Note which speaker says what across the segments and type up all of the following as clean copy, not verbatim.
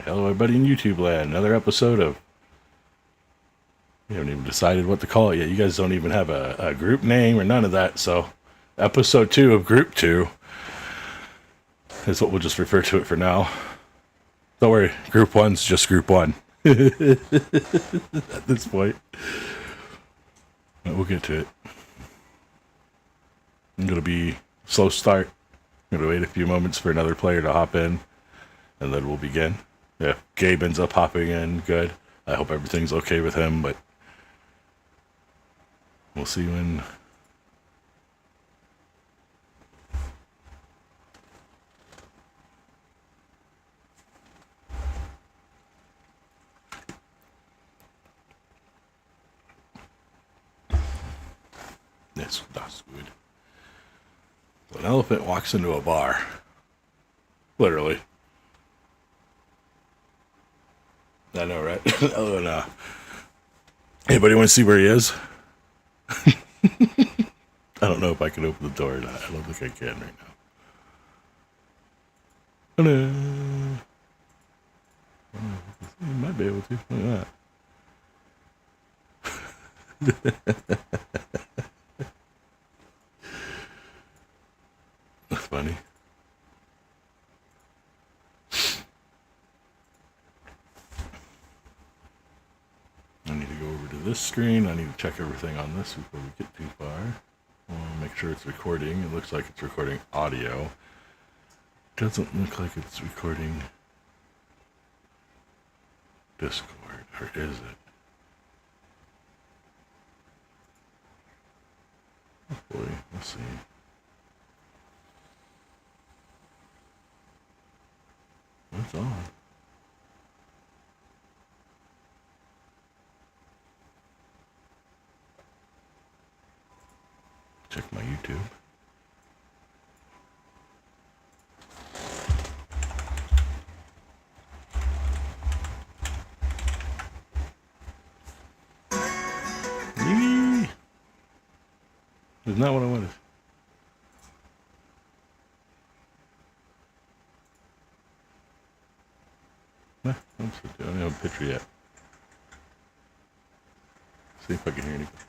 Speaker 1: Hello everybody in YouTube land. Another episode of... We haven't even decided what to call it yet. You guys don't even have a group name or none of that, so... Episode 2 of Group 2 is what we'll just refer to it for now. Don't worry, Group 1's just Group 1. At this point. But we'll get to it. I'm going to be slow start. I'm going to wait a few moments for another player to hop in, and then we'll begin. If Gabe ends up hopping in, good. I hope everything's okay with him, but we'll see when... Yes, that's good. So an elephant walks into a bar. Literally. I know, right? Oh, no. Anybody want to see where he is? I don't know if I can open the door or not. I don't think I can right now. Hello. I might be able to. Look at that. That's funny. I need to go over to this screen. I need to check everything on this before we get too far. I'll make sure it's recording. It looks like it's recording audio. Doesn't look like it's recording Discord, or is it? Hopefully, let's see. What's on? Check my YouTube. Yee! That's not what I wanted. Nah, I don't have a picture yet. See if I can hear anything.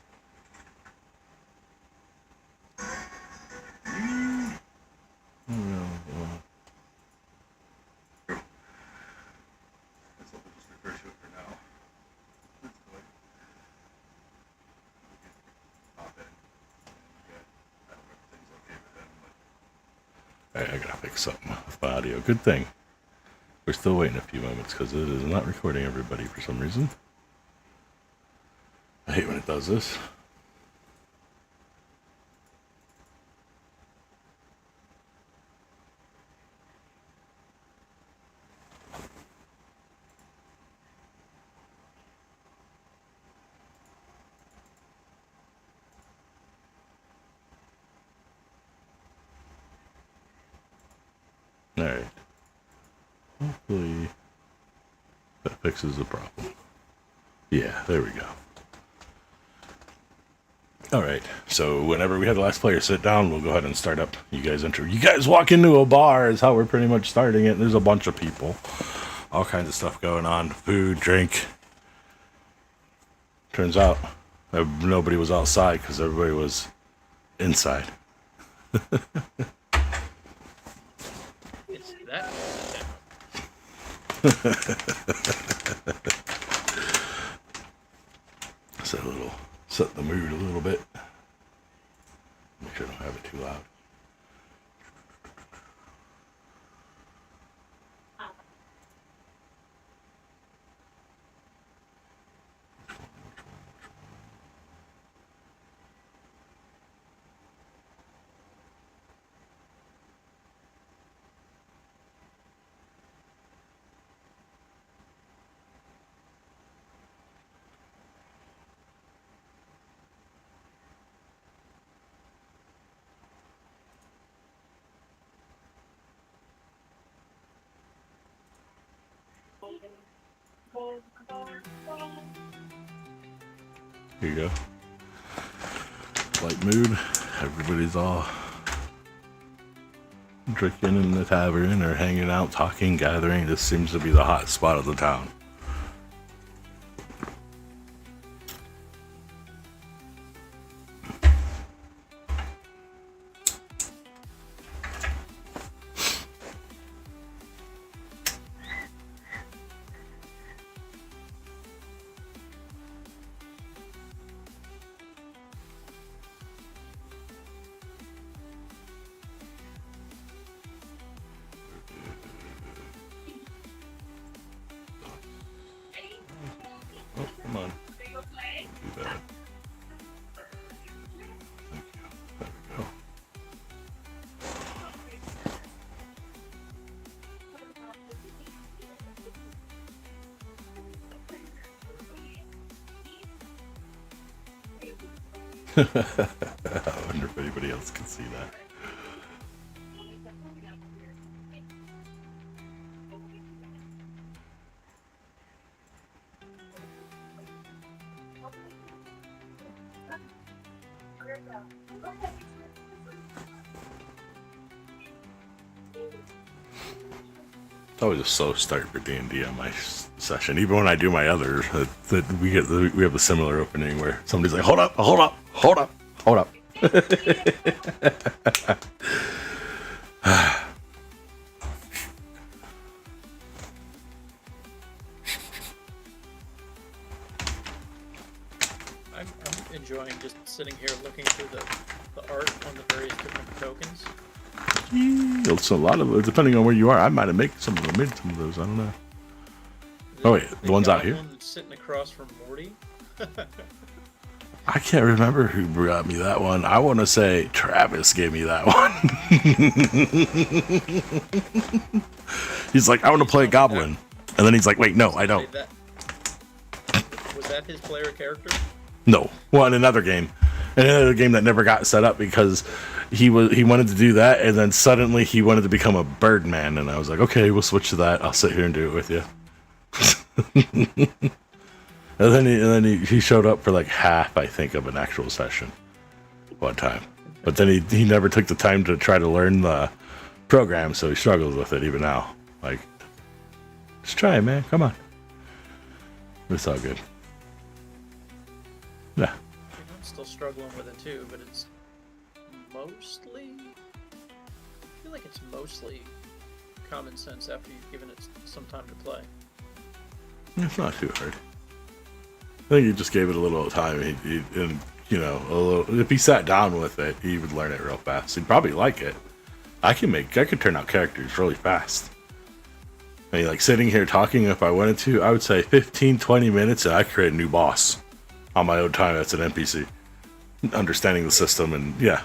Speaker 1: I gotta fix something with my audio. Good thing. We're still waiting a few moments because it is not recording everybody for some reason. I hate when it does this. Alright. Hopefully that fixes the problem. Yeah, there we go. Alright, so whenever we had the last player sit down, we'll go ahead and start up. You guys walk into a bar is how we're pretty much starting it. There's a bunch of people. All kinds of stuff going on. Food, drink. Turns out nobody was outside because everybody was inside.
Speaker 2: It's that.
Speaker 1: Set the mood a little bit. Make sure I don't have it too loud. Here you go. Light mood. Everybody's all drinking in the tavern or hanging out, talking, gathering. This seems to be the hot spot of the town. Oh, come on. Don't do that. Thank you. There we go. I wonder if anybody else can see that. It's always a slow start for D&D on my session. Even when I do my others, we have a similar opening where somebody's like, "Hold up, hold up, hold up, hold up."
Speaker 2: I'm enjoying just sitting here looking through the art on the various different tokens.
Speaker 1: It's a lot of, depending on where you are. I might have made some of those. I don't know. Oh wait, the one's out here.
Speaker 2: One sitting across from Morty.
Speaker 1: I can't remember who brought me that one. I want to say Travis gave me that one. He's like, "I want to play a goblin," and then he's like, "Wait, no, I don't."
Speaker 2: Was that his player character?
Speaker 1: No, well, in another game that never got set up because he wanted to do that, and then suddenly he wanted to become a Birdman, and I was like, "Okay, we'll switch to that. I'll sit here and do it with you." and then he showed up for like half, I think, of an actual session one time, but then he never took the time to try to learn the program, so he struggles with it even now. Like, just try it, man. Come on, it's all good. Yeah.
Speaker 2: I'm still struggling with it too, but it's mostly. I feel like it's mostly common sense after you've given it some time to play.
Speaker 1: It's not too hard. I think he just gave it a little time. And you know, a little. If he sat down with it, he would learn it real fast. He'd probably like it. I could turn out characters really fast. I mean, like sitting here talking, if I wanted to, I would say 15, 20 minutes, and I could create a new boss on my own time. That's an NPC. Understanding the system, and yeah,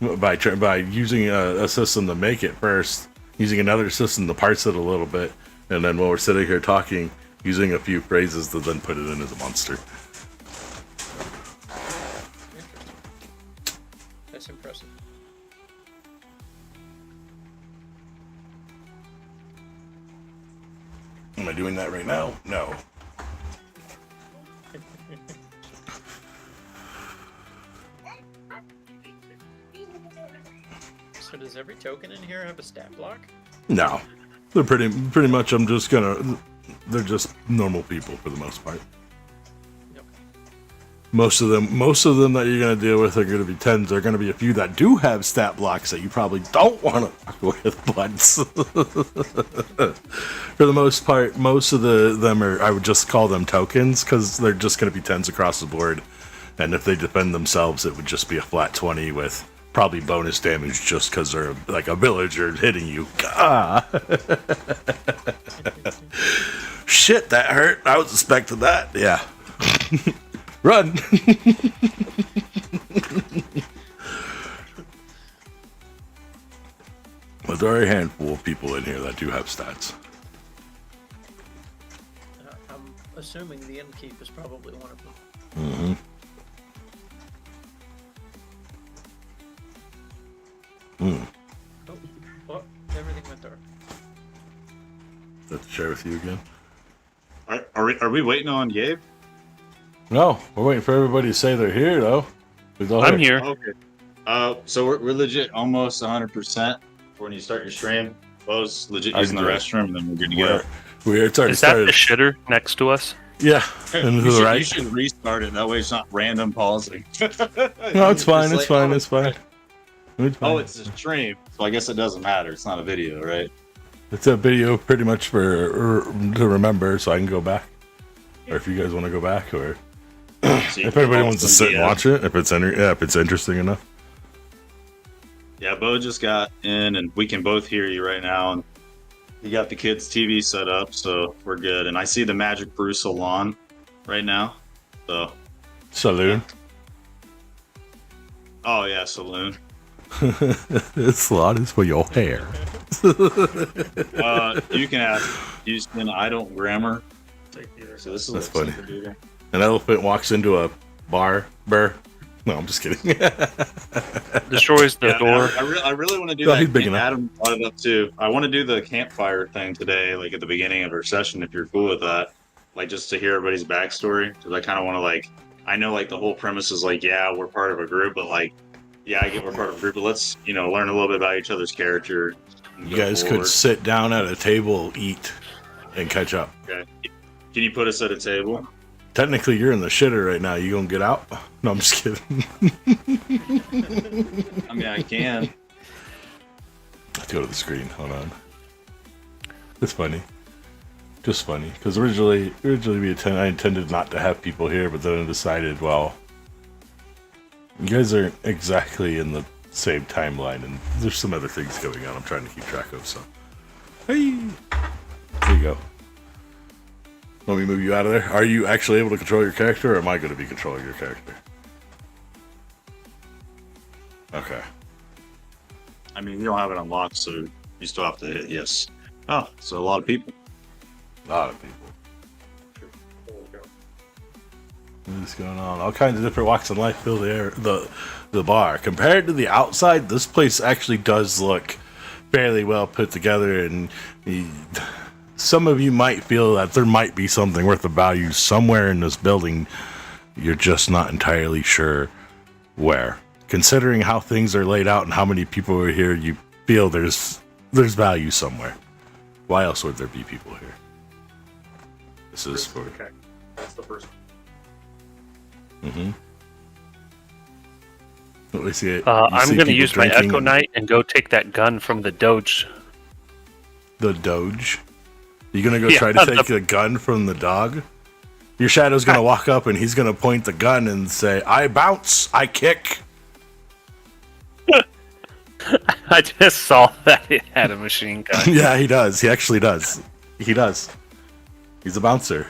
Speaker 1: by using a system to make it first, using another system to parse it a little bit, and then while we're sitting here talking, using a few phrases to then put it in as a monster.
Speaker 2: Interesting. That's impressive.
Speaker 1: Am I doing that right now? No.
Speaker 2: So does every token in here have a stat block?
Speaker 1: No. They're pretty much, they're just normal people for the most part.
Speaker 2: Yep.
Speaker 1: Most of them that you're going to deal with are going to be 10s. There are going to be a few that do have stat blocks that you probably don't want to fuck with, but for the most part, most of them are, I would just call them tokens, because they're just going to be 10s across the board, and if they defend themselves, it would just be a flat 20 with probably bonus damage just because they're like a villager hitting you. Ah. Shit, that hurt. I was expecting that. Yeah. Run. But there are a handful of people in here that do have stats.
Speaker 2: I'm assuming the Innkeep is probably one of them.
Speaker 1: Mm-hmm.
Speaker 2: Oh, well, everything went dark.
Speaker 1: Is that to share with you again?
Speaker 3: Are we waiting on Gabe?
Speaker 1: No, we're waiting for everybody to say they're here, though.
Speaker 4: I'm here.
Speaker 3: Okay. So we're legit almost 100%. when you start your stream. Bo's legit
Speaker 1: I
Speaker 3: using the
Speaker 1: do it.
Speaker 3: restroom, and then we're good to go.
Speaker 1: It's already
Speaker 4: Is that
Speaker 1: started.
Speaker 4: the shitter next to us?
Speaker 1: Yeah, and to the
Speaker 3: You
Speaker 1: right.
Speaker 3: should restart it. That way it's not random pausing.
Speaker 1: No, it's fine. It's fine. It's fine. It's fine.
Speaker 3: Oh, it's a stream, so I guess it doesn't matter. It's not a video, right?
Speaker 1: It's a video pretty much for to remember, so I can go back. Or if you guys want to go back, or
Speaker 3: So
Speaker 1: if anybody wants to sit and watch it, if it's interesting enough.
Speaker 3: Yeah, Bo just got in, and we can both hear you right now. And you got the kids' TV set up, so we're good. And I see the Magic Brew Salon right now. So,
Speaker 1: Saloon.
Speaker 3: oh yeah, saloon.
Speaker 1: This salon is for your hair.
Speaker 3: You can ask Houston. I don't grammar. So this is
Speaker 1: That's
Speaker 3: what
Speaker 1: funny.
Speaker 3: Super Duper.
Speaker 1: An elephant walks into a bar. No, I'm just kidding.
Speaker 4: Destroys the
Speaker 3: Yeah,
Speaker 4: door.
Speaker 3: I really want to do
Speaker 1: No,
Speaker 3: that.
Speaker 1: he's big
Speaker 3: And
Speaker 1: enough.
Speaker 3: Adam brought it up too. I want to do the campfire thing today, like at the beginning of our session, if you're cool with that. Like just to hear everybody's backstory, because I kind of want to like. I know like the whole premise is like, yeah, we're part of a group, but like, yeah, I get we're part of a group, but let's learn a little bit about each other's character. and
Speaker 1: You
Speaker 3: go
Speaker 1: guys
Speaker 3: forward.
Speaker 1: could sit down at a table, eat, and catch up.
Speaker 3: Okay. Can you put us at a table?
Speaker 1: Technically, you're in the shitter right now. You gonna get out? No, I'm just kidding.
Speaker 3: I mean, I can.
Speaker 1: Let's go to the screen. Hold on. It's funny. Just funny. Because originally I intended not to have people here, but then I decided, well, you guys aren't exactly in the same timeline, and there's some other things going on I'm trying to keep track of, so. Hey! There you go. Let me move you out of there. Are you actually able to control your character, or am I going to be controlling your character? Okay.
Speaker 3: I mean, you don't have it unlocked, so you still have to hit yes. Oh, so a lot of people.
Speaker 1: A lot of people. What's going on? All kinds of different walks in life fill the bar. Compared to the outside, this place actually does look fairly well put together, and some of you might feel that there might be something worth of value somewhere in this building. You're just not entirely sure where. Considering how things are laid out and how many people are here, you feel there's value somewhere. Why else would there be people here? This is for.
Speaker 5: Okay, that's the first.
Speaker 1: Mm-hmm. Let me see it.
Speaker 4: I'm going to use my Echo Knight and go take that gun from the Doge.
Speaker 1: The Doge. You gonna go
Speaker 4: Yeah,
Speaker 1: try to take the gun from the dog? Your shadow's gonna walk up and he's gonna point the gun and say, "I bounce, I kick."
Speaker 4: I just saw that it had a machine gun.
Speaker 1: Yeah, he does. He actually does. He does. He's a bouncer.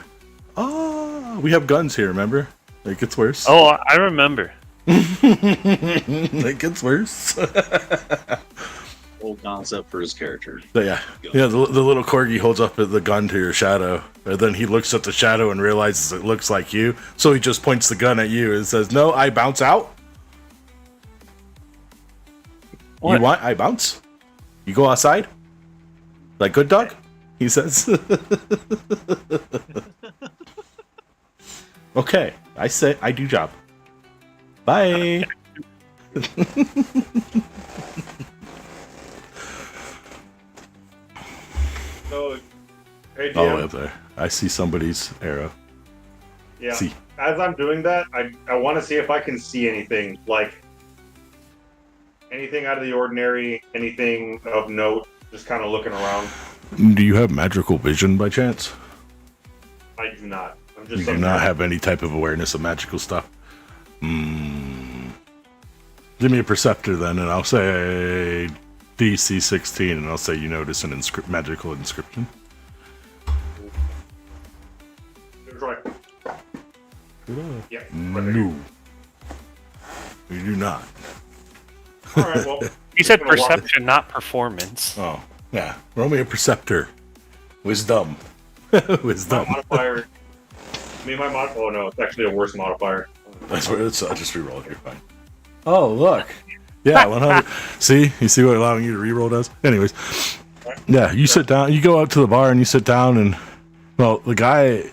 Speaker 1: Oh, we have guns here. Remember? It gets worse.
Speaker 4: Oh, I remember.
Speaker 1: It gets worse.
Speaker 3: Old concept for his character.
Speaker 1: So yeah. The little corgi holds up the gun to your shadow, and then he looks at the shadow and realizes it looks like you. So he just points the gun at you and says, "No, I bounce out."
Speaker 4: What?
Speaker 1: You want? I bounce. You go outside. Like good dog, he says. Okay, I say I do job. Bye.
Speaker 5: So, hey,
Speaker 1: All the way
Speaker 5: DM,
Speaker 1: up there. I see somebody's arrow.
Speaker 5: yeah.
Speaker 1: See.
Speaker 5: As I'm doing that, I want to see if I can see anything, like anything out of the ordinary, anything of note. Just kind of looking around.
Speaker 1: Do you have magical vision by chance?
Speaker 5: I do not. I'm
Speaker 1: You
Speaker 5: just.
Speaker 1: do not have any type of awareness of magical stuff. Give me a perceptor then, and I'll say DC 16, and I'll say you notice an magical inscription.
Speaker 5: It's right. Yeah. Right there.
Speaker 1: No. You do not.
Speaker 5: All right. Well,
Speaker 4: He said
Speaker 5: I'm gonna walk-
Speaker 4: perception, not performance.
Speaker 1: Oh, yeah. Roll me a perceptor. Wisdom.
Speaker 5: My
Speaker 1: Wisdom.
Speaker 5: modifier. Oh no, it's actually a worse modifier.
Speaker 1: That's what it's. I'll just reroll it. You're fine. Oh, look. Yeah, 100. See? You see what allowing you to reroll does? Anyways. Yeah, you sit down. You go out to the bar and you sit down, and, well, the guy,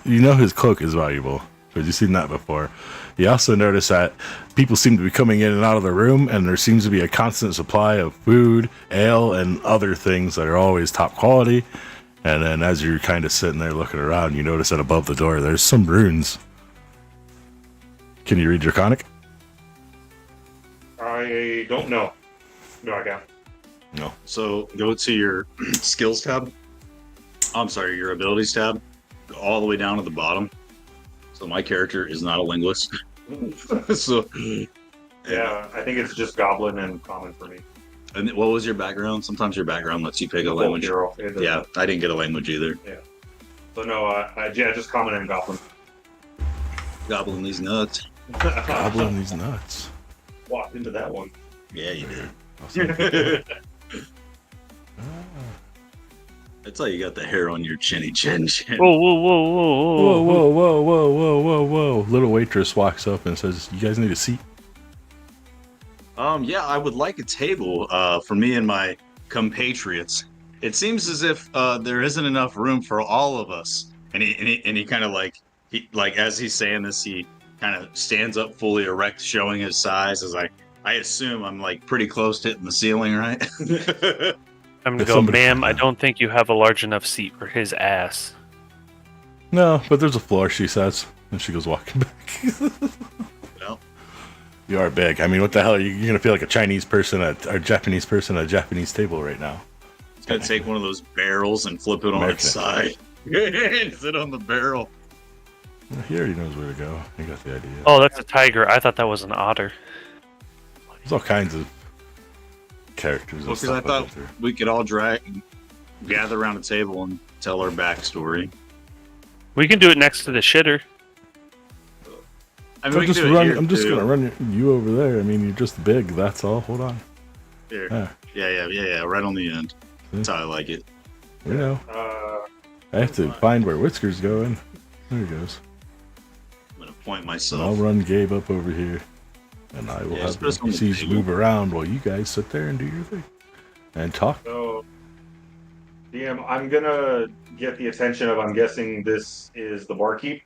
Speaker 1: you know his cloak is valuable. because you've seen that before. You also notice that people seem to be coming in and out of the room, and there seems to be a constant supply of food, ale, and other things that are always top quality. And then as you're kind of sitting there looking around, you notice that above the door, there's some runes. Can you read Draconic?
Speaker 5: I don't know. No, I can't.
Speaker 1: No.
Speaker 3: So go to your skills tab. I'm sorry, your abilities tab. Go all the way down to the bottom. So my character is not a linguist. So
Speaker 5: Yeah, I think it's just goblin and common for me.
Speaker 3: and what was your background? Sometimes your background lets you pick a language.
Speaker 5: Hero.
Speaker 3: Yeah, I didn't get a language either.
Speaker 5: So no, yeah, just common and goblin.
Speaker 3: Gobbling these nuts.
Speaker 1: Goblin these nuts.
Speaker 5: Walked into that one.
Speaker 3: Yeah, you did.
Speaker 1: Awesome.
Speaker 3: That's how you got the hair on your chinny chin.
Speaker 4: Whoa, whoa, whoa, whoa,
Speaker 1: Whoa, whoa, whoa, whoa, whoa, whoa, whoa. Little waitress walks up and says, you guys need a seat?
Speaker 3: Yeah, I would like a table for me and my compatriots. It seems as if there isn't enough room for all of us. And he kind of like as he's saying this, he kind of stands up fully erect, showing his size. As I assume I'm like pretty close to hitting the ceiling, right?
Speaker 4: I'm gonna
Speaker 1: If
Speaker 4: go,
Speaker 1: somebody-
Speaker 4: ma'am, I don't think you have a large enough seat for his ass.
Speaker 1: No, but there's a floor, she says. And she goes walking back.
Speaker 3: Well,
Speaker 1: You are big. I mean, what the hell? You're going to feel like a Chinese person or a Japanese person at a Japanese table right now.
Speaker 3: it's gonna take one of those barrels and flip it on its side. And sit on the barrel.
Speaker 1: He already knows where to go. He got the idea.
Speaker 4: Oh, that's a tiger. I thought that was an otter.
Speaker 1: There's all kinds of characters.
Speaker 3: Well, because I thought we could all gather around a table and tell our backstory.
Speaker 4: We can do it next to the shitter.
Speaker 3: I mean, we can do it here,
Speaker 1: I'm just
Speaker 3: too.
Speaker 1: gonna run you over there. I mean, you're just big. That's all. Hold on.
Speaker 3: Here.
Speaker 1: Yeah.
Speaker 3: Yeah, right on the end. That's how I like it.
Speaker 1: You know,
Speaker 5: Uh,
Speaker 1: I have to find where Whisker's going. There he goes.
Speaker 3: I'm gonna point
Speaker 1: And
Speaker 3: myself.
Speaker 1: I'll run Gabe up over here, and I will
Speaker 3: Yeah,
Speaker 1: have
Speaker 3: just
Speaker 1: the
Speaker 3: put us on the
Speaker 1: NPCs
Speaker 3: table.
Speaker 1: move around while you guys sit there and do your thing and talk.
Speaker 5: so, DM, I'm gonna get the attention of. I'm guessing this is the barkeep.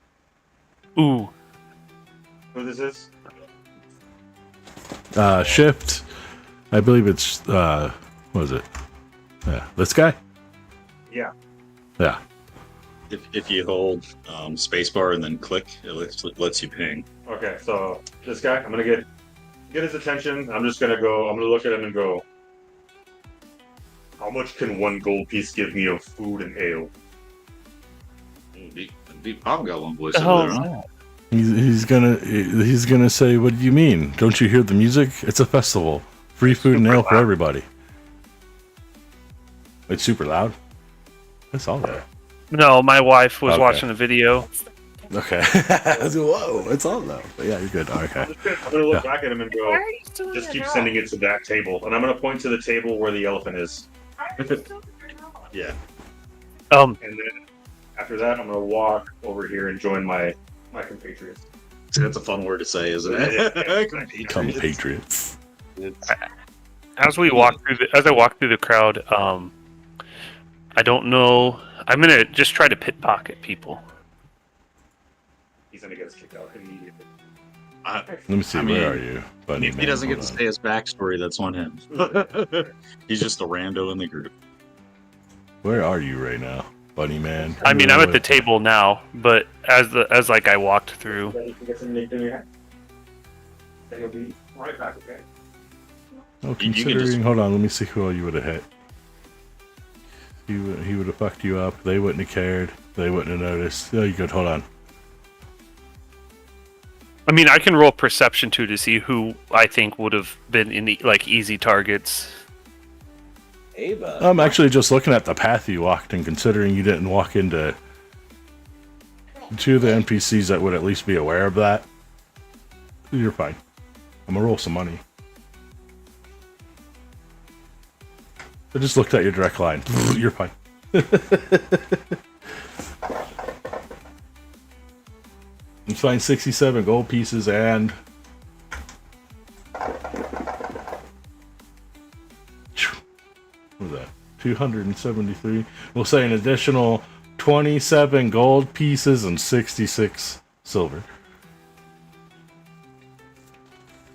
Speaker 4: Ooh.
Speaker 5: Who this is?
Speaker 1: Shift. I believe it's what is it? Yeah, this guy.
Speaker 5: Yeah.
Speaker 1: Yeah.
Speaker 3: If you hold spacebar and then click, it lets you ping.
Speaker 5: Okay, so this guy, I'm gonna get his attention. I'm just gonna go. I'm gonna look at him and go. How much can one gold piece give me of food and ale?
Speaker 3: Deep hobgoblin voice
Speaker 4: The
Speaker 3: over
Speaker 4: hell
Speaker 3: there,
Speaker 4: is
Speaker 3: huh?
Speaker 4: that?
Speaker 1: He's gonna say, "What do you mean? Don't you hear the music? It's a festival. Free food and ale for everybody." It's super loud. That's all that.
Speaker 4: No, my wife was
Speaker 1: Okay.
Speaker 4: watching a video.
Speaker 1: Okay. Whoa, it's all loud. But yeah, you're good. Okay.
Speaker 5: I'm gonna look
Speaker 1: Yeah.
Speaker 5: back at him and go. Just keep sending it to that table, and I'm gonna point to the table where the elephant is.
Speaker 3: Yeah.
Speaker 5: And then after that, I'm gonna walk over here and join my compatriots.
Speaker 3: See, that's a fun word to say, isn't it?
Speaker 1: Compatriots.
Speaker 4: As I walk through the crowd, I don't know. I'm gonna just try to pickpocket people.
Speaker 5: He's gonna get us kicked out immediately.
Speaker 1: Let me see.
Speaker 3: I
Speaker 1: Where
Speaker 3: mean,
Speaker 1: are you, buddy?
Speaker 3: If he doesn't get to say his backstory, that's on him. He's just a rando in the group.
Speaker 1: Where are you right now, buddy man?
Speaker 4: I mean, I'm at the table now, but as I walked through,
Speaker 5: Then you can get some nicked in your hand. Then you'll be right back, okay?
Speaker 1: Oh,
Speaker 3: You can
Speaker 1: considering,
Speaker 3: just-
Speaker 1: hold on, let me see who all you would have hit. He would have fucked you up. They wouldn't have cared. They wouldn't have noticed. Oh, you good? Hold on.
Speaker 4: I mean, I can roll perception too to see who I think would have been in the easy targets.
Speaker 6: Ava.
Speaker 1: I'm actually just looking at the path you walked, and considering you didn't walk into two of the NPCs that would at least be aware of that, you're fine. I'm gonna roll some money. I just looked at your direct line. You're fine. Let's find 67 gold pieces and what was that? 273. We'll say an additional 27 gold pieces and 66 silver.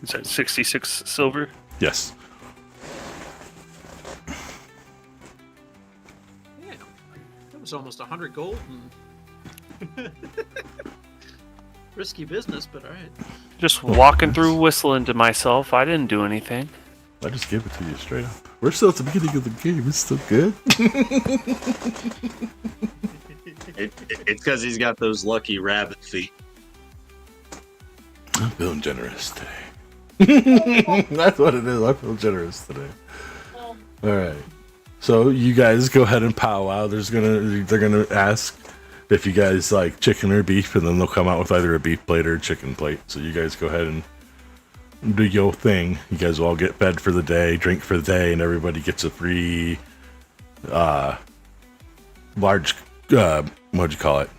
Speaker 4: Is that 66 silver?
Speaker 1: Yes.
Speaker 2: Yeah, that was almost 100 gold. And risky business, but all right.
Speaker 4: Just walking through whistling to myself. I didn't do anything.
Speaker 1: I just gave it to you straight up. We're still at the beginning of the game. It's still good.
Speaker 3: It's because he's got those lucky rabbit feet.
Speaker 1: I'm feeling generous today. That's what it is. I feel generous today. All right. So you guys go ahead and powwow. They're gonna ask if you guys like chicken or beef, and then they'll come out with either a beef plate or a chicken plate. So you guys go ahead and do your thing. You guys will all get fed for the day, drink for the day, and everybody gets a free large what'd you call it?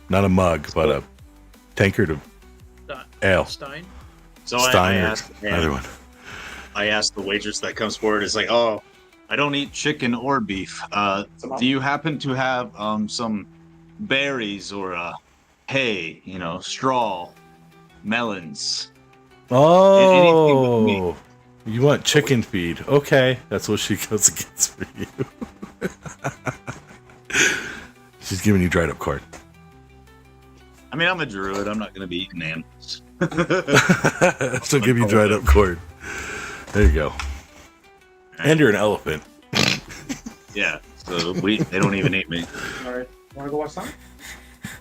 Speaker 1: Not a mug, but a tankard of ale.
Speaker 2: Stein.
Speaker 3: So
Speaker 1: Stein
Speaker 3: I
Speaker 1: or
Speaker 3: asked,
Speaker 1: either one.
Speaker 3: I asked the waitress that comes forward. It's like, oh, I don't eat chicken or beef. Do you happen to have some berries or hay? You know, straw, melons.
Speaker 1: Oh, you want chicken feed? Okay, that's what she goes against for you. She's giving you dried up corn.
Speaker 3: I mean, I'm a druid. I'm not going to be eating animals.
Speaker 1: She'll give you dried up corn. There you go. And you're an elephant.
Speaker 3: Yeah. So they don't even eat me.
Speaker 5: All right. Want to go watch Sonic?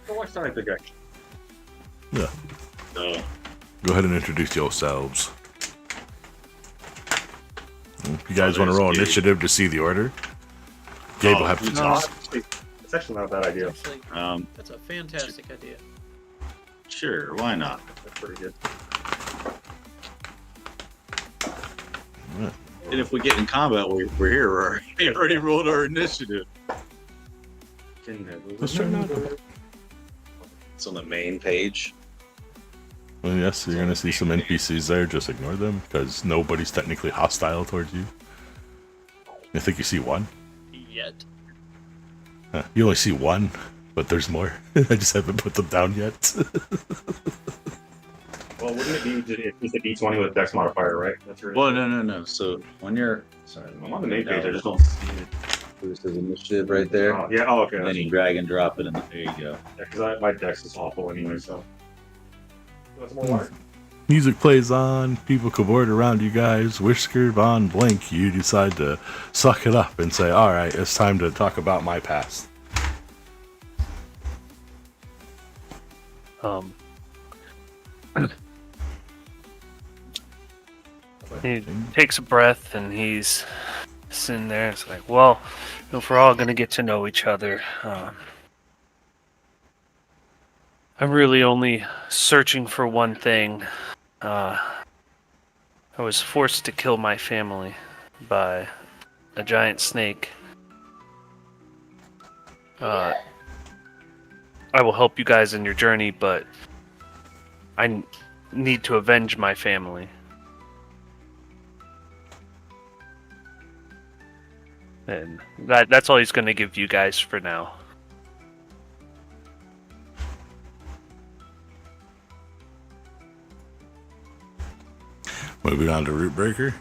Speaker 5: Go watch Sonic the Guy.
Speaker 1: Yeah.
Speaker 3: So
Speaker 1: Go ahead and introduce yourselves. If you guys want to
Speaker 3: there's
Speaker 1: roll
Speaker 3: Gabe.
Speaker 1: initiative to see the order, Gabe will have to
Speaker 3: No.
Speaker 1: choose.
Speaker 5: It's actually not a bad idea.
Speaker 2: Actually, that's a fantastic idea.
Speaker 3: Sure, why not?
Speaker 5: That's pretty good.
Speaker 3: And if we get in combat, we're here. We already rolled our initiative.
Speaker 1: Let's try not to.
Speaker 3: It's on the main page.
Speaker 1: Well, yes, you're going to see some NPCs there. Just ignore them because nobody's technically hostile towards you. I think you see one.
Speaker 2: Yet.
Speaker 1: Huh, you only see one, but there's more. I just haven't put them down yet.
Speaker 5: Well, wouldn't it be it's a D20 with Dex modifier, right? That's your.
Speaker 3: Well, no. So when you're sorry,
Speaker 5: I'm on the main page. I just don't see it.
Speaker 3: There's initiative right there.
Speaker 5: Oh, yeah. Oh, okay.
Speaker 3: And then
Speaker 5: That's,
Speaker 3: you drag and drop it, and there you go.
Speaker 5: yeah, because my Dex is awful anyway. So. That's more water.
Speaker 1: Music plays on, people cavort around you guys, Whisker, Von, Blink. You decide to suck it up and say, alright, it's time to talk about my past.
Speaker 4: He takes a breath and he's sitting there. It's like, well, if we're all gonna get to know each other, I'm really only searching for one thing. I was forced to kill my family by a giant snake. I will help you guys in your journey, but I need to avenge my family. And that's all he's going to give you guys for now.
Speaker 1: Moving on to Root Breaker.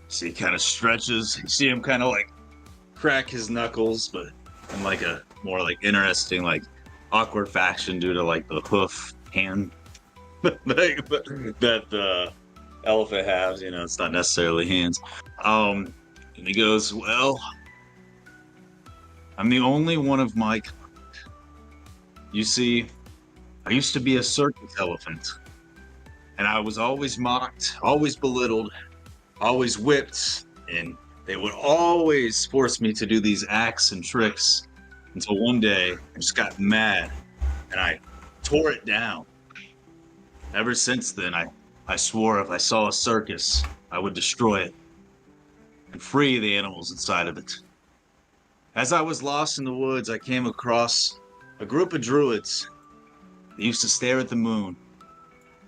Speaker 3: So he kind of stretches. You see him kind of like crack his knuckles, but in like a more like interesting, like awkward fashion due to like the hoof hand that the elephant has. You know, it's not necessarily hands. And he goes, "Well, I'm the only one of my kind. You see, I used to be a circus elephant, and I was always mocked, always belittled, always whipped, and they would always force me to do these acts and tricks until one day I just got mad and I tore it down. Ever since then, I swore if I saw a circus, I would destroy it and free the animals inside of it. As I was lost in the woods, I came across a group of druids that used to stare at the moon,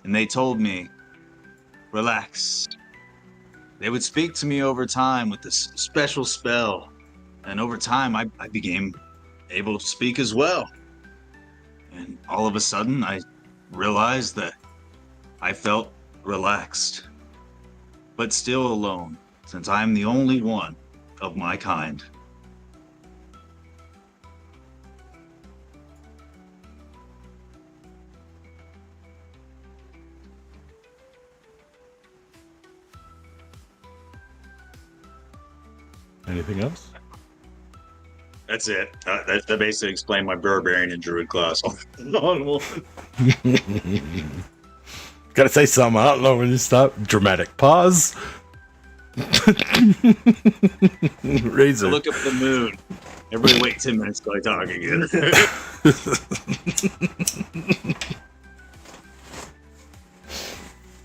Speaker 3: and they told me, relax. They would speak to me over time with this special spell And over time, I became able to speak as well. And all of a sudden, I realized that I felt relaxed, but still alone, since I'm the only one of my kind.
Speaker 1: Anything else?
Speaker 3: That's it. That basically explained my barbarian and druid class.
Speaker 1: Gotta say something. I don't know when to stop. Dramatic pause. Razor.
Speaker 3: Look up the moon. Everybody wait 10 minutes till I talk again.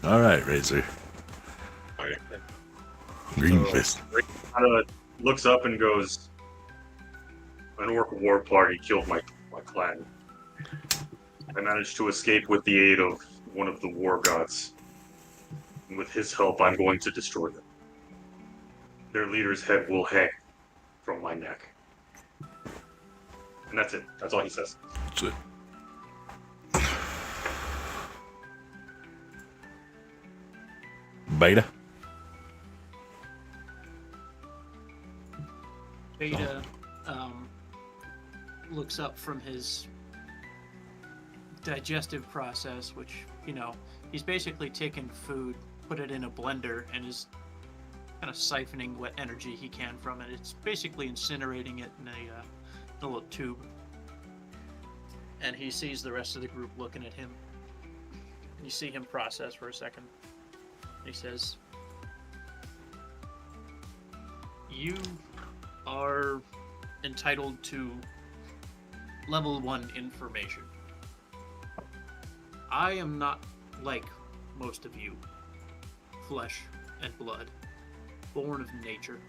Speaker 1: All right, Razor. Green fist.
Speaker 5: Kind of looks up and goes, "An orc war party killed my clan. I managed to escape with the aid of one of the war gods. And with his help, I'm going to destroy them. Their leader's head will hang from my neck." And that's it. That's all he says.
Speaker 1: That's it. Beta.
Speaker 2: Beta looks up from his digestive process, which, you know, he's basically taken food, put it in a blender, and is kind of siphoning what energy he can from it. It's basically incinerating it in a little tube. And he sees the rest of the group looking at him. You see him process for a second. He says, "You are entitled to level 1 information. I am not like most of you, flesh and blood, born of nature.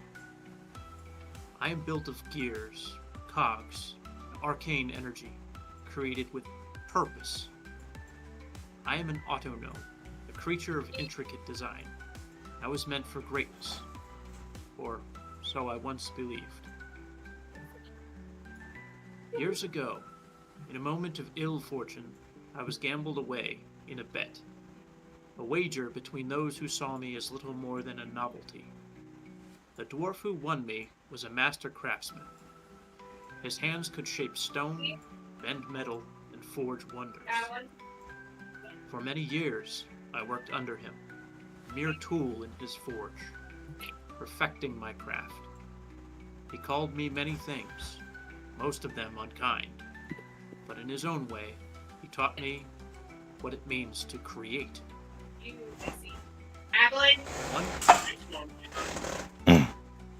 Speaker 2: I am built of gears, cogs, arcane energy, created with purpose. I am an autognome, a creature of intricate design. I was meant for greatness, or so I once believed. Years ago, in a moment of ill fortune, I was gambled away in a bet, a wager between those who saw me as little more than a novelty. The dwarf who won me was a master craftsman. His hands could shape stone, bend metal, and forge wonders. For many years, I worked under him, a mere tool in his forge, perfecting my craft. He called me many things, most of them unkind, but in his own way, he taught me what it means to create.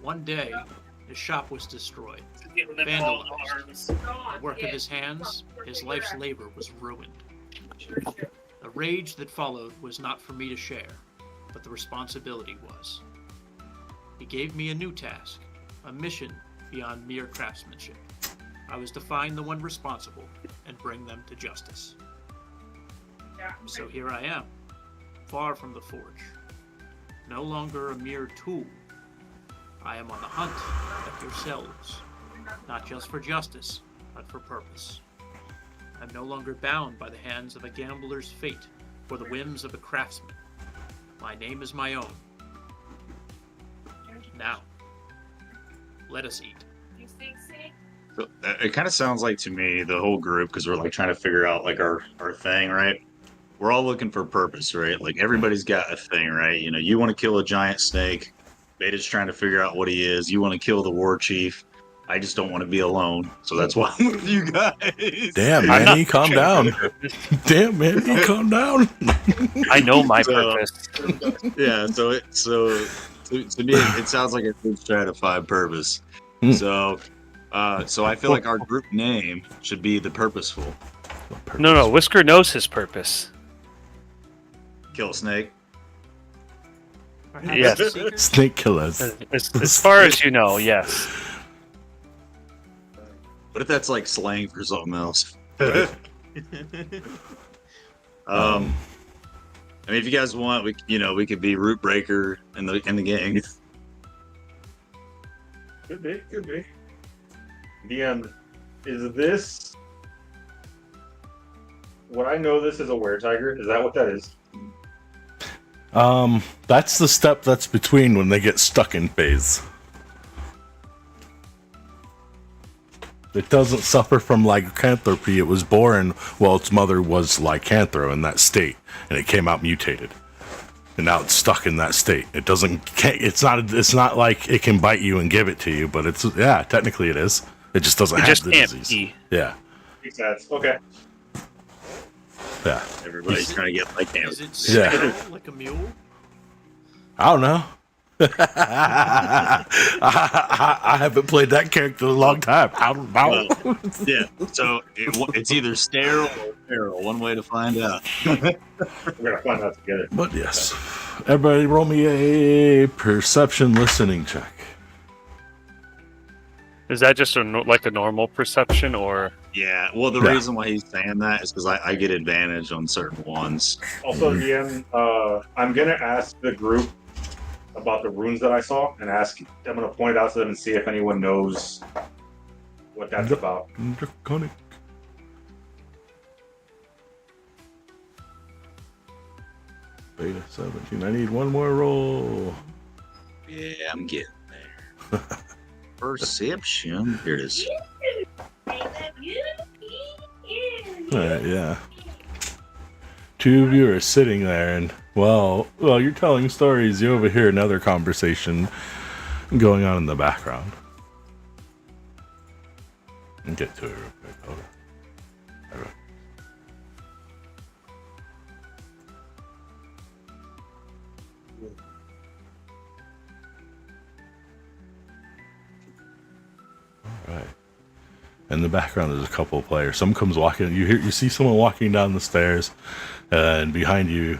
Speaker 2: One day, his shop was destroyed, vandalized. The work of his hands, his life's labor was ruined. The rage that followed was not for me to share, but the responsibility was. He gave me a new task, a mission beyond mere craftsmanship. I was to find the one responsible and bring them to justice. So here I am, far from the forge, no longer a mere tool. I am on the hunt, like yourselves, not just for justice, but for purpose. I'm no longer bound by the hands of a gambler's fate or the whims of a craftsman. My name is my own. Now, let us eat.
Speaker 3: So, it kind of sounds like to me, the whole group, because we're like trying to figure out like our thing, right? We're all looking for purpose, right? Like everybody's got a thing, right? You know, you want to kill a giant snake. Beta's trying to figure out what he is. You want to kill the war chief. I just don't want to be alone. So that's why I'm with you guys.
Speaker 1: Damn, Manny, calm down. Damn, Manny, calm down.
Speaker 4: I know my purpose.
Speaker 3: Yeah, so to me, it sounds like a good stratified purpose.
Speaker 1: Hmm.
Speaker 3: So I feel like our group name should be the Purposeful.
Speaker 4: No, Whisker knows his purpose.
Speaker 3: Kill a snake.
Speaker 2: Perhaps
Speaker 4: Yes.
Speaker 2: the seeker?
Speaker 1: Snake killers.
Speaker 4: As far as you know, yes.
Speaker 3: What if that's like slang for something else?
Speaker 1: Right.
Speaker 3: I mean, if you guys want, we could be Root Breaker in the gang.
Speaker 5: Could be. DM, is this what I know this is a were-tiger? Is that what that is?
Speaker 1: That's the step that's between when they get stuck in phase. It doesn't suffer from lycanthropy. It was born while its mother was lycanthro in that state, and it came out mutated, and now it's stuck in that state. It doesn't. It's not like it can bite you and give it to you, but it's technically it is. It just doesn't have the disease.
Speaker 4: Pee.
Speaker 1: Yeah,
Speaker 5: Makes sense. Okay.
Speaker 1: yeah.
Speaker 3: Everybody's trying to get like
Speaker 2: Is it
Speaker 1: Yeah.
Speaker 2: sterile like a mule?
Speaker 1: I don't know. I haven't played that character in a long time. I don't know.
Speaker 3: Yeah, so it's either sterile or feral. One way to find out.
Speaker 5: We're gonna find out together.
Speaker 1: But yes, everybody, roll me a perception listening check.
Speaker 4: Is that just like a normal perception, or
Speaker 3: Yeah, well, the
Speaker 1: Yeah.
Speaker 3: reason why he's saying that is because I get advantage on certain ones.
Speaker 5: Also, DM, I'm gonna ask the group about the runes that I saw, and I'm gonna point it out to them and see if anyone knows what that's
Speaker 1: Yep.
Speaker 5: about.
Speaker 1: Draconic. Beta 17. I need one more roll.
Speaker 3: Yeah, I'm getting there. Perception. Here it is.
Speaker 1: Alright, yeah. Two of you are sitting there, and well, you're telling stories. You overhear another conversation going on in the background. And get to it real quick. Hold on. Alright. Alright. In the background, there's a couple of players. Someone comes walking. You see someone walking down the stairs, and behind you,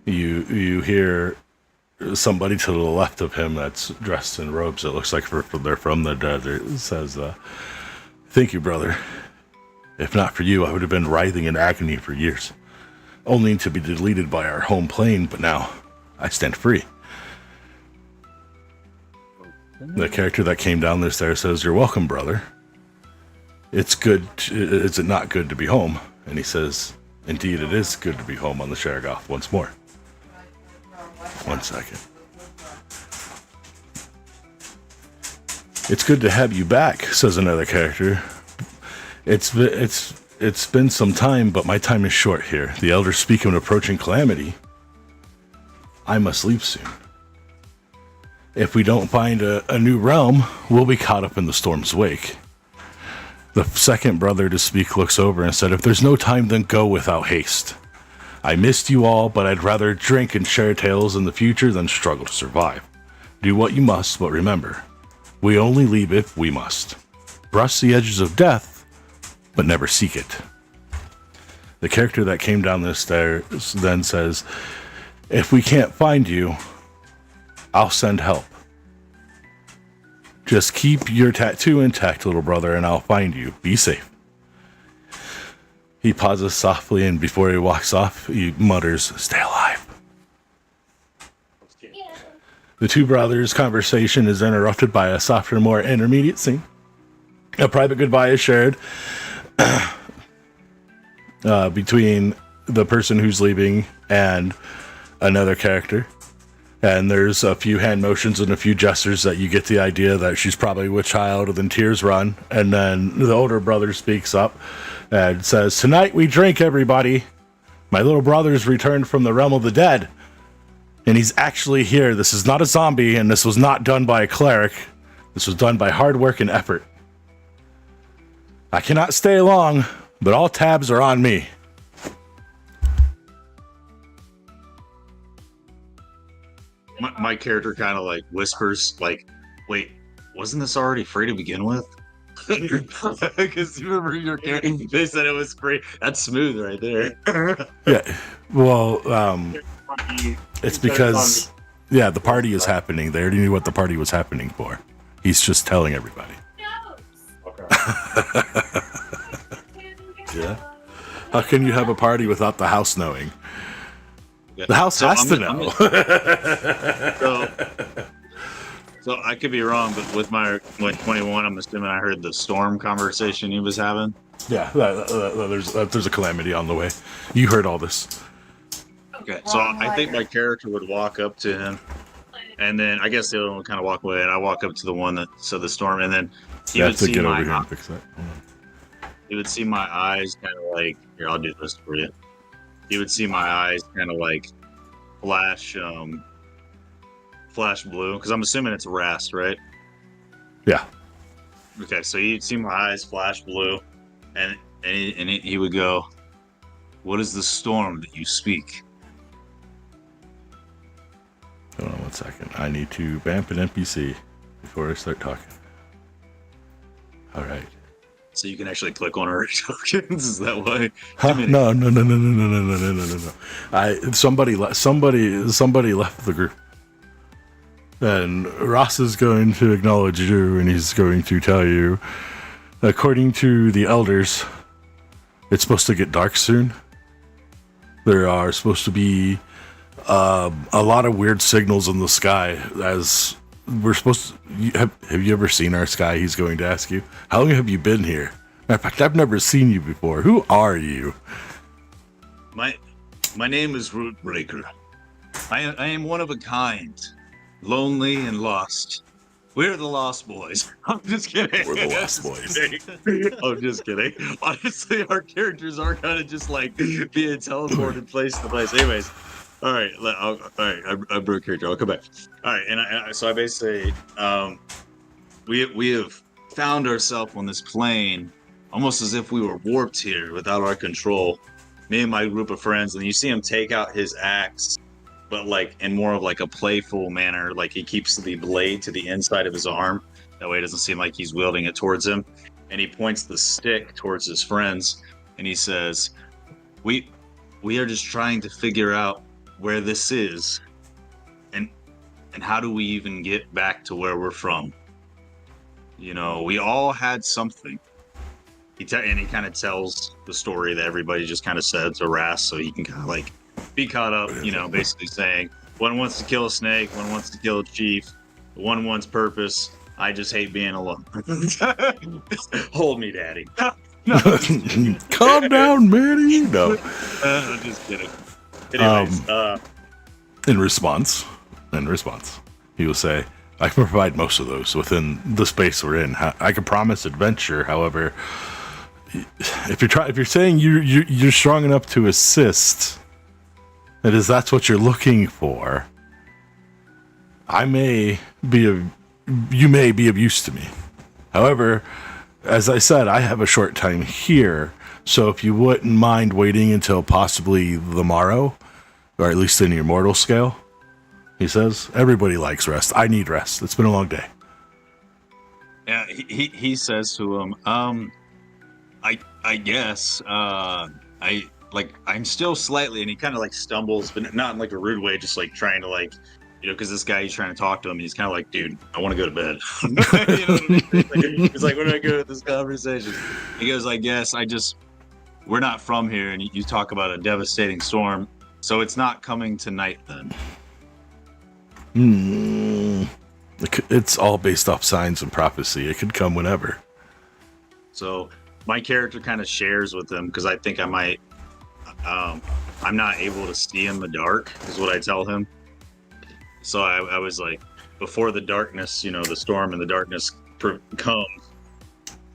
Speaker 1: you hear somebody to the left of him that's dressed in robes. It looks like they're from the desert. It says, "Thank you, brother. If not for you, I would have been writhing in agony for years, only to be deleted by our home plane. But now, I stand free." The character that came down the stairs says, "You're welcome, brother. It's good. Is it not good to be home?" And he says, "Indeed, it is good to be home on the Sharagoth once more." 1 second. "It's good to have you back," says another character. It's been some time, but my time is short here. The elders speak of an approaching calamity. I must leave soon. If we don't find a new realm, we'll be caught up in the storm's wake. The second brother to speak looks over and said, "If there's no time, then go without haste. I missed you all, but I'd rather drink and share tales in the future than struggle to survive. Do what you must, but remember, we only leave if we must. Brush the edges of death, but never seek it." The character that came down the stairs then says, "If we can't find you, I'll send help. Just keep your tattoo intact, little brother, and I'll find you. Be safe." He pauses softly, and before he walks off, he mutters, "Stay alive." The two brothers' conversation is interrupted by a softer, more intermediate scene. A private goodbye is shared between the person who's leaving and another character. And there's a few hand motions and a few gestures that you get the idea that she's probably with child, and then tears run. And then the older brother speaks up and says, "Tonight we drink, everybody. My little brother's returned from the realm of the dead. And he's actually here. This is not a zombie, and this was not done by a cleric. This was done by hard work and effort. I cannot stay long, but all tabs are on me."
Speaker 3: My character kind of like whispers, like, "Wait, wasn't this already free to begin with?" Because you remember your character, they said it was free. That's smooth right there.
Speaker 1: Yeah. Well, it's because, yeah, the party is happening. They already knew what the party was happening for. He's just telling everybody.
Speaker 5: Okay.
Speaker 1: Yeah. How can you have a party without the house knowing? The house has to know.
Speaker 3: So I could be wrong, but with my 21, I'm assuming I heard the storm conversation he was having.
Speaker 1: Yeah, there's a calamity on the way. You heard all this.
Speaker 3: Okay, so I think my character would walk up to him, and then I guess the other one would kind of walk away, and I walk up to the one that said the storm, and then he
Speaker 1: You
Speaker 3: would
Speaker 1: have to
Speaker 3: see
Speaker 1: get over
Speaker 3: my
Speaker 1: here and fix that.
Speaker 3: he would see my eyes kind of like here. I'll do this for you. He would see my eyes kind of like flash blue because I'm assuming it's Rast, right?
Speaker 1: Yeah.
Speaker 3: Okay, so you'd see my eyes flash blue, and he would go, "What is the storm that you speak?"
Speaker 1: Hold on 1 second. I need to vamp an NPC before I start talking. All right.
Speaker 3: So you can actually click on our tokens. Is that why?
Speaker 1: Huh? No. Somebody left the group. And Ross is going to acknowledge you, and he's going to tell you, according to the elders, it's supposed to get dark soon. There are supposed to be a lot of weird signals in the sky as we're supposed to... Have you ever seen our sky? He's going to ask you. How long have you been here? Matter of fact, I've never seen you before. Who are you?
Speaker 3: My name is Rootbreaker. I am one of a kind, lonely and lost. We're the Lost Boys. I'm just kidding.
Speaker 1: We're the Lost Boys.
Speaker 3: I'm just kidding. Honestly, our characters are kind of just like being teleported place to place. Anyways, all right. I broke character. I'll come back. All right, and so I basically, we have found ourselves on this plane, almost as if we were warped here without our control. Me and my group of friends, and you see him take out his axe, but like in more of like a playful manner. Like he keeps the blade to the inside of his arm. That way it doesn't seem like he's wielding it towards him. And he points the stick towards his friends, and he says, "We are just trying to figure out where this is, and how do we even get back to where we're from? You know, we all had something." He kind of tells the story that everybody just kind of said to Rast, so he can kind of like be caught up. You know, basically saying one wants to kill a snake, one wants to kill a chief, one wants purpose. I just hate being alone. Hold me, daddy.
Speaker 1: Calm down, Manny. No.
Speaker 3: I'm just kidding. Anyways,
Speaker 1: in response, he will say, "I can provide most of those within the space we're in. I can promise adventure. However, if you're saying you're strong enough to assist, that is, that's what you're looking for, you may be of use to me. However, as I said, I have a short time here, so if you wouldn't mind waiting until possibly the morrow, or at least in your mortal scale," he says. Everybody likes rest. I need rest. It's been a long day.
Speaker 3: Yeah, he says to him, I guess, I'm still slightly, and he kind of like stumbles, but not in like a rude way, just like trying to like, you know, because this guy, he's trying to talk to him, and he's kind of like, "Dude, I want to go to bed." You know what I mean? He's like, "Where do I go with this conversation?" He goes, "I guess we're not from here, and you talk about a devastating storm, so it's not coming tonight then."
Speaker 1: It's all based off signs and prophecy. It could come whenever.
Speaker 3: So my character kind of shares with him because I think I might. I'm not able to see in the dark, is what I tell him. So I was like, before the darkness, you know, the storm and the darkness comes,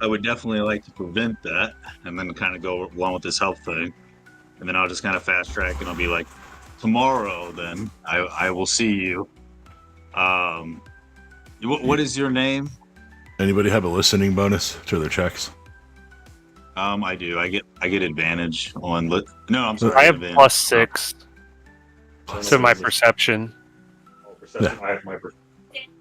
Speaker 3: I would definitely like to prevent that, and then kind of go along with this help thing, and then I'll just kind of fast track, and I'll be like, tomorrow, then I will see you. What is your name?
Speaker 1: Anybody have a listening bonus to their checks?
Speaker 3: I do. I get advantage on. No, I'm sorry.
Speaker 4: I have
Speaker 3: advantage.
Speaker 4: +6 to my perception.
Speaker 5: Oh, perception.
Speaker 1: Yeah.
Speaker 5: I have my perception.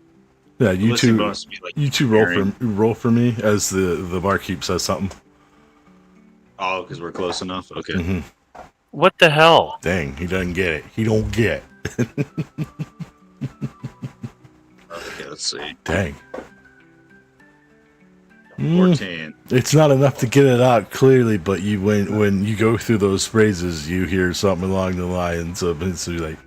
Speaker 1: Yeah, you
Speaker 3: Listening
Speaker 1: two.
Speaker 3: bonus would be like
Speaker 1: You two
Speaker 3: hearing.
Speaker 1: roll for me as the barkeep says something.
Speaker 3: Oh, because we're close enough. Okay.
Speaker 1: Mm-hmm.
Speaker 4: What the hell?
Speaker 1: Dang, he doesn't get it. He don't get.
Speaker 3: Okay. Let's see.
Speaker 1: Dang.
Speaker 3: 14.
Speaker 1: It's not enough to get it out clearly, but you when you go through those phrases, you hear something along the lines of, it's like,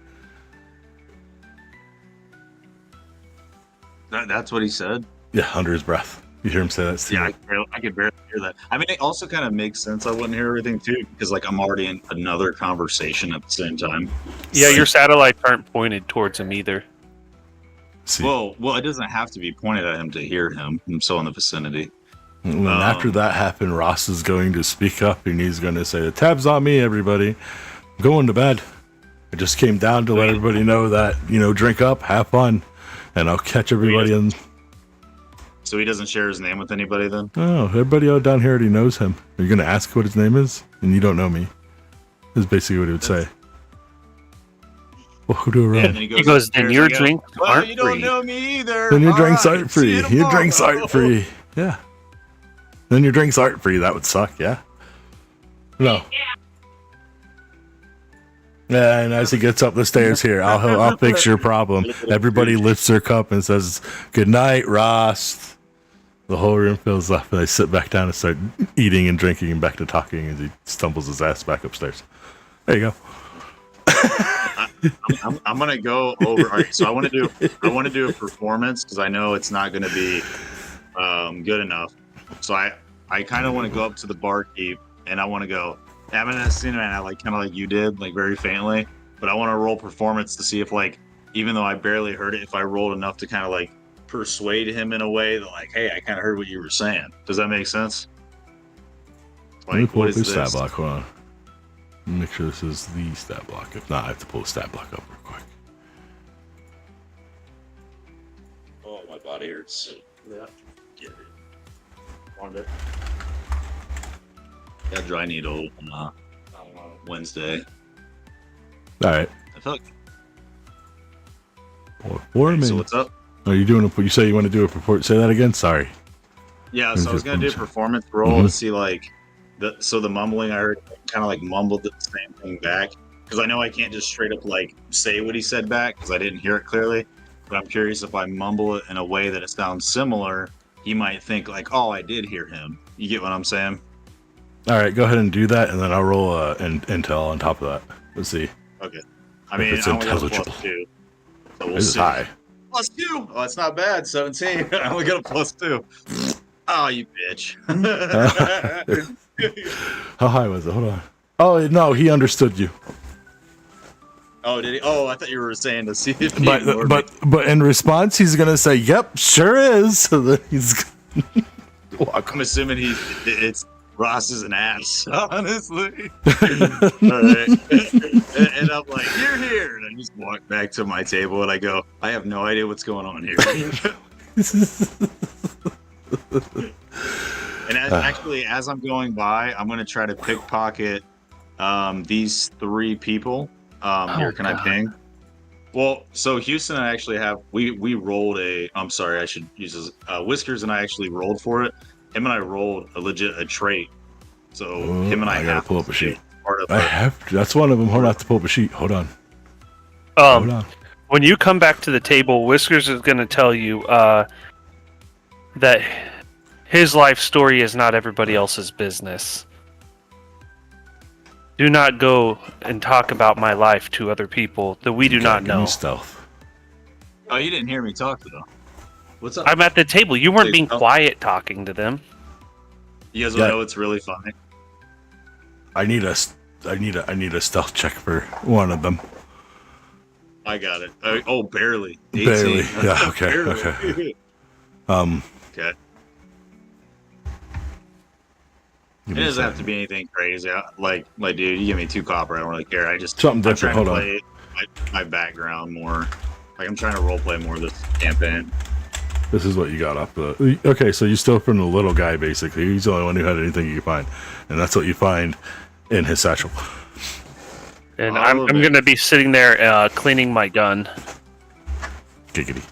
Speaker 3: That's what he said.
Speaker 1: Yeah, under his breath. You hear him say that.
Speaker 3: Yeah, I could barely hear that. I mean, it also kind of makes sense. I wouldn't hear everything too, because like I'm already in another conversation at the same time.
Speaker 4: Yeah, your satellites aren't pointed towards him either.
Speaker 1: See.
Speaker 3: Well, it doesn't have to be pointed at him to hear him. I'm so in the vicinity.
Speaker 1: When after that happened, Ross is going to speak up and he's going to say, "The tab's on me, everybody. I'm going to bed. I just came down to let everybody know that, drink up, have fun, and I'll catch everybody in."
Speaker 3: So he doesn't share his name with anybody then?
Speaker 1: Oh, everybody out down here already knows him. Are you going to ask what his name is? And you don't know me. Is basically what he would say. Well, who do
Speaker 3: Yeah,
Speaker 1: around?
Speaker 3: and then
Speaker 4: He goes, then your drinks
Speaker 3: Well,
Speaker 4: aren't
Speaker 3: you don't
Speaker 4: free.
Speaker 3: know me either.
Speaker 1: Then your
Speaker 3: All
Speaker 1: drinks
Speaker 3: right,
Speaker 1: aren't
Speaker 3: see
Speaker 1: free.
Speaker 3: you
Speaker 1: Your drinks
Speaker 3: tomorrow.
Speaker 1: aren't free. Yeah. Then your drinks aren't free. That would suck, yeah? No. Yeah, and as he gets up the stairs here, I'll fix your problem. Everybody lifts their cup and says, "Good night, Ross." The whole room fills up, and I sit back down and start eating and drinking and back to talking as he stumbles his ass back upstairs. There you go.
Speaker 3: I'm gonna go over. All right, so I want to do a performance because I know it's not gonna be good enough. So I kind of want to go up to the barkeep and I want to go, "I'm in that scene, man." I like kind of like you did, like very faintly, but I want to roll performance to see if like, even though I barely heard it, if I rolled enough to kind of like persuade him in a way that like, "Hey, I kind of heard what you were saying." Does that make sense?
Speaker 1: Let me
Speaker 3: Like,
Speaker 1: pull
Speaker 3: what
Speaker 1: up
Speaker 3: is
Speaker 1: his stat
Speaker 3: this?
Speaker 1: block. Hold on. Let me make sure this is the stat block. If not, I have to pull the stat block up real quick.
Speaker 6: Oh, my body hurts.
Speaker 5: Yeah. Found it.
Speaker 3: Got dry needle on
Speaker 5: I don't know.
Speaker 3: Wednesday.
Speaker 1: All right.
Speaker 3: I feel like.
Speaker 1: Foreman.
Speaker 3: So what's up?
Speaker 1: Are you doing a? You say you want to do a report? Say that again. Sorry.
Speaker 3: Yeah, so I was gonna do a performance roll to see like the mumbling I heard kind of like mumbled the same thing back because I know I can't just straight up like say what he said back because I didn't hear it clearly. But I'm curious if I mumble it in a way that it sounds similar, he might think like, "Oh, I did hear him." You get what I'm saying?
Speaker 1: All right, go ahead and do that, and then I'll roll intel on top of that. Let's see.
Speaker 3: Okay. I
Speaker 1: If
Speaker 3: mean,
Speaker 1: it's
Speaker 3: I only got a
Speaker 1: intelligible.
Speaker 3: +2, so we'll
Speaker 1: This is
Speaker 3: see.
Speaker 1: high.
Speaker 3: +2. Oh, that's not bad. 17. I only got a +2. Oh, you bitch.
Speaker 1: How high was it? Hold on. Oh no, he understood you.
Speaker 3: Oh, did he? Oh, I thought you were saying to see if he ignored me.
Speaker 1: But in response, he's gonna say, "Yep, sure is." So then he's walk.
Speaker 3: I'm assuming it's Ross is an ass, honestly. All right. And I'm like, "You're here." And I just walk back to my table and I go, "I have no idea what's going on here." And actually, as I'm going by, I'm going to try to pickpocket these 3 people. Here, can I ping? Well, so Houston and I actually have, we rolled I'm sorry, I should use this. Whiskers and I actually rolled for it. Him and I rolled a trait. So him and I
Speaker 1: gotta
Speaker 3: have
Speaker 1: pull up
Speaker 3: to
Speaker 1: a sheet.
Speaker 3: be part of
Speaker 1: I have to. That's one of them. Hold on, I have to pull up a sheet. Hold on. Hold on.
Speaker 4: When you come back to the table, Whiskers is going to tell you that his life story is not everybody else's business. Do not go and talk about my life to other people that we do not
Speaker 1: Give me
Speaker 4: know.
Speaker 1: stealth.
Speaker 3: Oh, you didn't hear me talk though. What's up?
Speaker 4: I'm at the table. You weren't
Speaker 3: Say
Speaker 4: being
Speaker 3: stealth.
Speaker 4: quiet talking to them.
Speaker 3: You guys
Speaker 1: Yeah.
Speaker 3: will know it's really funny.
Speaker 1: I need a stealth check for one of them.
Speaker 3: I got it. Oh, barely. 18.
Speaker 1: Barely. Yeah. Okay.
Speaker 3: Barely.
Speaker 1: Okay.
Speaker 3: Okay.
Speaker 1: Give
Speaker 3: It
Speaker 1: me a
Speaker 3: doesn't have to
Speaker 1: second.
Speaker 3: be anything crazy. Like, dude, you give me 2 copper, I don't really care. I just
Speaker 1: Something
Speaker 3: I'm
Speaker 1: different.
Speaker 3: trying
Speaker 1: Hold
Speaker 3: to
Speaker 1: on.
Speaker 3: play my background more. Like I'm trying to roleplay more this campaign.
Speaker 1: This is what you got off the. Okay, so you stole from the little guy basically. He's the only one who had anything you could find, and that's what you find in his satchel.
Speaker 4: And
Speaker 3: All
Speaker 4: I'm
Speaker 3: of it.
Speaker 4: going to be sitting there cleaning my gun.
Speaker 1: Giggity.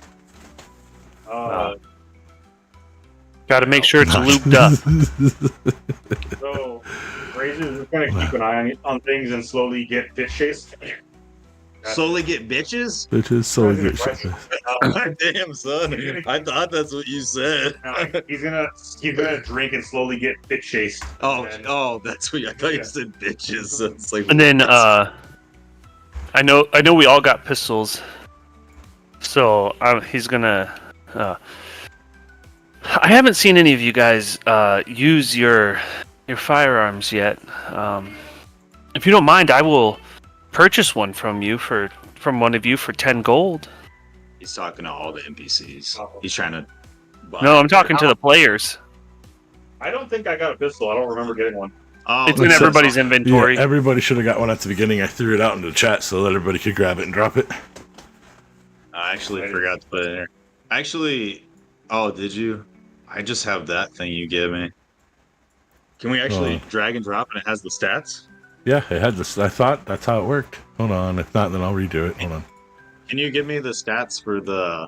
Speaker 4: Got to make sure it's lubed up.
Speaker 5: So, Razor is going to keep an eye on things and slowly get bitch chased.
Speaker 3: Slowly get bitches?
Speaker 1: Bitches, so
Speaker 5: That's
Speaker 1: good.
Speaker 5: impressive.
Speaker 3: Damn, son. I thought that's what you said.
Speaker 5: He's gonna drink and slowly get bitch chased. And-
Speaker 3: Oh, that's what I thought you said bitches. So it's like,
Speaker 4: And then I know we all got pistols. So he's going to I haven't seen any of you guys use your firearms yet. If you don't mind, I will purchase one from one of you for 10 gold.
Speaker 3: He's talking to all the NPCs. He's trying to buy.
Speaker 4: No, I'm talking to the players.
Speaker 5: I don't think I got a pistol. I don't remember getting one.
Speaker 3: Oh,
Speaker 4: It's in
Speaker 1: Looks like-
Speaker 4: everybody's inventory.
Speaker 1: Yeah, everybody should have got one at the beginning. I threw it out into the chat so that everybody could grab it and drop it.
Speaker 3: I actually forgot to put it in there. Actually, oh, did you? I just have that thing you gave me. Can we actually drag and drop and it has the stats?
Speaker 1: Yeah, it had this. I thought that's how it worked. Hold on. If not, then I'll redo it. Hold on.
Speaker 3: Can you give me the stats for the...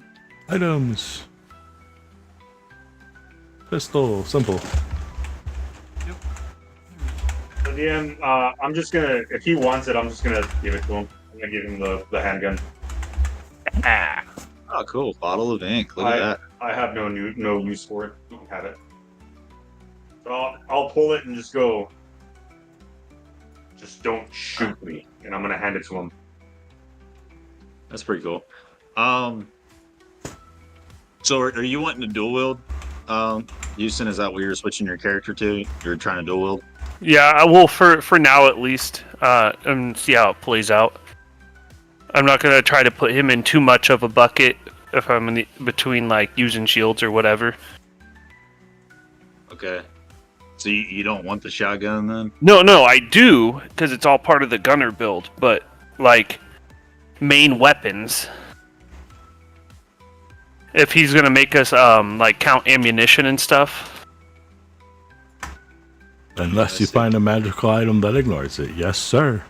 Speaker 1: Items. Pistol. Simple.
Speaker 5: So DM, I'm just gonna, if he wants it, I'm just gonna give it to him. I'm gonna give him the handgun.
Speaker 3: Oh, cool. Bottle of ink. Look at that.
Speaker 5: I have no use for it. You can have it. So I'll pull it and just go. Just don't shoot me, and I'm gonna hand it to him.
Speaker 3: That's pretty cool. So are you wanting to dual wield? Houston, is that what you're switching your character to? You're trying to dual wield?
Speaker 4: Yeah, I will for now at least, and see how it plays out. I'm not gonna try to put him in too much of a bucket if I'm in between like using shields or whatever.
Speaker 3: Okay. So you don't want the shotgun then?
Speaker 4: No, I do because it's all part of the gunner build. But like main weapons, if he's gonna make us like count ammunition and stuff.
Speaker 1: Unless you find a magical item that ignores it. Yes, sir.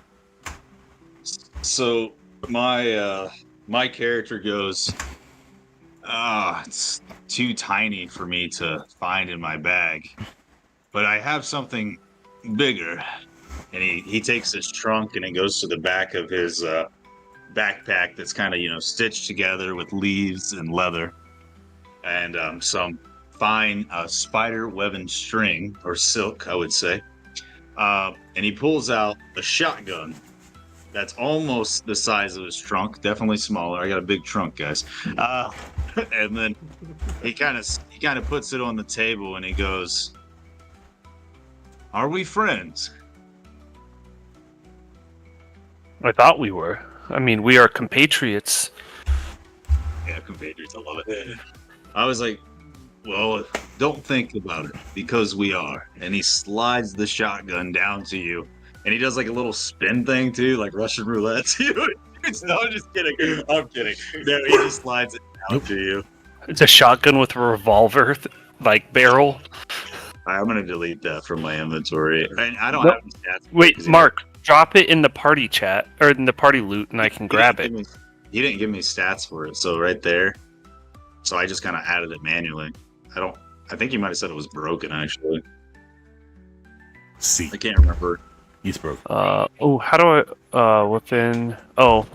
Speaker 3: So my character goes, it's too tiny for me to find in my bag, but I have something bigger. And he takes his trunk and he goes to the back of his backpack that's kind of stitched together with leaves and leather and some fine spider webbing string or silk, I would say. And he pulls out a shotgun that's almost the size of his trunk, definitely smaller. I got a big trunk, guys. And then he kind of puts it on the table and he goes, "Are we friends?"
Speaker 4: I thought we were. I mean, we are compatriots.
Speaker 3: Yeah, compatriots, I love it. I was like, well, don't think about it, because we are. And he slides the shotgun down to you. And he does like a little spin thing too, like Russian roulette to you. No, I'm just kidding. I'm kidding. No, he just slides it down to you.
Speaker 4: It's a shotgun with a revolver, like barrel.
Speaker 3: I'm gonna delete that from my inventory. And I don't have any stats.
Speaker 4: Wait, Mark, drop it in the party chat or in the party loot, and I can grab it.
Speaker 3: He didn't give me stats for it, so right there. So I just kind of added it manually. I think he might have said it was broken actually.
Speaker 1: See,
Speaker 3: I can't remember.
Speaker 1: he's broke.
Speaker 4: How do I weapon? Oh,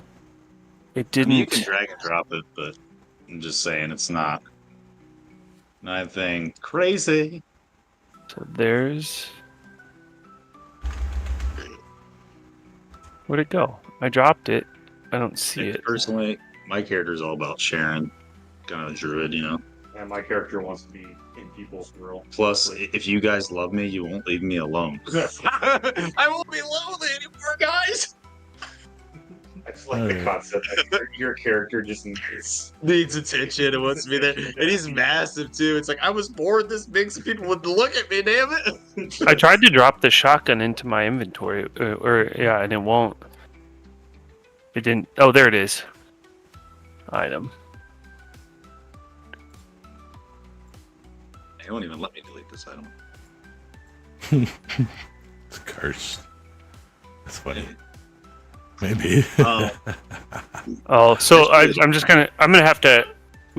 Speaker 4: it
Speaker 3: I
Speaker 4: didn't.
Speaker 3: mean, you can drag and drop it, but I'm just saying it's not nothing crazy.
Speaker 4: So there's. Where'd it go? I dropped it. I don't see it.
Speaker 3: Personally, my character's all about sharing, kind of a druid,
Speaker 5: And my character wants to be in people's world.
Speaker 3: Plus, if you guys love me, you won't leave me alone. I won't be lonely anymore, guys.
Speaker 5: I just like the concept that your character just
Speaker 3: Needs attention and wants to be there, and he's massive too. It's like I was born this big, so people would look at me. Damn it!
Speaker 4: I tried to drop the shotgun into my inventory, and it won't. It didn't. Oh, there it is. Item.
Speaker 3: They won't even let me delete this item.
Speaker 1: It's cursed. That's funny. Maybe.
Speaker 4: Oh, so I'm gonna have to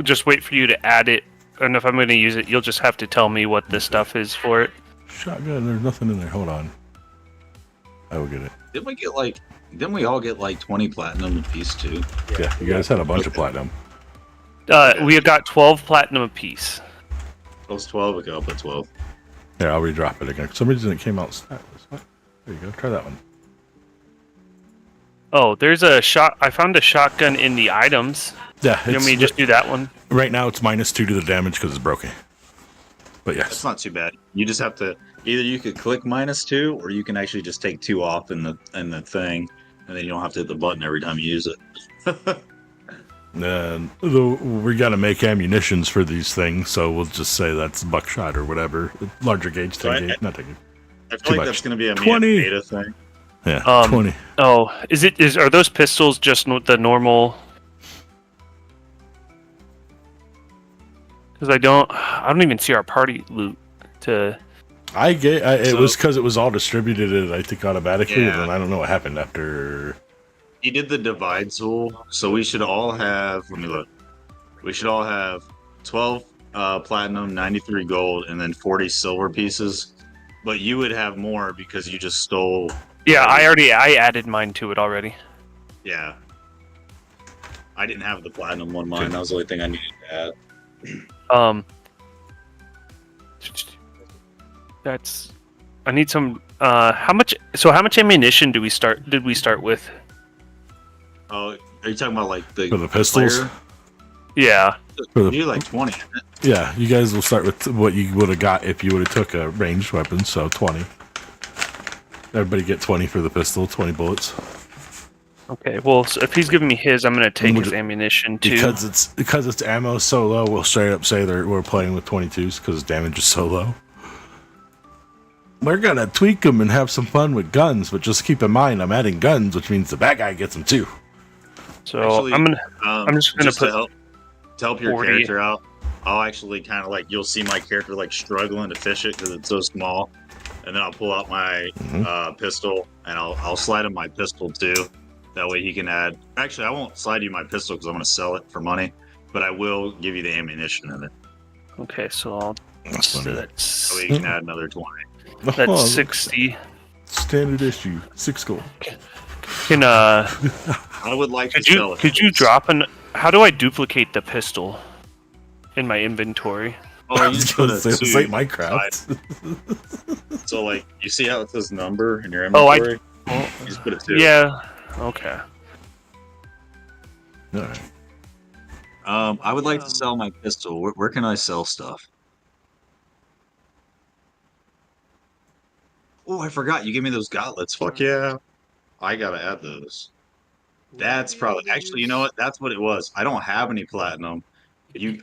Speaker 4: just wait for you to add it, and if I'm gonna use it, you'll just have to tell me what the stuff is for it.
Speaker 1: Shotgun, there's nothing in there. Hold on. I will get it.
Speaker 3: Didn't we all get like 20 platinum apiece too?
Speaker 1: Yeah, you guys had a bunch of platinum.
Speaker 4: We got 12 platinum apiece.
Speaker 3: It was 12 ago, I'll put 12.
Speaker 1: Here, I'll redrop it again. For some reason it came out status. What? There you go. Try that one.
Speaker 4: Oh, there's a shot. I found a shotgun in the items.
Speaker 1: Yeah,
Speaker 4: You want me to just do that one?
Speaker 1: right now it's -2 to the damage because it's broken. But
Speaker 3: That's
Speaker 1: yes,
Speaker 3: not too bad. You just have to either you could click -2, or you can actually just take 2 off in the thing, and then you don't have to hit the button every time you use it.
Speaker 1: and we got to make ammunitions for these things, so we'll just say that's buckshot or whatever. Larger gauge, 10 gauge, not 10 gauge.
Speaker 3: I
Speaker 1: Too
Speaker 3: feel like
Speaker 1: much.
Speaker 3: that's going to be a
Speaker 1: 20.
Speaker 3: beta thing.
Speaker 1: Yeah, 20.
Speaker 4: Oh, are those pistols just the normal? Because I don't even see our party loot to.
Speaker 1: It was because it was all distributed, I think, automatically,
Speaker 3: Yeah.
Speaker 1: and I don't know what happened after.
Speaker 3: He did the divide tool, so we should all have. Let me look. We should all have 12 platinum, 93 gold, and then 40 silver pieces. But you would have more because you just stole.
Speaker 4: Yeah, I added mine to it already.
Speaker 3: Yeah. I didn't have the platinum one mine. That was the only thing I needed to add.
Speaker 4: That's. I need some. How much? So how much ammunition did we start with?
Speaker 3: Oh, are you talking about like the
Speaker 1: For the pistols?
Speaker 3: player?
Speaker 4: Yeah.
Speaker 1: For the-
Speaker 3: You like 20. Isn't it?
Speaker 1: Yeah, you guys will start with what you would have got if you would have took a ranged weapon, so 20. Everybody get 20 for the pistol, 20 bullets.
Speaker 4: Okay. Well, so if he's giving me his, I'm gonna take
Speaker 1: Would
Speaker 4: his
Speaker 1: it-
Speaker 4: ammunition too.
Speaker 1: Because it's ammo so low, we'll straight up say we're playing with 22s because damage is so low. We're gonna tweak them and have some fun with guns, but just keep in mind I'm adding guns, which means the bad guy gets them too.
Speaker 4: So
Speaker 3: Actually,
Speaker 4: I'm just gonna put
Speaker 3: to help your
Speaker 4: 40.
Speaker 3: character out. I'll actually kind of like you'll see my character like struggling to fish it because it's so small, and then I'll pull out my pistol and I'll slide him my pistol too. That way he can add. Actually, I won't slide you my pistol because I'm going to sell it for money, but I will give you the ammunition in it.
Speaker 4: Okay, so I'll.
Speaker 1: That's
Speaker 4: So
Speaker 1: funny.
Speaker 4: that's
Speaker 3: That way you can add another 20.
Speaker 4: that's 60.
Speaker 1: Standard issue, 6 gold.
Speaker 4: Can
Speaker 3: I would like to sell it.
Speaker 4: could you drop an? How do I duplicate the pistol in my inventory?
Speaker 3: Oh, you just put a
Speaker 1: This
Speaker 3: 2
Speaker 1: ain't Minecraft.
Speaker 3: side. So like you see how it says number in your
Speaker 4: Oh,
Speaker 3: inventory? You just put a 2.
Speaker 4: Yeah. Okay.
Speaker 1: All right.
Speaker 3: I would like to sell my pistol. Where can I sell stuff? Oh, I forgot. You gave me those gauntlets. Fuck yeah. I gotta add those. That's probably actually. You know what? That's what it was. I don't have any platinum.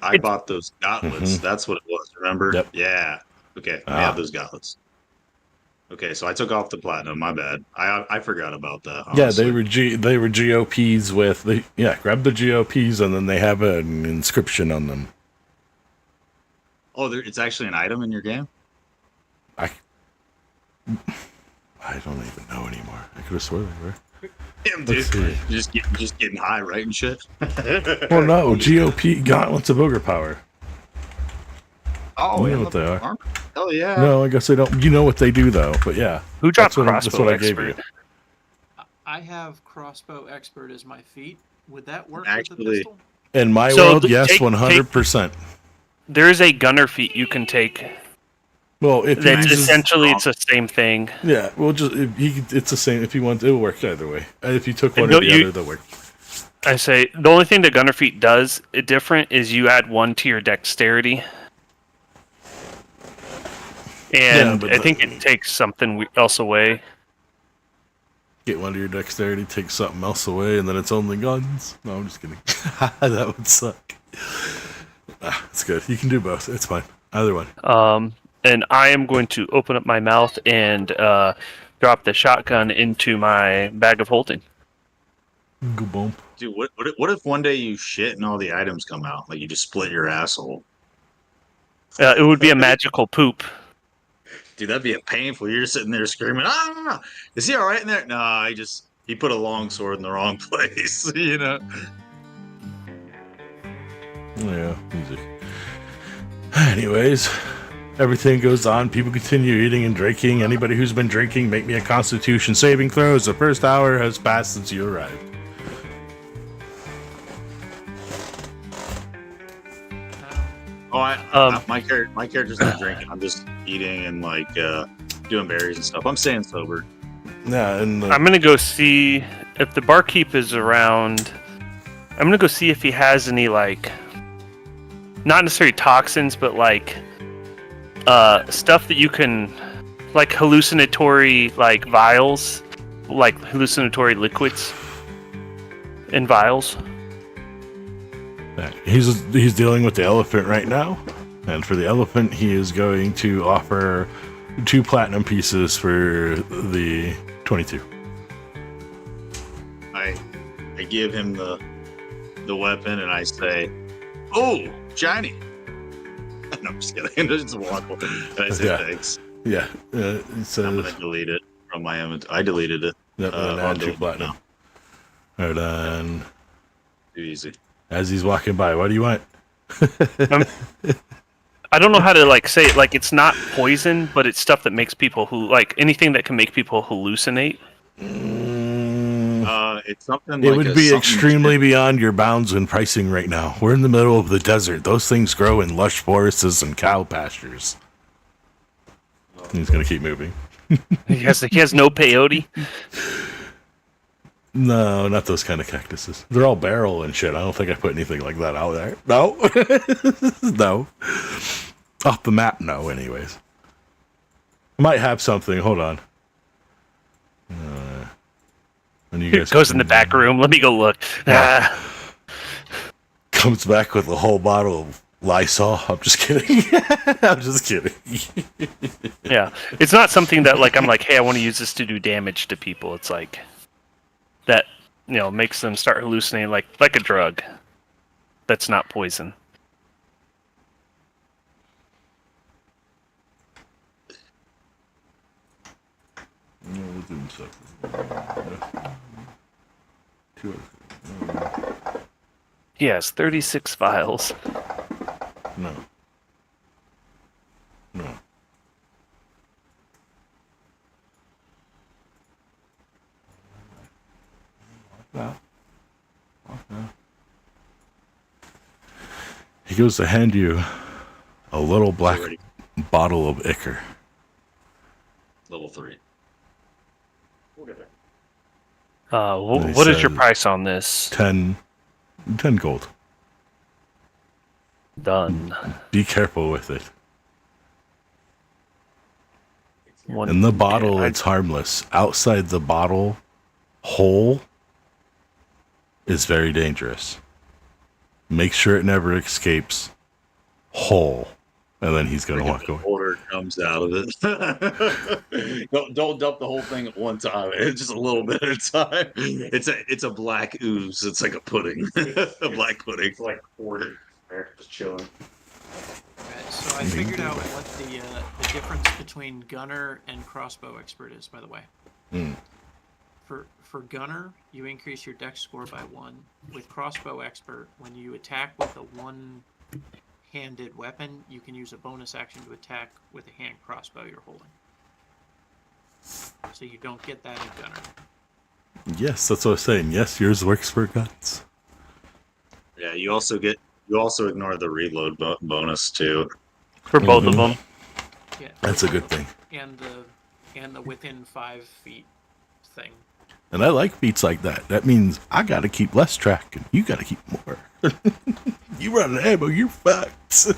Speaker 3: I bought those gauntlets.
Speaker 1: Mhm.
Speaker 3: That's what it was. Remember?
Speaker 1: Yep.
Speaker 3: Yeah. Okay. I have those gauntlets. Okay, so I took off the platinum. My bad. I forgot about that.
Speaker 1: Yeah,
Speaker 3: Honestly.
Speaker 1: they were GOPs with grab the GOPs and then they have an inscription on them.
Speaker 3: Oh, it's actually an item in your game.
Speaker 1: I don't even know anymore. I could have swore they were.
Speaker 3: Damn,
Speaker 1: Let's
Speaker 3: dude.
Speaker 1: see.
Speaker 3: You're just getting high, right, and shit.
Speaker 1: Well, no, GOP Gauntlets of Ogre Power.
Speaker 3: Oh,
Speaker 1: You know
Speaker 3: in
Speaker 1: what
Speaker 3: the
Speaker 1: they are.
Speaker 3: armor? Hell yeah.
Speaker 1: No, I guess they don't. You know what they do though, but yeah.
Speaker 4: Who dropped
Speaker 1: That's
Speaker 4: crossbow
Speaker 1: what I gave
Speaker 4: expert?
Speaker 1: you.
Speaker 2: I have crossbow expert as my feat. Would that work with
Speaker 3: Actually-
Speaker 2: the pistol?
Speaker 1: In my
Speaker 4: So
Speaker 1: world, yes,
Speaker 4: take-
Speaker 1: 100%.
Speaker 4: There is a gunner feat you can take.
Speaker 1: Well, if he
Speaker 4: That's
Speaker 1: uses,
Speaker 4: essentially it's the same thing.
Speaker 1: yeah, well, it's the same. If he wants, it'll work either way. If you took one or
Speaker 4: No,
Speaker 1: the other, they'll work.
Speaker 4: I say the only thing the gunner feat does different is you add 1 to your dexterity, and
Speaker 1: but
Speaker 4: I think it takes something else away.
Speaker 1: Get one of your dexterity, take something else away, and then it's only guns. No, I'm just kidding. That would suck. It's good. You can do both. It's fine. Either one.
Speaker 4: And I am going to open up my mouth and drop the shotgun into my bag of holding.
Speaker 1: Go bump.
Speaker 3: Dude, what if one day you shit and all the items come out? Like you just split your asshole.
Speaker 4: It would be a magical poop.
Speaker 3: Dude, that'd be a painful. You're sitting there screaming, ah! Is he all right in there? Nah, he put a long sword in the wrong place, you know?
Speaker 1: Yeah, music. Anyways, everything goes on. People continue eating and drinking. Anybody who's been drinking, make me a Constitution saving throw. As the first hour has passed since you arrived.
Speaker 3: Oh, my character's not drinking. I'm just eating and like doing berries and stuff. I'm staying sober.
Speaker 1: Yeah, and
Speaker 4: I'm gonna go see if the barkeep is around. I'm gonna go see if he has any like, not necessarily toxins, but like, stuff that you can, like hallucinatory like vials, like hallucinatory liquids in vials.
Speaker 1: He's dealing with the elephant right now, and for the elephant, he is going to offer 2 platinum pieces for the 22.
Speaker 3: I give him the weapon and I say, "Oh, shiny." No, I'm just kidding. It's a walk. And I say thanks.
Speaker 1: Yeah, it says,
Speaker 3: I'm gonna delete it from my inventory. I deleted it.
Speaker 1: Yep, and add 2 platinum. Alright, then.
Speaker 3: Too easy.
Speaker 1: As he's walking by, what do you want?
Speaker 4: I don't know how to like say it. Like it's not poison, but it's stuff that makes people like anything that can make people hallucinate.
Speaker 3: It's something.
Speaker 1: It
Speaker 3: like
Speaker 1: would be extremely beyond your bounds in pricing right now. We're in the middle of the desert. Those things grow in lush forests and cow pastures. He's gonna keep moving.
Speaker 4: He has no peyote.
Speaker 1: No, not those kind of cactuses. They're all barrel and shit. I don't think I put anything like that out there. No. No. Off the map, no, anyways. I might have something. Hold on. And you guys
Speaker 4: Goes in the back room. Let me go look.
Speaker 1: Comes back with a whole bottle of Lysol. I'm just kidding. I'm just kidding.
Speaker 4: Yeah. It's not something that like I'm like, hey, I want to use this to do damage to people. It's like that, makes them start hallucinating like a drug. That's not poison. Yes, 36 vials.
Speaker 1: No. He goes to hand you a little black bottle of ichor.
Speaker 3: Level 3.
Speaker 4: What is your price on this?
Speaker 1: 10 gold.
Speaker 4: Done.
Speaker 1: Be careful with it.
Speaker 4: One,
Speaker 1: In the bottle, it's harmless. Outside the bottle, hole is very dangerous. Make sure it never escapes. Hole. And then he's going to walk away.
Speaker 3: Water comes out of it. don't dump the whole thing at one time. It's just a little bit at a time. It's a black ooze. It's like a pudding. A black pudding.
Speaker 5: It's like quarter. There, just chilling.
Speaker 2: Alright, so I figured out what the difference between gunner and crossbow expert is, by the way. For gunner, you increase your dex score by 1. With crossbow expert, when you attack with a one-handed weapon, you can use a bonus action to attack with a hand crossbow you're holding. So you don't get that in gunner.
Speaker 1: Yes, that's what I was saying. Yes, yours works for guns.
Speaker 3: Yeah, you also ignore the reload bonus too.
Speaker 4: For both of them.
Speaker 2: Yeah.
Speaker 1: That's a good thing.
Speaker 2: And the within 5 feet thing.
Speaker 1: And I like beats like that. That means I got to keep less track and you got to keep more. You run out of ammo, you're fucked.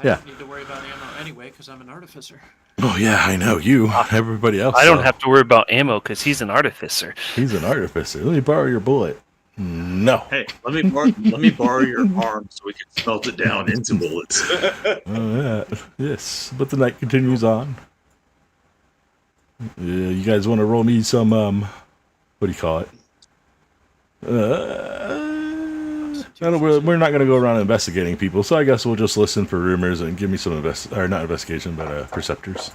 Speaker 2: I
Speaker 1: Yeah.
Speaker 2: don't need to worry about ammo anyway, because I'm an artificer.
Speaker 1: Oh, yeah, I know. You, everybody else.
Speaker 4: I don't have to worry about ammo because he's an artificer.
Speaker 1: He's an artificer. Let me borrow your bullet. No.
Speaker 3: Hey, let me borrow your arm so we can smelt it down into bullets.
Speaker 1: Oh, yeah. Yes. But the night continues on. You guys want to roll me some, what do you call it? We're not going to go around investigating people, so I guess we'll just listen for rumors and give me some not investigation, but perceptors.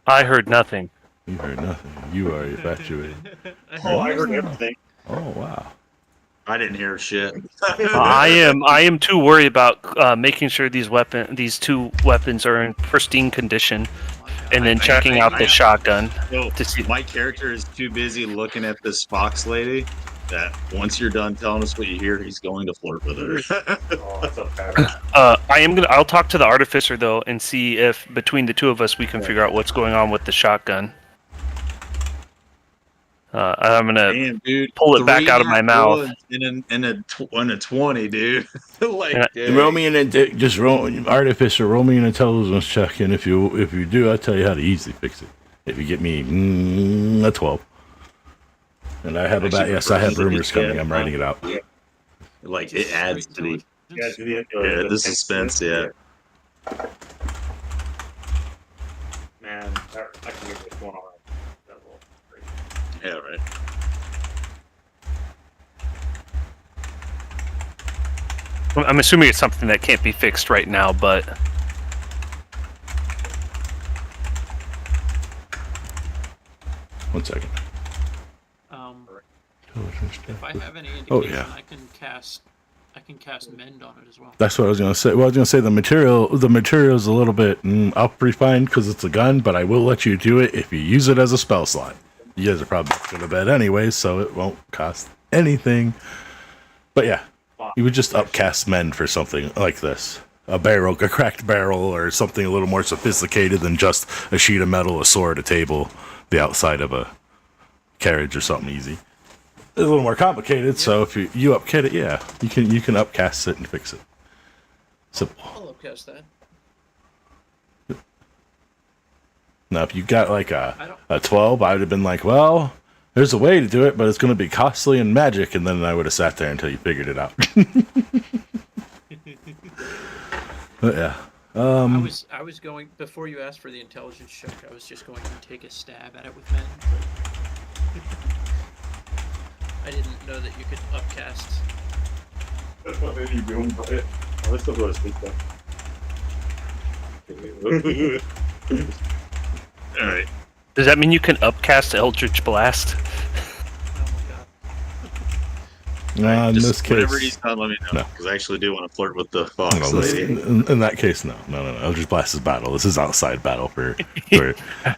Speaker 4: I heard nothing.
Speaker 1: You heard nothing. You are infatuated.
Speaker 3: Oh, I heard everything.
Speaker 1: Oh, wow.
Speaker 3: I didn't hear shit.
Speaker 4: I am too worried about making sure these 2 weapons are in pristine condition, and then checking out the shotgun to see.
Speaker 3: My character is too busy looking at this fox lady that once you're done telling us what you hear, he's going to flirt with her.
Speaker 5: Oh, that's a pattern.
Speaker 4: I'll talk to the artificer though and see if between the 2 of us we can figure out what's going on with the shotgun. I'm gonna
Speaker 3: Damn, dude.
Speaker 4: pull it back
Speaker 3: 3
Speaker 4: out of my mouth.
Speaker 3: ones in a 20, dude. Like,
Speaker 4: Yeah.
Speaker 3: dang.
Speaker 1: Roll me just roll artificer. Roll me an intelligence check, and if you do, I'll tell you how to easily fix it. If you get me a 12, and I have
Speaker 3: Actually,
Speaker 1: I have
Speaker 3: prefer
Speaker 1: rumors
Speaker 3: easy,
Speaker 1: coming.
Speaker 3: yeah.
Speaker 1: I'm writing it out.
Speaker 3: Like, it adds to the
Speaker 5: Yeah, do the
Speaker 3: the suspense, yeah.
Speaker 5: Man, I can get this one on. That will great.
Speaker 3: Yeah, right.
Speaker 4: I'm assuming it's something that can't be fixed right now, but
Speaker 1: One second.
Speaker 2: If I have any indication,
Speaker 1: Oh, yeah.
Speaker 2: I can cast mend on it as well.
Speaker 1: That's what I was gonna say. Well, I was gonna say the material is a little bit up refined because it's a gun, but I will let you do it if you use it as a spell slot. You guys are probably going to bed anyway, so it won't cost anything. But yeah, you would just upcast mend for something like this. A cracked barrel, or something a little more sophisticated than just a sheet of metal, a sword, a table, the outside of a carriage, or something easy. It's a little more complicated, so if you upkit it, yeah, you can upcast it and fix it. Simple.
Speaker 2: I'll upcast that.
Speaker 1: Now, if you got like
Speaker 2: I
Speaker 1: a 12, I would have been like, well, there's a way to do it, but it's going to be costly and magic, and then I would have sat there until you figured it out. But yeah.
Speaker 2: I was going before you asked for the intelligence check. I was just going to take a stab at it with men. I didn't know that you could upcast.
Speaker 5: That's what made me boom, but let's still go to sleep then.
Speaker 3: Alright.
Speaker 4: does that mean you can upcast Eldritch Blast?
Speaker 2: Oh my god.
Speaker 1: In
Speaker 3: Just
Speaker 1: this case,
Speaker 3: whenever he's done, let me know.
Speaker 1: No.
Speaker 3: Because I actually do want to flirt with the fox
Speaker 1: no,
Speaker 3: lady.
Speaker 1: in that case, no. Eldritch Blast is battle. This is outside battle for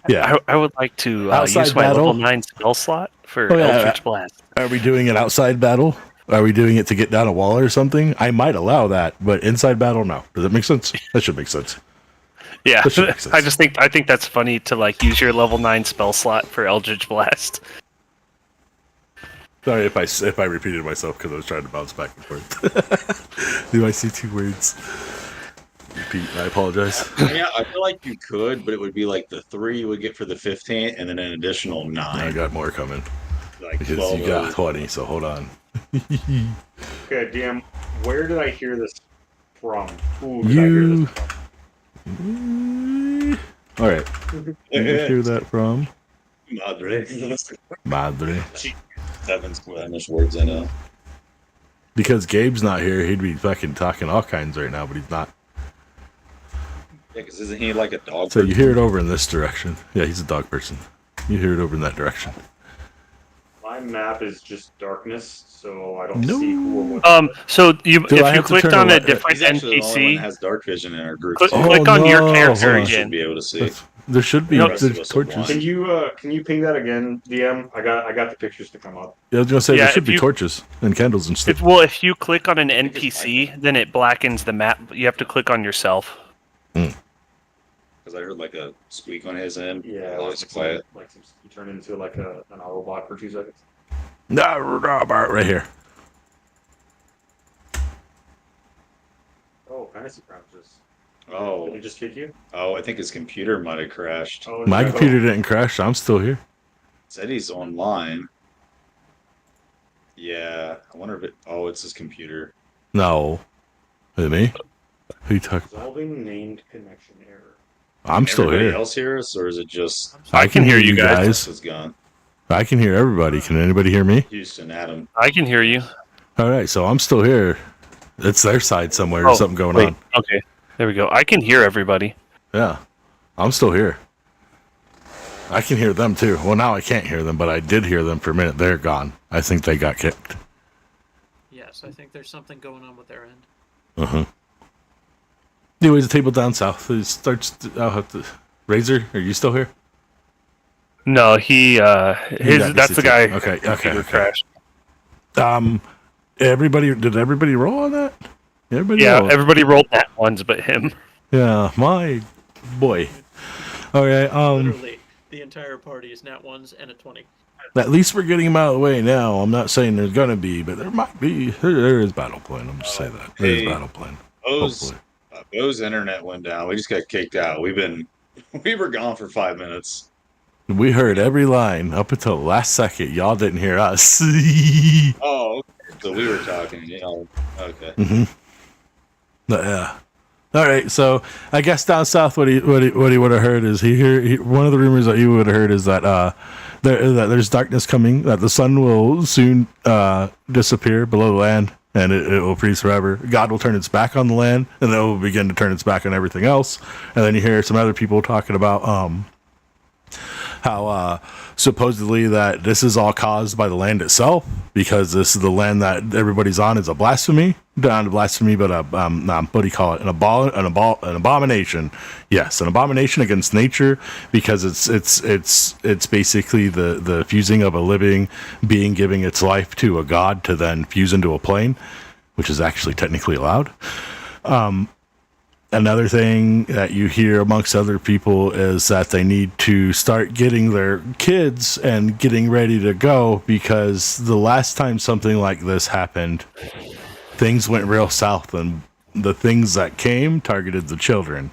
Speaker 1: yeah.
Speaker 4: I would like to
Speaker 1: Outside
Speaker 4: use my
Speaker 1: battle?
Speaker 4: level 9 spell slot for
Speaker 1: Oh, yeah.
Speaker 4: Eldritch Blast.
Speaker 1: Are we doing an outside battle? Are we doing it to get down a wall or something? I might allow that, but inside battle, no. Does that make sense? That should make sense.
Speaker 4: Yeah,
Speaker 1: That should make sense.
Speaker 4: I think that's funny to like use your level 9 spell slot for Eldritch Blast.
Speaker 1: Sorry if I repeated myself because I was trying to bounce back and forth. Do I see 2 words? Repeat. I apologize.
Speaker 3: Yeah, I feel like you could, but it would be like the 3 you would get for the 15, and then an additional 9.
Speaker 1: I got more coming
Speaker 3: Like
Speaker 1: because
Speaker 3: 12
Speaker 1: you got
Speaker 3: of
Speaker 1: 20. So hold on.
Speaker 5: Okay, DM, where did I hear this from? Who did I hear this from?
Speaker 1: All right. Where did you hear that from?
Speaker 3: Madre.
Speaker 1: Madre.
Speaker 3: 7 Spanish words I know.
Speaker 1: Because Gabe's not here, he'd be fucking talking all kinds right now, but he's not.
Speaker 3: Yeah, because isn't he like a dog?
Speaker 1: So you hear it over in this direction. Yeah, he's a dog person. You hear it over in that direction.
Speaker 5: My map is just darkness, so I don't
Speaker 1: No.
Speaker 5: see who or what.
Speaker 4: So
Speaker 1: Do I
Speaker 4: if you
Speaker 1: have to
Speaker 4: clicked
Speaker 1: turn
Speaker 4: on a
Speaker 1: away-
Speaker 4: different
Speaker 3: He's actually the only one that
Speaker 4: NPC,
Speaker 3: has dark vision in our group.
Speaker 4: click,
Speaker 3: so
Speaker 4: click on your
Speaker 1: no,
Speaker 4: character
Speaker 1: hold on.
Speaker 3: you should
Speaker 4: again.
Speaker 3: be able to see.
Speaker 1: There should be
Speaker 4: No,
Speaker 1: there's torches.
Speaker 5: Can you ping that again, DM? I got the pictures to come up.
Speaker 1: Yeah, I was gonna say
Speaker 4: Yeah,
Speaker 1: there should
Speaker 4: if
Speaker 1: be
Speaker 4: you-
Speaker 1: torches and candles and stuff.
Speaker 4: If you click on an
Speaker 3: think it's
Speaker 4: NPC, then it blackens the map. You have to click on yourself.
Speaker 3: Because I heard like a squeak on his end.
Speaker 5: Yeah,
Speaker 3: Oh, it's quiet.
Speaker 5: Like he turned into like an Autobot for 2 seconds.
Speaker 1: Right here.
Speaker 5: Oh, fantasy practice.
Speaker 3: Oh,
Speaker 5: Did he just kick you?
Speaker 3: I think his computer might have crashed.
Speaker 5: Oh,
Speaker 1: My
Speaker 5: no.
Speaker 1: computer didn't crash. I'm still here.
Speaker 3: Said he's online. Yeah, I wonder if it. Oh, it's his computer.
Speaker 1: No. Is it me? Who you talking?
Speaker 5: Resolving named connection error.
Speaker 1: I'm still
Speaker 3: Everybody
Speaker 1: here.
Speaker 3: else hear us, or is it just
Speaker 4: I can hear you guys.
Speaker 3: this is gone?
Speaker 1: I can hear everybody. Can anybody hear me?
Speaker 3: Houston, Adam.
Speaker 4: I can hear you.
Speaker 1: All right, so I'm still here. It's their side somewhere. There's something going on.
Speaker 4: Okay, there we go. I can hear everybody.
Speaker 1: Yeah, I'm still here. I can hear them too. Well, now I can't hear them, but I did hear them for a minute. They're gone. I think they got kicked.
Speaker 2: Yes, I think there's something going on with their end.
Speaker 1: Uh-huh. Anyways, the table down south. It starts. I'll have to. Razor, are you still here?
Speaker 4: No, he
Speaker 1: got
Speaker 4: that's the
Speaker 1: DC.
Speaker 4: guy.
Speaker 1: Okay,
Speaker 4: Computer
Speaker 1: okay.
Speaker 4: crashed.
Speaker 1: Did everybody roll on that? Everybody
Speaker 4: Yeah,
Speaker 1: rolled.
Speaker 4: everybody rolled that ones, but him.
Speaker 1: Yeah, my boy. Okay,
Speaker 2: Literally, the entire party is nat 1s and a 20.
Speaker 1: At least we're getting them out of the way now. I'm not saying there's gonna be, but there might be. There is battle plan. I'm just saying that there is
Speaker 3: Hey,
Speaker 1: battle plan.
Speaker 3: Bo's
Speaker 1: Hopefully.
Speaker 3: Bo's internet went down. We just got kicked out. We were gone for 5 minutes.
Speaker 1: We heard every line up until the last second. Y'all didn't hear us.
Speaker 3: Oh, okay. So we were talking. You know, okay.
Speaker 1: But, yeah. All right. So I guess down south, what he would have heard is one of the rumors that he would have heard is that there's darkness coming, that the sun will soon disappear below the land, and it will freeze forever. God will turn its back on the land, and then it will begin to turn its back on everything else. And then you hear some other people talking about how supposedly that this is all caused by the land itself, because this is the land that everybody's on is a blasphemy. Not a blasphemy, but what do you call it? An abomination. Yes, an abomination against nature, because it's basically the fusing of a living being giving its life to a god to then fuse into a plane, which is actually technically allowed. Another thing that you hear amongst other people is that they need to start getting their kids and getting ready to go, because the last time something like this happened, things went real south, and the things that came targeted the children.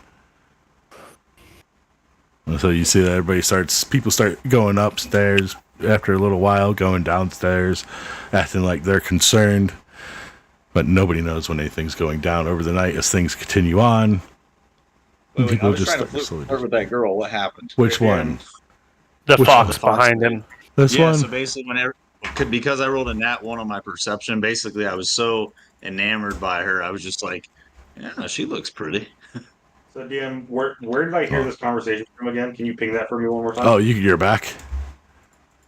Speaker 1: And so you see that people start going upstairs after a little while, going downstairs, acting like they're concerned. But nobody knows when anything's going down over the night as things continue on.
Speaker 3: Wait, I was trying to flirt with that girl. What happened?
Speaker 1: Which one?
Speaker 4: The
Speaker 1: Which
Speaker 4: fox
Speaker 3: one? The fox
Speaker 4: behind
Speaker 3: thing.
Speaker 4: him.
Speaker 1: This
Speaker 3: Yeah,
Speaker 1: one?
Speaker 3: so basically, because I rolled a nat 1 on my perception, basically I was so enamored by her, I was just like, yeah, she looks pretty.
Speaker 5: So, DM, where did I hear this conversation from again? Can you ping that for me one more time?
Speaker 1: Oh, you're back.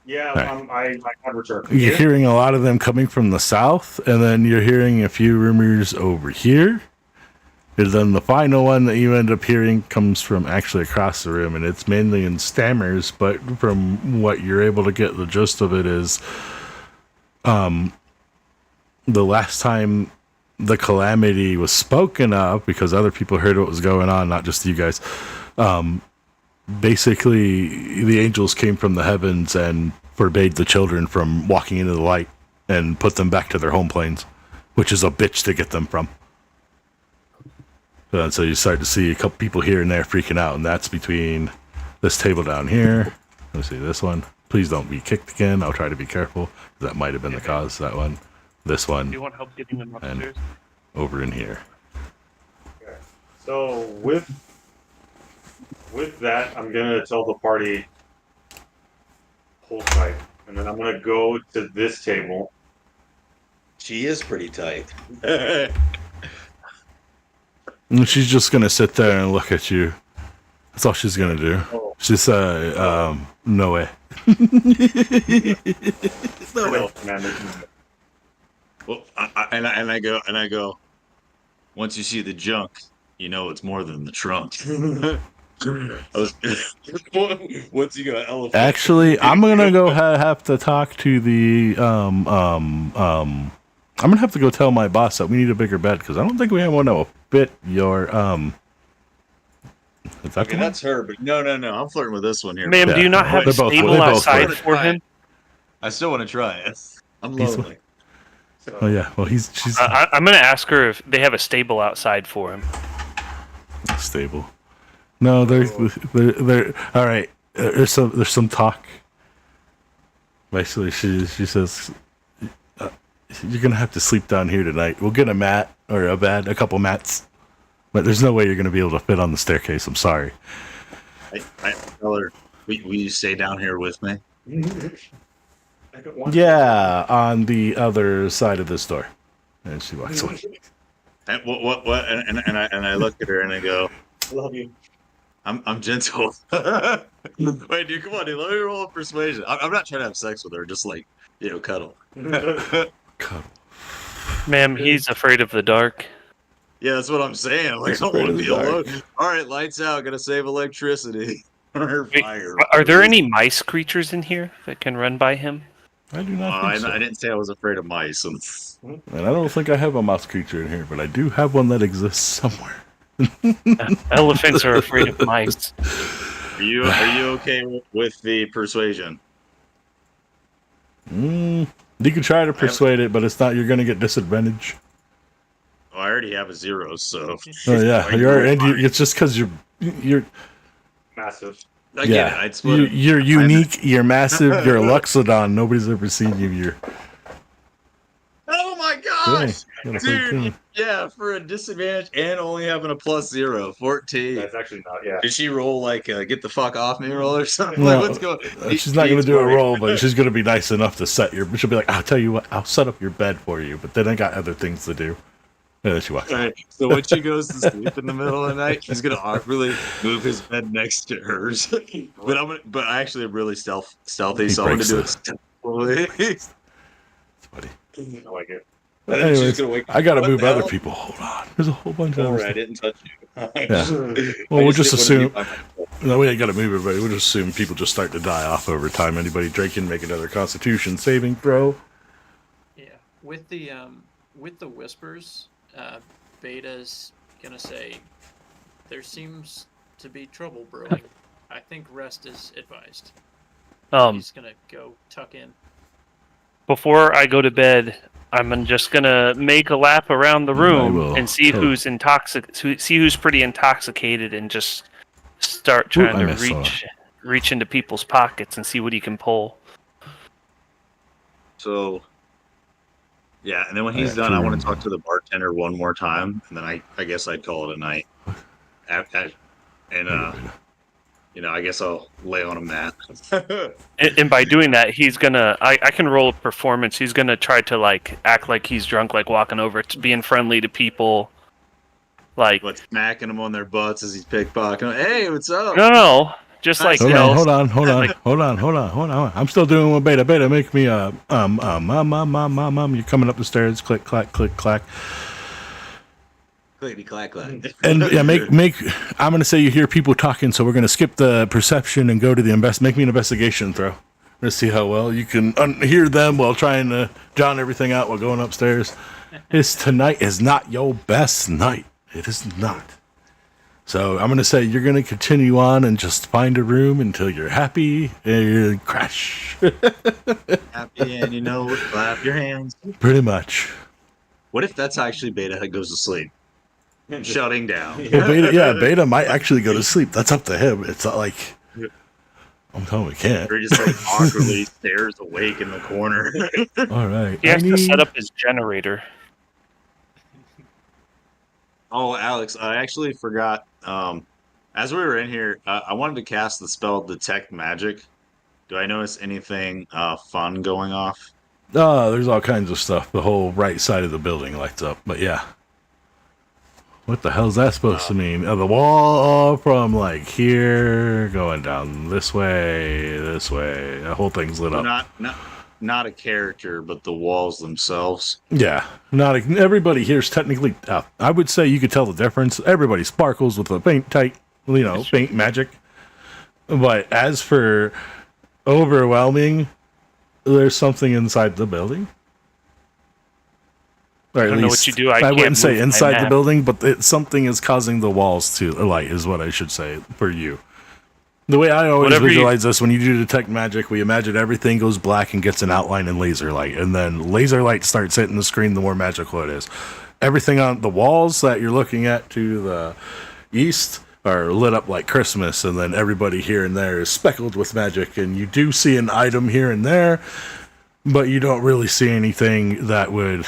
Speaker 5: Yeah,
Speaker 1: Right.
Speaker 5: I had returned.
Speaker 1: You're hearing a lot of them coming from the south, and then you're hearing a few rumors over here. And then the final one that you end up hearing comes from actually across the room, and it's mainly in stammers, but from what you're able to get the gist of it is, the last time the calamity was spoken of, because other people heard what was going on, not just you guys, basically the angels came from the heavens and forbade the children from walking into the light and put them back to their home planes, which is a bitch to get them from. So you start to see a couple people here and there freaking out, and that's between this table down here. Let's see, this one. Please don't be kicked again. I'll try to be careful. That might have been the cause, that one. This
Speaker 4: Do you
Speaker 1: one,
Speaker 4: want help getting them
Speaker 1: And-
Speaker 4: upstairs?
Speaker 1: over in here.
Speaker 5: Okay. So with that, I'm gonna tell the party hold tight, and then I'm gonna go to this table.
Speaker 6: She is pretty tight.
Speaker 1: And she's just gonna sit there and look at you. That's all she's gonna do. She's no way.
Speaker 5: No, man,
Speaker 3: Well, I go. Once you see the junk, you know it's more than the trunk. Once you go elephant.
Speaker 1: Actually, I'm gonna go have to talk to the I'm gonna have to go tell my boss that we need a bigger bed, because I don't think we have one that will fit your Is that
Speaker 3: Okay,
Speaker 1: the one?
Speaker 3: that's her, but no. I'm flirting with this one here.
Speaker 4: Ma'am, do
Speaker 1: Yeah.
Speaker 4: you not have
Speaker 1: They're
Speaker 4: a
Speaker 1: both-
Speaker 4: stable
Speaker 1: they both
Speaker 4: outside
Speaker 1: work.
Speaker 4: for him?
Speaker 3: I still want to try it. I'm
Speaker 1: He's-
Speaker 3: lonely.
Speaker 1: Oh yeah, well she's
Speaker 4: I'm going to ask her if they have a stable outside for him.
Speaker 1: stable. No, they're all right. There's some talk. Basically, she says you're gonna have to sleep down here tonight. We'll get a mat or a bed, a couple mats, but there's no way you're gonna be able to fit on the staircase. I'm sorry.
Speaker 3: I tell her, will you stay down here with me?
Speaker 5: I don't want
Speaker 1: Yeah, on the other side of this door. And she walks away.
Speaker 3: And what? And I look at her and I go,
Speaker 5: I love you.
Speaker 3: I'm gentle. Wait, dude, come on, dude. Let me roll a persuasion. I'm not trying to have sex with her, just like, cuddle.
Speaker 1: Cuddle.
Speaker 4: Ma'am, he's afraid of the dark.
Speaker 3: Yeah, that's what I'm saying. Like, I don't want to be alone. All right, lights out. Gotta save electricity. Or
Speaker 4: Wait,
Speaker 3: fire.
Speaker 4: Are there any mice creatures in here that can run by him?
Speaker 1: I do not think so.
Speaker 3: I didn't say I was afraid of mice.
Speaker 1: And I don't think I have a mouse creature in here, but I do have one that exists somewhere.
Speaker 4: Elephants are afraid of mice.
Speaker 3: Are you okay with the persuasion?
Speaker 1: You can try to persuade it, but it's not. You're going to get disadvantage.
Speaker 3: Well, I already have a 0, so
Speaker 1: Oh yeah, it's just because you're
Speaker 5: Massive.
Speaker 3: I get it. I'd split it.
Speaker 1: you're unique. You're massive. You're a Luxodon. Nobody's ever seen you. You're.
Speaker 3: Oh my gosh,
Speaker 1: Yeah,
Speaker 3: dude! Yeah, for a disadvantage and only having a +0, 14.
Speaker 5: That's actually not. Yeah.
Speaker 3: Did she roll like a get the fuck off me roll or something?
Speaker 1: No,
Speaker 3: Like, what's going?
Speaker 1: she's not going to do a roll, but she's going to be nice enough to set your. She'll be like, "I'll tell you what, I'll set up your bed for you." But then I got other things to do. And then she walks.
Speaker 3: All right. So when she goes to sleep in the middle of the night, he's gonna awkwardly move his bed next to hers. But I actually am really stealthy,
Speaker 1: He
Speaker 3: so I'm gonna
Speaker 1: breaks
Speaker 3: do
Speaker 1: it.
Speaker 3: it stealthily.
Speaker 1: It's funny.
Speaker 5: I like it.
Speaker 3: And then she's
Speaker 1: Anyways,
Speaker 3: gonna wake
Speaker 1: I got to
Speaker 3: What
Speaker 1: move
Speaker 3: the
Speaker 1: other
Speaker 3: hell?
Speaker 1: people. Hold on. There's a whole bunch of
Speaker 3: Don't
Speaker 1: other
Speaker 3: worry, I
Speaker 1: stuff.
Speaker 3: didn't touch you.
Speaker 1: Yeah.
Speaker 3: I
Speaker 1: Well, we'll just
Speaker 3: didn't wanna
Speaker 1: assume.
Speaker 3: be by
Speaker 1: No, we ain't got to move everybody. We'll just assume people just start to die off over time. Anybody drinking, make another Constitution saving throw.
Speaker 2: Yeah, with the whispers, Beta's gonna say, "There seems to be trouble brewing. I think rest is advised." He's gonna go tuck in.
Speaker 4: Before I go to bed, I'm just gonna make a lap around the room
Speaker 1: will.
Speaker 4: and see
Speaker 1: Oh.
Speaker 4: who's see who's pretty intoxicated, and just start
Speaker 1: Ooh,
Speaker 4: trying
Speaker 1: I
Speaker 4: to
Speaker 1: missed
Speaker 4: reach into people's pockets and see what he can pull.
Speaker 3: So, yeah, and then when
Speaker 1: I
Speaker 3: he's
Speaker 1: got
Speaker 3: done,
Speaker 1: two
Speaker 3: I want
Speaker 1: rooms.
Speaker 3: to talk to the bartender one more time, and then I guess I'd call it a night. I guess I'll lay on a mat.
Speaker 4: And by doing that, he's gonna. I can roll a performance. He's gonna try to like act like he's drunk, like walking over, to being friendly to people. Like
Speaker 3: But smacking them on their butts as he's pickpocketing. Hey, what's up?
Speaker 4: no, just like
Speaker 1: Hold
Speaker 4: you know.
Speaker 1: on, hold on. I'm still doing one beta. Beta, make me mom. You're coming up the stairs. Click, clack, click, clack.
Speaker 3: Clickety clack clack.
Speaker 1: And yeah, make. I'm gonna say you hear people talking, so we're gonna skip the perception and go to the Make me an investigation throw. Let's see how well you can hear them while trying to drown everything out while going upstairs. Tonight is not your best night. It is not. So I'm gonna say you're gonna continue on and just find a room until you're happy and crash.
Speaker 3: Happy and clap your hands.
Speaker 1: Pretty much.
Speaker 3: What if that's actually Beta that goes to sleep? Shutting down.
Speaker 1: Well, Beta might actually go to sleep. That's up to him. It's not like I'm telling him he can't.
Speaker 3: Or just like awkwardly stares awake in the corner.
Speaker 1: All right.
Speaker 4: He has to set up his generator.
Speaker 3: Oh, Alex, I actually forgot. As we were in here, I wanted to cast the spell Detect Magic. Do I notice anything fun going off?
Speaker 1: Oh, there's all kinds of stuff. The whole right side of the building lights up. But yeah. What the hell's that supposed to mean? The wall from like here going down this way. The whole thing's lit up.
Speaker 3: Not a character, but the walls themselves.
Speaker 1: Yeah, not everybody here's technically. I would say you could tell the difference. Everybody sparkles with the paint paint magic. But as for overwhelming, there's something inside the building. Or
Speaker 4: I don't know what you do. I
Speaker 1: wouldn't
Speaker 4: can't
Speaker 1: say
Speaker 4: move my
Speaker 1: inside the
Speaker 4: map.
Speaker 1: building, but something is causing the walls to light. Is what I should say for you. The way I always
Speaker 4: Whatever
Speaker 1: visualize this, when you do detect magic, we imagine everything goes black and gets an outline in laser light, and then laser light starts hitting the screen the more magical it is. Everything on the walls that you're looking at to the east are lit up like Christmas, and then everybody here and there is speckled with magic, and you do see an item here and there, but you don't really see anything that would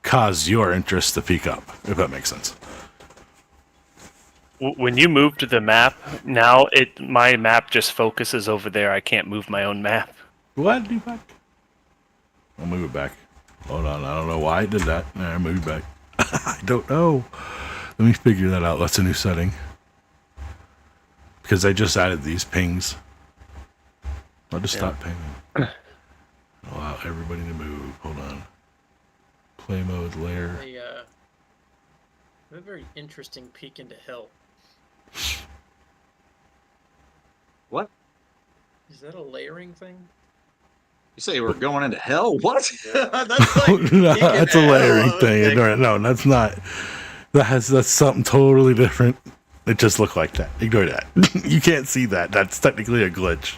Speaker 1: cause your interest to peak up, if that makes sense.
Speaker 4: When you move to the map, now my map just focuses over there. I can't move my own map.
Speaker 1: What? Do back? I'll move it back. Hold on. I don't know why I did that. I'll move it back. I don't know. Let me figure that out. That's a new setting. Because I just added these pings. I'll just stop pinging. Allow everybody to move. Hold on. Play mode layer.
Speaker 2: A very interesting peek into hell.
Speaker 3: What?
Speaker 2: Is that a layering thing?
Speaker 3: You say we're going into hell? What? That's like
Speaker 1: No, that's a layering thing. No, that's not. That's something totally different. It just looked like that. Ignore that. You can't see that. That's technically a glitch.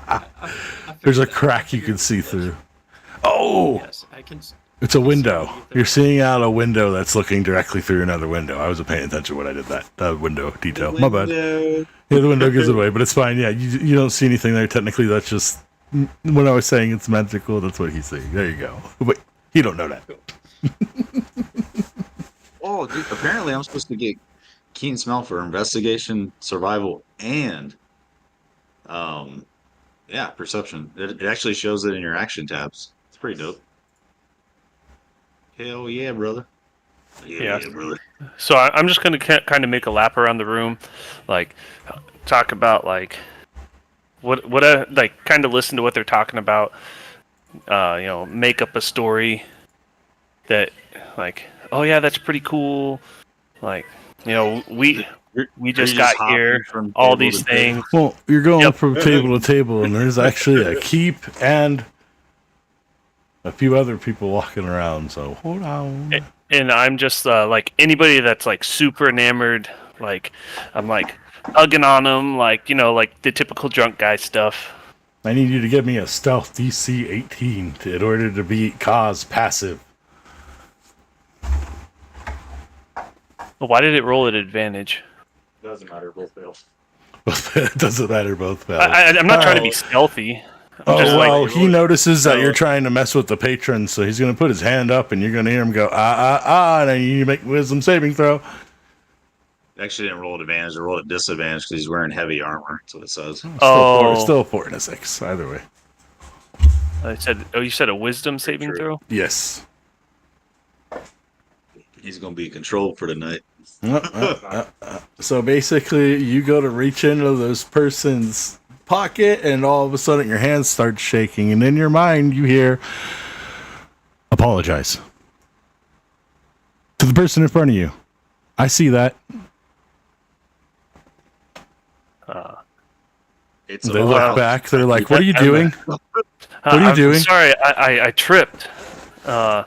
Speaker 2: I
Speaker 1: There's a crack you can see through. Oh,
Speaker 2: Yes, I can.
Speaker 1: it's a window. You're seeing out a window that's looking directly through another window. I wasn't paying attention when I did that window detail. My bad. Yeah, the window gives it away, but it's fine. Yeah, you don't see anything there. Technically, that's just when I was saying it's magical. That's what he's saying. There you go. But you don't know that.
Speaker 3: Oh, dude, apparently I'm supposed to get keen smell for investigation, survival, and perception. It actually shows it in your action tabs. It's pretty dope. Hell yeah, brother. Hell
Speaker 4: Yeah.
Speaker 3: brother.
Speaker 4: So I'm just gonna kind of make a lap around the room, like talk about like what I like, kind of listen to what they're talking about. Make up a story that like, oh yeah, that's pretty cool. Like, we just got here,
Speaker 3: from
Speaker 4: all
Speaker 3: table
Speaker 4: these
Speaker 3: to table.
Speaker 4: things.
Speaker 1: Well, you're going
Speaker 4: Yep.
Speaker 1: from table to table, and there's actually a keep and a few other people walking around. So hold on.
Speaker 4: And I'm just like anybody that's like super enamored, like I'm like hugging on them, like like the typical drunk guy stuff.
Speaker 1: I need you to give me a stealth DC 18 in order to beat Kaz passive.
Speaker 4: Well, why did it roll at advantage?
Speaker 5: Doesn't matter, both fail.
Speaker 1: It doesn't matter, both fail.
Speaker 4: I'm not trying to be stealthy. I'm just
Speaker 1: well,
Speaker 4: like,
Speaker 1: he notices that you're trying to mess with the patron, so he's going to put his hand up, and you're going to hear him go, and then you make wisdom saving throw.
Speaker 3: Actually didn't roll at advantage, I rolled at disadvantage because he's wearing heavy armor. That's what it says.
Speaker 1: Still a 4 and a 6, either way.
Speaker 4: you said a wisdom saving
Speaker 3: True.
Speaker 4: throw?
Speaker 1: Yes.
Speaker 3: He's gonna be controlled for the night.
Speaker 1: So basically, you go to reach into this person's pocket, and all of a sudden your hands start shaking, and in your mind you hear, apologize to the person in front of you. I see that. They look back. They're like, "What are you doing? What are you
Speaker 4: I'm
Speaker 1: doing?"
Speaker 4: Sorry, I tripped. My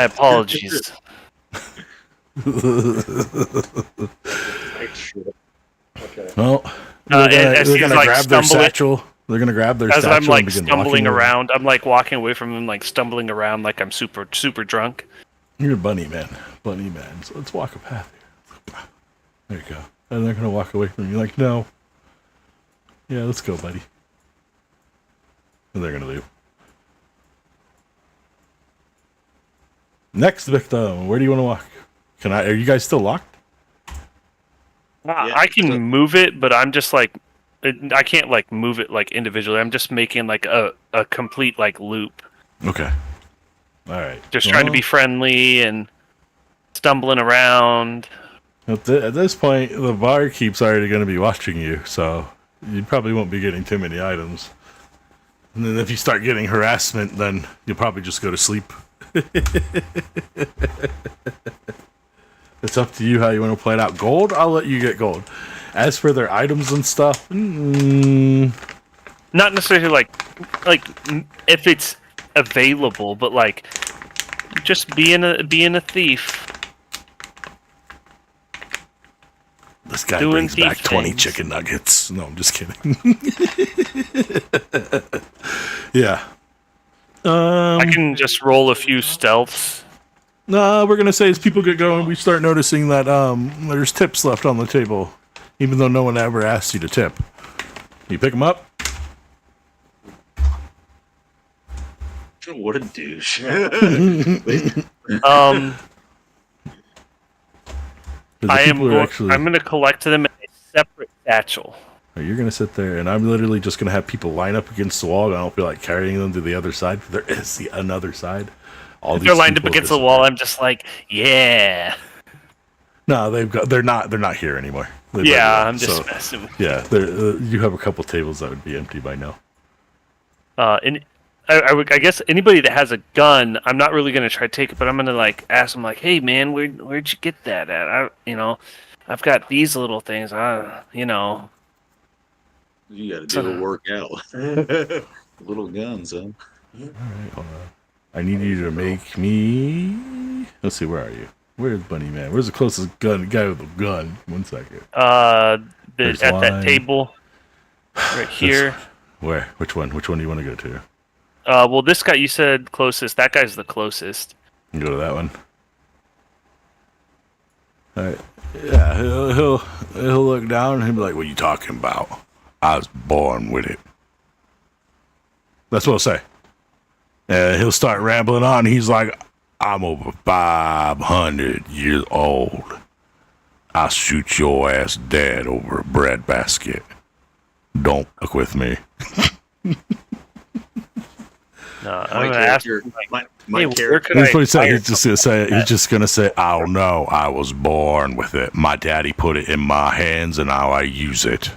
Speaker 4: apologies.
Speaker 5: Okay.
Speaker 1: Well,
Speaker 4: As
Speaker 1: they're
Speaker 4: he's,
Speaker 1: gonna
Speaker 4: like,
Speaker 1: grab their
Speaker 4: stumbling-
Speaker 1: satchel. They're gonna grab their
Speaker 4: As
Speaker 1: satchel
Speaker 4: I'm like
Speaker 1: and begin
Speaker 4: stumbling
Speaker 1: walking away.
Speaker 4: around, I'm like walking away from him, like stumbling around, like I'm super drunk.
Speaker 1: You're a bunny man. So let's walk a path here. There you go. And they're gonna walk away from you. Like, no. Yeah, let's go, buddy. And they're gonna leave. Next victim. Where do you want to walk? Are you guys still locked?
Speaker 4: I can move it, but I'm just like, I can't like move it like individually. I'm just making like a complete like loop.
Speaker 1: Okay. All right.
Speaker 4: Just trying to be friendly and stumbling around.
Speaker 1: At this point, the barkeep's already going to be watching you, so you probably won't be getting too many items. And then if you start getting harassment, then you'll probably just go to sleep. It's up to you how you want to play it out. Gold, I'll let you get gold. As for their items and stuff,
Speaker 4: Not necessarily like if it's available, but like just being a thief.
Speaker 1: this guy
Speaker 4: Doing
Speaker 1: brings back
Speaker 4: thief
Speaker 1: 20
Speaker 4: things.
Speaker 1: chicken nuggets. No, I'm just kidding. Yeah.
Speaker 4: I can just roll a few stealths.
Speaker 1: No, we're gonna say as people get going, we start noticing that there's tips left on the table, even though no one ever asked you to tip. You pick them up.
Speaker 3: What a douche.
Speaker 4: I'm going to collect them in a separate satchel.
Speaker 1: You're gonna sit there, and I'm literally just gonna have people line up against the wall. And I don't feel like carrying them to the other side. There is another side. All
Speaker 4: If they're lined up against the wall, I'm just like, yeah.
Speaker 1: No, they're not here anymore. They've
Speaker 4: Yeah,
Speaker 1: already
Speaker 4: I'm
Speaker 1: left,
Speaker 4: just
Speaker 1: so,
Speaker 4: messing with
Speaker 1: yeah, you have a couple tables that would be empty by now.
Speaker 4: And I guess anybody that has a gun, I'm not really gonna try to take it, but I'm gonna like ask them like, hey man, where'd you get that at? I've got these little things.
Speaker 3: You gotta do a workout. Little guns, huh?
Speaker 1: All right, hold on. I need you to make me. Let's see, where are you? Where's Bunny Man? Where's the closest guy with a gun? 1 second.
Speaker 4: At
Speaker 1: There's
Speaker 4: that
Speaker 1: line.
Speaker 4: table right here.
Speaker 1: Where? Which one? Which one do you want to go to?
Speaker 4: Well, this guy you said closest. That guy's the closest.
Speaker 1: You go to that one. All right. Yeah, he'll look down and he'll be like, "What are you talking about? I was born with it." That's what he'll say. He'll start rambling on. He's like, "I'm over 500 years old. I'll shoot your ass dead over a breadbasket. Don't fuck with me."
Speaker 4: No, I'm
Speaker 3: My
Speaker 4: gonna ask.
Speaker 3: character, my
Speaker 4: Hey, where
Speaker 3: character.
Speaker 4: could
Speaker 1: That's
Speaker 4: I
Speaker 1: what he said.
Speaker 4: hire
Speaker 1: He's just gonna say. He's just gonna say, "Oh no, I was born with it. My daddy put it in my hands, and now I use it."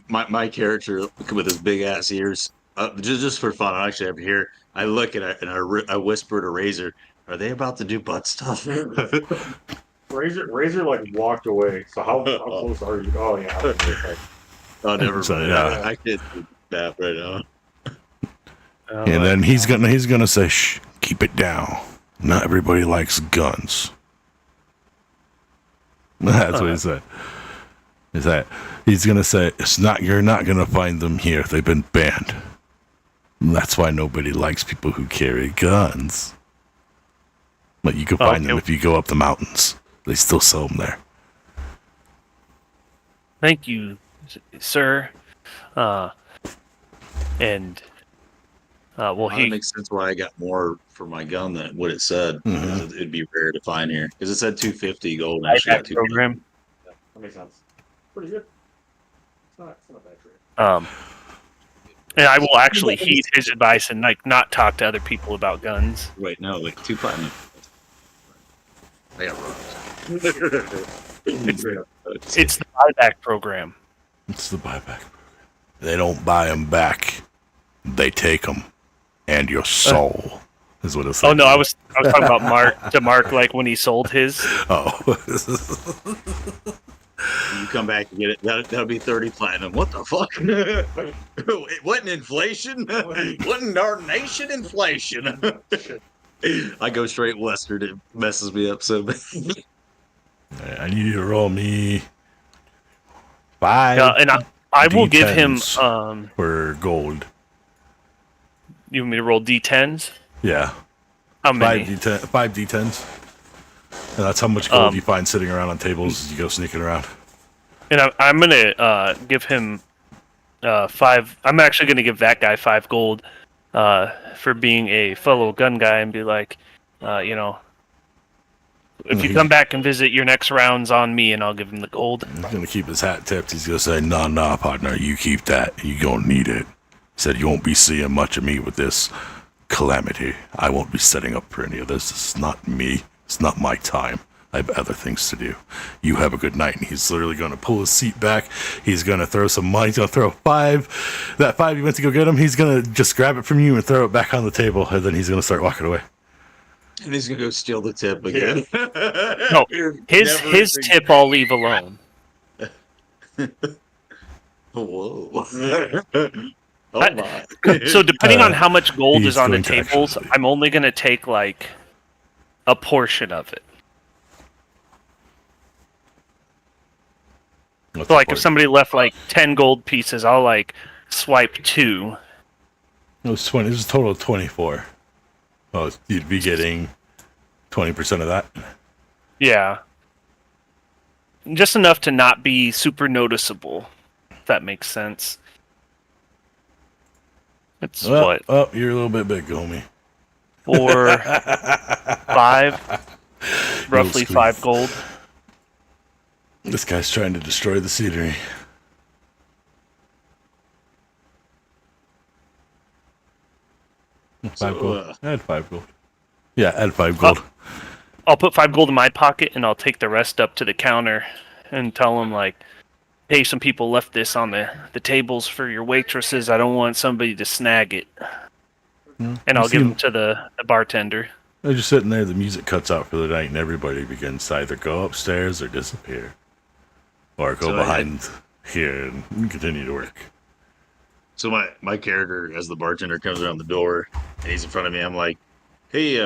Speaker 3: My character with his big ass ears, just for fun. I actually have here. I look at it and I whisper to Razor, "Are they about to do butt stuff?"
Speaker 5: Razor like walked away. So how close are you? Oh yeah. Okay.
Speaker 3: Oh, never
Speaker 1: So,
Speaker 3: mind.
Speaker 1: yeah.
Speaker 3: I can't do that right now.
Speaker 4: Oh,
Speaker 1: And then he's gonna say, "Shh, keep it down. Not everybody likes guns." That's what he said. Is that he's gonna say, "It's not. You're not gonna find them here. They've been banned. That's why nobody likes people who carry guns. But you can find them if you go up the mountains. They still sell them there."
Speaker 4: Thank you, sir. And well,
Speaker 3: It makes sense why I got more for my gun than what it said.
Speaker 1: Mhm.
Speaker 3: It'd be rare to find here because it said 250 gold. And I actually got
Speaker 4: buyback
Speaker 3: 250.
Speaker 4: program.
Speaker 5: That makes sense. Pretty good. It's not a bad trade.
Speaker 4: And I will actually heed his advice and like not talk to other people about guns.
Speaker 3: Wait, no, like 2 platinum. I got robbed.
Speaker 4: It's the buyback program.
Speaker 1: It's the buyback. They don't buy them back. They take them, and your soul is what it says.
Speaker 4: Oh no, I was talking about Mark like when he sold his.
Speaker 1: Oh.
Speaker 3: You come back and get it. That'll be 30 platinum. What the fuck? What an inflation? What in our nation inflation? I go straight western. It messes me up so bad.
Speaker 1: I need you to roll me 5
Speaker 4: And I will give him.
Speaker 1: D10s for gold.
Speaker 4: You want me to roll d10s?
Speaker 1: Yeah.
Speaker 4: How many?
Speaker 1: 5 D10s. And that's how much gold you find sitting around on tables as you go sneaking around.
Speaker 4: And I'm gonna give him 5. I'm actually gonna give that guy 5 gold for being a fellow gun guy, and be like, if you come back and visit, your next round's on me, and I'll give him the gold.
Speaker 1: He's going to keep his hat tipped. He's going to say, nah, partner, you keep that. You going to need it. He said, you won't be seeing much of me with this calamity. I won't be setting up for any of this. It's not me. It's not my time. I have other things to do. You have a good night. And he's literally going to pull his seat back. He's going to throw some money. He's going to throw 5. That 5 you went to go get him, he's going to just grab it from you and throw it back on the table. And then he's going to start walking away.
Speaker 3: And he's gonna go steal the tip again.
Speaker 4: No, his tip I'll leave alone.
Speaker 3: Whoa. Oh my.
Speaker 4: So depending on how much gold
Speaker 1: he's
Speaker 4: is on the
Speaker 1: going to
Speaker 4: tables,
Speaker 1: actually-
Speaker 4: I'm only gonna take like a portion of it.
Speaker 1: What's
Speaker 4: So like
Speaker 1: the
Speaker 4: if
Speaker 1: point?
Speaker 4: somebody left like 10 gold pieces, I'll like swipe 2.
Speaker 1: It was 20. It was a total of 24. Oh, you'd be getting 20% of that.
Speaker 4: Yeah. Just enough to not be super noticeable, if that makes sense. It's
Speaker 1: Well,
Speaker 4: what?
Speaker 1: Oh, you're a little bit big, homie.
Speaker 4: 4, 5? Roughly
Speaker 1: squeeze.
Speaker 4: 5 gold.
Speaker 1: This guy's trying to destroy the scenery. Five gold. Add 5 gold. Yeah, add 5 gold.
Speaker 4: I'll put 5 gold in my pocket and I'll take the rest up to the counter and tell them like, hey, some people left this on the tables for your waitresses. I don't want somebody to snag it. And I'll give them to the bartender.
Speaker 1: They're just sitting there, the music cuts out for the night, and everybody begins to either go upstairs or disappear. Or go
Speaker 3: So
Speaker 1: behind here and continue to work.
Speaker 3: So my character, as the bartender comes around the door and he's in front of me, I'm like, hey, you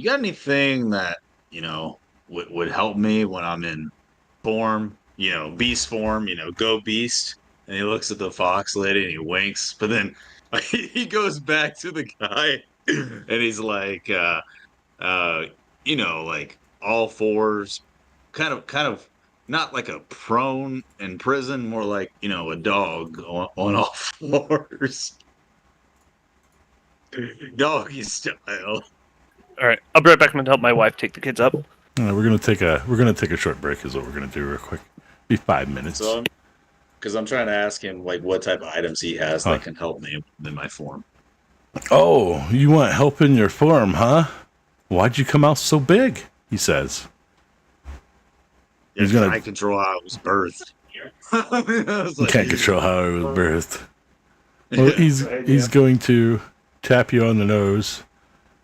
Speaker 3: got anything that, would help me when I'm in form? beast form, go beast. And he looks at the fox lady and he winks, but then he goes back to the guy and he's like, like all fours, kind of not like a prone in prison, more like, a dog on all fours. Doggy style.
Speaker 4: All right, I'll be right back. I'm gonna help my wife take the kids up.
Speaker 1: We're gonna take a short break. Is what we're gonna do real quick. Be 5 minutes.
Speaker 3: So, because I'm trying to ask him like what type of items he has that can help me in my form.
Speaker 1: Oh, you want help in your form, huh? Why'd you come out so big? He says.
Speaker 3: Yeah,
Speaker 1: He's gonna.
Speaker 3: I control how I was birthed.
Speaker 1: You can't control how I was birthed. Well, he's going to tap you on the nose,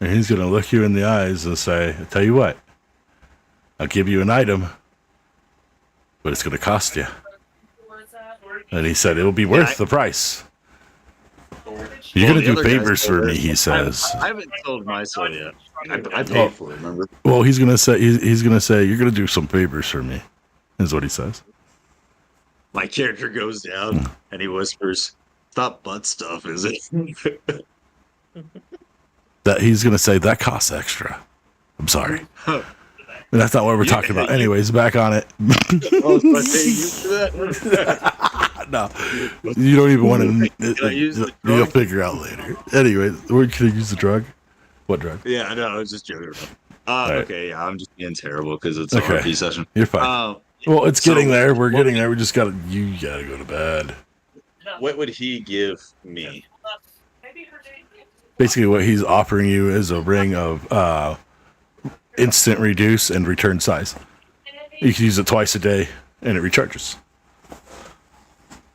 Speaker 1: and he's going to look you in the eyes and say, "I tell you what, I'll give you an item, but it's going to cost you." And he said, "It'll be worth the price." You're going to do favors for me, he says.
Speaker 3: I haven't told my story yet. I paid for it, remember?
Speaker 1: Well, he's going to say, you're going to do some favors for me, is what he says.
Speaker 3: My character goes down and he whispers, "Stop butt stuff, is it?"
Speaker 1: That he's going to say, that costs extra. I'm sorry. But that's not what we're talking about. Anyways, back on it. No, you don't even want to. You'll figure out later. Anyway, we're gonna use the drug. What drug?
Speaker 3: Yeah, I know. I was just joking around.
Speaker 1: Right.
Speaker 3: Okay, yeah, I'm just being terrible because it's an RP session.
Speaker 1: You're fine. Well, it's getting there. We're getting there. We just gotta. You gotta go to bed.
Speaker 3: What would he give me?
Speaker 1: Basically, what he's offering you is a ring of instant reduce and return size. You can use it twice a day, and it recharges.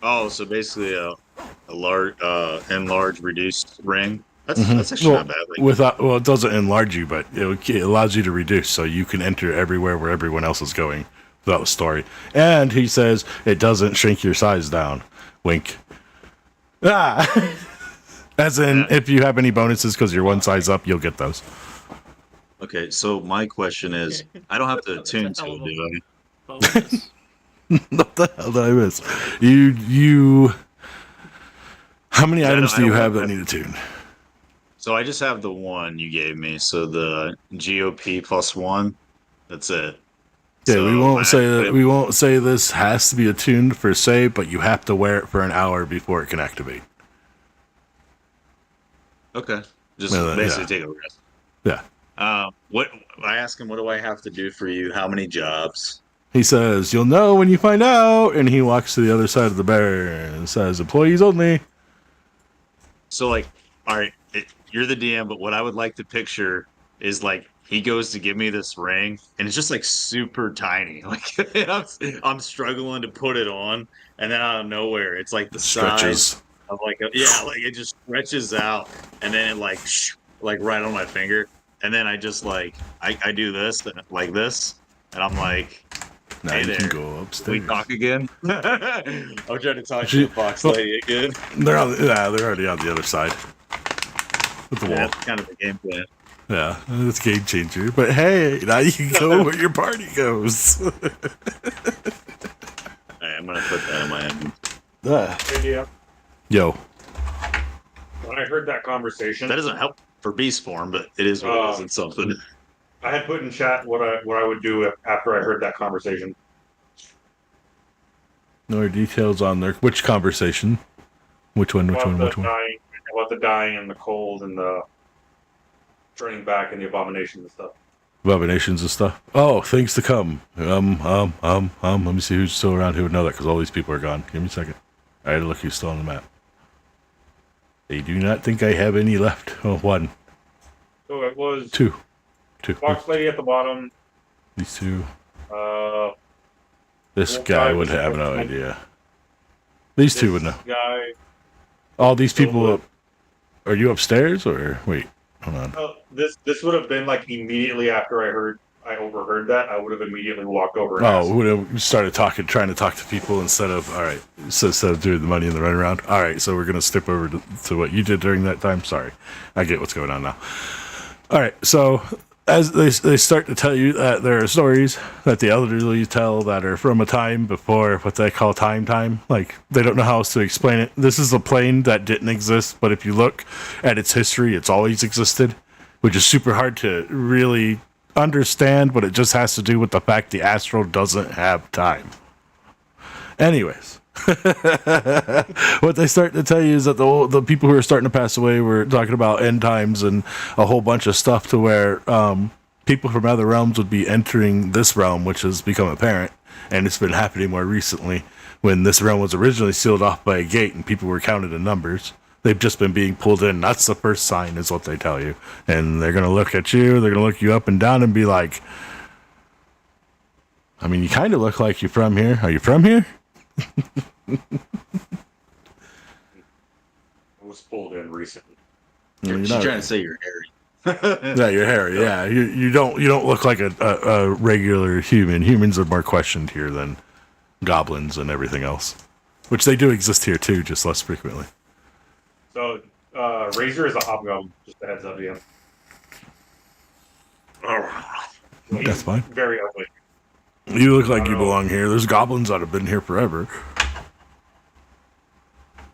Speaker 3: Oh, so basically a large, enlarged, reduced ring. That's actually not bad.
Speaker 1: It doesn't enlarge you, but it allows you to reduce, so you can enter everywhere where everyone else is going without the story. And he says it doesn't shrink your size down. Wink. As in, if you have any bonuses because you're one size up, you'll get those.
Speaker 3: Okay, so my question is, I don't have to attune to it, do I?
Speaker 2: Bonus.
Speaker 1: What the hell did I miss? You. How many items do you have that need a tune?
Speaker 3: So I just have the one you gave me. So the GOP +1. That's it.
Speaker 1: Yeah,
Speaker 3: So
Speaker 1: we won't say this has to be attuned per se, but you have to wear it for an hour before it can activate.
Speaker 3: Okay. Just
Speaker 1: Yeah,
Speaker 3: basically take a rest.
Speaker 1: Yeah.
Speaker 3: What I ask him, what do I have to do for you? How many jobs?
Speaker 1: He says, "You'll know when you find out," and he walks to the other side of the bar and says, "Employees only."
Speaker 3: So, like, all right, you're the DM, but what I would like to picture is like he goes to give me this ring, and it's just like super tiny. Like I'm struggling to put it on, and then out of nowhere, it's like the
Speaker 1: Stretches.
Speaker 3: size of like like it just stretches out, and then it like right on my finger, and then I just like I do this like this, and I'm like.
Speaker 1: Now
Speaker 3: Hey
Speaker 1: you
Speaker 3: there.
Speaker 1: can go
Speaker 3: Can
Speaker 1: upstairs.
Speaker 3: we talk again? I'm trying to talk to the fox lady again.
Speaker 1: They're already on the other side with the
Speaker 3: Yeah,
Speaker 1: wall.
Speaker 3: that's kind of the game plan.
Speaker 1: Yeah, it's a game changer. But hey, now you can go where your party goes.
Speaker 3: All right, I'm gonna put that in my hand.
Speaker 5: Yeah.
Speaker 1: Yo,
Speaker 5: When I heard that conversation,
Speaker 3: That doesn't help for beast form, but it is what it is. It's something.
Speaker 5: I had put in chat what I would do after I heard that conversation.
Speaker 1: no more details on there. Which conversation? Which one?
Speaker 5: About the dying and the cold and the turning back and the abominations and stuff.
Speaker 1: Abominations and stuff. Oh, things to come. Let me see who's still around who would know that because all these people are gone. Give me a second. I had to look who's still on the map. They do not think I have any left. Oh, one.
Speaker 5: So it was
Speaker 1: Two.
Speaker 5: Fox Lady at the bottom.
Speaker 1: These two. This
Speaker 5: Wolf
Speaker 1: guy
Speaker 5: guy
Speaker 1: would
Speaker 5: was
Speaker 1: have no
Speaker 5: supposed to-
Speaker 1: idea. These two would know.
Speaker 5: Guy.
Speaker 1: All these people
Speaker 5: So-
Speaker 1: up. Are you upstairs or wait? Hold on.
Speaker 5: This would have been like immediately after I overheard that. I would have immediately walked over. And
Speaker 1: Oh,
Speaker 5: asked.
Speaker 1: we would have started trying to talk to people instead of all right. So instead of doing the money in the runaround. All right, so we're gonna skip over to what you did during that time. Sorry, I get what's going on now. All right, so as they start to tell you that there are stories that the elderly tell that are from a time before what they call time. Like, they don't know how else to explain it. This is a plane that didn't exist, but if you look at its history, it's always existed, which is super hard to really understand, but it just has to do with the fact the astral doesn't have time. Anyways. What they start to tell you is that the people who are starting to pass away were talking about end times and a whole bunch of stuff to where people from other realms would be entering this realm, which has become apparent, and it's been happening more recently when this realm was originally sealed off by a gate and people were counted in numbers. They've just been being pulled in. That's the first sign, is what they tell you. And they're going to look at you, they're going to look you up and down and be like, I mean, you kind of look like you're from here. Are you from here?
Speaker 5: I was pulled in recently.
Speaker 6: She's trying to say you're hairy.
Speaker 1: Yeah, you're hairy. Yeah, you don't look like a regular human. Humans are more questioned here than goblins and everything else, which they do exist here too, just less frequently.
Speaker 5: So, Razor is a hobgoblin. Just a heads up, yeah.
Speaker 1: That's fine.
Speaker 5: Very ugly.
Speaker 1: You look like you belong here. There's goblins that have been here forever.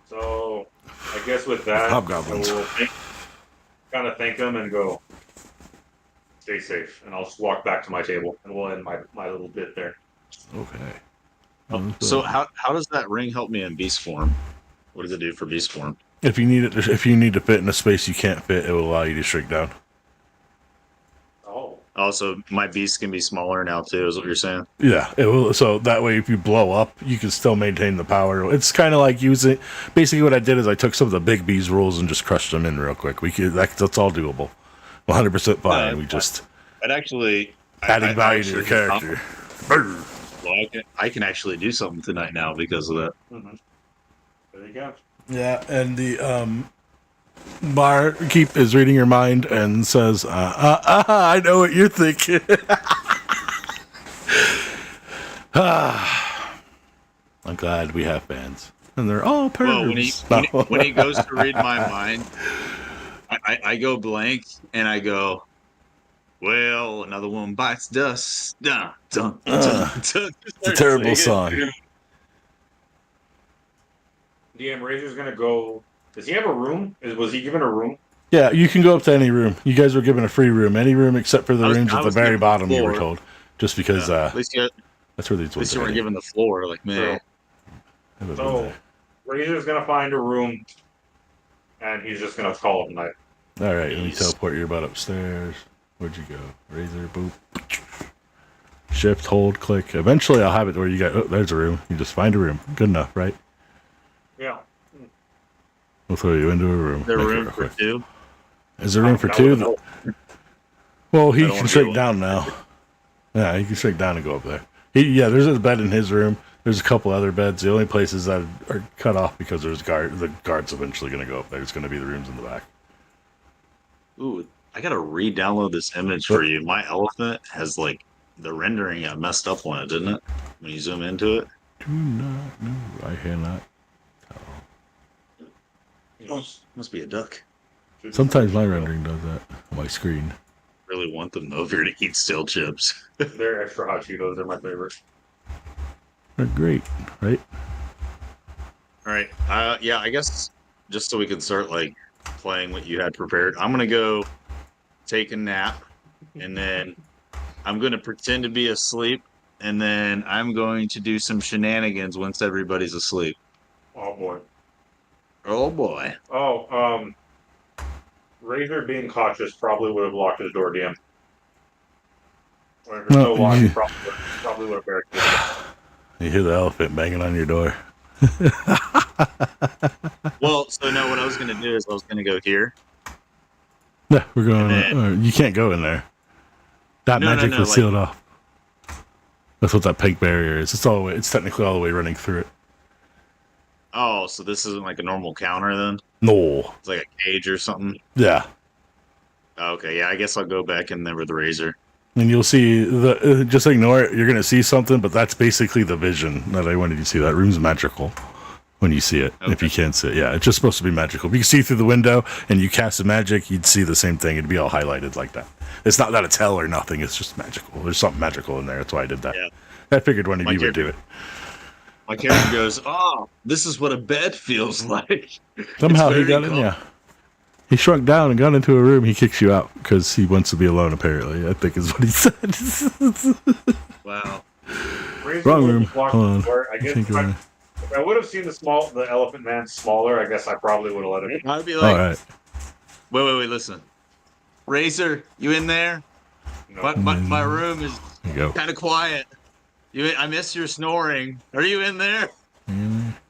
Speaker 5: So, I guess with that,
Speaker 1: Hobgoblins.
Speaker 5: I will kind of thank them and go, stay safe. And I'll just walk back to my table, and we'll end my little bit there.
Speaker 1: Okay.
Speaker 3: So how does that ring help me in beast form? What does it do for beast form?
Speaker 1: If you need to fit in a space you can't fit, it will allow you to shrink down.
Speaker 5: Oh.
Speaker 3: Also, my beast can be smaller now too, is what you're saying?
Speaker 1: Yeah, it will. So that way, if you blow up, you can still maintain the power. It's kind of like using. Basically, what I did is I took some of the big bees rules and just crushed them in real quick. That's all doable. 100% fine. We just
Speaker 3: I'd actually
Speaker 1: adding value to your character.
Speaker 3: Well, I can actually do something tonight now because of that.
Speaker 5: Mm-hmm. There you go.
Speaker 1: Yeah, and the bar keep is reading your mind and says, I know what you're thinking. I'm glad we have fans. And they're all pervs.
Speaker 3: Well, when he goes to read my mind, I go blank and I go, well, another one bites dust. Dun, dun, dun, dun.
Speaker 1: It's a terrible song.
Speaker 5: DM Razor's gonna go. Does he have a room? Was he given a room?
Speaker 1: Yeah, you can go up to any room. You guys were given a free room. Any room except for the rooms at the very
Speaker 3: given
Speaker 1: bottom,
Speaker 3: the
Speaker 1: you were
Speaker 3: floor.
Speaker 1: told. Just because
Speaker 3: At least
Speaker 1: that's where these ones
Speaker 3: you
Speaker 1: are.
Speaker 3: weren't given the floor, like me.
Speaker 5: So Razor's gonna find a room, and he's just gonna call it a night.
Speaker 1: All right, let me teleport your butt upstairs. Where'd you go? Razor, boop. Shift, hold, click. Eventually, I'll have it where you got. Oh, there's a room. You just find a room. Good enough, right?
Speaker 5: Yeah.
Speaker 1: We'll throw you into a room.
Speaker 3: There
Speaker 1: Make it
Speaker 3: room
Speaker 1: real
Speaker 3: for
Speaker 1: quick.
Speaker 3: two?
Speaker 1: Is there room for
Speaker 5: That
Speaker 1: two?
Speaker 5: would help.
Speaker 1: Well, he
Speaker 3: I don't
Speaker 1: can
Speaker 3: wanna
Speaker 1: shrink
Speaker 3: go
Speaker 1: down now. Yeah, he can shrink down and go up there. There's a bed in his room. There's a couple other beds. The only places that are cut off because there's the guard's eventually going to go up there. It's going to be the rooms in the back.
Speaker 3: Ooh, I gotta re-download this image for you. My elephant has like the rendering got messed up on it, didn't it? When you zoom into it.
Speaker 1: Do not know. I cannot.
Speaker 3: Must be a duck.
Speaker 1: Sometimes my rendering does that on my screen.
Speaker 3: Really want them though if you're gonna eat stale chips.
Speaker 5: They're extra hot Cheetos. They're my favorite.
Speaker 1: They're great, right?
Speaker 3: All right. Yeah, I guess just so we can start like playing what you had prepared, I'm gonna go take a nap, and then I'm gonna pretend to be asleep, and then I'm going to do some shenanigans once everybody's asleep.
Speaker 5: Oh boy.
Speaker 3: Oh boy.
Speaker 5: Oh, Razor being cautious probably would have locked his door, DM. Or if there's no lock, he probably would have barricaded.
Speaker 1: You hear the elephant banging on your door.
Speaker 3: Well, so no, what I was gonna do is I was gonna go here.
Speaker 1: Yeah, we're going. You can't go in there. That magic was sealed off. That's what that pink barrier is. It's all the way. It's technically all the way running through it.
Speaker 3: Oh, so this isn't like a normal counter then?
Speaker 1: No.
Speaker 3: It's like a cage or something.
Speaker 1: Yeah.
Speaker 3: Okay, yeah, I guess I'll go back in there with the razor.
Speaker 1: And you'll see just ignore it. You're gonna see something, but that's basically the vision that I wanted you to see. That room's magical. when you see it.
Speaker 3: Okay.
Speaker 1: If you can't see it, yeah, it's just supposed to be magical. If you can see through the window and you cast a magic, you'd see the same thing. It'd be all highlighted like that. It's not that it's hell or nothing. It's just magical. There's something magical in there. That's why I did that.
Speaker 3: Yeah.
Speaker 1: I figured one of
Speaker 3: My
Speaker 1: you would do it.
Speaker 3: My character goes, "Oh, this is what a bed feels like."
Speaker 1: Somehow
Speaker 3: It's
Speaker 1: he
Speaker 3: very
Speaker 1: got in.
Speaker 3: calm.
Speaker 1: Yeah, he shrunk down and got into a room. He kicks you out because he wants to be alone. Apparently, I think is what he said.
Speaker 3: Wow.
Speaker 5: Razor
Speaker 1: Wrong
Speaker 5: will
Speaker 1: room.
Speaker 5: walk
Speaker 1: Hold on.
Speaker 5: forward. I guess
Speaker 1: think,
Speaker 5: if I would have seen the elephant man smaller, I guess I probably would have let it.
Speaker 3: I'd be
Speaker 1: all
Speaker 3: like,
Speaker 1: right.
Speaker 3: wait, listen. Razor, you in there?
Speaker 5: No.
Speaker 3: My room is
Speaker 1: There you go.
Speaker 3: kind of quiet. I miss your snoring. Are you in there?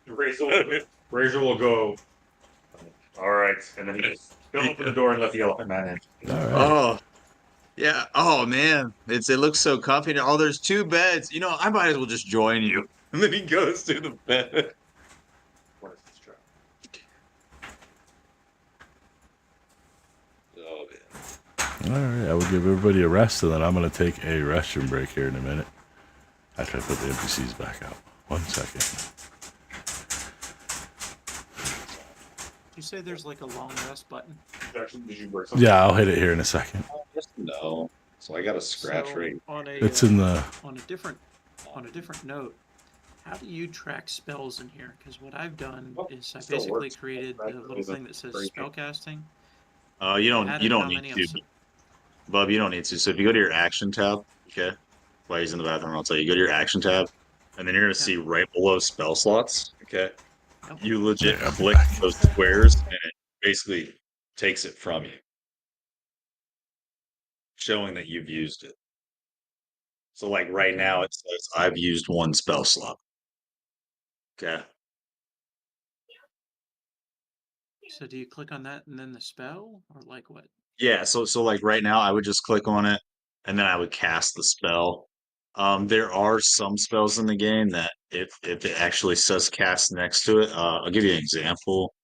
Speaker 5: Razor will go. All right, and then he just he'll open the door and let the elephant man in.
Speaker 1: All right.
Speaker 3: Oh, yeah. Oh man, it looks so comfy. Oh, there's 2 beds. I might as well just join you. And then he goes to the bed.
Speaker 5: What is this trap?
Speaker 3: Oh man.
Speaker 1: All right, I will give everybody a rest, and then I'm going to take a restroom break here in a minute. After I put the NPCs back out. 1 second.
Speaker 2: You say there's like a long rest button.
Speaker 5: Did you break something?
Speaker 1: Yeah, I'll hit it here in a second.
Speaker 3: No. So I got a scratch
Speaker 2: So,
Speaker 3: rate.
Speaker 2: on a
Speaker 1: It's in the.
Speaker 2: on a different note, how do you track spells in here? Because what I've done is I
Speaker 5: Still
Speaker 2: basically
Speaker 5: works.
Speaker 2: created the little thing that says spellcasting.
Speaker 3: You don't
Speaker 2: added how
Speaker 3: need
Speaker 2: many
Speaker 3: to,
Speaker 2: I'm-
Speaker 3: Bub. You don't need to. So if you go to your action tab, okay, while he's in the bathroom, I'll tell you. Go to your action tab, and then you're gonna see right below spell slots. Okay,
Speaker 2: Yep.
Speaker 3: you legit
Speaker 1: Yeah, I'll be
Speaker 3: click
Speaker 1: back.
Speaker 3: those squares, and it basically takes it from you, showing that you've used it. So like right now, it says I've used 1 spell slot. Okay.
Speaker 2: So do you click on that and then the spell, or like what?
Speaker 3: Yeah, so like right now I would just click on it and then I would cast the spell. There are some spells in the game that if it actually says cast next to it, I'll give you an example.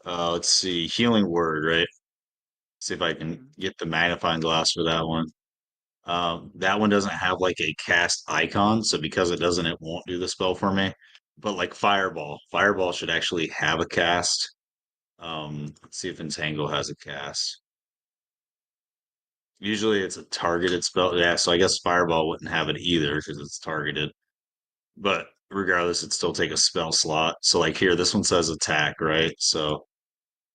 Speaker 3: Let's see, healing word, right? See if I can get the magnifying glass for that one. That one doesn't have like a cast icon, so because it doesn't, it won't do the spell for me. But like fireball should actually have a cast. Let's see if entangle has a cast. Usually it's a targeted spell. Yeah, so I guess Fireball wouldn't have it either because it's targeted. But regardless, it'd still take a spell slot. So like here, this one says attack, right? So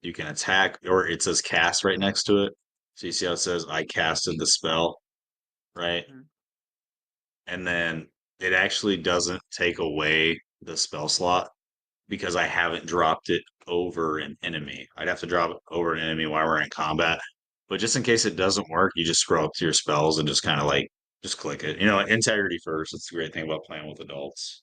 Speaker 3: you can attack, or it says cast right next to it. So you see how it says I casted the spell, right?
Speaker 2: Mhm.
Speaker 3: And then it actually doesn't take away the spell slot because I haven't dropped it over an enemy. I'd have to drop it over an enemy while we're in combat. But just in case it doesn't work, you just scroll up to your spells and just kind of like just click it. Integrity first. That's the great thing about playing with adults.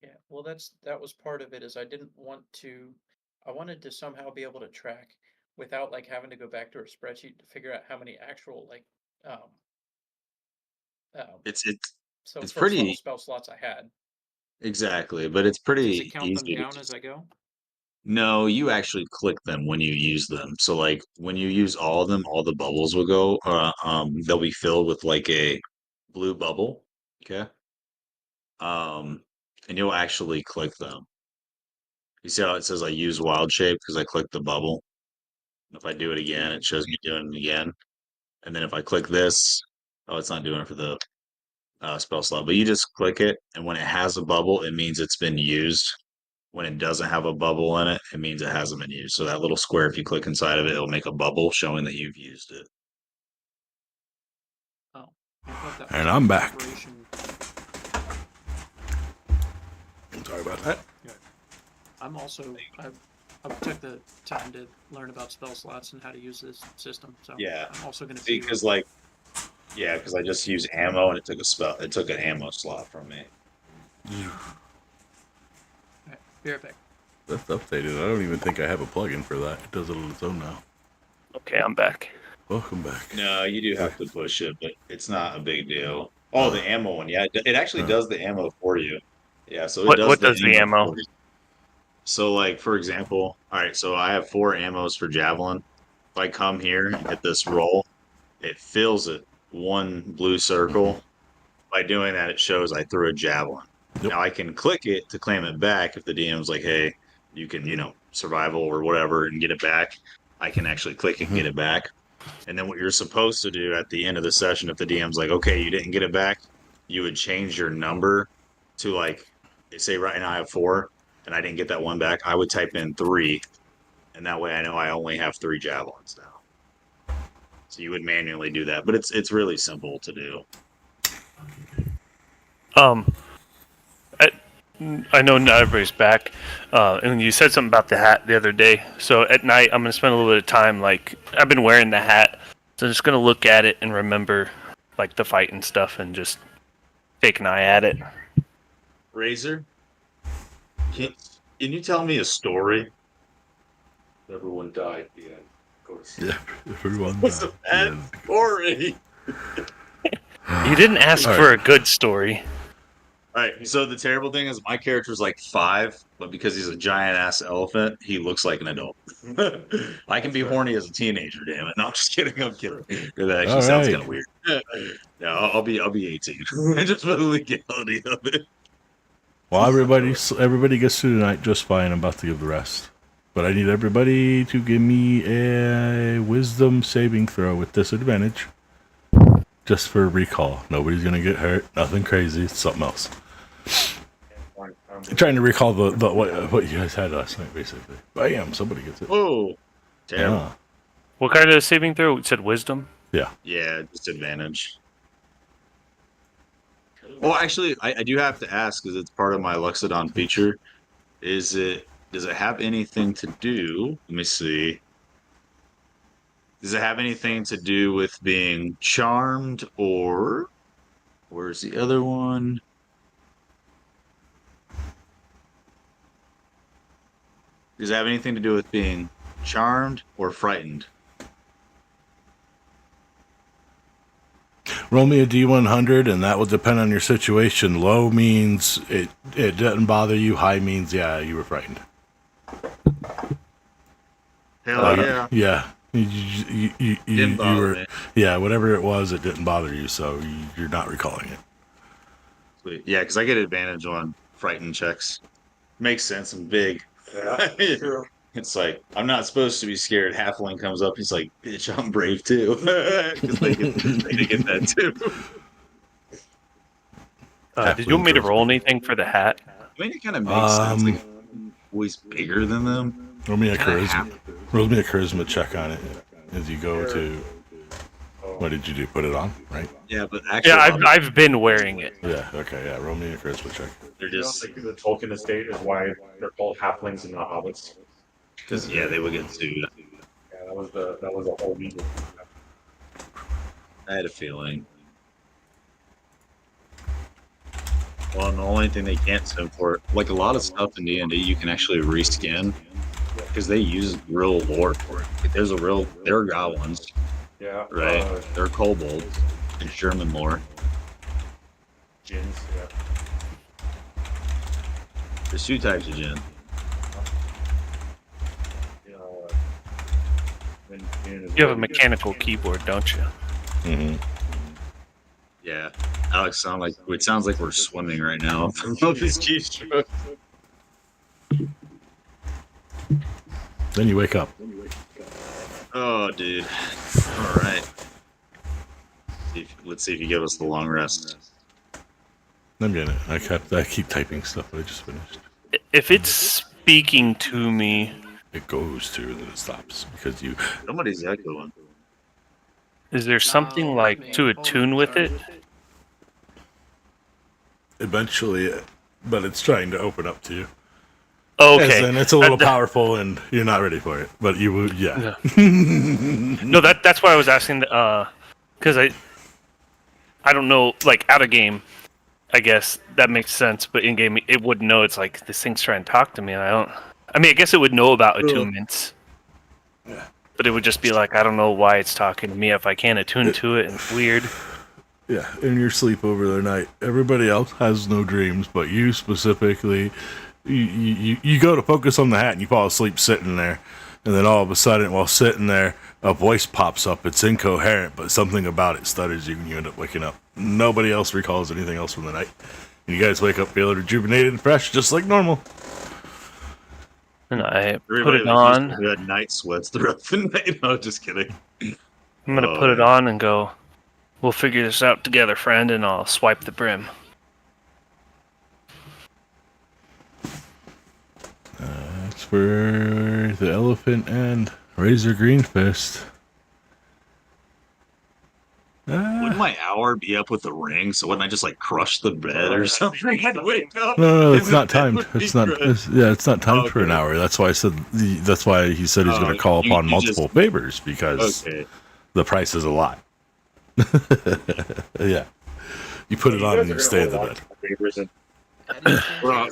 Speaker 2: Yeah, well, that was part of it. Is I wanted to somehow be able to track without like having to go back to a spreadsheet to figure out how many actual like um
Speaker 3: It's
Speaker 2: so
Speaker 3: It's
Speaker 2: first level
Speaker 3: pretty
Speaker 2: spell slots I had.
Speaker 3: exactly, but it's
Speaker 2: Does
Speaker 3: pretty
Speaker 2: it count them
Speaker 3: easy.
Speaker 2: down as I go?
Speaker 3: No, you actually click them when you use them. So like when you use all of them, all the bubbles will go. They'll be filled with like a blue bubble. Okay. And you'll actually click them. You see how it says I use wild shape because I clicked the bubble. If I do it again, it shows me doing it again. And then if I click this, oh, it's not doing it for the spell slot, but you just click it, and when it has a bubble, it means it's been used. When it doesn't have a bubble in it, it means it hasn't been used. So that little square, if you click inside of it, it'll make a bubble showing that you've used it.
Speaker 2: Oh, I thought that
Speaker 1: And
Speaker 2: was
Speaker 1: I'm
Speaker 2: a
Speaker 1: back.
Speaker 2: preparation.
Speaker 1: Sorry about that.
Speaker 2: I took the time to learn about spell slots and how to use this system. So
Speaker 3: Yeah.
Speaker 2: I'm also going to
Speaker 3: See, because I just used ammo and it took an ammo slot from me.
Speaker 2: Be right back.
Speaker 1: That's updated. I don't even think I have a plugin for that. It does it on its own now.
Speaker 4: Okay, I'm back.
Speaker 1: Welcome back.
Speaker 3: No, you do have to push it, but it's not a big deal. Oh, the ammo one, yeah, it actually does the ammo for you. Yeah, so it
Speaker 4: What does the ammo?
Speaker 3: for you. So, like for example, all right, so I have 4 ammos for javelin. If I come here and hit this roll, it fills it 1 blue circle. By doing that, it shows I threw a javelin.
Speaker 1: Yep.
Speaker 3: Now I can click it to claim it back if the DM's like, hey, you can, survival or whatever and get it back. I can actually click it and get it back. And then what you're supposed to do at the end of the session, if the DM's like, okay, you didn't get it back, you would change your number to like, they say right now I have 4 and I didn't get that one back. I would type in 3, and that way I know I only have 3 javelins now. So you would manually do that, but it's really simple to do.
Speaker 4: I know not everybody's back, and you said something about the hat the other day. So at night, I'm gonna spend a little bit of time. Like I've been wearing the hat, so I'm just gonna look at it and remember, like the fight and stuff, and just take an eye at it.
Speaker 3: Razor, can you tell me a story?
Speaker 5: Everyone died. Yeah. Go to sleep.
Speaker 1: Yeah, everyone.
Speaker 3: What's a bad story?
Speaker 4: You didn't ask
Speaker 1: All
Speaker 4: for
Speaker 1: right.
Speaker 4: a good story.
Speaker 3: All right. So the terrible thing is, my character's like 5, but because he's a giant ass elephant, he looks like an adult. I can be horny as a teenager. Damn it! No, I'm just kidding. I'm kidding. That actually
Speaker 1: All
Speaker 3: sounds
Speaker 1: right.
Speaker 3: kind of weird. No, I'll be 18. Just for the legality of it.
Speaker 1: Well, everybody gets through the night just fine. I'm about to give the rest. But I need everybody to give me a wisdom saving throw with disadvantage. Just for recall. Nobody's going to get hurt. Nothing crazy. It's something else. I'm trying to recall the what you guys had last night, basically. Bam! Somebody gets it.
Speaker 3: Whoa. Terrible.
Speaker 1: Yeah.
Speaker 4: What kind of saving throw? It said wisdom.
Speaker 1: Yeah.
Speaker 3: Yeah, disadvantage. Well, actually, I do have to ask because it's part of my Luxodon feature. Does it have anything to do? Let me see. Does it have anything to do with being charmed, or where's the other one? Does it have anything to do with being charmed or frightened?
Speaker 1: Roll me a D100, and that will depend on your situation. Low means it doesn't bother you. High means, yeah, you were frightened.
Speaker 3: Hell yeah.
Speaker 1: Yeah. You
Speaker 3: Didn't bother
Speaker 1: were,
Speaker 3: me.
Speaker 1: yeah, whatever it was, it didn't bother you, so you're not recalling it.
Speaker 3: Sweet. Yeah, because I get advantage on frightened checks. Makes sense. I'm big.
Speaker 5: Yeah. True.
Speaker 3: It's like, I'm not supposed to be scared. Halfling comes up. He's like, bitch, I'm brave too. Because they get that too.
Speaker 4: Did you want me to roll anything for the hat?
Speaker 3: I mean, it kind of makes sense. Like, always bigger than them.
Speaker 1: Roll me a
Speaker 3: Kinda
Speaker 1: charisma check on it as you go to. What did you do? Put it on, right?
Speaker 3: Yeah, but actually,
Speaker 4: Yeah, I've been wearing it.
Speaker 1: Yeah. Okay. Yeah. Roll me a charisma check.
Speaker 3: they're just
Speaker 5: Like the Tolkien estate is why they're called halflings and not hobbits.
Speaker 3: because they would get sued.
Speaker 5: Yeah, that was the whole reason.
Speaker 3: I had a feeling. Well, and the only thing they can't sue for, like a lot of stuff in D&D, you can actually reskin because they use real lore for it. Like, they're goblins,
Speaker 5: Yeah.
Speaker 3: right? They're kobolds. It's German lore.
Speaker 5: Gins. Yeah.
Speaker 3: There's 2 types of gin.
Speaker 4: You have a mechanical keyboard, don't you?
Speaker 1: Mm-hmm.
Speaker 3: Yeah, Alex sounds like we're swimming right now. From this keystroke.
Speaker 1: Then you wake up.
Speaker 3: Oh, dude. All right. Let's see if you give us the long rest.
Speaker 1: I'm getting it. I keep typing stuff, but I just finished.
Speaker 4: If it's speaking to me,
Speaker 1: It goes to and then it stops because you.
Speaker 3: Somebody's echoing.
Speaker 4: is there something like to attune with it?
Speaker 1: Eventually, but it's trying to open up to you.
Speaker 4: Oh, okay.
Speaker 1: And it's a little
Speaker 4: That-
Speaker 1: powerful, and you're not ready for it. But you would, yeah.
Speaker 4: No, that's why I was asking. Because I don't know, like out of game, I guess that makes sense. But in game, it wouldn't know. It's like this thing's trying to talk to me, and I don't. I mean, I guess it would know about attunements.
Speaker 1: Yeah.
Speaker 4: But it would just be like, I don't know why it's talking to me if I can't attune to it, and it's weird.
Speaker 1: Yeah, in your sleep over the night. Everybody else has no dreams, but you specifically, you go to focus on the hat and you fall asleep sitting there. And then all of a sudden, while sitting there, a voice pops up. It's incoherent, but something about it stutters you and you end up waking up. Nobody else recalls anything else from the night. You guys wake up feeling rejuvenated and fresh, just like normal.
Speaker 4: And I put
Speaker 3: Everybody
Speaker 4: it
Speaker 3: like
Speaker 4: on.
Speaker 3: used to had night sweats throughout the night. No, just kidding.
Speaker 4: I'm gonna put it on and go. We'll figure this out together, friend, and I'll swipe the brim.
Speaker 1: That's for the elephant and Razor Greenfist.
Speaker 3: Wouldn't my hour be up with the ring? So wouldn't I just like crush the bed or something? I'd wake up.
Speaker 1: No, it's
Speaker 3: and
Speaker 1: not
Speaker 3: the bed
Speaker 1: timed.
Speaker 3: would be
Speaker 1: It's not.
Speaker 3: good.
Speaker 1: It's not timed for an
Speaker 3: Okay.
Speaker 1: hour. That's why I said. That's why he said he's going to call upon
Speaker 3: you
Speaker 1: multiple
Speaker 3: just-
Speaker 1: favors because
Speaker 3: Okay.
Speaker 1: the price is a lot. Yeah, you put it on and you stay in the bed.
Speaker 3: Well,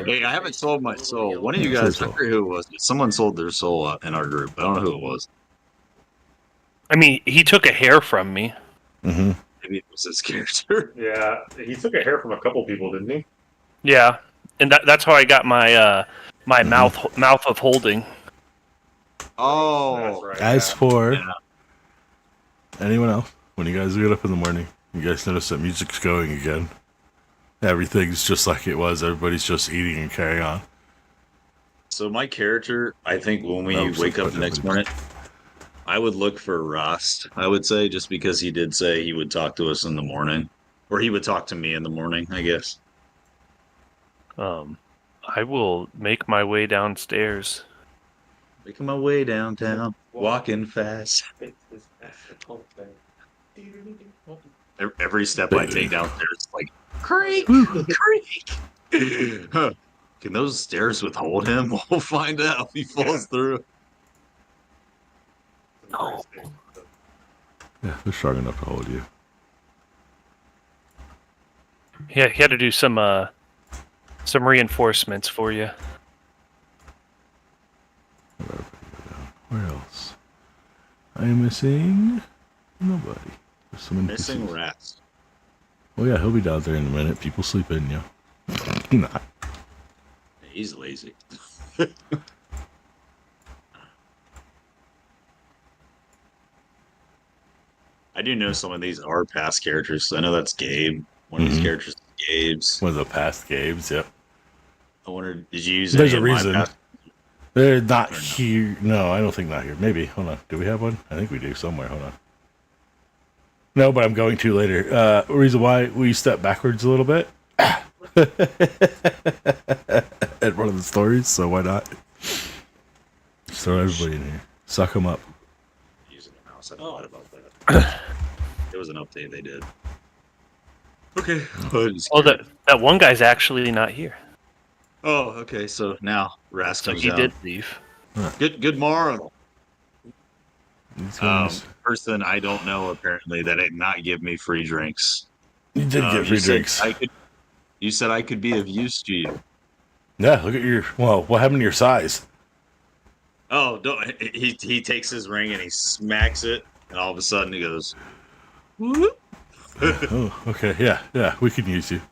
Speaker 3: hey, I haven't sold my soul. One of you guys, I forget who it was. But someone sold their soul in our group. I don't know who it was.
Speaker 4: I mean, he took a hair from me.
Speaker 1: Mm-hmm.
Speaker 3: Maybe it was his character.
Speaker 5: Yeah, he took a hair from a couple people, didn't he?
Speaker 4: Yeah, and that's how I got my my
Speaker 1: Mm-hmm.
Speaker 4: mouth of holding.
Speaker 3: Oh,
Speaker 5: That's right.
Speaker 1: As
Speaker 5: yeah.
Speaker 1: for
Speaker 3: Yeah.
Speaker 1: anyone else, when you guys get up in the morning, you guys notice that music's going again. Everything's just like it was. Everybody's just eating and carrying on.
Speaker 3: So my character, I think when we
Speaker 1: Oh, so
Speaker 3: wake up
Speaker 1: put
Speaker 3: the next
Speaker 1: everybody-
Speaker 3: morning, I would look for Rost. I would say just because he did say he would talk to us in the morning, or he would talk to me in the morning. I guess.
Speaker 4: I will make my way downstairs.
Speaker 3: Making my way downtown, walking fast. Every step I take downstairs, it's like creak, creak. Huh. Can those stairs withhold him? We'll find out if he falls through.
Speaker 1: Yeah, they're strong enough to hold you.
Speaker 4: Yeah, he had to do some reinforcements for you.
Speaker 1: Where else? I am missing nobody. There's some
Speaker 3: Missing
Speaker 1: NPCs.
Speaker 3: rats.
Speaker 1: Oh yeah, he'll be down there in a minute. People sleeping, yeah. Nah.
Speaker 3: He's lazy. I do know some of these are past characters. So I know that's Gabe. One of these
Speaker 1: Mhm.
Speaker 3: characters is Gabe's.
Speaker 1: One of the past games, yep.
Speaker 3: I wonder, did you use
Speaker 1: There's
Speaker 3: any
Speaker 1: a
Speaker 3: of my
Speaker 1: reason.
Speaker 3: past-
Speaker 1: They're not
Speaker 3: Or no?
Speaker 1: here. No, I don't think not here. Maybe. Hold on. Do we have one? I think we do somewhere. Hold on. No, but I'm going to later. Reason why we step backwards a little bit at one of the stories, so why not? Just throw everybody in here. Suck them up.
Speaker 3: Using a mouse. I thought about that. It was an update they did. Okay.
Speaker 4: Oh, that one guy's actually not here.
Speaker 3: Oh, okay. So now Rast
Speaker 4: So
Speaker 3: comes
Speaker 4: he
Speaker 3: down.
Speaker 4: did leave.
Speaker 3: Good morrow.
Speaker 1: These guys-
Speaker 3: Person I don't know apparently that did not give me free drinks.
Speaker 1: you did get free
Speaker 3: you said
Speaker 1: drinks.
Speaker 3: You said I could be of use to you.
Speaker 1: Yeah, look at your. Well, what happened to your size?
Speaker 3: Oh, don't, he takes his ring and he smacks it, and all of a sudden he goes, whoop.
Speaker 1: Oh, okay. Yeah, we can use you.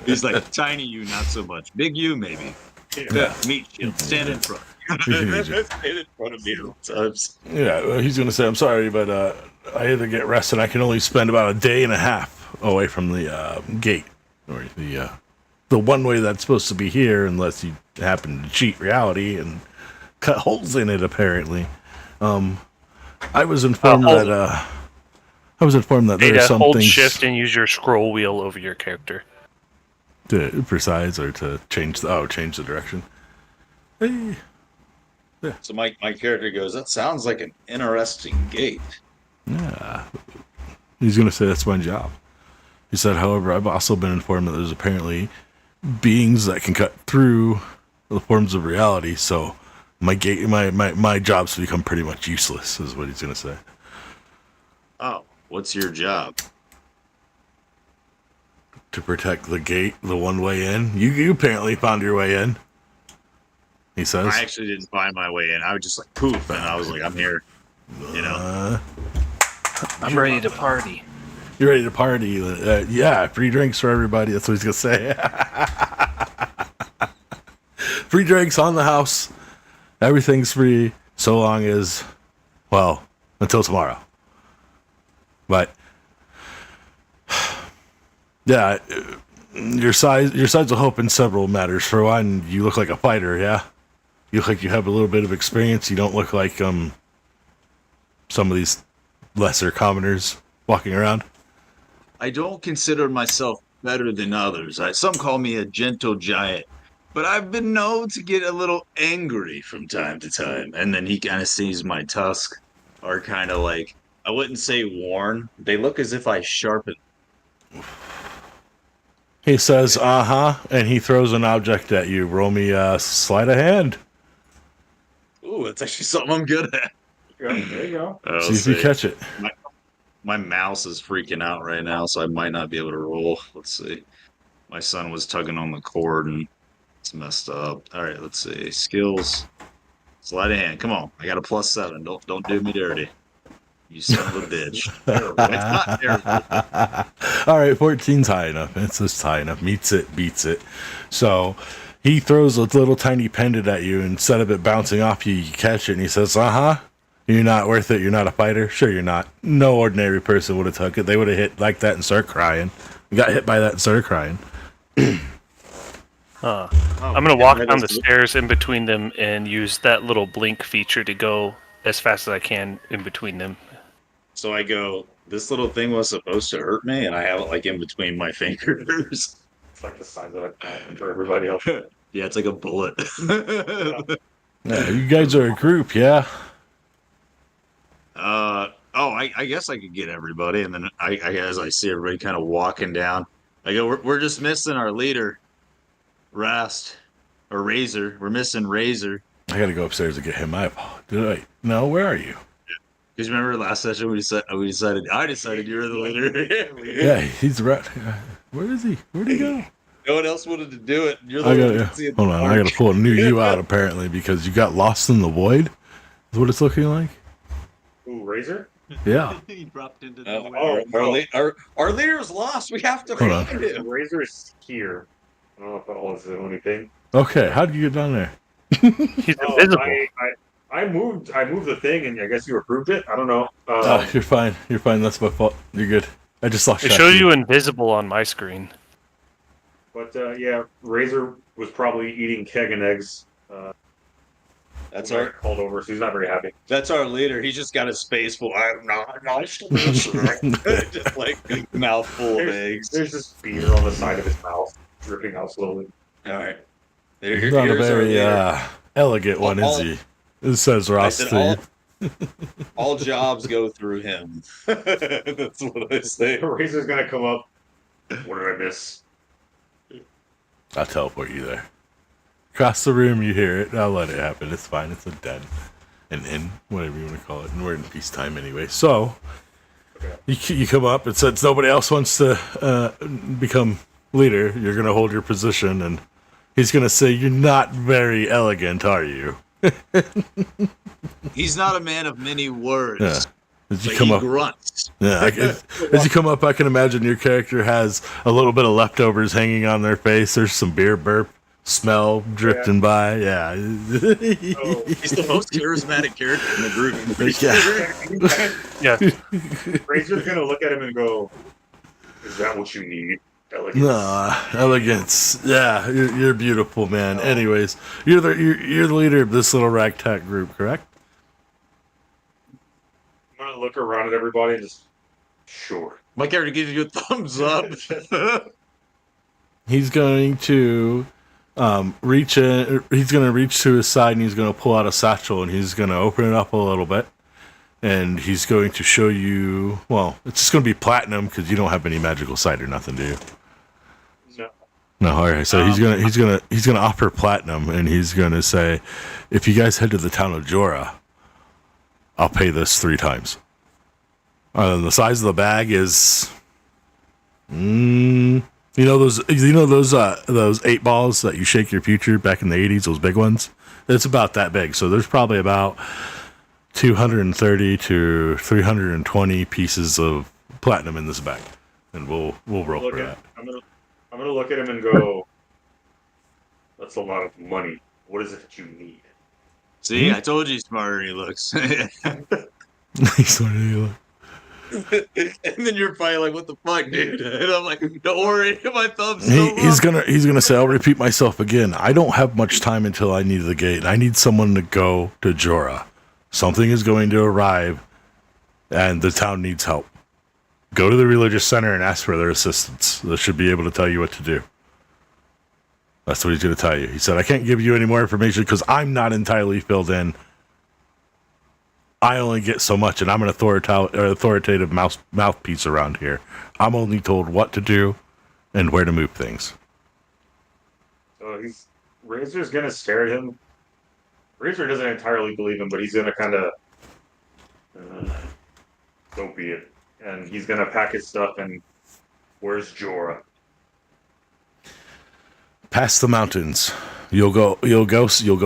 Speaker 3: He's like, tiny you, not so much. Big you, maybe.
Speaker 1: Yeah.
Speaker 3: Meat shield, stand in front.
Speaker 1: We can use you.
Speaker 3: Stand in front of me at all times.
Speaker 1: Yeah, well, he's going to say, I'm sorry, but I had to get rest, and I can only spend about a day and a half away from the gate, or the one way that's supposed to be here, unless you happen to cheat reality and cut holes in it. Apparently, I was informed
Speaker 4: hold
Speaker 1: that
Speaker 4: Hey,
Speaker 1: there are
Speaker 4: to
Speaker 1: some
Speaker 4: hold
Speaker 1: things
Speaker 4: shift and use your scroll wheel over your character.
Speaker 1: to precise or to change the direction. Hey,
Speaker 3: So my character goes, that sounds like an interesting gate.
Speaker 1: yeah, he's going to say that's my job. He said, however, I've also been informed that there's apparently beings that can cut through the forms of reality, so my job's become pretty much useless, is what he's going to say.
Speaker 3: Oh, what's your job?
Speaker 1: To protect the gate, the one way in. You apparently found your way in, he says.
Speaker 3: I actually didn't find my way in. I was just like poof, and I was like, I'm here. You know.
Speaker 4: I'm ready to party.
Speaker 1: You're ready to party. Yeah, free drinks for everybody. That's what he's going to say. Free drinks on the house. Everything's free so long as, well, until tomorrow. But Yeah, your size will help in several matters. For one, you look like a fighter. Yeah, you look like you have a little bit of experience. You don't look like some of these lesser commoners walking around.
Speaker 6: I don't consider myself better than others. Some call me a gentle giant, but I've been known to get a little angry from time to time. And then he kind of sees my tusks are kind of like, I wouldn't say worn. They look as if I sharpened.
Speaker 1: He says, and he throws an object at you. Roll me sleight of hand.
Speaker 6: Ooh, that's actually something I'm good at.
Speaker 5: Yeah, there you go.
Speaker 1: See if you catch it.
Speaker 6: My mouse is freaking out right now, so I might not be able to roll. Let's see. My son was tugging on the cord and it's messed up. All right, let's see. Skills. Sleight of hand. Come on. I got a +7. Don't do me dirty. You son of a bitch. It's not terrible.
Speaker 1: All right, 14's high enough. It's just high enough. Meets it, beats it. So he throws a little tiny pendant at you. Instead of it bouncing off you, you catch it, and he says, you're not worth it. You're not a fighter. Sure, you're not. No ordinary person would have took it. They would have hit like that and started crying. We got hit by that and started crying.
Speaker 4: I'm gonna walk down the stairs in between them and use that little blink feature to go as fast as I can in between them.
Speaker 6: So I go, this little thing was supposed to hurt me, and I have it like in between my fingers.
Speaker 5: It's like the size of a gun for everybody else.
Speaker 6: Yeah, it's like a bullet.
Speaker 1: Yeah, you guys are a group, yeah?
Speaker 6: I guess I could get everybody, and then as I see everybody kind of walking down, I go, we're just missing our leader, Rast, or Razor. We're missing Razor.
Speaker 1: I gotta go upstairs to get him. No, where are you?
Speaker 6: Because remember last session I decided you were the leader.
Speaker 1: Yeah, he's right. Where is he? Where'd he go?
Speaker 6: No one else wanted to do it. You're the one that's seeing
Speaker 1: Hold on, I gotta pull a new you out apparently because you got lost in the void. Is what it's looking like.
Speaker 5: Ooh, Razor?
Speaker 1: Yeah.
Speaker 2: He dropped into the
Speaker 6: our leader's lost. We have to
Speaker 1: Hold on.
Speaker 6: find him.
Speaker 5: Razor is here. I don't know if that was the only thing.
Speaker 1: Okay, how did you get down there?
Speaker 4: He's invisible.
Speaker 5: I moved the thing, and I guess you approved it. I don't know.
Speaker 1: You're fine. You're fine. That's my fault. You're good. I just lost
Speaker 4: It
Speaker 1: track
Speaker 4: shows
Speaker 1: of
Speaker 4: you invisible on my screen.
Speaker 5: But yeah, Razor was probably eating keg and eggs.
Speaker 6: That's
Speaker 5: when I
Speaker 6: our
Speaker 5: called over, so he's not very happy.
Speaker 6: That's our leader. He's just got his face full. I'm not nice to this. Just like mouthful of eggs.
Speaker 5: There's just beer on the side of his mouth, dripping out slowly.
Speaker 6: All right.
Speaker 1: He's not a very elegant one, is he? It says Rusty.
Speaker 6: All jobs go through him. That's what I say.
Speaker 5: Razor's gonna come up. What did I miss?
Speaker 1: I'll teleport you there. Across the room, you hear it. I'll let it happen. It's fine. It's a den. An inn, whatever you want to call it. And we're in peacetime anyway. So, you come up. It says nobody else wants to become leader. You're going to hold your position. And he's going to say, you're not very elegant, are you?
Speaker 6: He's not a man of many words.
Speaker 1: Yeah. As you
Speaker 6: But
Speaker 1: come
Speaker 6: he
Speaker 1: up,
Speaker 6: grunts.
Speaker 1: yeah. As you come up, I can imagine your character has a little bit of leftovers hanging on their face. There's some beer burp smell drifting by. Yeah.
Speaker 5: Oh,
Speaker 6: He's the most charismatic character in the group.
Speaker 4: Yeah.
Speaker 5: Razor's gonna look at him and go, "Is that what you need? Elegance."
Speaker 1: Nah, elegance. Yeah, you're beautiful, man. Anyways, you're the leader of this little ragtag group, correct?
Speaker 5: I'm gonna look around at everybody and just, sure.
Speaker 6: My character gives you a thumbs up.
Speaker 1: He's going to reach in. He's going to reach to his side and he's going to pull out a satchel and he's going to open it up a little bit. And he's going to show you. Well, it's just going to be platinum because you don't have any magical sight or nothing, do you?
Speaker 5: No.
Speaker 1: No. All right. So he's gonna offer platinum and he's going to say, if you guys head to the town of Jorah, I'll pay this 3 times. The size of the bag is, those 8 balls that you shake your future back in the 80s, those big ones. It's about that big. So there's probably about 230 to 320 pieces of platinum in this bag, and we'll roll for that.
Speaker 5: I'm gonna look at him and go, "That's a lot of money. What is it that you need?"
Speaker 6: See, I told you he's smarter than he looks.
Speaker 1: He's sort of
Speaker 6: And then you're probably like, "What the fuck, dude?" And I'm like, "Don't worry, my thumb's still
Speaker 1: He's
Speaker 6: up."
Speaker 1: gonna say, "I'll repeat myself again. I don't have much time until I need the gate. I need someone to go to Jorah. Something is going to arrive, and the town needs help. Go to the religious center and ask for their assistance. They should be able to tell you what to do." That's what he's going to tell you. He said, "I can't give you any more information because I'm not entirely filled in. I only get so much, and I'm an authoritative mouthpiece around here. I'm only told what to do and where to move things."
Speaker 5: So Razor's gonna stare at him. Razor doesn't entirely believe him, but he's gonna kind of, so be it. And he's gonna pack his stuff and where's Jorah?
Speaker 1: Past the mountains, you'll go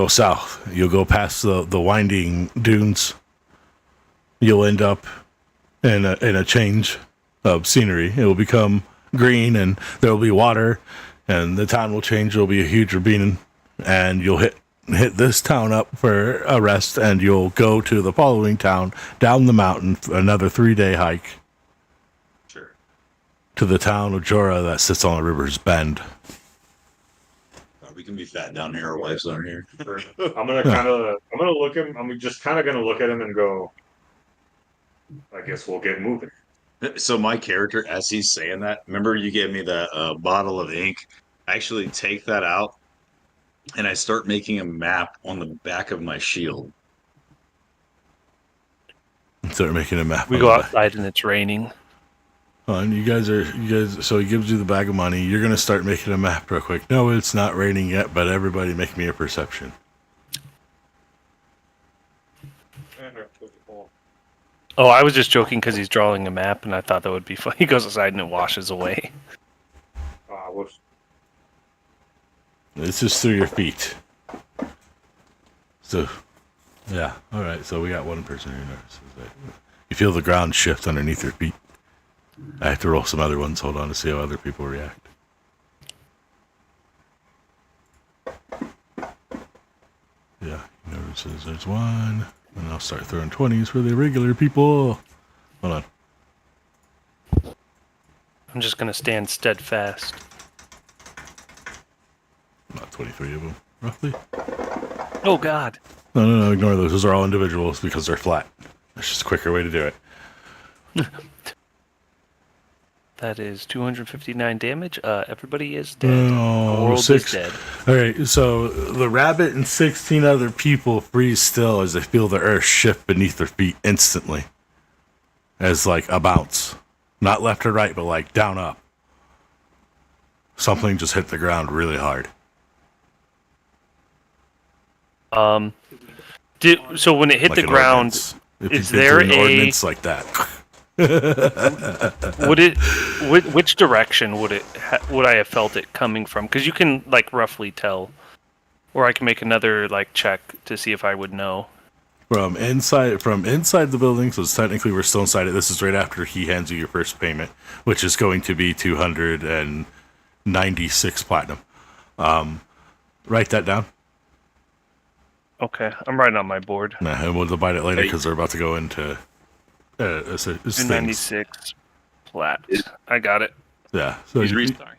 Speaker 1: south. You'll go past the winding dunes. You'll end up in a change of scenery. It will become green, and there will be water, and the town will change. There will be a huge ravine, and you'll hit this town up for a rest, and you'll go to the following town down the mountain, another 3-day hike.
Speaker 6: Sure.
Speaker 1: To the town of Jorah that sits on the river's bend.
Speaker 6: We can be fat down here. Our wives aren't here.
Speaker 5: I'm gonna look him. I'm just kind of gonna look at him and go, I guess we'll get moving.
Speaker 6: So my character, as he's saying that, remember you gave me that bottle of ink? I actually take that out and I start making a map on the back of my shield.
Speaker 1: Start making a map.
Speaker 4: We go outside and it's raining.
Speaker 1: And you guys. So he gives you the bag of money. You're gonna start making a map real quick. No, it's not raining yet, but everybody make me a perception.
Speaker 4: Oh, I was just joking because he's drawing a map, and I thought that would be fun. He goes outside and it washes away.
Speaker 1: This is through your feet. So, yeah. All right. So we got one person who notices that. You feel the ground shift underneath your feet. I have to roll some other ones. Hold on to see how other people react. Yeah, he notices there's one. And I'll start throwing 20s for the regular people. Hold on.
Speaker 4: I'm just gonna stand steadfast.
Speaker 1: About 23 of them, roughly.
Speaker 4: Oh God!
Speaker 1: No, ignore those. Those are all individuals because they're flat. That's just a quicker way to do it.
Speaker 4: That is 259 damage. Everybody is dead.
Speaker 1: Oh,
Speaker 4: the world
Speaker 1: 6.
Speaker 4: is dead.
Speaker 1: All right, so the rabbit and 16 other people freeze still as they feel the earth shift beneath their feet instantly. As like a bounce. Not left or right, but like down up. Something just hit the ground really hard.
Speaker 4: So when it hit
Speaker 1: Like
Speaker 4: the
Speaker 1: an
Speaker 4: ground,
Speaker 1: ordnance. If
Speaker 4: is
Speaker 1: you've been
Speaker 4: there
Speaker 1: through an
Speaker 4: a-
Speaker 1: ordinance like that?
Speaker 4: which direction would I have felt it coming from? Because you can like roughly tell, or I can make another like check to see if I would know.
Speaker 1: From inside the building, so it's technically we're still inside it. This is right after he hands you your first payment, which is going to be 296 platinum. Write that down.
Speaker 4: Okay, I'm writing on my board.
Speaker 1: Nah, and we'll divide it later because they're about to go into things.
Speaker 4: 296 plat. I got it.
Speaker 1: Yeah, so
Speaker 6: He's restarting.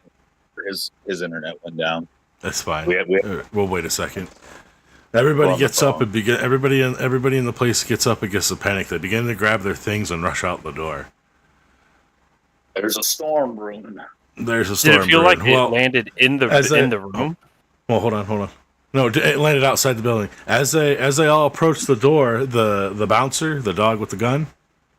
Speaker 6: His internet went down.
Speaker 1: that's fine.
Speaker 6: We have-
Speaker 1: We'll wait a second. Everybody gets up and begin. Everybody in the place gets up and gets a panic. They begin to grab their things and rush out the door.
Speaker 6: There's a storm brewing.
Speaker 1: There's a storm.
Speaker 4: Did it feel
Speaker 1: brewing.
Speaker 4: like it landed in the room?
Speaker 1: Well, hold on. No, it landed outside the building. As they all approach the door, the bouncer, the dog with the gun,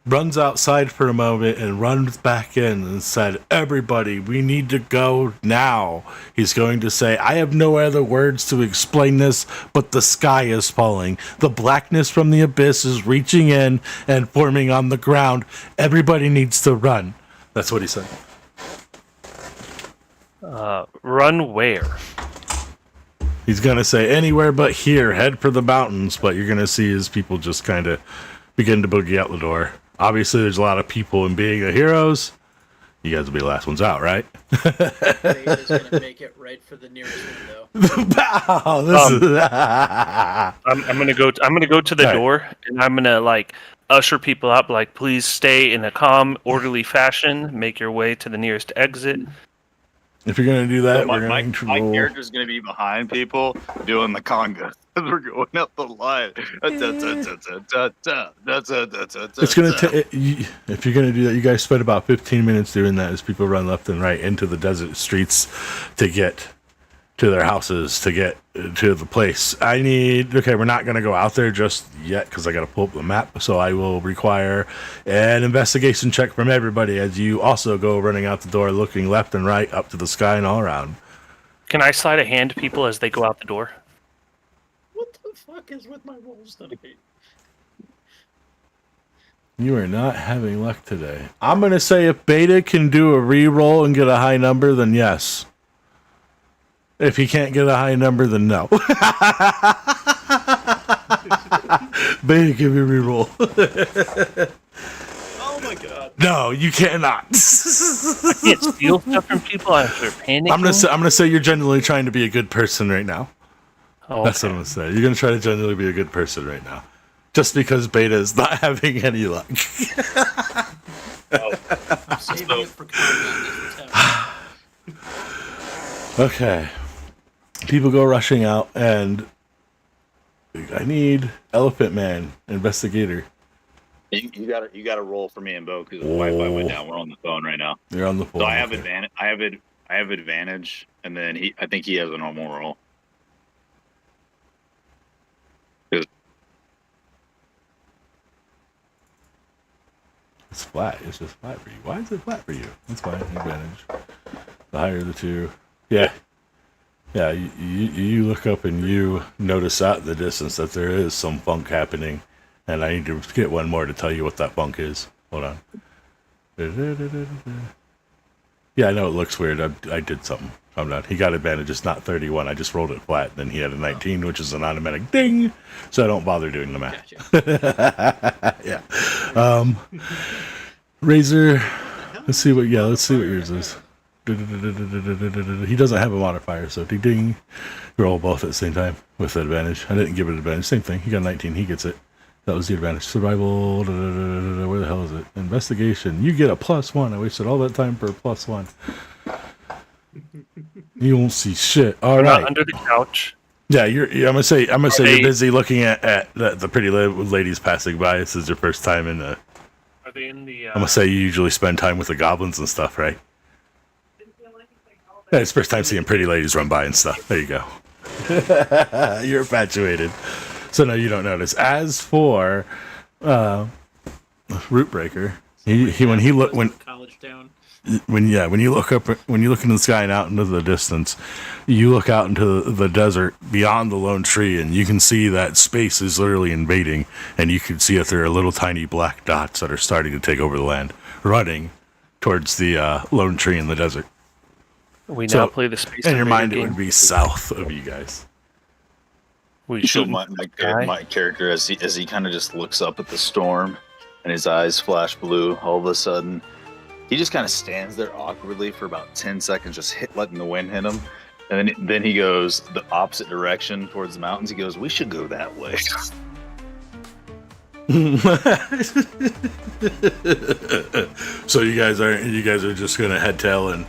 Speaker 1: runs outside for a moment and runs back in and said, "Everybody, we need to go now." He's going to say, "I have no other words to explain this, but the sky is falling. The blackness from the abyss is reaching in and forming on the ground. Everybody needs to run." That's what he said.
Speaker 4: Run where?
Speaker 1: He's going to say, "Anywhere but here. Head for the mountains." But you're going to see his people just kind of begin to boogie out the door. Obviously, there's a lot of people, and being the heroes, you guys will be the last ones out, right?
Speaker 2: Wade is going to make it right for the nearest window.
Speaker 1: Wow,
Speaker 4: I'm gonna go to the
Speaker 1: All right.
Speaker 4: door, and I'm gonna like usher people out, like, please stay in a calm, orderly fashion. Make your way to the nearest exit.
Speaker 1: If you're gonna do
Speaker 6: So
Speaker 1: that,
Speaker 6: my,
Speaker 1: we're
Speaker 6: my,
Speaker 1: going to
Speaker 6: my
Speaker 1: roll.
Speaker 6: character's gonna be behind people doing the conga. We're going up the line.
Speaker 1: It's gonna take. If you're gonna do that, you guys spend about 15 minutes doing that as people run left and right into the desert streets to get to their houses, to get to the place. Okay, we're not going to go out there just yet because I got to pull up the map. So I will require an investigation check from everybody as you also go running out the door, looking left and right, up to the sky and all around.
Speaker 4: Can I slide a hand to people as they go out the door?
Speaker 2: What the fuck is with my rolls today?
Speaker 1: You are not having luck today. I'm going to say if Beta can do a re-roll and get a high number, then yes. If he can't get a high number, then no. Beta, give me a re-roll.
Speaker 2: Oh my god.
Speaker 1: No, you cannot.
Speaker 4: I can't steal stuff from people after panicking.
Speaker 1: I'm gonna say you're genuinely trying to be a good person right now.
Speaker 4: Oh,
Speaker 1: That's what I'm gonna say. You're gonna try to genuinely be a good person right now, just because Beta is not having any luck.
Speaker 2: I'm saving it for combat.
Speaker 1: Okay. People go rushing out, and I need Elephant Man, investigator.
Speaker 6: You got to roll for me and Bo because the Wi-Fi went down. We're on the phone right now.
Speaker 1: You're on the phone.
Speaker 6: So I have
Speaker 1: okay.
Speaker 6: advantage. I have advantage, and then I think he has a normal roll.
Speaker 1: It's flat. It's just flat for you. Why is it flat for you? That's fine. Advantage. The higher the two. Yeah. Yeah, you look up and you notice out in the distance that there is some funk happening, and I need to get one more to tell you what that funk is. Hold on. Yeah, I know it looks weird. I did something. I'm not. He got advantage. It's not 31. I just rolled it flat. Then he had a 19, which is an automatic ding. So I don't bother doing the math.
Speaker 2: Gotcha.
Speaker 1: Yeah. Razor. Let's see what yours is. He doesn't have a modifier, so ding ding. Roll both at the same time with advantage. I didn't give it advantage. Same thing. He got 19. He gets it. That was the advantage. Survival. Where the hell is it? Investigation. You get a +1. I wasted all that time for a +1. You won't see shit. All
Speaker 4: They're
Speaker 1: right.
Speaker 4: not under the couch.
Speaker 1: Yeah, I'm gonna say
Speaker 4: they-
Speaker 1: you're busy looking at the pretty ladies passing by. This is your first time in the.
Speaker 4: Are they in the?
Speaker 1: I'm gonna say you usually spend time with the goblins and stuff, right? Yeah, it's first time seeing pretty ladies run by and stuff. There you go. You're infatuated, so no, you don't notice. As for Rootbreaker,
Speaker 2: College down.
Speaker 1: when you look into the sky and out into the distance, you look out into the desert beyond the lone tree, and you can see that space is literally invading, and you can see that there are little tiny black dots that are starting to take over the land, running towards the lone tree in the desert.
Speaker 4: We
Speaker 1: So,
Speaker 4: now play the space.
Speaker 1: In your
Speaker 4: Invader
Speaker 1: mind, it
Speaker 4: game.
Speaker 1: would be south of you guys.
Speaker 4: We
Speaker 6: So
Speaker 4: shoot
Speaker 6: my character, as he kind of just looks up at the storm, and his eyes flash blue, all of a sudden, he just kind of stands there awkwardly for about 10 seconds, just letting the wind hit him. And then he goes the opposite direction towards the mountains. He goes, "We should go that way."
Speaker 1: So you guys are just gonna head tail and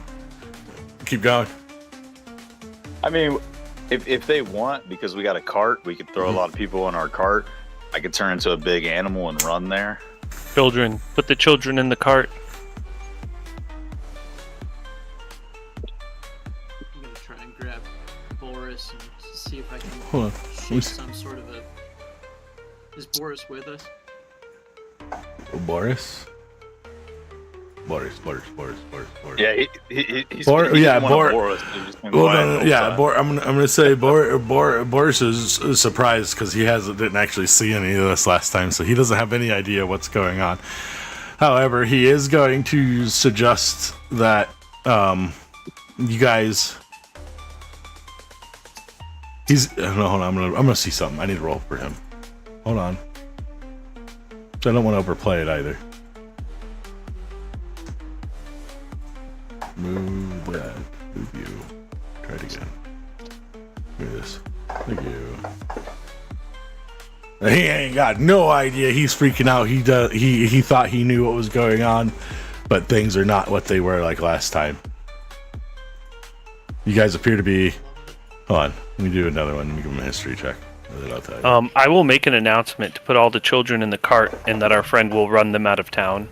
Speaker 1: keep going.
Speaker 6: I mean, if they want, because we got a cart, we could throw a lot of people in our cart. I could turn into a big animal and run there.
Speaker 4: children. Put the children in the cart.
Speaker 2: I'm gonna try and grab Boris and see if I can
Speaker 1: Hold on.
Speaker 2: shake some sort of a. Is Boris with us?
Speaker 1: Boris.
Speaker 6: Yeah, he's
Speaker 1: Well,
Speaker 6: no,
Speaker 1: I'm gonna say Boris is surprised because didn't actually see any of this last time, so he doesn't have any idea what's going on. However, he is going to suggest that you guys. No, hold on. I'm gonna see something. I need to roll for him. Hold on. So I don't want to overplay it either. Move that. Move you. Try it again. Look at this. Thank you. He ain't got no idea. He's freaking out. He thought he knew what was going on, but things are not what they were like last time. You guys appear to be. Hold on. Let me do another one. Let me give him a history check. And then I'll tell you.
Speaker 4: I will make an announcement to put all the children in the cart, and that our friend will run them out of town.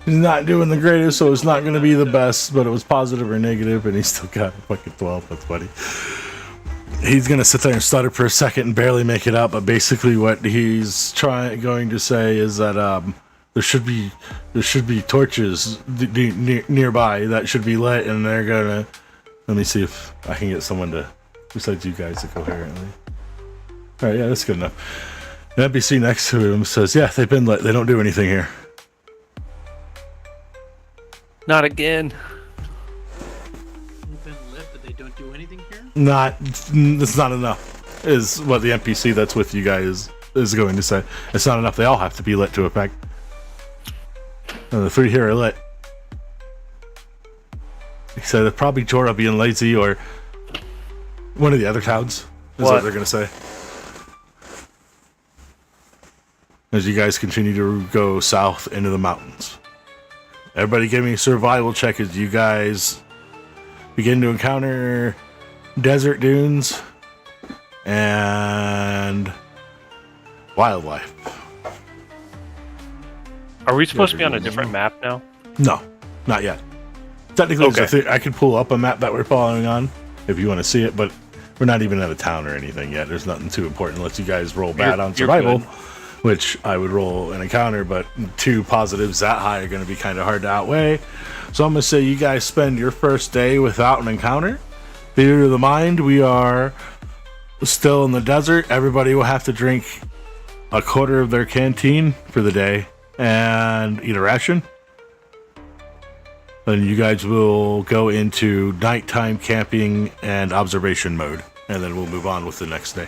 Speaker 1: He's not doing the greatest, so it's not going to be the best, but it was positive or negative, and he still got fucking 12. That's funny. He's going to sit there and stutter for a second and barely make it out, but basically what he's going to say is that there should be torches nearby that should be lit, and they're going to... Let me see if I can get someone to, besides you guys, to coherently. All right, yeah, that's good enough. The NPC next to him says, yeah, they've been lit. They don't do anything here.
Speaker 4: Not again.
Speaker 2: They've been lit, but they don't do anything here?
Speaker 1: That's not enough, is what the NPC that's with you guys is going to say. It's not enough. They all have to be lit to effect. And the 3 here are lit. He said it's probably Jorah being lazy or one of the other towns, is what they're going to say. As you guys continue to go south into the mountains. Everybody give me a survival check as you guys begin to encounter desert dunes and wildlife.
Speaker 4: Are we supposed to be on a different map now?
Speaker 1: No, not yet. Technically,
Speaker 4: Okay.
Speaker 1: I could pull up a map that we're following on if you want to see it, but we're not even at a town or anything yet. There's nothing too important unless you guys roll bad on survival, which I would roll an encounter, but 2 positives that high are going to be kind of hard to outweigh. So I'm going to say you guys spend your first day without an encounter. Theater of the mind, we are still in the desert. Everybody will have to drink a quarter of their canteen for the day and eat a ration. Then you guys will go into nighttime camping and observation mode, and then we'll move on with the next day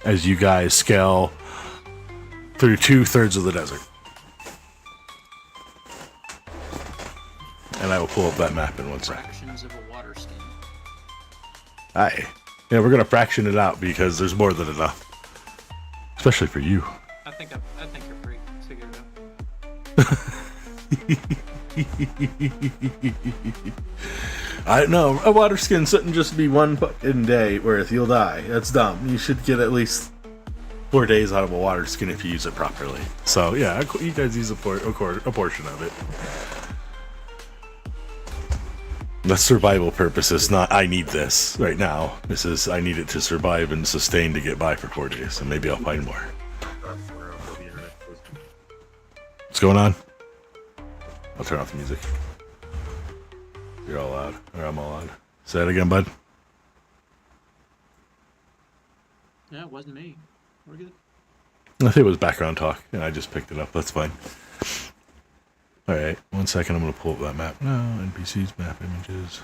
Speaker 1: as you guys scale through 2/3 of the desert. And I will pull up that map in 1 second.
Speaker 2: Fractions of a water skin.
Speaker 1: Aye. Yeah, we're gonna fraction it out because there's more than enough, especially for you.
Speaker 2: I think you're pretty figured out.
Speaker 1: I know a water skin shouldn't just be 1 fucking day worth. You'll die. That's dumb. You should get at least 4 days out of a water skin if you use it properly. So yeah, you guys use a portion of it. That's survival purposes, not I need this right now. This is I need it to survive and sustain to get by for 4 days, and maybe I'll find more. What's going on? I'll turn off the music. You're all loud, or I'm all loud. Say it again, bud.
Speaker 2: Yeah, it wasn't me. We're good.
Speaker 1: I think it was background talk, and I just picked it up. That's fine. All right, 1 second. I'm gonna pull up that map. No, NPCs, map images.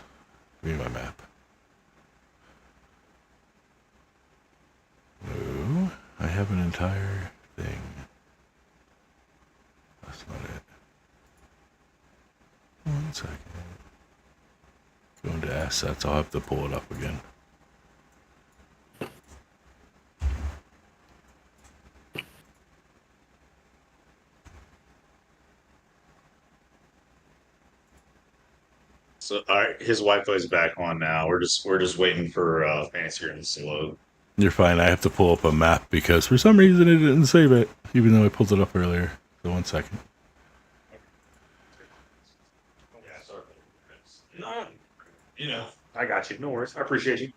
Speaker 1: Give me my map. No, I have an entire thing. That's not it. 1 second. Go into assets. I'll have to pull it up again.
Speaker 3: So, all right, his Wi-Fi's back on now. We're just waiting for Fancy Rooms to load.
Speaker 1: You're fine. I have to pull up a map because for some reason it didn't save it, even though I pulled it up earlier. So 1 second.
Speaker 5: No, you know, I got you. No worries. I appreciate you.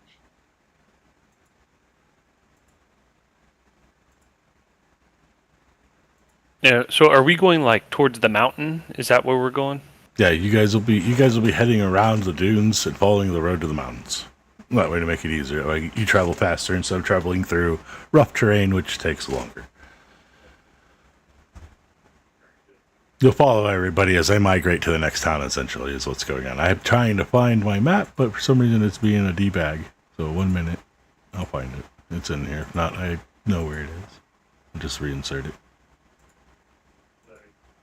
Speaker 4: Yeah. So are we going like towards the mountain? Is that where we're going?
Speaker 1: Yeah, you guys will be heading around the dunes and following the road to the mountains. That way to make it easier. Like you travel faster instead of traveling through rough terrain, which takes longer. You'll follow everybody as they migrate to the next town, essentially, is what's going on. I'm trying to find my map, but for some reason it's being a D-bag. So 1 minute, I'll find it. It's in here. If not, I know where it is. I'll just reinsert it.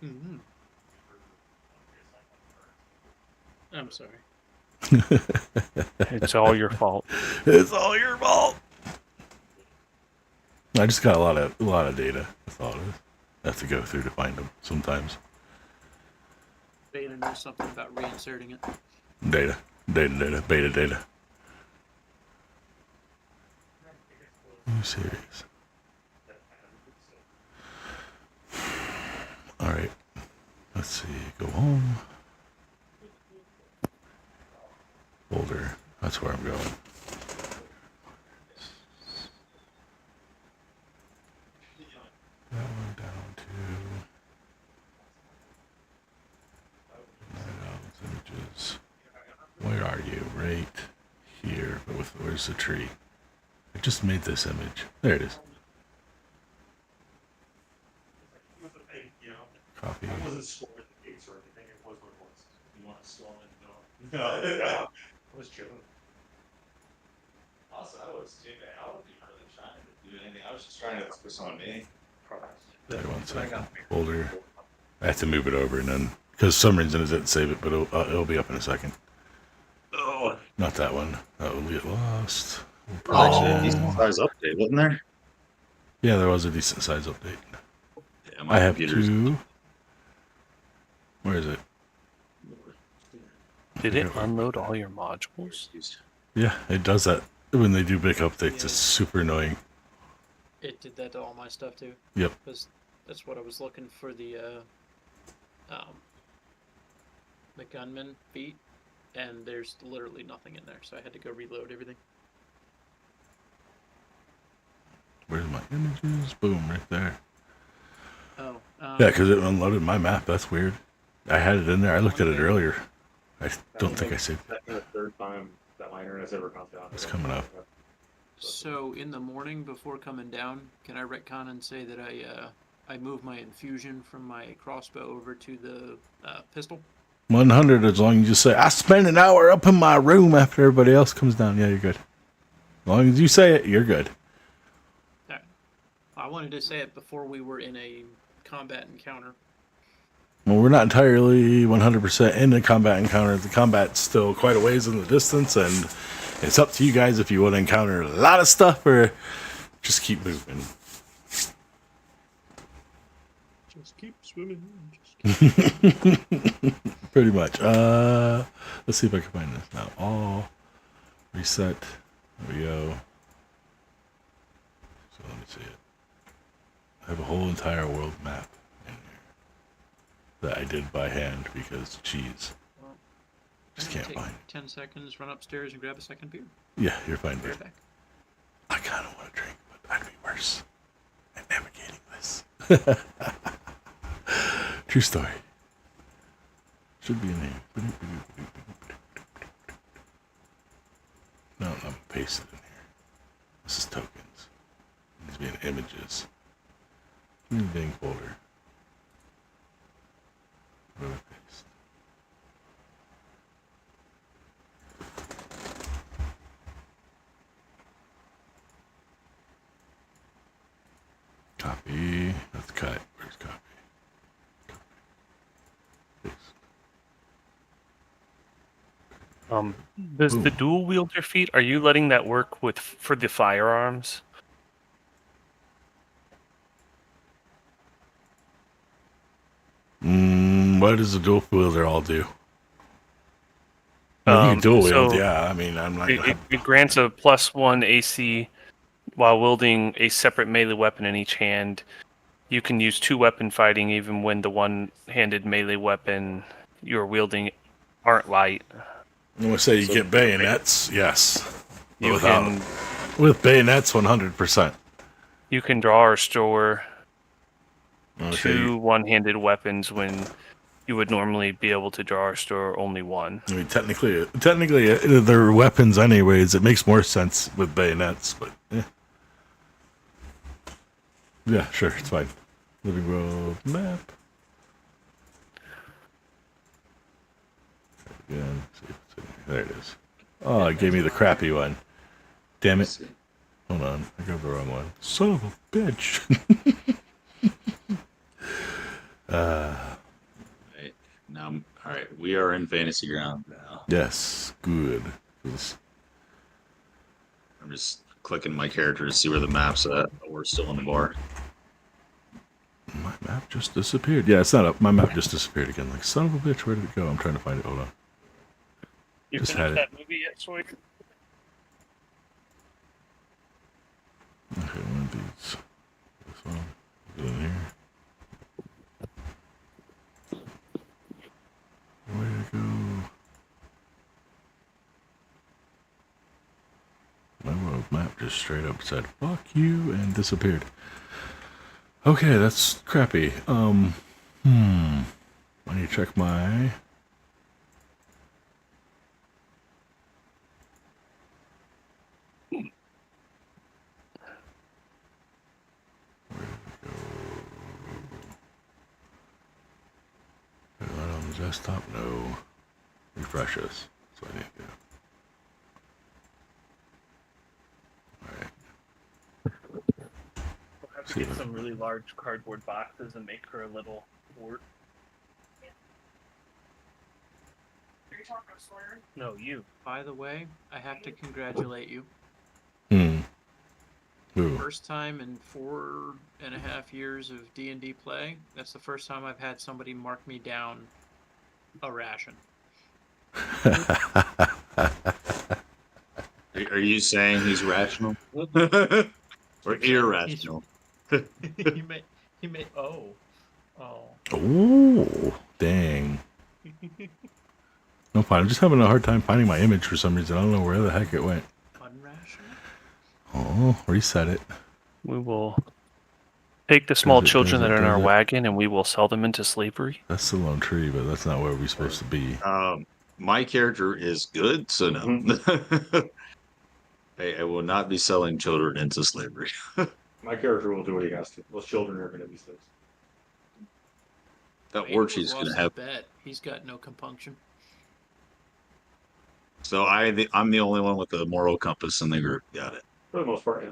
Speaker 2: Mm-hmm. I'm sorry.
Speaker 4: It's all your fault.
Speaker 1: It's all your fault. I just got a lot of data. That's all it is. I have to go through to find them sometimes.
Speaker 2: Beta knows something about reinserting it.
Speaker 1: Data, beta data. Are you serious? All right. Let's see. Go home. Folder. That's where I'm going. That one down to Night Owls images. Where are you? Right here. But where's the tree? I just made this image. There it is. Copy.
Speaker 5: I wasn't scoring the gates or anything. It was what it was. You want to storm it? No. I was chilling.
Speaker 6: Also, I was too bad. I wasn't even really trying to do anything. I was just trying to focus on me.
Speaker 1: Wait 1 second. Folder. I have to move it over and then, because some reason it didn't save it, but it'll be up in a second.
Speaker 5: Oh.
Speaker 1: Not that one. That will get lost.
Speaker 3: There's actually a decent size update, wasn't there?
Speaker 1: Yeah, there was a decent size update.
Speaker 3: Yeah, my
Speaker 1: I have
Speaker 3: computer's
Speaker 1: 2. Where is it?
Speaker 4: Did it unload all your modules?
Speaker 1: Yeah, it does that when they do big updates. It's super annoying.
Speaker 2: It did that to all my stuff too.
Speaker 1: Yep.
Speaker 2: Because that's what I was looking for the gunman feat, and there's literally nothing in there, so I had to go reload everything.
Speaker 1: Where's my images? Boom, right there.
Speaker 2: Oh.
Speaker 1: Yeah, because it unloaded my map. That's weird. I had it in there. I looked at it earlier. I don't think I saved it.
Speaker 5: That's the third time that my internet's ever gone down.
Speaker 1: It's coming up.
Speaker 2: So in the morning before coming down, can I retcon and say that I moved my infusion from my crossbow over to the pistol?
Speaker 1: 100 as long as you just say, I spend an hour up in my room after everybody else comes down. Yeah, you're good. As long as you say it, you're good.
Speaker 2: Alright. I wanted to say it before we were in a combat encounter.
Speaker 1: Well, we're not entirely 100% in the combat encounter. The combat's still quite a ways in the distance, and it's up to you guys if you want to encounter a lot of stuff or just keep moving.
Speaker 2: Just keep swimming. Just keep
Speaker 1: Pretty much. Let's see if I can find this now. All reset. There we go. So let me see it. I have a whole entire world map in here that I did by hand because cheese.
Speaker 2: Well,
Speaker 1: Just can't
Speaker 2: take
Speaker 1: find it.
Speaker 2: 10 seconds, run upstairs and grab a second beer.
Speaker 1: Yeah, you're fine,
Speaker 2: Be
Speaker 1: dude.
Speaker 2: right back.
Speaker 1: I kind of want to drink, but I'd be worse at navigating this. True story. Should be in here. No, I'm pasting in here. This is tokens. Needs to be in images. New Bing folder. Where do I paste? Copy. Let's cut. Where's copy? Paste.
Speaker 4: Does the
Speaker 1: Boom.
Speaker 4: dual wielder feat, are you letting that work for the firearms?
Speaker 1: What does the dual wielder all do? Well, you can dual wield,
Speaker 4: so
Speaker 1: yeah. I mean, I'm not.
Speaker 4: It grants a +1 AC while wielding a separate melee weapon in each hand. You can use 2-weapon fighting even when the one-handed melee weapon you're wielding aren't light.
Speaker 1: I'm gonna say you get bayonets, yes. But
Speaker 4: You
Speaker 1: without
Speaker 4: can
Speaker 1: with bayonets, 100%.
Speaker 4: you can draw or store
Speaker 1: Okay.
Speaker 4: 2 one-handed weapons when you would normally be able to draw or store only one.
Speaker 1: I mean, technically, they're weapons anyways. It makes more sense with bayonets, but yeah. Yeah, sure, it's fine. Living world map. Again, see if it's in here. There it is. Oh, it gave me the crappy one. Damn it. Hold on, I grabbed the wrong one. Son of a bitch.
Speaker 3: Right. Now, all right, we are in fantasy ground now.
Speaker 1: Yes, good.
Speaker 3: I'm just
Speaker 6: clicking my character to see where the map's at. But we're still in the bar.
Speaker 1: My map just disappeared. Yeah, it's not up. My map just disappeared again. Like, son of a bitch, where did it go? I'm trying to find it. Hold on.
Speaker 4: You
Speaker 1: Just
Speaker 4: finished
Speaker 1: had it.
Speaker 4: that movie yet, Soy?
Speaker 1: Okay, one of these. This one. Is it in here? Where did it go? My world map just straight up said, fuck you, and disappeared. Okay, that's crappy. I need to check my... Is that on the desktop? No. Refresh this. That's what I need to do. Alright.
Speaker 4: We'll have to
Speaker 1: See
Speaker 4: get
Speaker 1: what-
Speaker 4: some really large cardboard boxes and make her a little fort.
Speaker 7: Are you talking about Sawyer?
Speaker 4: No, you.
Speaker 2: By the way, I have to congratulate you.
Speaker 1: Ooh.
Speaker 2: First time in 4.5 years of D&D play, that's the first time I've had somebody mark me down a ration.
Speaker 6: Are you saying he's rational? Or irrational?
Speaker 2: he may. Oh.
Speaker 1: Oh, dang. No, fine. I'm just having a hard time finding my image for some reason. I don't know where the heck it went.
Speaker 2: Unrational?
Speaker 1: Oh, reset it.
Speaker 4: We will take the small
Speaker 1: Does it-
Speaker 4: children
Speaker 1: does
Speaker 4: that
Speaker 1: it-
Speaker 4: are in our
Speaker 1: does it?
Speaker 4: wagon and we will sell them into slavery.
Speaker 1: That's the lone tree, but that's not where we're supposed to be.
Speaker 6: My character is good, so no. I will not be selling children into slavery.
Speaker 5: My character will do what he has to. Those children are going to be slaves.
Speaker 6: That
Speaker 2: Wayne
Speaker 6: war
Speaker 2: was
Speaker 6: chief's
Speaker 2: lost
Speaker 6: gonna
Speaker 2: his
Speaker 6: have.
Speaker 2: bet. He's got no compunction.
Speaker 6: So I'm the only one with a moral compass in the group. Got it.
Speaker 5: For the most part, yeah.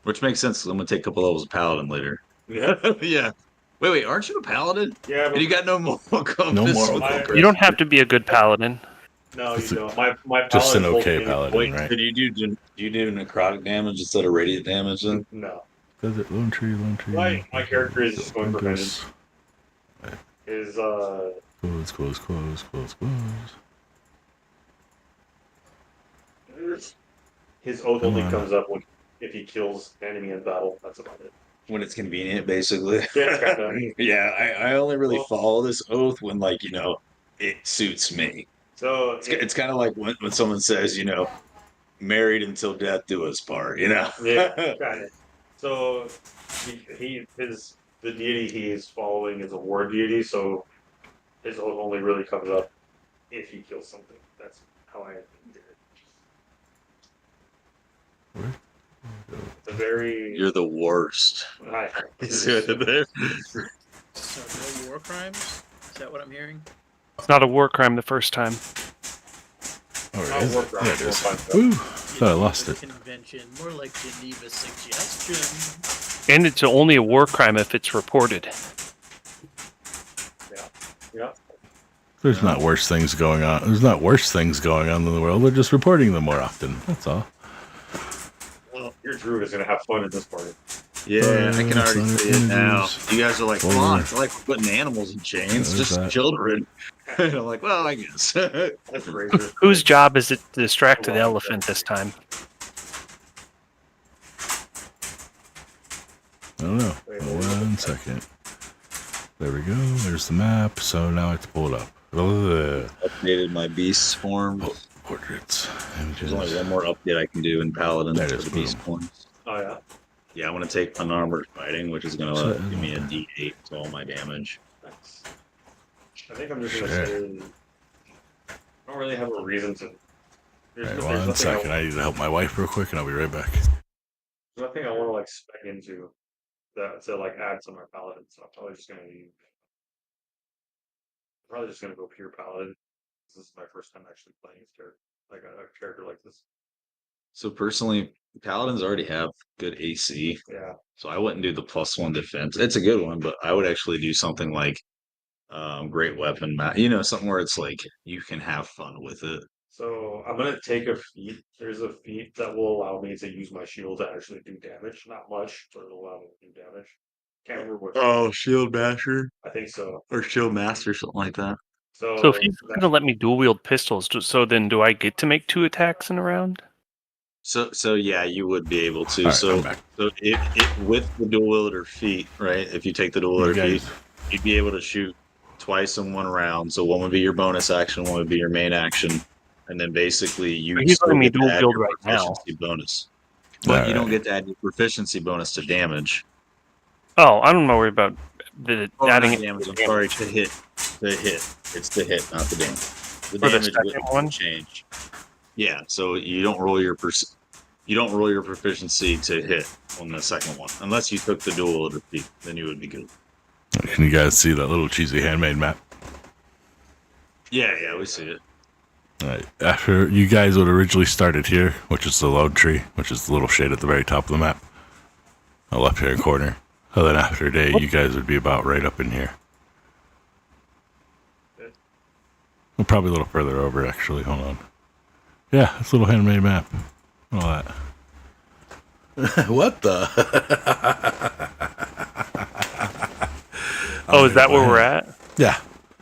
Speaker 6: Which makes sense. 'Cause I'm gonna take a couple levels of paladin later.
Speaker 5: Yeah.
Speaker 6: Yeah. Wait. Aren't you a paladin?
Speaker 5: Yeah,
Speaker 6: And
Speaker 5: but
Speaker 6: you got no moral compass.
Speaker 1: No moral
Speaker 5: My-
Speaker 1: compass.
Speaker 4: You don't have to be a good paladin.
Speaker 5: no,
Speaker 1: It's
Speaker 5: you don't. My
Speaker 1: just an
Speaker 5: paladin's
Speaker 1: okay
Speaker 5: whole
Speaker 1: paladin.
Speaker 6: Wait,
Speaker 1: right?
Speaker 6: did you do necrotic damage instead of radiant damage then?
Speaker 5: No,
Speaker 1: Does it? Lone tree, lone tree.
Speaker 5: My character is just going for
Speaker 1: Compass.
Speaker 5: is
Speaker 1: Close.
Speaker 5: his oath only
Speaker 1: Come on.
Speaker 5: comes up when if he kills an enemy in battle. That's about it.
Speaker 6: When it's convenient, basically.
Speaker 5: Yeah, kinda.
Speaker 6: Yeah, I only really
Speaker 5: Well-
Speaker 6: follow this oath when, like, it suits me.
Speaker 5: So
Speaker 6: It's kind of like when someone says, married until death do us part,
Speaker 5: yeah, kind of. So the deity he's following is a war deity, so his oath only really comes up if he kills something. That's how I did it.
Speaker 1: Where?
Speaker 5: It's a very
Speaker 6: You're the worst.
Speaker 5: Hi.
Speaker 6: See what I did there?
Speaker 2: So no war crimes? Is that what I'm hearing?
Speaker 4: It's not a war crime the first time.
Speaker 1: Oh,
Speaker 5: Not
Speaker 1: it is.
Speaker 5: work around,
Speaker 1: Yeah, it is.
Speaker 5: we'll find
Speaker 1: Ooh, thought I lost it.
Speaker 2: Convention, more like Geneva suggestion.
Speaker 4: And it's only a war crime if it's reported.
Speaker 5: Yeah.
Speaker 1: There's not worse things going on. There's not worse things going on in the world. They're just reporting them more often. That's all.
Speaker 5: Well, your druid is gonna have fun at this party.
Speaker 6: Yeah, I can
Speaker 1: It's
Speaker 6: already
Speaker 1: on
Speaker 6: see it now.
Speaker 1: images.
Speaker 6: You guys are like, come
Speaker 1: Over.
Speaker 6: on, I like putting animals in chains,
Speaker 1: There's
Speaker 6: just
Speaker 1: that.
Speaker 6: children. And I'm like, well, I guess.
Speaker 5: That's a razor.
Speaker 4: Whose job is it to distract the elephant this time?
Speaker 1: I don't know. One second. There we go. There's the map. So now I have to pull it up. Ugh.
Speaker 6: Updated my beast form.
Speaker 1: Oh, portraits.
Speaker 6: There's only
Speaker 1: Images.
Speaker 6: one more update I can do in Paladin
Speaker 1: That
Speaker 6: for
Speaker 1: is
Speaker 6: the beast
Speaker 1: boom.
Speaker 6: forms.
Speaker 5: Oh yeah.
Speaker 6: Yeah, I want to take unarmored fighting, which is going
Speaker 1: So-
Speaker 6: to give me a D8 to all my damage.
Speaker 5: Nice. I think I'm just gonna
Speaker 1: Sure.
Speaker 5: say I don't really have a reason to. There's,
Speaker 1: Alright,
Speaker 5: there's
Speaker 1: one
Speaker 5: nothing
Speaker 1: second. I need to help my wife real quick, and I'll be right back.
Speaker 5: There's nothing I want to like spec into that to like add to my paladin. So I'm probably just gonna leave. Probably just gonna go pure paladin. This is my first time actually playing this character, like a character like this.
Speaker 6: So personally, Paladins already have good AC,
Speaker 5: Yeah.
Speaker 6: so I wouldn't do the +1 defense. It's a good one, but I would actually do something like great weapon, something where it's like you can have fun with it.
Speaker 5: So I'm gonna take a feat. There's a feat that will allow me to use my shield to actually do damage. Not much, but it'll allow me to do damage. Can't remember what.
Speaker 6: Oh, Shield Master
Speaker 5: I think so.
Speaker 6: or Shield Master, something like that.
Speaker 4: So if
Speaker 5: So
Speaker 4: he's going to let me dual wield pistols, so then do I get to make 2 attacks in a round?
Speaker 6: So yeah, you would be able to.
Speaker 1: All right,
Speaker 6: so
Speaker 1: I'm back.
Speaker 6: so it with the dual wielder feat, right? If you take the dual
Speaker 1: You
Speaker 6: wielder feat,
Speaker 1: guys,
Speaker 6: you'd be able to shoot twice in one round. So one would be your bonus action, one would be your main action, and then basically you
Speaker 4: But he's
Speaker 6: still
Speaker 4: letting me
Speaker 6: get to
Speaker 4: dual
Speaker 6: add
Speaker 4: wield
Speaker 6: your
Speaker 4: right now.
Speaker 6: proficiency bonus, but you don't
Speaker 1: Alright.
Speaker 6: get to add your proficiency bonus to damage.
Speaker 4: Oh, I'm not worried about adding
Speaker 6: Not
Speaker 4: it
Speaker 6: damage.
Speaker 4: to
Speaker 6: I'm
Speaker 4: damage.
Speaker 6: sorry, to hit. To hit. It's the hit, not the damage. The
Speaker 4: For the
Speaker 6: damage
Speaker 4: second
Speaker 6: wouldn't
Speaker 4: one?
Speaker 6: change. Yeah, so you don't roll your proficiency to hit on the second one, unless you took the dual wielder feat. Then you would be good.
Speaker 1: Can you guys see that little cheesy handmade map?
Speaker 6: Yeah, we see it.
Speaker 1: Alright. After you guys would originally started here, which is the lone tree, which is the little shade at the very top of the map, the left hand corner. So then after a day, you guys would be about right up in here. Well, probably a little further over, actually. Hold on. Yeah, it's a little handmade map. All that. What the?
Speaker 4: Oh, is that where we're at?
Speaker 1: Yeah.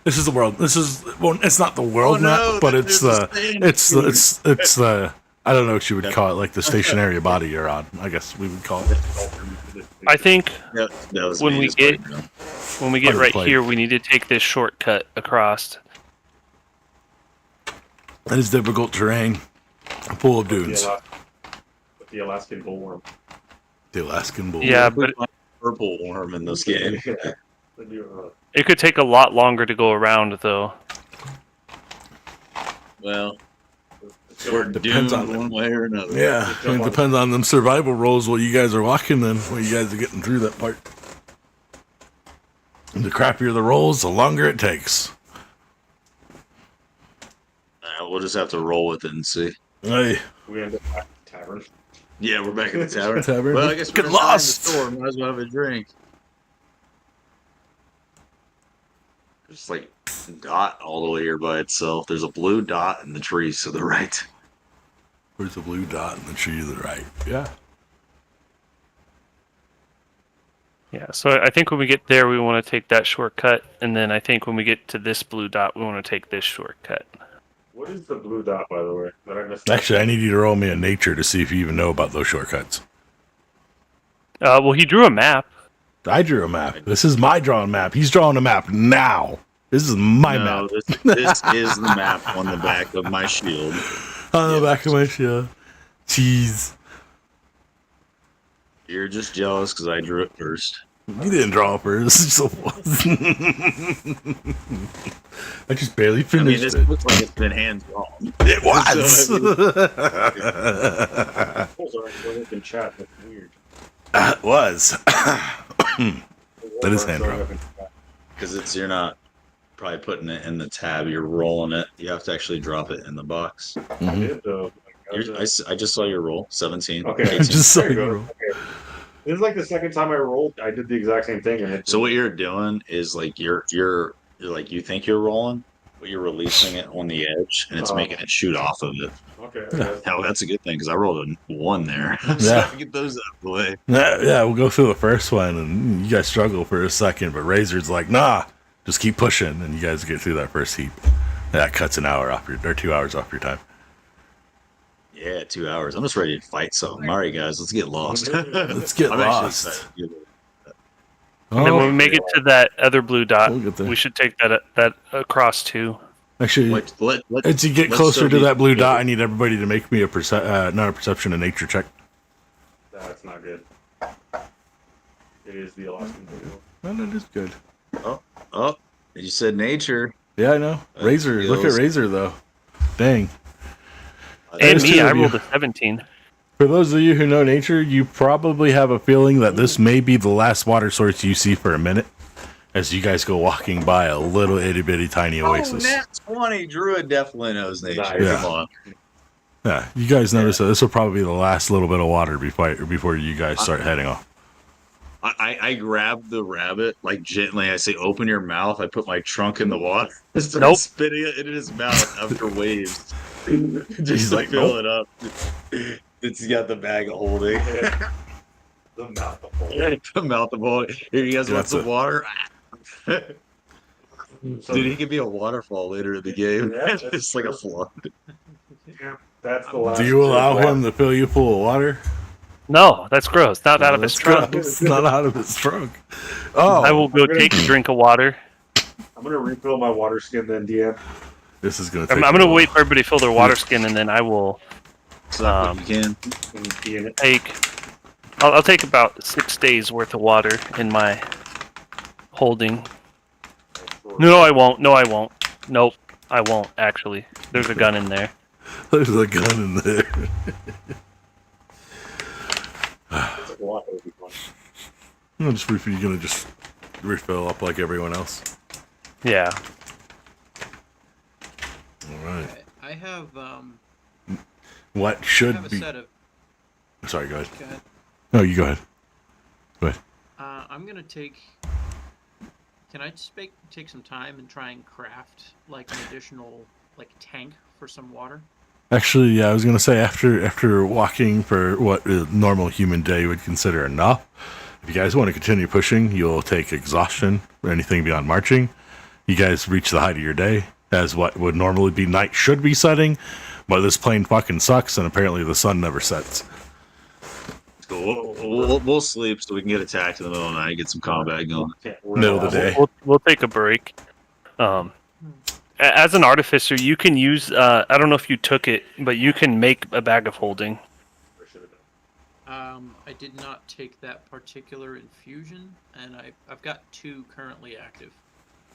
Speaker 1: This is the world. This is, well, it's not the world map, but it's the I don't know what you would call it, like the stationary body you're on, I guess we would call it.
Speaker 4: I think
Speaker 6: Yeah, that was
Speaker 4: When
Speaker 6: me
Speaker 4: we
Speaker 6: just
Speaker 4: get-
Speaker 6: putting it down.
Speaker 4: when we get
Speaker 1: I'll
Speaker 4: right
Speaker 1: play.
Speaker 4: here, we need to take this shortcut across.
Speaker 1: That is difficult terrain, full of dunes.
Speaker 5: With the Alaskan bullworm.
Speaker 1: The Alaskan bull.
Speaker 4: Yeah,
Speaker 6: We
Speaker 4: but
Speaker 6: find purple worm in this game.
Speaker 5: Then you,
Speaker 4: it could take a lot longer to go around, though.
Speaker 6: Well,
Speaker 5: so
Speaker 6: we're
Speaker 1: Depends
Speaker 6: doomed
Speaker 1: on
Speaker 6: one way or another.
Speaker 1: Yeah, it depends on them survival rolls while you guys are walking, then while you guys are getting through that part. And the crappier the rolls, the longer it takes.
Speaker 6: We'll just have to roll with it and see.
Speaker 1: Hey,
Speaker 5: we end up at the tavern.
Speaker 6: Yeah, we're back in the tavern.
Speaker 1: Tavern.
Speaker 6: Well, I guess
Speaker 1: Get
Speaker 6: we're just
Speaker 1: lost.
Speaker 6: in the store. Might as well have a drink. There's like a dot all the way here by itself. There's a blue dot in the trees to the right.
Speaker 1: Where's the blue dot in the tree to the right? Yeah.
Speaker 4: Yeah, so I think when we get there, we want to take that shortcut, and then I think when we get to this blue dot, we want to take this shortcut.
Speaker 5: What is the blue dot, by the way? That I missed.
Speaker 1: Actually, I need you to roll me a nature to see if you even know about those shortcuts.
Speaker 4: Well, he drew a map.
Speaker 1: I drew a map. This is my drawn map. He's drawing a map now. This is my
Speaker 6: No,
Speaker 1: map.
Speaker 6: this is the map on the back of my shield.
Speaker 1: On the back of my shield. Jeez.
Speaker 6: You're just jealous because I drew it first.
Speaker 1: You didn't draw it first. So I just barely
Speaker 6: I mean,
Speaker 1: finished
Speaker 6: this
Speaker 1: it.
Speaker 6: looks like it's been hand drawn.
Speaker 1: It was.
Speaker 6: So,
Speaker 5: Polls aren't showing up in chat. That's weird.
Speaker 1: It was. That is hand
Speaker 5: Showing
Speaker 1: drawn.
Speaker 5: up in chat.
Speaker 6: Because you're not probably putting it in the tab. You're rolling it. You have to actually drop it in the box.
Speaker 5: I
Speaker 1: Mhm.
Speaker 5: did though.
Speaker 6: I just saw your roll. 17.
Speaker 5: Okay.
Speaker 6: 18.
Speaker 1: Just so
Speaker 5: There you
Speaker 1: you
Speaker 5: go.
Speaker 1: know.
Speaker 5: Okay. This is like the second time I rolled. I did the exact same thing, and it.
Speaker 6: So what you're doing is like you're like you think you're rolling, but you're releasing it on the edge, and it's
Speaker 5: Oh.
Speaker 6: making it shoot off of it.
Speaker 5: Okay.
Speaker 1: Yeah.
Speaker 5: okay.
Speaker 6: Hell, that's a good thing because I rolled a 1 there. So
Speaker 1: Yeah.
Speaker 6: get those out of the way.
Speaker 1: Yeah, we'll go through the first one, and you guys struggle for a second, but Razor's like, nah, just keep pushing, and you guys get through that first heap. That cuts an hour off your, or 2 hours off your time.
Speaker 6: Yeah, 2 hours. I'm just ready to fight something. All right, guys, let's get lost.
Speaker 1: Let's get
Speaker 6: I'm actually
Speaker 1: lost.
Speaker 6: excited to get it.
Speaker 4: And then when we make it to that other blue dot,
Speaker 1: We'll get there.
Speaker 4: we should take that across too.
Speaker 1: Actually, as you get
Speaker 6: let's
Speaker 1: closer
Speaker 6: still
Speaker 1: to
Speaker 6: be
Speaker 1: that blue
Speaker 6: together.
Speaker 1: dot, I need everybody to make me a not a perception, a nature check.
Speaker 5: That's not good. It is the Alaskan bullworm.
Speaker 1: No, that is good.
Speaker 6: Oh, you said nature.
Speaker 1: Yeah, I know. Razor, look at
Speaker 6: feels-
Speaker 1: Razor though. Dang.
Speaker 4: And
Speaker 1: There's
Speaker 4: me,
Speaker 1: two
Speaker 4: I
Speaker 1: of you.
Speaker 4: rolled a 17.
Speaker 1: For those of you who know nature, you probably have a feeling that this may be the last water source you see for a minute, as you guys go walking by a little itty bitty tiny oasis.
Speaker 6: Oh, nat 20. Druid definitely knows nature.
Speaker 5: Nice.
Speaker 1: Yeah.
Speaker 6: Come on.
Speaker 1: Yeah, you guys notice that this will probably be the last little bit of water before you guys start heading off.
Speaker 6: I grab the rabbit like gently. I say, "Open your mouth." I put my trunk in the water. Start
Speaker 4: Nope.
Speaker 6: spitting it in his mouth after waves.
Speaker 3: Just
Speaker 1: like,
Speaker 3: fill
Speaker 1: nope.
Speaker 3: it up. It's got the bag of holding.
Speaker 5: The mouth of hole.
Speaker 3: The mouth of holding. Here, you guys want
Speaker 1: That's
Speaker 3: some
Speaker 1: it.
Speaker 3: water?
Speaker 5: So,
Speaker 3: Dude, he could be a waterfall later in the game.
Speaker 5: Yeah.
Speaker 3: It's like a flood.
Speaker 5: yeah, that's the last.
Speaker 1: Do you allow him to fill you full of water?
Speaker 4: No, that's gross. Not out of his
Speaker 1: That's
Speaker 4: trunk.
Speaker 1: gross. Not out of his trunk. Oh,
Speaker 4: I will go
Speaker 5: I'm gonna-
Speaker 4: take a drink of water.
Speaker 5: I'm gonna refill my water skin then, DM.
Speaker 1: this is gonna take.
Speaker 4: I'm
Speaker 1: a
Speaker 4: going to
Speaker 1: while.
Speaker 4: wait for everybody to fill their water skin, and then I will
Speaker 3: Suck what you can.
Speaker 5: And be in it.
Speaker 4: take. I'll take about 6 days worth of water in my holding. No, I won't. No, I won't. Nope, I won't. Actually, there's a gun in there.
Speaker 1: There's a gun in there.
Speaker 5: It's a lot, that would be fun.
Speaker 1: You're gonna just refill up like everyone else.
Speaker 4: Yeah.
Speaker 1: All right.
Speaker 2: I have
Speaker 1: What
Speaker 2: I
Speaker 1: should
Speaker 2: have a
Speaker 1: be?
Speaker 2: set of.
Speaker 1: Sorry, go ahead.
Speaker 2: Go ahead.
Speaker 1: No, you go ahead.
Speaker 2: I'm gonna take. Can I just take some time and try and craft like an additional like tank for some water?
Speaker 1: Actually, yeah, I was gonna say after walking for what a normal human day would consider enough. If you guys want to continue pushing, you'll take exhaustion or anything beyond marching. You guys reach the height of your day, as what would normally be night should be setting, but this plane fucking sucks, and apparently the sun never sets.
Speaker 3: Cool. We'll sleep so we can get attacked in the middle of the night, get some combat going.
Speaker 1: Middle of the day.
Speaker 4: We'll take a break. As an artificer, you can use. I don't know if you took it, but you can make a bag of holding.
Speaker 2: I did not take that particular infusion, and I've got 2 currently active.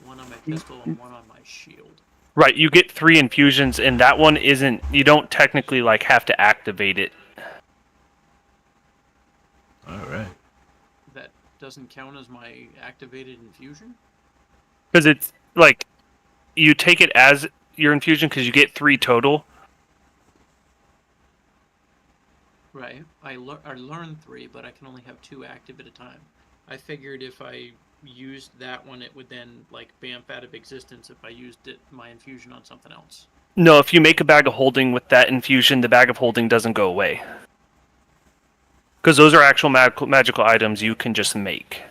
Speaker 2: One on my pistol and one on my shield.
Speaker 4: Right, you get 3 infusions, and that one isn't. You don't technically like have to activate it.
Speaker 1: All right.
Speaker 2: That doesn't count as my activated infusion?
Speaker 4: Because it's like you take it as your infusion because you get 3 total.
Speaker 2: Right. I learned 3, but I can only have 2 active at a time. I figured if I used that one, it would then like bamf out of existence if I used my infusion on something else.
Speaker 4: No, if you make a bag of holding with that infusion, the bag of holding doesn't go away. Because those are actual magical items you can just make.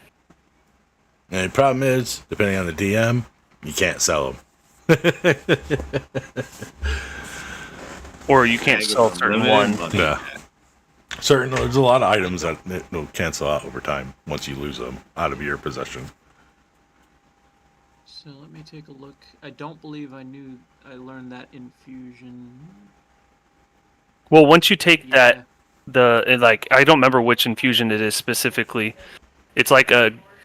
Speaker 1: And the problem is, depending on the DM, you can't sell them.
Speaker 4: Or you can't sell certain one.
Speaker 1: Yeah. There's a lot of items that will cancel out over time once you lose them out of your possession.
Speaker 2: So let me take a look. I don't believe I learned that infusion.
Speaker 4: Well, once you take
Speaker 2: Yeah.
Speaker 4: that, I don't remember which infusion it is specifically. It's like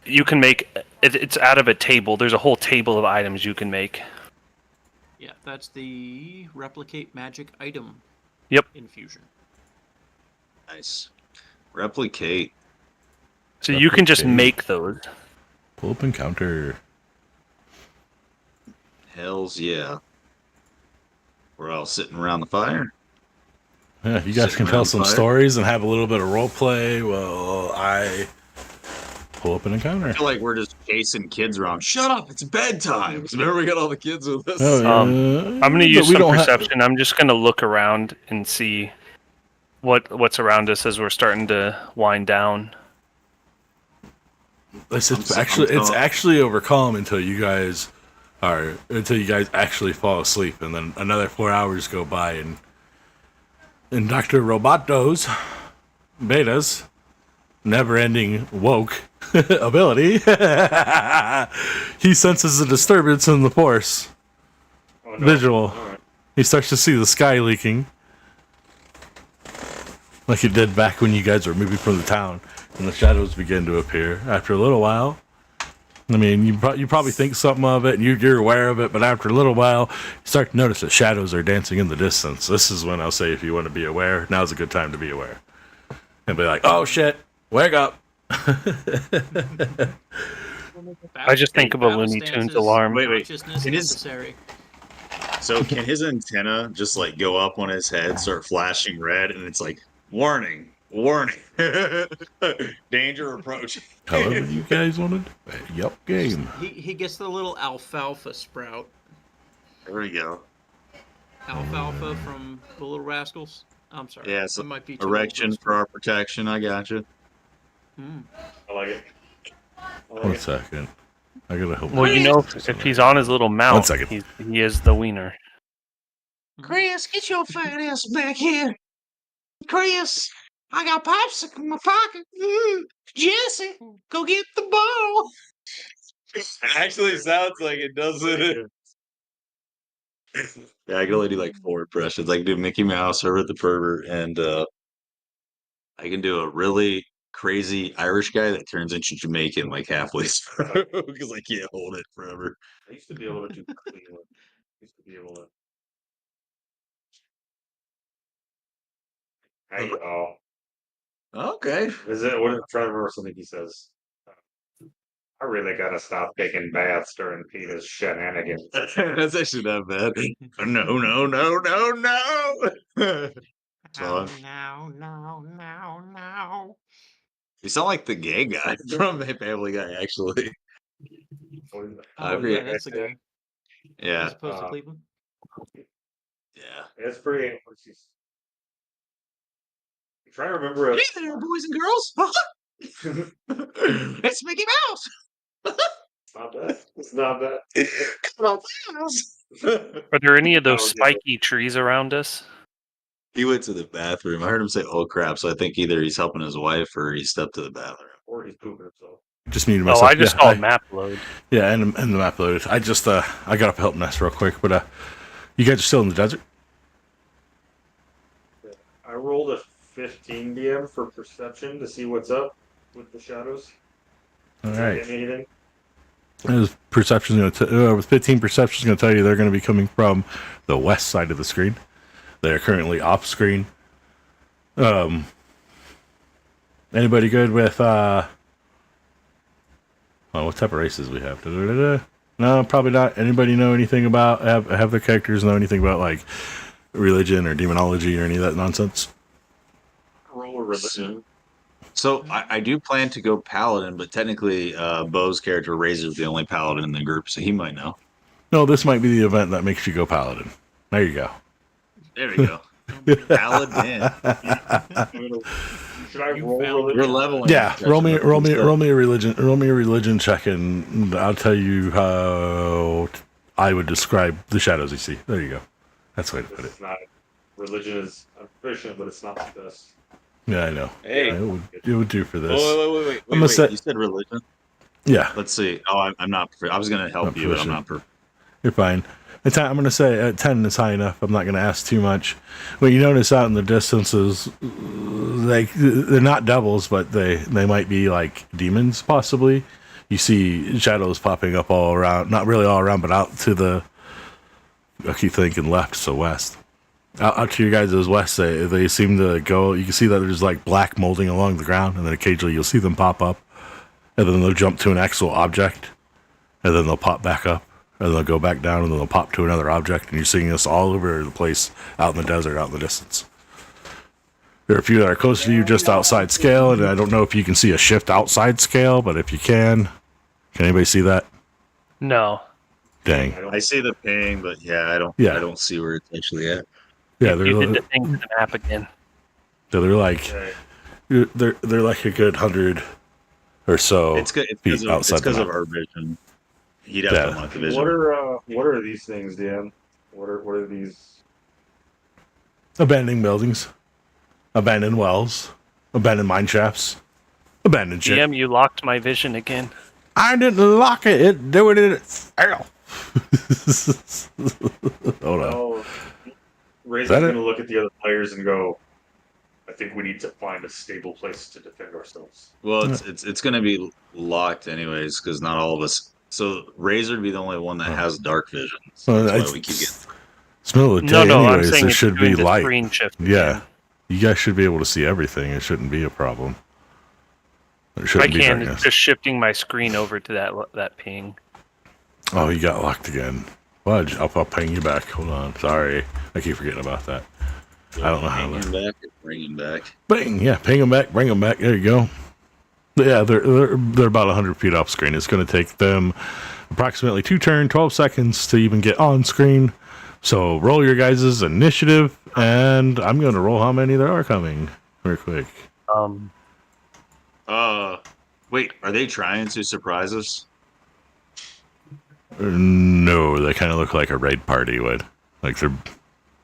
Speaker 4: you can make, it's out of a table. There's a whole table of items you can make.
Speaker 2: Yeah, that's the replicate magic item.
Speaker 4: Yep.
Speaker 2: Infusion.
Speaker 3: Nice. Replicate.
Speaker 4: So you can just
Speaker 1: Replicate.
Speaker 4: make those.
Speaker 1: Pull up encounter.
Speaker 3: Hells yeah. We're all sitting around the fire.
Speaker 1: Yeah, you guys
Speaker 3: Sitting
Speaker 1: can tell
Speaker 3: around
Speaker 1: some
Speaker 3: fire.
Speaker 1: stories and have a little bit of role play. Well, I pull up an encounter.
Speaker 3: I feel like we're just chasing kids around. Shut up! It's bedtime. Remember, we got all the kids with us.
Speaker 1: Oh, yeah.
Speaker 4: I'm going to
Speaker 1: But
Speaker 4: use
Speaker 1: we
Speaker 4: some
Speaker 1: don't have-
Speaker 4: perception. I'm just going to look around and see what's around us as we're starting to wind down.
Speaker 1: It's
Speaker 3: I'm
Speaker 1: actually over calm until you guys actually fall asleep, and then another 4 hours go by, and Dr. Roboto's Beta's never-ending woke ability, he senses a disturbance in the force.
Speaker 5: Oh, no.
Speaker 1: Visual.
Speaker 5: All right.
Speaker 1: He starts to see the sky leaking, like it did back when you guys were moving from the town, and the shadows begin to appear. After a little while, I mean, you probably think something of it, and you're aware of it, but after a little while, you start to notice that shadows are dancing in the distance. This is when I'll say, if you want to be aware, now's a good time to be aware. And be like, oh shit, wake up.
Speaker 4: I just think of a
Speaker 2: Battle
Speaker 4: Looney Tunes
Speaker 2: stances,
Speaker 4: alarm.
Speaker 3: Wait.
Speaker 2: consciousness
Speaker 3: It is-
Speaker 2: necessary.
Speaker 3: So can his antenna just like go up on his head, start flashing red, and it's like, warning, warning, danger approaching.
Speaker 1: However you guys wanted. Yep, game.
Speaker 2: He gets the little alfalfa sprout.
Speaker 3: There we go.
Speaker 2: Alfalfa from the Little Rascals. I'm sorry.
Speaker 6: Yeah, so
Speaker 2: that might be too
Speaker 6: erection
Speaker 2: old
Speaker 6: for our protection. I gotcha.
Speaker 5: I like it. I like
Speaker 1: One
Speaker 5: it.
Speaker 1: second. I gotta help.
Speaker 4: Well, you know, if he's on his little mount,
Speaker 1: second.
Speaker 4: he is the wiener.
Speaker 8: Chris, get your fat ass back here. Chris, I got popsicle in my pocket. Jesse, go get the ball.
Speaker 6: Actually, sounds like it, doesn't it? Yeah, I can only do like 4 impressions. I can do Mickey Mouse, Herbert the Pervert, and I can do a really crazy Irish guy that turns into Jamaican like halfway through because I can't hold it forever.
Speaker 5: I used to be able to do Cleveland. I used to be able to. Hey,
Speaker 6: Okay.
Speaker 5: is it? What? I'm trying to remember something he says. I really gotta stop taking baths during Peter's shenanigans.
Speaker 6: That's actually not bad. No, no, no, no, no. So,
Speaker 8: No.
Speaker 6: you sound like the gay guy from Family Guy, actually.
Speaker 2: Oh,
Speaker 6: agree.
Speaker 2: yeah, that's the guy.
Speaker 6: Yeah,
Speaker 2: As opposed to Cleveland.
Speaker 6: yeah.
Speaker 5: It's pretty. I'm trying to remember.
Speaker 8: Hey there, boys and girls. It's Mickey Mouse.
Speaker 5: It's not bad. It's not bad.
Speaker 8: Come on,
Speaker 4: Are there any of those
Speaker 5: Oh, yeah.
Speaker 4: spiky trees around us?
Speaker 6: He went to the bathroom. I heard him say, "Oh crap!" So I think either he's helping his wife or he stepped to the bathroom.
Speaker 5: Or he's pooping himself.
Speaker 1: Just muted
Speaker 4: Oh,
Speaker 1: myself.
Speaker 4: I just
Speaker 1: yeah,
Speaker 4: saw a map load.
Speaker 1: Yeah, and the map loaded. I just I got up to help Ness real quick, but you guys are still in the desert.
Speaker 5: I rolled a 15 DM for perception to see what's up with the shadows.
Speaker 1: All right.
Speaker 5: Anything?
Speaker 1: Perception's going to with 15 perception's going to tell you they're going to be coming from the west side of the screen. They are currently off screen. Anybody good with what type of races we have? Da-da-da-da. No, probably not. Anybody know anything about have their characters know anything about like religion or demonology or any of that nonsense?
Speaker 5: Roll a religion.
Speaker 6: So I do plan to go paladin, but technically, Bo's character Razor's the only paladin in the group, so he might know.
Speaker 1: No, this might be the event that makes you go paladin. There you go.
Speaker 6: There we go. Paladin.
Speaker 5: Should I
Speaker 2: You
Speaker 5: roll
Speaker 2: found-
Speaker 5: religion?
Speaker 6: We're leveling.
Speaker 1: Yeah, roll me a religion check, and I'll tell you how I would describe the shadows you see. There you go. That's the way to put
Speaker 5: This
Speaker 1: it.
Speaker 5: is not. Religion is efficient, but it's not the best.
Speaker 1: Yeah, I know.
Speaker 6: Hey.
Speaker 1: It would do for this.
Speaker 6: Wait.
Speaker 1: I'm gonna say-
Speaker 6: You said religion?
Speaker 1: Yeah,
Speaker 6: Let's see. Oh, I'm not. I was going to help
Speaker 1: Not
Speaker 6: you, but I'm
Speaker 1: proficient.
Speaker 6: not perfect.
Speaker 1: you're fine. I'm going to say at 10 is high enough. I'm not going to ask too much. What you notice out in the distance is like they're not devils, but they might be like demons, possibly. You see shadows popping up all around, not really all around, but out to the, I keep thinking left, so west. Out to your guys' west, they seem to go. You can see that there's like black molding along the ground, and then occasionally you'll see them pop up, and then they'll jump to an actual object, and then they'll pop back up, and they'll go back down, and then they'll pop to another object, and you're seeing this all over the place, out in the desert, out in the distance. There are a few that are closer to you, just outside scale, and I don't know if you can see a shift outside scale, but if you can anybody see that?
Speaker 4: No.
Speaker 1: Dang.
Speaker 6: I see the ping, but yeah, I don't.
Speaker 1: Yeah.
Speaker 6: I don't see where it's actually at.
Speaker 1: Yeah,
Speaker 4: You did
Speaker 1: they're
Speaker 4: the thing to the map again.
Speaker 1: like
Speaker 5: Okay.
Speaker 1: they're like a good 100 or so.
Speaker 6: It's good. It's
Speaker 1: feet
Speaker 6: because of,
Speaker 1: outside the map.
Speaker 6: our vision. He'd have
Speaker 1: Yeah.
Speaker 6: to want the vision.
Speaker 5: What are these things, Dan? What are these?
Speaker 1: Abandoned buildings, abandoned wells, abandoned mine shafts, abandoned shit.
Speaker 4: DM, you locked my vision again.
Speaker 1: I didn't lock it. It do it. Ow. Hold on.
Speaker 5: Oh, Razor's
Speaker 1: that it?
Speaker 5: gonna look at the other players and go, "I think we need to find a stable place to defend ourselves."
Speaker 6: Well, it's going to be locked anyways because not all of us. So Razor would be the only one that has dark vision. So
Speaker 1: Well,
Speaker 6: that's why we keep getting.
Speaker 1: It's middle of the
Speaker 4: No,
Speaker 1: day,
Speaker 4: I'm
Speaker 1: anyways.
Speaker 4: saying
Speaker 1: There
Speaker 4: it's
Speaker 1: should
Speaker 4: doing
Speaker 1: be
Speaker 4: the
Speaker 1: light.
Speaker 4: screen shift
Speaker 1: Yeah,
Speaker 4: again.
Speaker 1: you guys should be able to see everything. It shouldn't be a problem. There
Speaker 4: I
Speaker 1: shouldn't be
Speaker 4: can.
Speaker 1: darkness.
Speaker 4: It's just shifting my screen over to that ping.
Speaker 1: Oh, you got locked again. Fudge, I'll ping you back. Hold on. Sorry. I keep forgetting about that. I don't know how
Speaker 6: Bring
Speaker 1: to.
Speaker 6: him back or bring him back.
Speaker 1: Bang! Yeah, ping them back, bring them back. There you go. Yeah, they're about 100 feet off screen. It's going to take them approximately 2 turns, 12 seconds to even get on screen. So roll your guys' initiative, and I'm going to roll how many there are coming real quick.
Speaker 6: Wait, are they trying to surprise us?
Speaker 1: No, they kind of look like a raid party would. Like they're,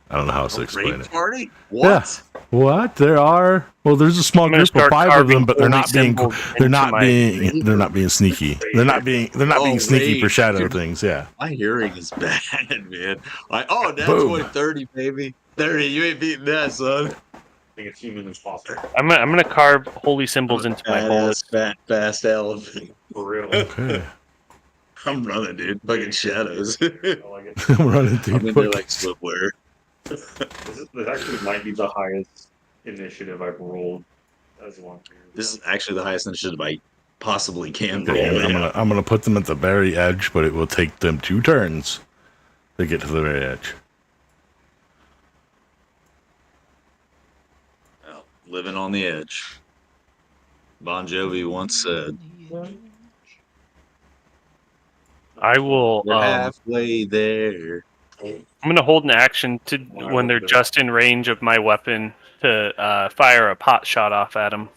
Speaker 1: I don't know how else to
Speaker 6: A
Speaker 1: explain
Speaker 6: raid
Speaker 1: it.
Speaker 6: party? What?
Speaker 1: What? There are. Well, there's a small
Speaker 4: I'm gonna
Speaker 1: group of
Speaker 4: start
Speaker 1: 5 of
Speaker 4: carving
Speaker 1: them, but they're
Speaker 4: holy
Speaker 1: not being.
Speaker 4: symbols
Speaker 1: They're
Speaker 4: into
Speaker 1: not
Speaker 4: my
Speaker 1: being. They're not being sneaky. They're not being. They're not being sneaky for
Speaker 6: raid.
Speaker 1: shadow things. Yeah.
Speaker 6: My hearing is bad, man. That's
Speaker 1: Boom.
Speaker 6: 130, baby. 30, you ain't beating that, son.
Speaker 5: I think it's human as possible.
Speaker 4: I'm gonna carve holy symbols into my holy.
Speaker 6: Badass, fat, fast elephant.
Speaker 5: For real.
Speaker 1: Okay.
Speaker 6: I'm running, dude. Fucking shadows.
Speaker 5: I like it.
Speaker 1: I'm running
Speaker 6: I'm
Speaker 1: through.
Speaker 6: in there like swimwear.
Speaker 5: This actually might be the highest initiative I've rolled as one.
Speaker 6: This is actually the highest initiative I possibly can
Speaker 1: Okay,
Speaker 6: roll.
Speaker 1: I'm gonna put them at the very edge, but it will take them 2 turns to get to the very edge.
Speaker 6: Well, living on the edge. Bon Jovi once said,
Speaker 4: I will.
Speaker 6: "We're halfway there."
Speaker 4: I'm gonna hold an action to when they're just in range of my weapon to fire a pot shot off at them.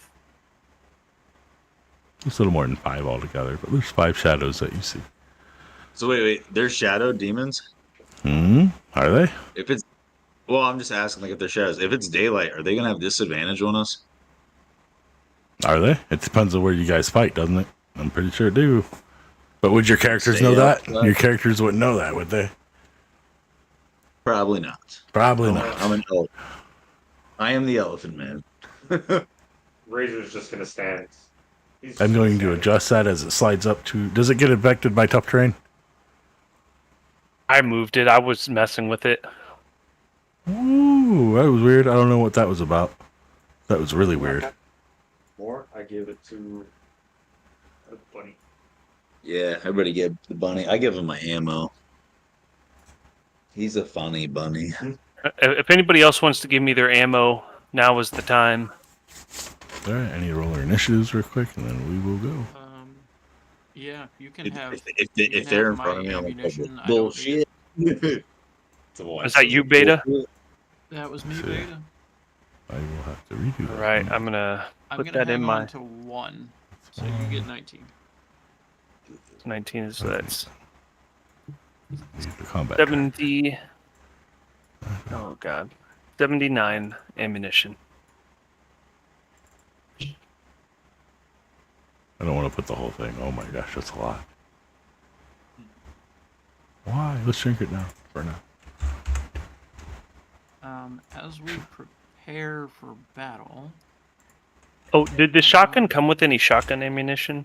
Speaker 1: It's a little more than 5 altogether, but there's 5 shadows that you see.
Speaker 6: So wait, they're shadow demons?
Speaker 1: Are they?
Speaker 6: If it's well, I'm just asking like if they're shadows. If it's daylight, are they gonna have disadvantage on us?
Speaker 1: Are they? It depends on where you guys fight, doesn't it? I'm pretty sure it do. But would your characters
Speaker 6: Stay
Speaker 1: know that?
Speaker 6: outside.
Speaker 1: Your characters wouldn't know that, would they?
Speaker 6: Probably not.
Speaker 1: Probably
Speaker 6: I'm,
Speaker 1: not.
Speaker 6: I'm an elephant. I am the elephant man.
Speaker 5: Razor's just gonna stand. He's
Speaker 1: I'm
Speaker 5: just
Speaker 1: going to
Speaker 5: stand.
Speaker 1: adjust that as it slides up to. Does it get affected by tough terrain?
Speaker 4: I moved it. I was messing with it.
Speaker 1: Ooh, that was weird. I don't know what that was about. That was really weird.
Speaker 5: More, I give it to a bunny.
Speaker 6: Yeah, everybody give the bunny. I give him my ammo. He's a funny bunny.
Speaker 4: If anybody else wants to give me their ammo, now is the time.
Speaker 1: All right, I need to roll our initiatives real quick, and then we will go.
Speaker 2: Yeah, you can have.
Speaker 6: If
Speaker 2: you can
Speaker 6: they're in
Speaker 2: have
Speaker 6: front of
Speaker 2: my
Speaker 6: me, I'm like,
Speaker 2: ammunition. I don't need
Speaker 6: bullshit.
Speaker 4: Is that you, Beta?
Speaker 2: it. That was me,
Speaker 1: See.
Speaker 2: Beta.
Speaker 1: I will have to redo that.
Speaker 4: All right, I'm gonna
Speaker 2: I'm
Speaker 4: put
Speaker 2: gonna
Speaker 4: that
Speaker 2: hang
Speaker 4: in
Speaker 2: on
Speaker 4: my
Speaker 2: to 1, so you get 19.
Speaker 4: 19. Is that's
Speaker 1: Use the combat.
Speaker 4: 70. Oh god, 79 ammunition.
Speaker 1: I don't want to put the whole thing. Oh my gosh, that's a lot. Why? Let's shrink it down for now.
Speaker 2: As we prepare for battle,
Speaker 4: Oh, did the shotgun come with any shotgun ammunition?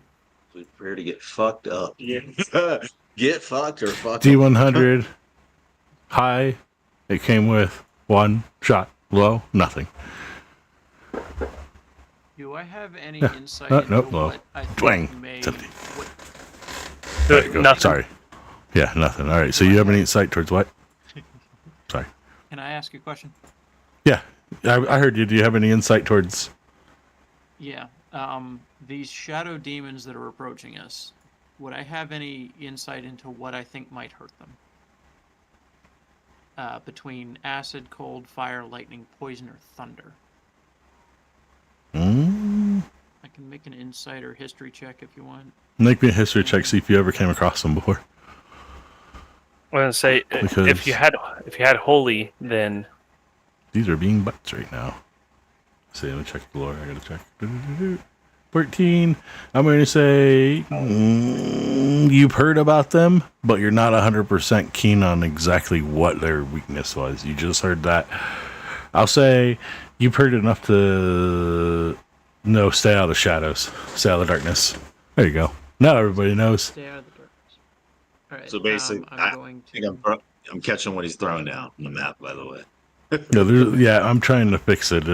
Speaker 6: We prepare to get fucked up.
Speaker 5: Yeah.
Speaker 6: Get fucked or fuck up.
Speaker 1: D100 high. It came with 1 shot. Low, nothing.
Speaker 2: do I have any
Speaker 1: Yeah.
Speaker 2: insight into
Speaker 1: Nope, low.
Speaker 2: what I think
Speaker 1: Twang.
Speaker 2: may?
Speaker 1: 70.
Speaker 2: What,
Speaker 1: There you go.
Speaker 4: Nothing.
Speaker 1: Sorry. Yeah, nothing. All right. So you have any insight towards what? Sorry.
Speaker 2: can I ask you a question?
Speaker 1: Yeah, I heard you. Do you have any insight towards?
Speaker 2: Yeah. These shadow demons that are approaching us, would I have any insight into what I think might hurt them? Between acid, cold, fire, lightning, poison, or thunder. I can make an insight or history check if you want.
Speaker 1: Make me a history check. See if you ever came across them before.
Speaker 4: I'm gonna say
Speaker 1: Because-
Speaker 4: if you had holy, then
Speaker 1: These are being butts right now. See, let me check the lore. I gotta check. 14. I'm going to say you've heard about them, but you're not 100% keen on exactly what their weakness was. You just heard that. I'll say you've heard enough to know stay out of the shadows, stay out of the darkness. There you go. Now everybody knows.
Speaker 2: Stay out of the darkness. All right.
Speaker 6: So basically,
Speaker 2: I'm going
Speaker 6: I think
Speaker 2: to.
Speaker 6: I'm catching what he's throwing down on the map, by the way.
Speaker 1: Yeah, I'm trying to fix it.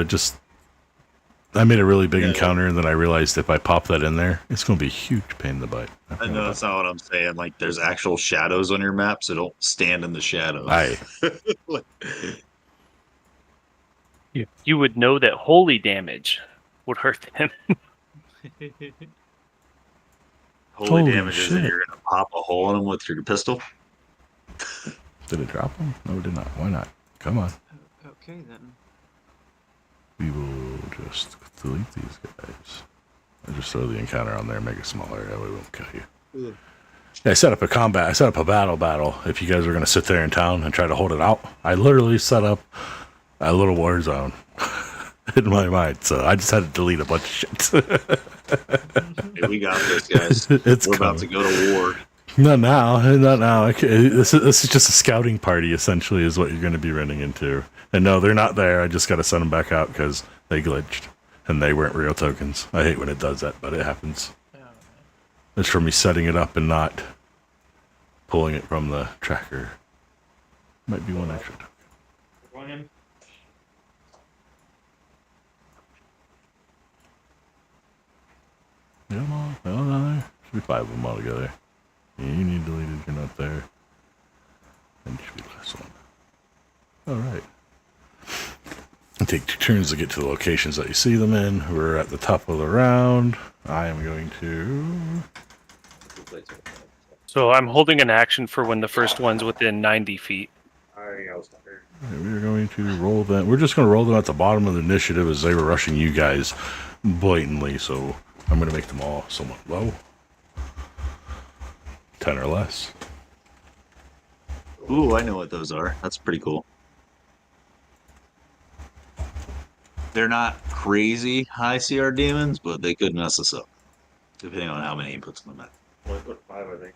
Speaker 1: I made a really big
Speaker 6: Yeah.
Speaker 1: encounter, and then I realized if I pop that in there, it's going to be a huge pain in the butt.
Speaker 6: I know that's not what I'm saying. Like, there's actual shadows on your map, so don't stand in the shadows.
Speaker 1: Aye.
Speaker 4: you would know that holy damage would hurt them.
Speaker 6: Holy
Speaker 1: Holy
Speaker 6: damage is that
Speaker 1: shit.
Speaker 6: you're gonna pop a hole in them with your pistol.
Speaker 1: Did it drop them? No, it did not. Why not? Come on.
Speaker 2: Okay, then.
Speaker 1: We will just delete these guys. And just throw the encounter on there, make it smaller. That way we won't kill you. Yeah, I set up a combat. I set up a battle. If you guys were going to sit there in town and try to hold it out, I literally set up a little war zone in my mind. So I just had to delete a bunch of shit.
Speaker 6: Hey, we got this, guys.
Speaker 1: It's
Speaker 6: We're about to go to war.
Speaker 1: Not now. Okay, this is just a scouting party, essentially, is what you're going to be running into. And no, they're not there. I just got to send them back out because they glitched and they weren't real tokens. I hate when it does that, but it happens. It's from me setting it up and not pulling it from the tracker. Might be one extra token.
Speaker 5: Ryan?
Speaker 1: Come on, there. Should be 5 of them all together. You need deleted if you're not there. And you should be the last one. Alright. Take 2 turns to get to the locations that you see them in. We're at the top of the round. I am going to...
Speaker 4: So I'm holding an action for when the first one's within 90 feet.
Speaker 5: I was tired.
Speaker 1: We're going to roll them. We're just going to roll them at the bottom of the initiative as they were rushing you guys blatantly. So I'm going to make them all somewhat low. 10 or less.
Speaker 6: Ooh, I know what those are. That's pretty cool. They're not crazy high CR demons, but they could mess us up, depending on how many he puts on the map.
Speaker 5: Well, I put 5, I think.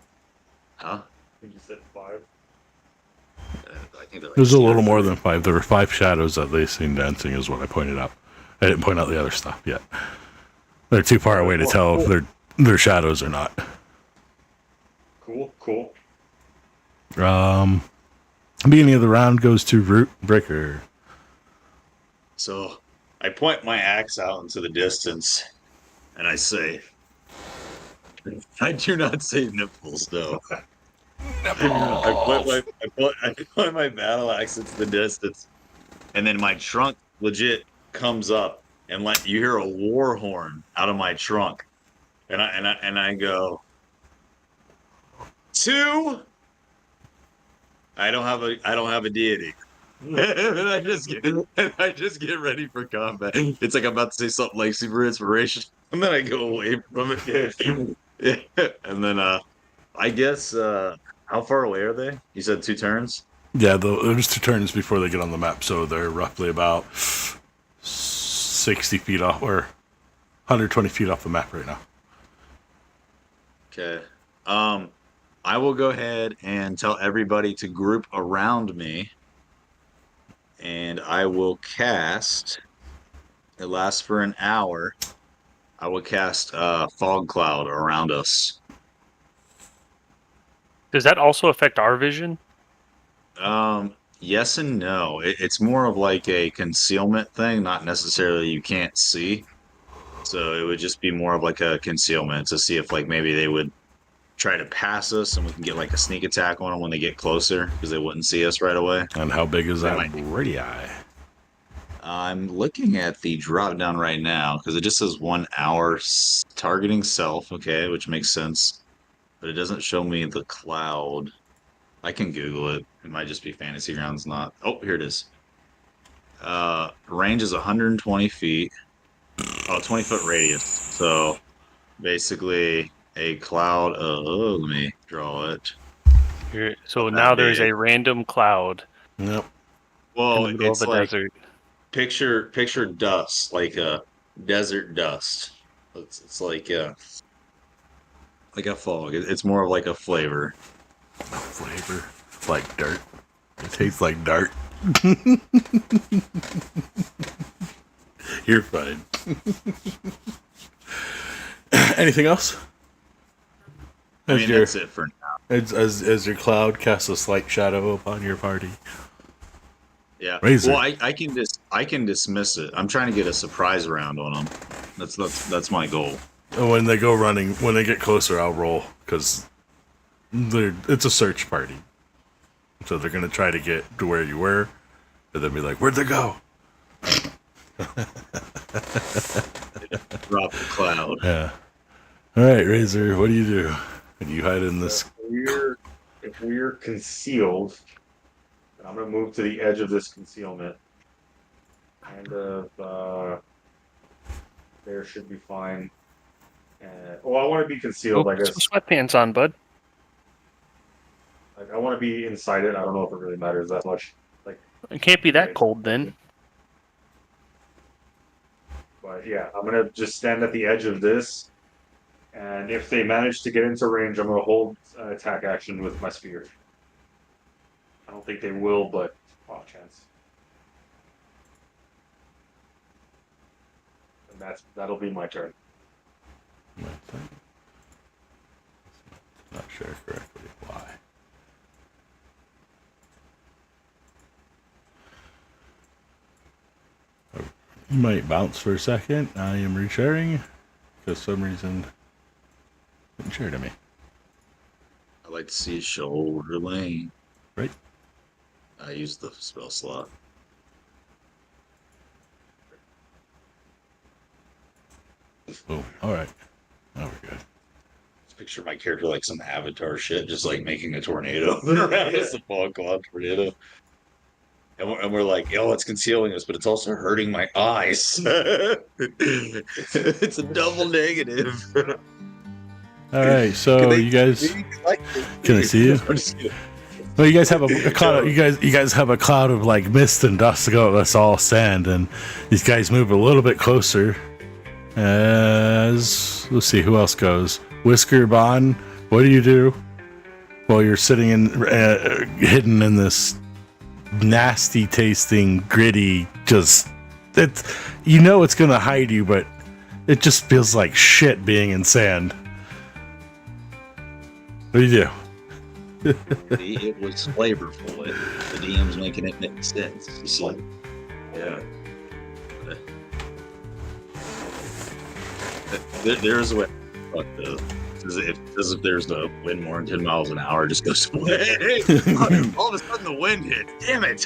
Speaker 6: Huh?
Speaker 5: I think you said 5.
Speaker 6: I think they're like
Speaker 1: There's a little
Speaker 6: CR
Speaker 1: more than 5. There were 5 shadows that they seen dancing, is what I pointed out. I didn't point out the other stuff yet. They're too far away to tell if they're shadows or not.
Speaker 5: Cool.
Speaker 1: Beginning of the round goes to Root Breaker.
Speaker 6: So I point my axe out into the distance and I say, I do not say nipples, no. I point my battle axe into the distance, and then my trunk legit comes up, and like you hear a war horn out of my trunk, and I go, 2. I don't have a deity. and I just get ready for combat. It's like I'm about to say something like super inspiration, and then I go away from it. And then I guess how far away are they? You said 2 turns?
Speaker 1: Yeah, there's 2 turns before they get on the map, so they're roughly about 60 feet off, or 120 feet off the map right now.
Speaker 6: Okay. I will go ahead and tell everybody to group around me, and I will cast. It lasts for an hour. I will cast fog cloud around us.
Speaker 4: Does that also affect our vision?
Speaker 6: Yes and no. It's more of like a concealment thing, not necessarily you can't see. So it would just be more of like a concealment to see if like maybe they would try to pass us and we can get like a sneak attack on them when they get closer because they wouldn't see us right away.
Speaker 1: And how big is that
Speaker 6: might-
Speaker 1: radii?
Speaker 6: I'm looking at the drop down right now because it just says 1 hour targeting self, okay, which makes sense. But it doesn't show me the cloud. I can Google it. It might just be Fantasy Grounds, not. Oh, here it is. Range is 120 feet. 20-foot radius. So basically a cloud of, let me draw it.
Speaker 4: Here, so now there's a random cloud
Speaker 1: Yep.
Speaker 6: Well,
Speaker 4: in the middle of
Speaker 6: it's
Speaker 4: the
Speaker 6: like
Speaker 4: desert.
Speaker 6: picture dust, like a desert dust. It's like a fog. It's more of like a flavor.
Speaker 1: Flavor. Like dirt. It tastes like dirt. You're fine. Anything else?
Speaker 6: I mean, that's it for now.
Speaker 1: As your cloud casts a slight shadow upon your party.
Speaker 6: Yeah.
Speaker 1: Razor.
Speaker 6: Well, I can dismiss it. I'm trying to get a surprise round on them. That's my goal.
Speaker 1: When they go running, when they get closer, I'll roll because it's a search party. So they're gonna try to get to where you were, and then be like, "Where'd they go?"
Speaker 6: Drop the cloud.
Speaker 1: Yeah. All right, Razor. What do you do? And you hide in this.
Speaker 5: If we're concealed, And I'm gonna move to the edge of this concealment. Kind of there should be fine. And I want to be concealed, I
Speaker 4: Put
Speaker 5: guess.
Speaker 4: some sweatpants on, bud.
Speaker 5: Like, I want to be inside it. I don't know if it really matters that much. Like,
Speaker 4: It can't be that
Speaker 5: right.
Speaker 4: cold then.
Speaker 5: But yeah, I'm gonna just stand at the edge of this, and if they manage to get into range, I'm gonna hold attack action with my spear. I don't think they will, but off chance. And that'll be my turn.
Speaker 1: Not sure correctly why. You might bounce for a second. I am resharing because some reason it didn't share to me.
Speaker 6: I like to see shoulder lane.
Speaker 1: Right.
Speaker 6: I use the spell slot.
Speaker 1: Boom. All right. Now we're good.
Speaker 6: Just picture my character like some avatar shit, just like making a tornado around us, a fog cloud tornado. And we're like, yo, it's concealing us, but it's also hurting my eyes. It's a double negative.
Speaker 1: All right. So you guys, can I see you?
Speaker 6: I'm just kidding.
Speaker 1: Well, you guys have a cloud. You guys have a cloud of like mist and dust to go. That's all sand, and these guys move a little bit closer. As let's see who else goes. Whisker Bond, what do you do while you're sitting in hidden in this nasty tasting gritty? Just it's it's gonna hide you, but it just feels like shit being in sand. What do you do?
Speaker 6: It was flavorful. The DM's making it make sense. It's like, yeah. There's a way. Fuck this. If there's the wind more than 10 miles an hour, just goes away. All of a sudden the wind hit. Damn it.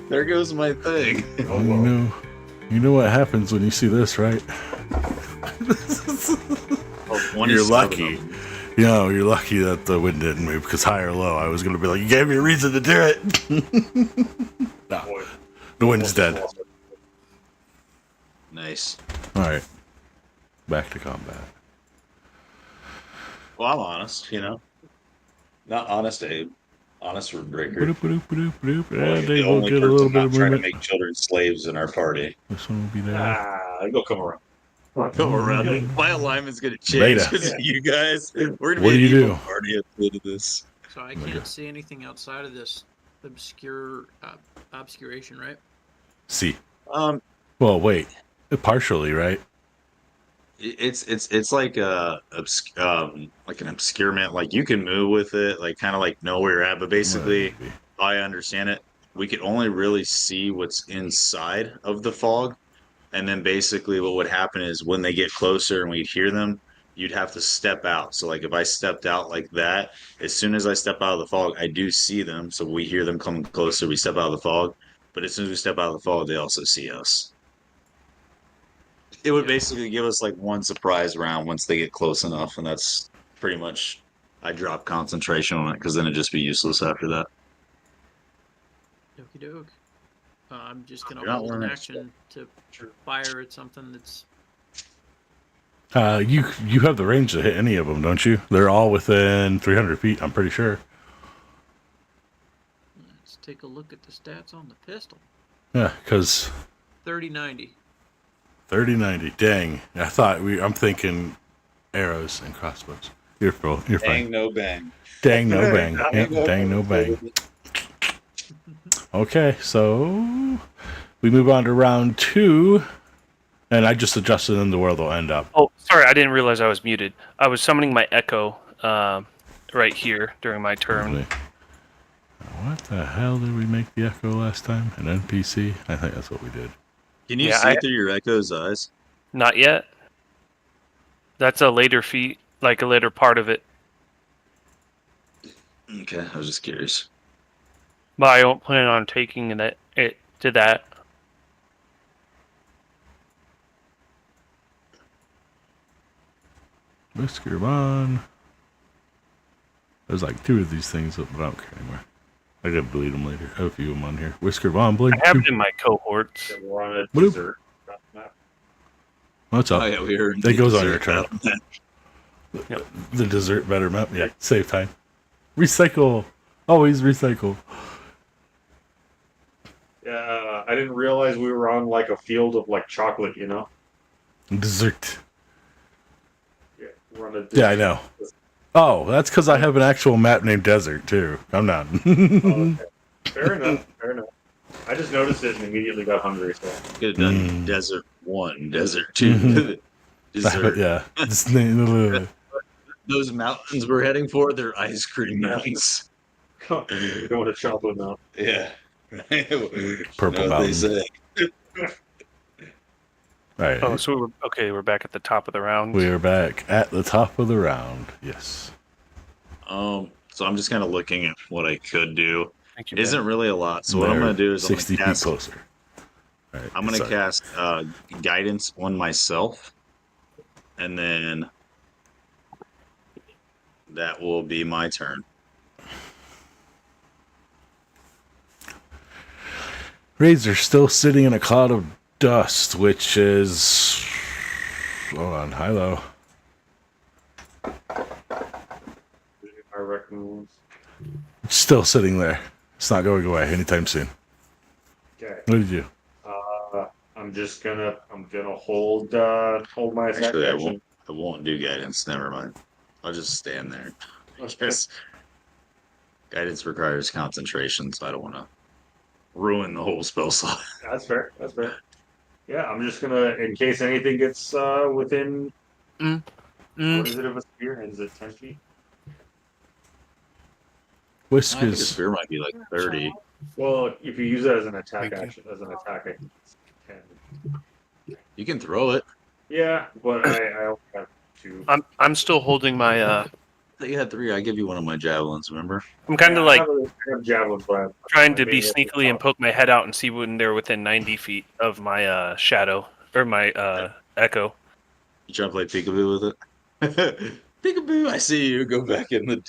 Speaker 6: There goes my thing.
Speaker 1: You know what happens when you see this, right? You're lucky. You're lucky that the wind didn't move, because high or low, I was going to be like, you gave me a reason to do it. No, the wind's dead.
Speaker 6: Nice.
Speaker 1: All right, back to combat.
Speaker 6: Well, I'm honest, Not honest, Abe. Honest for breaker.
Speaker 1: Yeah,
Speaker 6: The
Speaker 1: Dave will
Speaker 6: only
Speaker 1: get a
Speaker 6: person
Speaker 1: little bit
Speaker 6: not
Speaker 1: of
Speaker 6: trying to
Speaker 1: movement.
Speaker 6: make children slaves in our party.
Speaker 1: This one will be there.
Speaker 5: Go come around.
Speaker 6: Come around. My alignment's gonna change
Speaker 1: Beta.
Speaker 6: because you guys. We're gonna
Speaker 1: What
Speaker 6: be
Speaker 1: do you
Speaker 6: an evil
Speaker 1: do?
Speaker 6: party at the end of this.
Speaker 2: So I can't see anything outside of this obscuration, right?
Speaker 1: See.
Speaker 6: Um,
Speaker 1: Well, wait. Partially, right?
Speaker 6: it's like like an obscurement. Like you can move with it, like kind of like know where you're at, but basically, I understand it. We could only really see what's inside of the fog, and then basically what would happen is when they get closer and we'd hear them, you'd have to step out. So like if I stepped out like that, as soon as I step out of the fog, I do see them. So we hear them coming closer. We step out of the fog, but as soon as we step out of the fog, they also see us. It would basically give us like one surprise round once they get close enough, and that's pretty much. I drop concentration on it because then it'd just be useless after that.
Speaker 2: Okie doke. I'm just
Speaker 6: You're
Speaker 2: gonna
Speaker 6: not
Speaker 2: hold an
Speaker 6: learning
Speaker 2: action to fire at something that's.
Speaker 1: You have the range to hit any of them, don't you? They're all within 300 feet, I'm pretty sure.
Speaker 2: Let's take a look at the stats on the pistol.
Speaker 1: Yeah, because
Speaker 2: 30-90.
Speaker 1: 30-90. Dang. I'm thinking arrows and crossbows. You're fine.
Speaker 6: Bang, no bang.
Speaker 1: Dang, no bang. Yep, dang, no bang. Okay, so we move on to round 2. And I just adjusted them to where they'll end up.
Speaker 4: Oh, sorry, I didn't realize I was muted. I was summoning my echo right here during my turn.
Speaker 1: What the hell did we make the echo last time? An NPC? I think that's what we did.
Speaker 6: Can you
Speaker 4: Yeah,
Speaker 6: see through your echo's eyes?
Speaker 4: Not yet. That's a later feat, like a later part of it.
Speaker 6: Okay, I was just curious.
Speaker 4: But I don't plan on taking it to that.
Speaker 1: Whisker on. There's like 2 of these things, but I don't care anymore. I gotta delete them later. I have a few of them on here. Whisker Von Blink.
Speaker 4: I have it in my cohorts.
Speaker 5: Yeah, we're on a
Speaker 1: Bloop.
Speaker 5: dessert map.
Speaker 1: What's up?
Speaker 6: Oh yeah, we were. in
Speaker 1: That
Speaker 6: the
Speaker 1: goes on your
Speaker 6: dessert
Speaker 1: turn.
Speaker 6: battle.
Speaker 1: The dessert better map. Yeah, save time. Recycle. Always recycle.
Speaker 5: Yeah, I didn't realize we were on like a field of like chocolate. You know.
Speaker 1: Dessert.
Speaker 5: Yeah, we're on a
Speaker 1: Yeah, I know. Oh, that's because I have an actual map named Desert too. I'm not.
Speaker 5: Oh, okay. Fair enough. Fair enough. I just noticed it and immediately got hungry. So
Speaker 6: Could have done
Speaker 1: Mm.
Speaker 6: Desert 1, Desert 2.
Speaker 1: Mhm.
Speaker 6: Dessert.
Speaker 1: But yeah, it's named.
Speaker 6: Those mountains we're heading for, they're ice cream mountains.
Speaker 5: you don't want a chocolate now.
Speaker 6: Yeah.
Speaker 1: Purple
Speaker 6: Know what they
Speaker 1: mountain.
Speaker 6: say.
Speaker 1: All right.
Speaker 4: Oh, so we're back at the top of the round.
Speaker 1: We are back at the top of the round. Yes.
Speaker 6: So I'm just kind of looking at what I could do.
Speaker 4: Thank you.
Speaker 6: Isn't really a lot. So what I'm
Speaker 1: They're
Speaker 6: going to do is
Speaker 1: 60
Speaker 6: I'm going to
Speaker 1: feet
Speaker 6: cast.
Speaker 1: closer. All right,
Speaker 6: I'm going to
Speaker 1: sorry.
Speaker 6: cast guidance on myself, and then that will be my turn.
Speaker 1: Razor's still sitting in a cloud of dust, which is. Hold on, Hilo.
Speaker 5: I reckon.
Speaker 1: It's still sitting there. It's not going away anytime soon.
Speaker 5: Okay.
Speaker 1: What did you?
Speaker 5: I'm gonna hold my attack
Speaker 6: Actually,
Speaker 5: action.
Speaker 6: I won't do guidance. Never mind. I'll just stand there. I guess guidance requires concentration, so I don't want to ruin the whole spell slot.
Speaker 5: That's fair. That's fair. Yeah, I'm just gonna, in case anything gets within.
Speaker 4: Mm.
Speaker 5: What is it of a sphere? Is it 10 feet?
Speaker 6: I think a
Speaker 1: Whiskers.
Speaker 6: sphere might be like 30.
Speaker 5: Well, if you use that as an attack
Speaker 4: Thank you.
Speaker 5: action, I think it's 10.
Speaker 6: You can throw it.
Speaker 5: Yeah, but I only have 2.
Speaker 4: I'm still holding my.
Speaker 6: I thought you had 3. I give you one of my javelins. Remember?
Speaker 4: I'm kind of
Speaker 5: I
Speaker 4: like
Speaker 5: have javelins, but
Speaker 4: trying
Speaker 5: I
Speaker 4: to be
Speaker 5: mean,
Speaker 4: sneakily and poke my head out and see when they're within 90 feet of my shadow or my echo.
Speaker 6: You trying to play peekaboo with it? Peekaboo! I see you. Go back in the.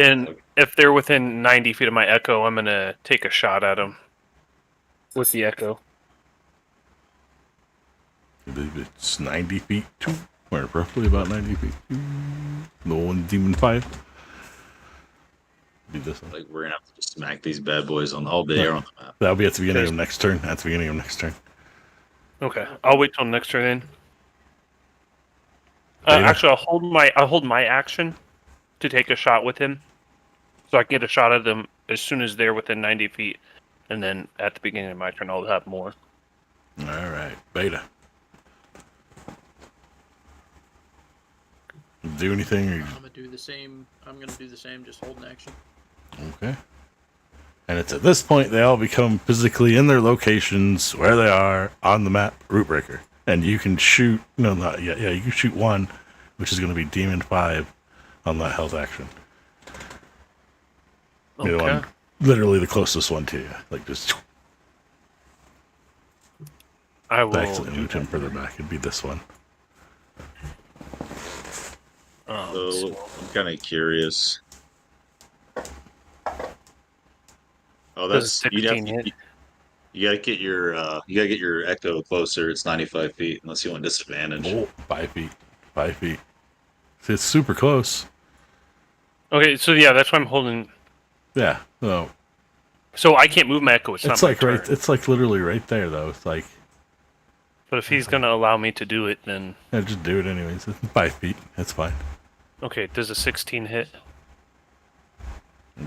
Speaker 4: And if they're within 90 feet of my echo, I'm gonna take a shot at them with the echo.
Speaker 1: I believe it's 90 feet too. Or roughly about 90 feet. The one Demon 5. Do this one.
Speaker 6: Like we're gonna have to just smack these bad boys on all day on the map.
Speaker 1: That'll be at the beginning of next turn. At the beginning of next turn.
Speaker 4: Okay, I'll wait till next turn then.
Speaker 1: Dana?
Speaker 4: Actually, I'll hold my action to take a shot with him, so I can get a shot at them as soon as they're within 90 feet, and then at the beginning of my turn, I'll have more.
Speaker 1: All right, Beta. Do anything? Or...
Speaker 2: I'm gonna do the same. Just hold an action.
Speaker 1: Okay. And it's at this point they all become physically in their locations where they are on the map, Root Breaker. And you can shoot. No, not yet. Yeah, you can shoot one, which is going to be Demon 5 on that health action. The
Speaker 4: Okay.
Speaker 1: one, literally the closest one to you. Like just.
Speaker 4: I will.
Speaker 1: Actually, move him further back. It'd be this one.
Speaker 6: So I'm kind of curious. Oh,
Speaker 4: Does
Speaker 6: that's you'd have
Speaker 4: 16 hit?
Speaker 6: you gotta get your echo closer. It's 95 feet unless you want disadvantage.
Speaker 1: Oh, 5 feet. 5 feet. It's super close.
Speaker 4: Okay, so yeah, that's why I'm holding.
Speaker 1: Yeah. No.
Speaker 4: So I can't move my echo. It's not my
Speaker 1: It's like right.
Speaker 4: turn.
Speaker 1: It's like literally right there, though. It's like,
Speaker 4: But if he's gonna allow me to do it, then
Speaker 1: yeah, just do it anyways. It's 5 feet. It's fine.
Speaker 4: okay. Does a 16 hit?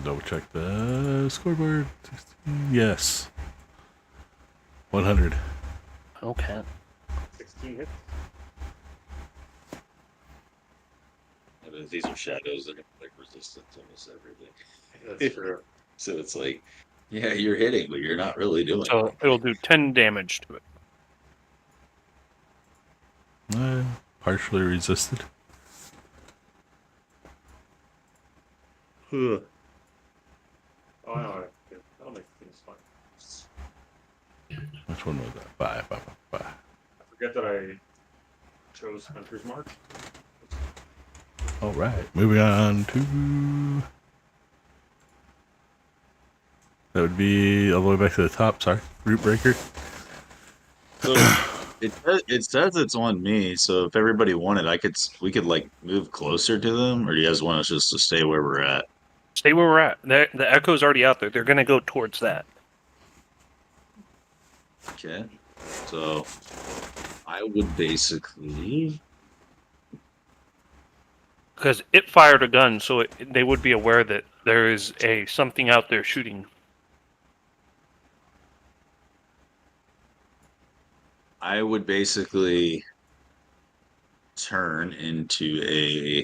Speaker 1: Double check the scoreboard. 16. Yes. 100.
Speaker 4: Okay.
Speaker 5: 16 hits.
Speaker 6: Yeah, but these are shadows that are like resistant to almost everything.
Speaker 5: That's true.
Speaker 6: So it's like, yeah, you're hitting, but you're not really doing
Speaker 4: So
Speaker 6: it.
Speaker 4: it'll do 10 damage to it.
Speaker 1: Partially resisted.
Speaker 5: Oh, I know. That'll make things fun.
Speaker 1: Which one was that? 5.
Speaker 5: I forget that I chose Hunter's Mark.
Speaker 1: All right. Moving on to That would be all the way back to the top. Sorry, root breaker.
Speaker 6: So it says it's on me. So if everybody wanted, we could like move closer to them, or do you guys want us just to stay where we're at?
Speaker 4: Stay where we're at. The echo's already out there. They're gonna go towards that.
Speaker 6: Okay. So I would basically.
Speaker 4: Because it fired a gun, so they would be aware that there is something out there shooting.
Speaker 6: I would basically turn into a.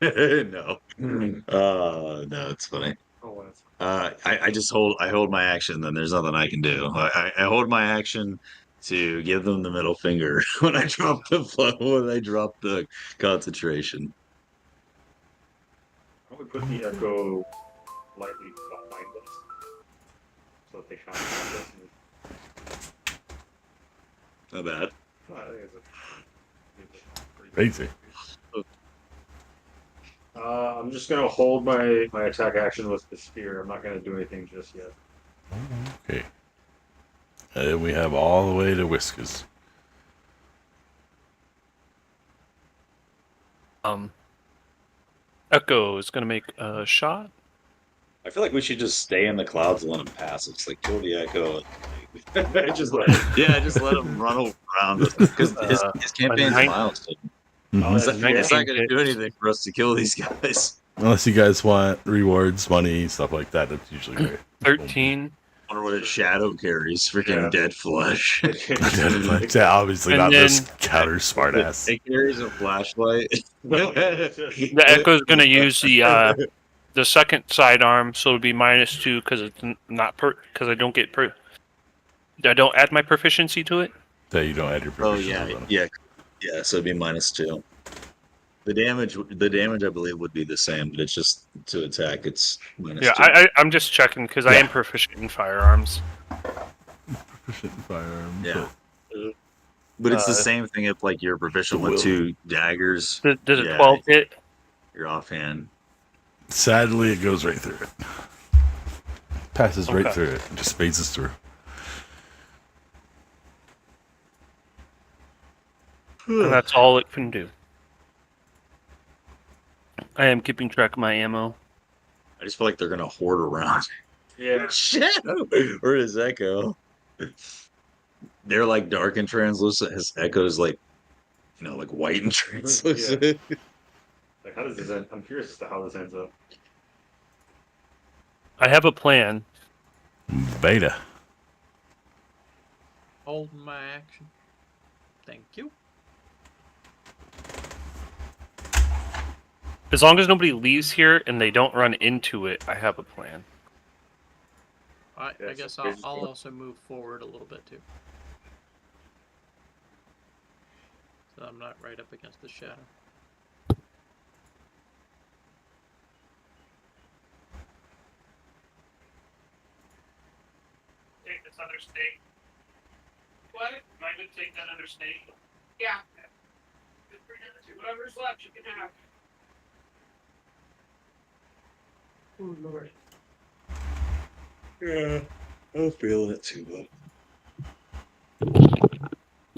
Speaker 6: No. No, it's funny.
Speaker 5: Oh, that's
Speaker 6: I hold my action, then there's nothing I can do. I hold my action to give them the middle finger when I drop the concentration.
Speaker 5: I would put the echo lightly behind us so that they can't see us.
Speaker 6: Not bad.
Speaker 5: I think it's pretty
Speaker 1: Crazy.
Speaker 5: I'm just gonna hold my attack action with the spear. I'm not gonna do anything just yet.
Speaker 1: Okay. And then we have all the way to Whiskers.
Speaker 4: Echo is gonna make a shot.
Speaker 6: I feel like we should just stay in the clouds and let them pass. It's like kill the echo. Just let him run around us because his campaign's a
Speaker 4: nine-
Speaker 6: milestone.
Speaker 1: Mhm.
Speaker 6: It's not, it's not going to
Speaker 4: 19
Speaker 6: do anything for us to kill these guys.
Speaker 1: Unless you guys want rewards, money, stuff like that, that's usually great.
Speaker 4: 13.
Speaker 6: I wonder what its shadow carries. Freaking
Speaker 5: Yeah.
Speaker 6: dead flesh.
Speaker 1: Yeah, obviously
Speaker 4: And
Speaker 1: not this
Speaker 4: then-
Speaker 1: counter smartass.
Speaker 6: It carries a flashlight.
Speaker 4: The Echo's gonna use the second sidearm, so it'll be -2 because it's not because I don't get I don't add my proficiency to it.
Speaker 1: That you don't add your
Speaker 6: Oh
Speaker 1: proficiency on.
Speaker 6: yeah. So it'd be -2. The damage I believe would be the same, but it's just to attack. It's -2.
Speaker 4: Yeah, I'm just checking because I am proficient in firearms.
Speaker 1: Proficient in firearms.
Speaker 6: Yeah. But it's the
Speaker 4: Uh,
Speaker 6: same thing if like you're proficient with 2 daggers.
Speaker 4: Does a
Speaker 6: Yeah.
Speaker 4: 12 hit?
Speaker 6: You're offhand.
Speaker 1: Sadly, it goes right through it. Passes right
Speaker 4: Okay.
Speaker 1: through it. Just phases through.
Speaker 4: And that's all it can do. I am keeping track of my ammo.
Speaker 6: I just feel like they're gonna hoard around.
Speaker 5: Yeah.
Speaker 6: Shit! Where does Echo? They're like dark and translucent. His Echo's like, like white and translucent.
Speaker 5: Like, how does this end? I'm curious as to how this ends up.
Speaker 4: I have a plan.
Speaker 1: Beta.
Speaker 2: Hold my action. Thank you.
Speaker 4: As long as nobody leaves here and they don't run into it, I have a plan.
Speaker 2: I
Speaker 5: Yeah,
Speaker 2: guess
Speaker 5: so
Speaker 2: I'll
Speaker 5: basically-
Speaker 2: also move forward a little bit too. So I'm not right up against the shadow.
Speaker 4: Take this other stake. What? Mind to take that other stake?
Speaker 7: Yeah. Whatever's left, you can have.
Speaker 5: Oh, Lord.
Speaker 6: Yeah, I'm feeling it too.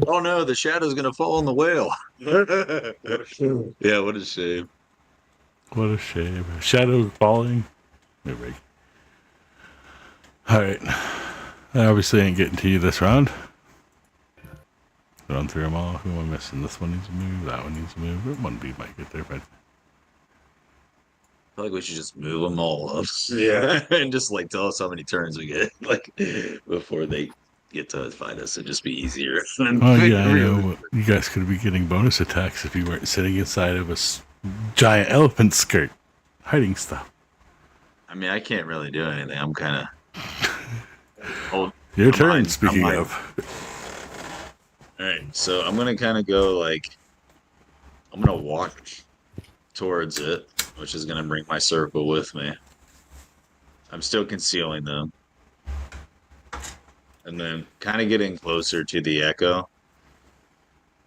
Speaker 6: Oh no, the shadow's gonna fall on the whale. Yeah, what a shame.
Speaker 1: What a shame. Shadow falling. Maybe. Alright. I obviously ain't getting to you this round. Run through them all. Who am I missing? This one needs to move. That one needs to move. That one B might get there, but
Speaker 6: I feel like we should just move them all up.
Speaker 5: Yeah.
Speaker 6: And just like tell us how many turns we get, like before they get to find us. It'd just be easier.
Speaker 1: oh yeah, I know. You guys could be getting bonus attacks if you weren't sitting inside of a giant elephant skirt, hiding stuff.
Speaker 6: I mean, I can't really do anything. I'm kind of.
Speaker 1: Your turn.
Speaker 6: mine.
Speaker 1: Speaking
Speaker 6: I'm
Speaker 1: of,
Speaker 6: All right, so I'm gonna kind of go like. I'm gonna walk towards it, which is gonna bring my circle with me. I'm still concealing them. And then kind of getting closer to the echo.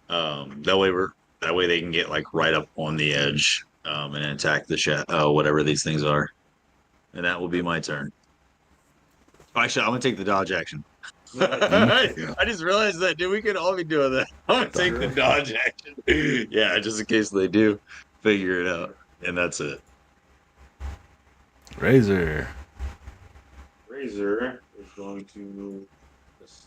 Speaker 6: That way they can get like right up on the edge and attack the whatever these things are. And that will be my turn. Actually, I'm gonna take the dodge action. I just realized that, dude. We could all be doing that. I'm gonna take the dodge action. Yeah, just in case they do figure it out, and that's it.
Speaker 1: Razor.
Speaker 5: Razor is going to. Just,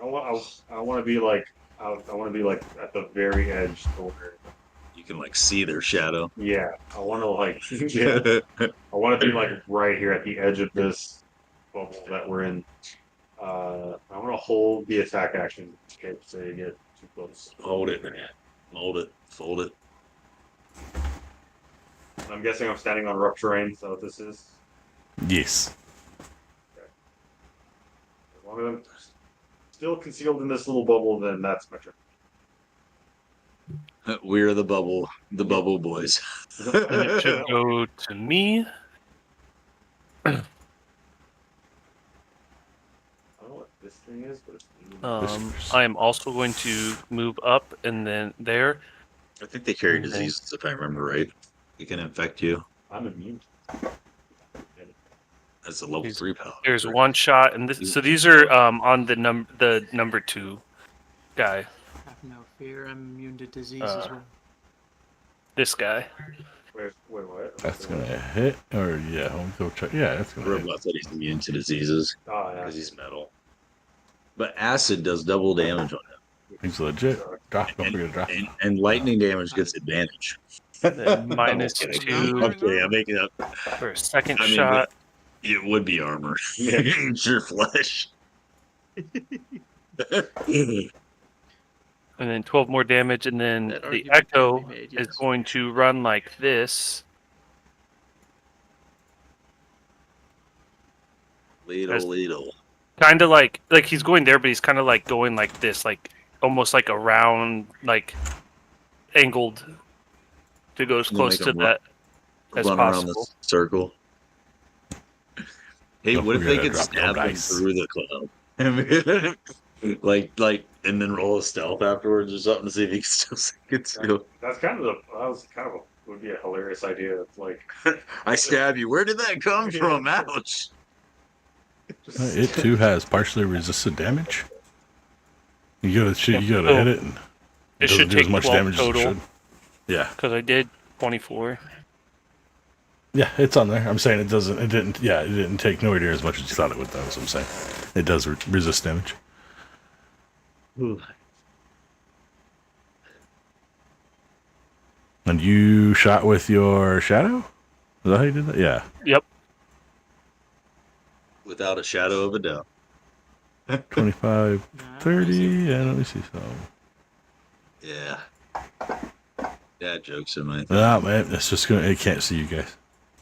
Speaker 5: I want to be like. I want to be like at the very edge to where.
Speaker 6: You can like see their shadow.
Speaker 5: Yeah, I want to like. Yeah, I want to be like right here at the edge of this bubble that we're in. I want to hold the attack action in case they get too close.
Speaker 6: Hold it, man. Hold it. Fold it.
Speaker 5: I'm guessing I'm standing on rough terrain, so this is.
Speaker 1: Yes.
Speaker 5: As long as I'm still concealed in this little bubble, then that's my turn.
Speaker 6: We're the bubble boys.
Speaker 4: And it should go to me.
Speaker 5: I don't know what this thing is, but it's.
Speaker 4: I am also going to move up and then there.
Speaker 6: I think they carry
Speaker 4: Okay.
Speaker 6: diseases, if I remember right. It can infect you.
Speaker 5: I'm immune.
Speaker 6: That's a level 3 power.
Speaker 4: There's one shot, and so these are on the number 2 guy.
Speaker 2: Have no fear, I'm immune to disease as well.
Speaker 4: This guy.
Speaker 5: Wait, what?
Speaker 1: That's gonna hit, or yeah, I'll go check. Yeah, that's gonna hit.
Speaker 6: Robot said he's immune to diseases
Speaker 5: Oh, yeah.
Speaker 6: because he's metal. But acid does double damage on him.
Speaker 1: He's legit. Drop, don't forget to drop.
Speaker 6: And lightning damage gets advantage.
Speaker 4: Then minus
Speaker 6: I'm
Speaker 4: 2
Speaker 6: okay, I'm making up.
Speaker 4: for a second
Speaker 6: I mean,
Speaker 4: shot.
Speaker 6: It would be armor. It's your flesh.
Speaker 4: And then 12 more damage, and then
Speaker 2: That
Speaker 4: the
Speaker 2: argument
Speaker 4: echo
Speaker 2: can be made,
Speaker 4: is
Speaker 2: yes.
Speaker 4: going to run like this.
Speaker 6: Ladle.
Speaker 4: Kind of like he's going there, but he's kind of like going like this, like almost like around, like angled to go as
Speaker 6: You
Speaker 4: close
Speaker 6: make
Speaker 4: to
Speaker 6: him
Speaker 4: that as
Speaker 6: Run around
Speaker 4: possible.
Speaker 6: this circle. Hey,
Speaker 1: Don't
Speaker 6: what if
Speaker 1: forget
Speaker 6: they
Speaker 1: to
Speaker 6: could
Speaker 1: drop no
Speaker 6: stab him
Speaker 1: dice.
Speaker 6: through the cloud? like, and then roll a stealth afterwards or something to see if he can still.
Speaker 5: That's would be a hilarious idea. It's like.
Speaker 6: I stab you. Where did that come from? Ouch.
Speaker 1: It too has partially resisted damage. You gotta hit it, and
Speaker 4: It
Speaker 1: doesn't
Speaker 4: should
Speaker 1: do as
Speaker 4: take
Speaker 1: much
Speaker 4: 12
Speaker 1: damage as it
Speaker 4: total.
Speaker 1: should. Yeah,
Speaker 4: Because I did 24.
Speaker 1: yeah, it's on there. I'm saying it doesn't. It didn't. Yeah, it didn't take nowhere near as much as you thought it would. That's what I'm saying. It does resist damage. And you shot with your shadow? Is that how you did that? Yeah.
Speaker 4: Yep.
Speaker 6: Without a shadow of a doubt.
Speaker 1: 25,
Speaker 2: Nah,
Speaker 1: 30.
Speaker 2: easy.
Speaker 1: Yeah, let me see some.
Speaker 6: Yeah. Dad jokes in my thing.
Speaker 1: Ah, man, it's just gonna. It can't see you guys.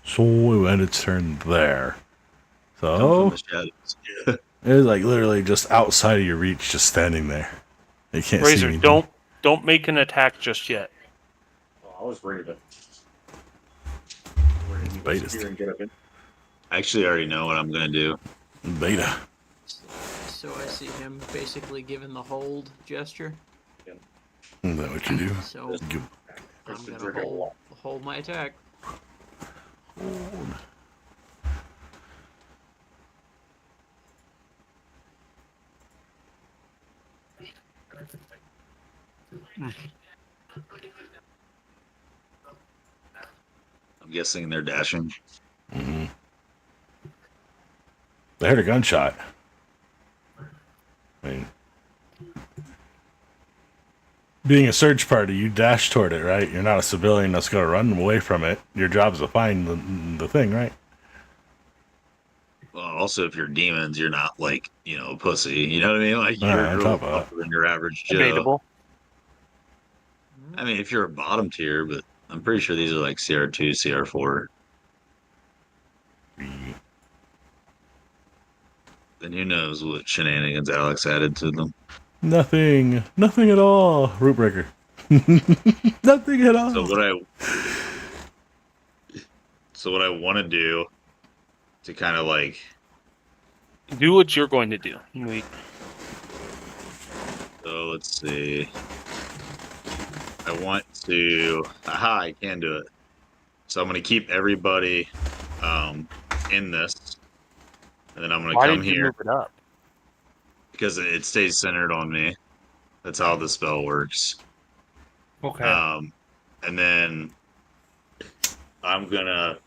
Speaker 1: So it went its turn there.
Speaker 6: Come
Speaker 1: So
Speaker 6: from the shadows. Yeah.
Speaker 1: it's like literally just outside of your reach, just standing there. It can't see
Speaker 4: Razor,
Speaker 1: anything.
Speaker 4: don't make an attack just yet.
Speaker 5: Oh, I was ready to.
Speaker 1: Beta.
Speaker 5: Spear and get up in.
Speaker 6: I actually already know what I'm gonna do.
Speaker 1: Beta.
Speaker 2: So I see him basically giving the hold gesture.
Speaker 1: Is that what you do?
Speaker 2: So
Speaker 1: You
Speaker 2: I'm gonna hold my attack.
Speaker 1: hold.
Speaker 6: I'm guessing they're dashing.
Speaker 1: Mm-hmm. They heard a gunshot. I mean, being a search party, you dash toward it, right? You're not a civilian that's going to run away from it. Your job's to find the thing, right?
Speaker 6: Well, also, if you're demons, you're not like, a pussy. You know what I mean? Like,
Speaker 1: Alright,
Speaker 6: you're
Speaker 1: on
Speaker 6: real
Speaker 1: top of that.
Speaker 6: tougher than your average Joe.
Speaker 4: Debatable.
Speaker 6: I mean, if you're a bottom tier, but I'm pretty sure these are like CR2, CR4. Then who knows what shenanigans Alex added to them.
Speaker 1: Nothing at all. Root breaker. Nothing at all.
Speaker 6: So what I want to do to kind of like
Speaker 4: Do what you're going to do.
Speaker 6: So let's see. I want to. Aha! I can do it. So I'm going to keep everybody in this, and then I'm gonna
Speaker 4: Why
Speaker 6: come
Speaker 4: did you
Speaker 6: here
Speaker 4: move it up?
Speaker 6: because it stays centered on me. That's how the spell works.
Speaker 4: Okay.
Speaker 6: And then I'm gonna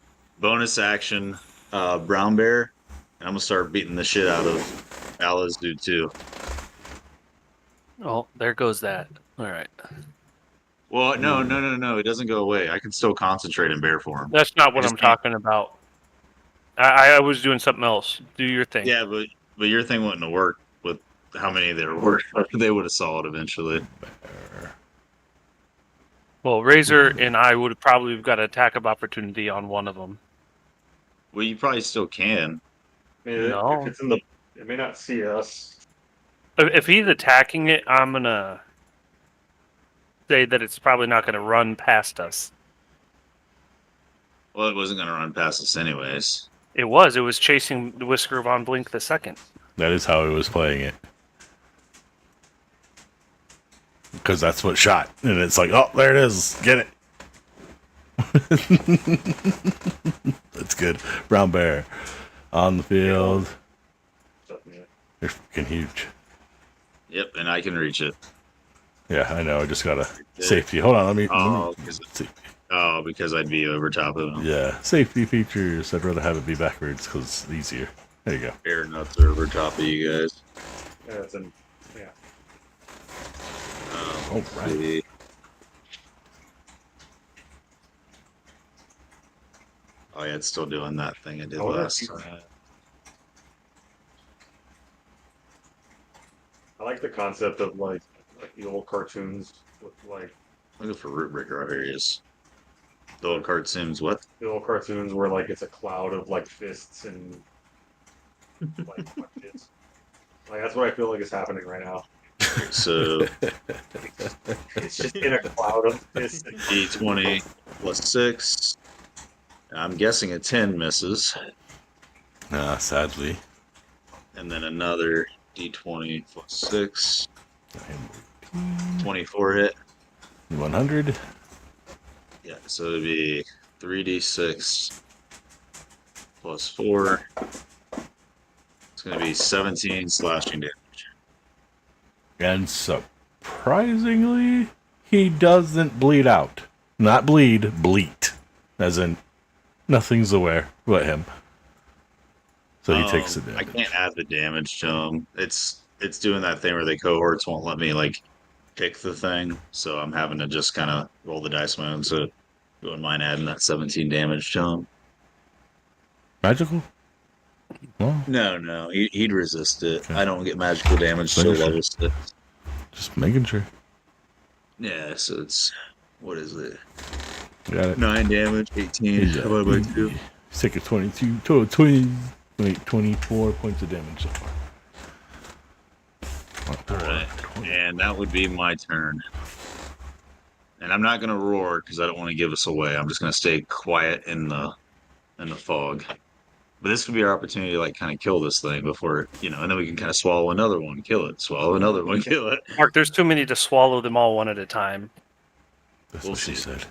Speaker 6: bonus action brown bear, and I'm gonna start beating the shit out of Alice dude too.
Speaker 4: Oh, there goes that. All right.
Speaker 6: Well, no. It doesn't go away. I can still concentrate in bear form.
Speaker 4: That's not
Speaker 6: I
Speaker 4: what
Speaker 6: just
Speaker 4: I'm
Speaker 6: can't-
Speaker 4: talking about. I was doing something else. Do your thing.
Speaker 6: Yeah, but your thing wouldn't have worked with how many there were. They would have saw it eventually.
Speaker 4: Well, Razor and I would have probably got an attack of opportunity on one of them.
Speaker 6: Well, you probably still can.
Speaker 5: I mean,
Speaker 4: No.
Speaker 5: if it's in the, it may not see us.
Speaker 4: If he's attacking it, I'm gonna say that it's probably not gonna run past us.
Speaker 6: Well, it wasn't going to run past us anyways.
Speaker 4: It was. It was chasing the Whisker von Blink the second.
Speaker 1: That is how it was playing it. Because that's what shot. And it's like, oh, there it is. Get it. That's good. Brown bear on the field. They're freaking huge.
Speaker 6: Yep, and I can reach it.
Speaker 1: Yeah, I know. I just got a safety. Hold on. Let me see.
Speaker 6: Because I'd be over top of them.
Speaker 1: Yeah, safety features. I'd rather have it be backwards because it's easier. There you go.
Speaker 6: Air nuts are over top of you guys.
Speaker 5: Yeah, it's in. Yeah.
Speaker 1: Oh, right.
Speaker 6: Oh yeah, it's still doing that thing it did
Speaker 5: Oh,
Speaker 6: last
Speaker 5: that's-
Speaker 6: time.
Speaker 5: I like the concept of like the old cartoons with like
Speaker 6: Looking for root breaker. Oh, here he is. The old cartoons. What?
Speaker 5: the old cartoons where like it's a cloud of like fists and like punches. Like that's what I feel like is happening right now.
Speaker 6: So
Speaker 5: It's just in a cloud of fists.
Speaker 6: D20 plus 6. I'm guessing a 10 misses,
Speaker 1: Sadly.
Speaker 6: and then another D20 plus 6. 24 hit.
Speaker 1: 100.
Speaker 6: Yeah, so it'd be 3d6 plus 4. It's going to be 17 slashing damage.
Speaker 1: And surprisingly, he doesn't bleed out. Not bleed, bleat. As in, nothing's aware but him. So he takes the
Speaker 6: I
Speaker 1: damage.
Speaker 6: can't add the damage to him. It's doing that thing where the cohorts won't let me like pick the thing, so I'm having to just kind of roll the dice on my own. So you wouldn't mind adding that 17 damage to him?
Speaker 1: Magical? Well,
Speaker 6: No, he'd resist it.
Speaker 1: Okay.
Speaker 6: I don't get magical damage till
Speaker 1: Finish it.
Speaker 6: level 6.
Speaker 1: just making sure.
Speaker 6: Yeah, so it's what is it?
Speaker 1: Got it.
Speaker 6: 9 damage, 18 divided by 2.
Speaker 1: He's taking 22, total 20, wait, 24 points of damage so far.
Speaker 6: Alright, and that would be my turn. And I'm not gonna roar because I don't want to give us away. I'm just gonna stay quiet in the fog. But this could be our opportunity to like kind of kill this thing before, and then we can kind of swallow another one, kill it, swallow another one, kill it.
Speaker 4: Mark, there's too many to swallow them all one at a time.
Speaker 1: That's
Speaker 6: We'll
Speaker 1: what she
Speaker 6: see.
Speaker 1: said.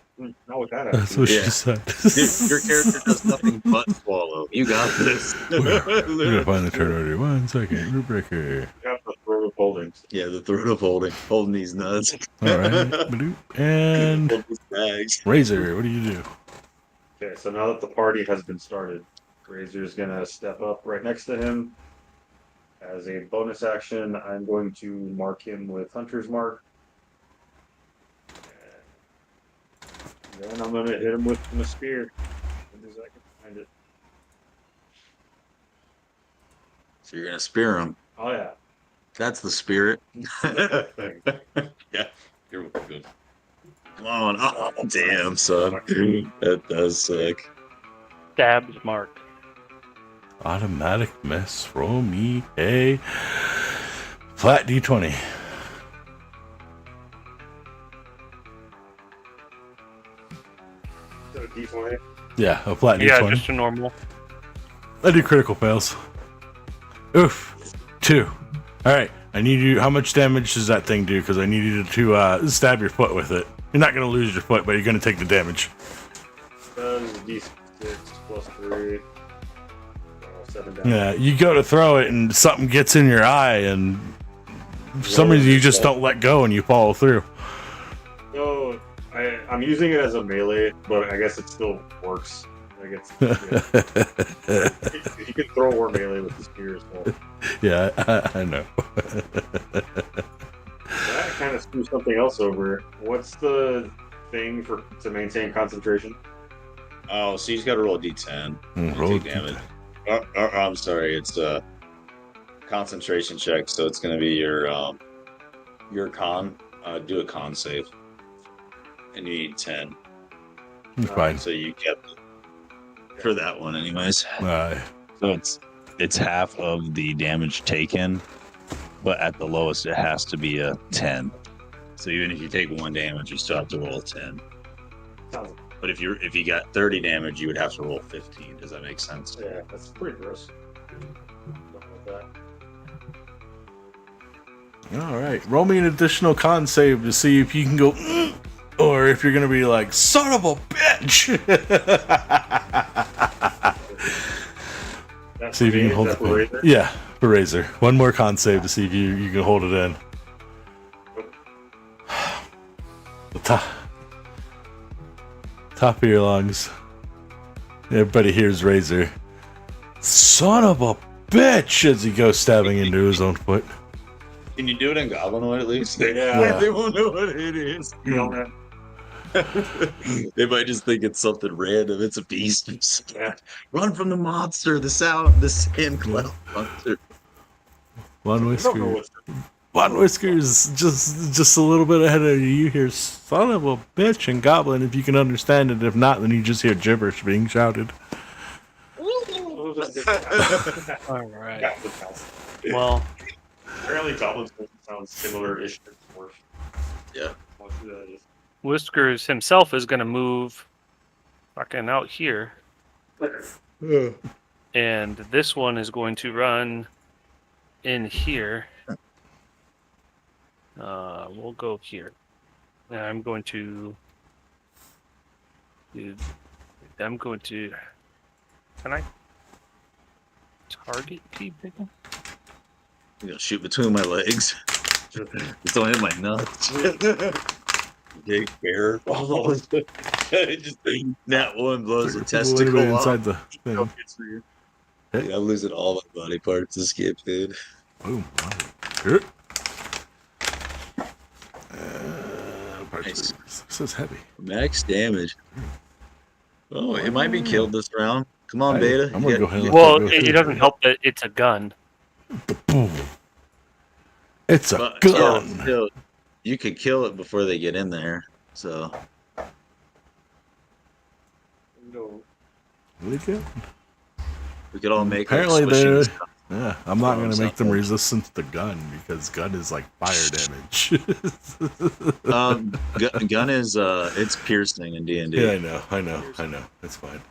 Speaker 5: Not with that.
Speaker 1: That's what
Speaker 6: Yeah.
Speaker 1: she said.
Speaker 6: Dude, your character does nothing but swallow. You got this.
Speaker 1: We're gonna find the turn order. 1 second. Root breaker.
Speaker 5: You have the throat of holdings.
Speaker 6: Yeah, the throat of holding these nuts.
Speaker 1: Alright. Badoop. And
Speaker 6: Hold these bags.
Speaker 1: Razor, what do you do?
Speaker 5: Okay, so now that the party has been started, Razor's gonna step up right next to him. As a bonus action, I'm going to mark him with Hunter's Mark. And then I'm gonna hit him with my spear. As soon as I can find it.
Speaker 6: So you're gonna spear him.
Speaker 5: Oh yeah.
Speaker 6: That's the spirit.
Speaker 5: Thing.
Speaker 6: Yeah, you're good. Come on. Oh, damn, son. That does suck.
Speaker 4: Stabs Mark.
Speaker 1: Automatic miss. Roll me a flat d20.
Speaker 5: So D20.
Speaker 1: Yeah, a flat
Speaker 4: Yeah,
Speaker 1: d20.
Speaker 4: just a normal.
Speaker 1: I do critical fails. Oof. 2. Alright, I need you. How much damage does that thing do? Because I need you to stab your foot with it. You're not going to lose your foot, but you're going to take the damage.
Speaker 5: Does 6 plus 3. 7 damage.
Speaker 1: Yeah, you go to throw it and something gets in your eye, and for some reason you just don't let go and you follow through.
Speaker 5: So I'm using it as a melee, but I guess it still works. I guess yeah. You can throw war melee with the spear as well.
Speaker 1: Yeah, I know.
Speaker 5: That kind of screws something else over. What's the thing to maintain concentration?
Speaker 6: Oh, so you just got to roll a d10.
Speaker 1: Roll
Speaker 6: Take damage. I'm sorry, it's a concentration check, so it's going to be your con. Do a con save, and you need 10.
Speaker 1: Fine.
Speaker 6: So you get for that one, anyways.
Speaker 1: Uh,
Speaker 6: So it's half of the damage taken, but at the lowest it has to be a 10. So even if you take 1 damage, you still have to roll a 10.
Speaker 5: Sounds
Speaker 6: But if you got 30 damage, you would have to roll 15. Does that make sense?
Speaker 5: Yeah, that's pretty gross. Something like that.
Speaker 1: all right, roll me an additional con save to see if you can go, or if you're gonna be like, son of a bitch.
Speaker 5: That's
Speaker 1: See if you
Speaker 5: me,
Speaker 1: can hold
Speaker 5: is
Speaker 1: it.
Speaker 5: that for Razor?
Speaker 1: Yeah, for Razor. One more con save to see if you can hold it in. The top of your lungs. Everybody hears Razor. Son of a bitch! As he goes stabbing into his own foot.
Speaker 6: Can you do it in Goblinoid at least?
Speaker 5: Yeah.
Speaker 6: They won't know what it is.
Speaker 5: You know, man.
Speaker 6: They might just think it's something random. It's a beast.
Speaker 5: Yeah.
Speaker 6: Run from the monster, the sand cloud monster.
Speaker 1: One
Speaker 5: I don't know
Speaker 1: Whisker.
Speaker 5: what's
Speaker 1: One Whisker's just a little bit ahead of you. You hear son of a bitch and goblin if you can understand it. If not, then you just hear gibberish being shouted.
Speaker 4: All right. Well,
Speaker 5: Apparently, goblins sound similar-ish.
Speaker 6: Yeah.
Speaker 4: Whiskers himself is going to move fucking out here. And this one is going to run in here. We'll go here. And I'm going to... Can I target people?
Speaker 6: I'm gonna shoot between my legs. Just don't hit my nuts. Big bear. Just that one blows a
Speaker 1: What
Speaker 6: testicle
Speaker 1: about
Speaker 6: off.
Speaker 1: inside the thing?
Speaker 6: Dude, I'm losing all my body parts to skip, dude.
Speaker 1: Boom. Good.
Speaker 6: Nice.
Speaker 1: This is heavy.
Speaker 6: Max damage. Oh, it might be killed this round. Come on, Beta.
Speaker 1: I'm gonna go ahead and let
Speaker 4: Well,
Speaker 1: that go
Speaker 4: it
Speaker 1: through.
Speaker 4: doesn't help that it's a gun.
Speaker 1: Boom. It's a
Speaker 6: But,
Speaker 1: gun.
Speaker 6: yeah, still, you could kill it before they get in there. So
Speaker 5: No.
Speaker 1: Really good.
Speaker 6: we could all make
Speaker 1: Apparently
Speaker 6: like, squishy
Speaker 1: they're- Yeah, I'm not
Speaker 6: Throw
Speaker 1: gonna make them
Speaker 6: something.
Speaker 1: resistant to the gun because gun is like fire damage.
Speaker 6: Gun is it's piercing in D&D.
Speaker 1: Yeah, I know. It's fine.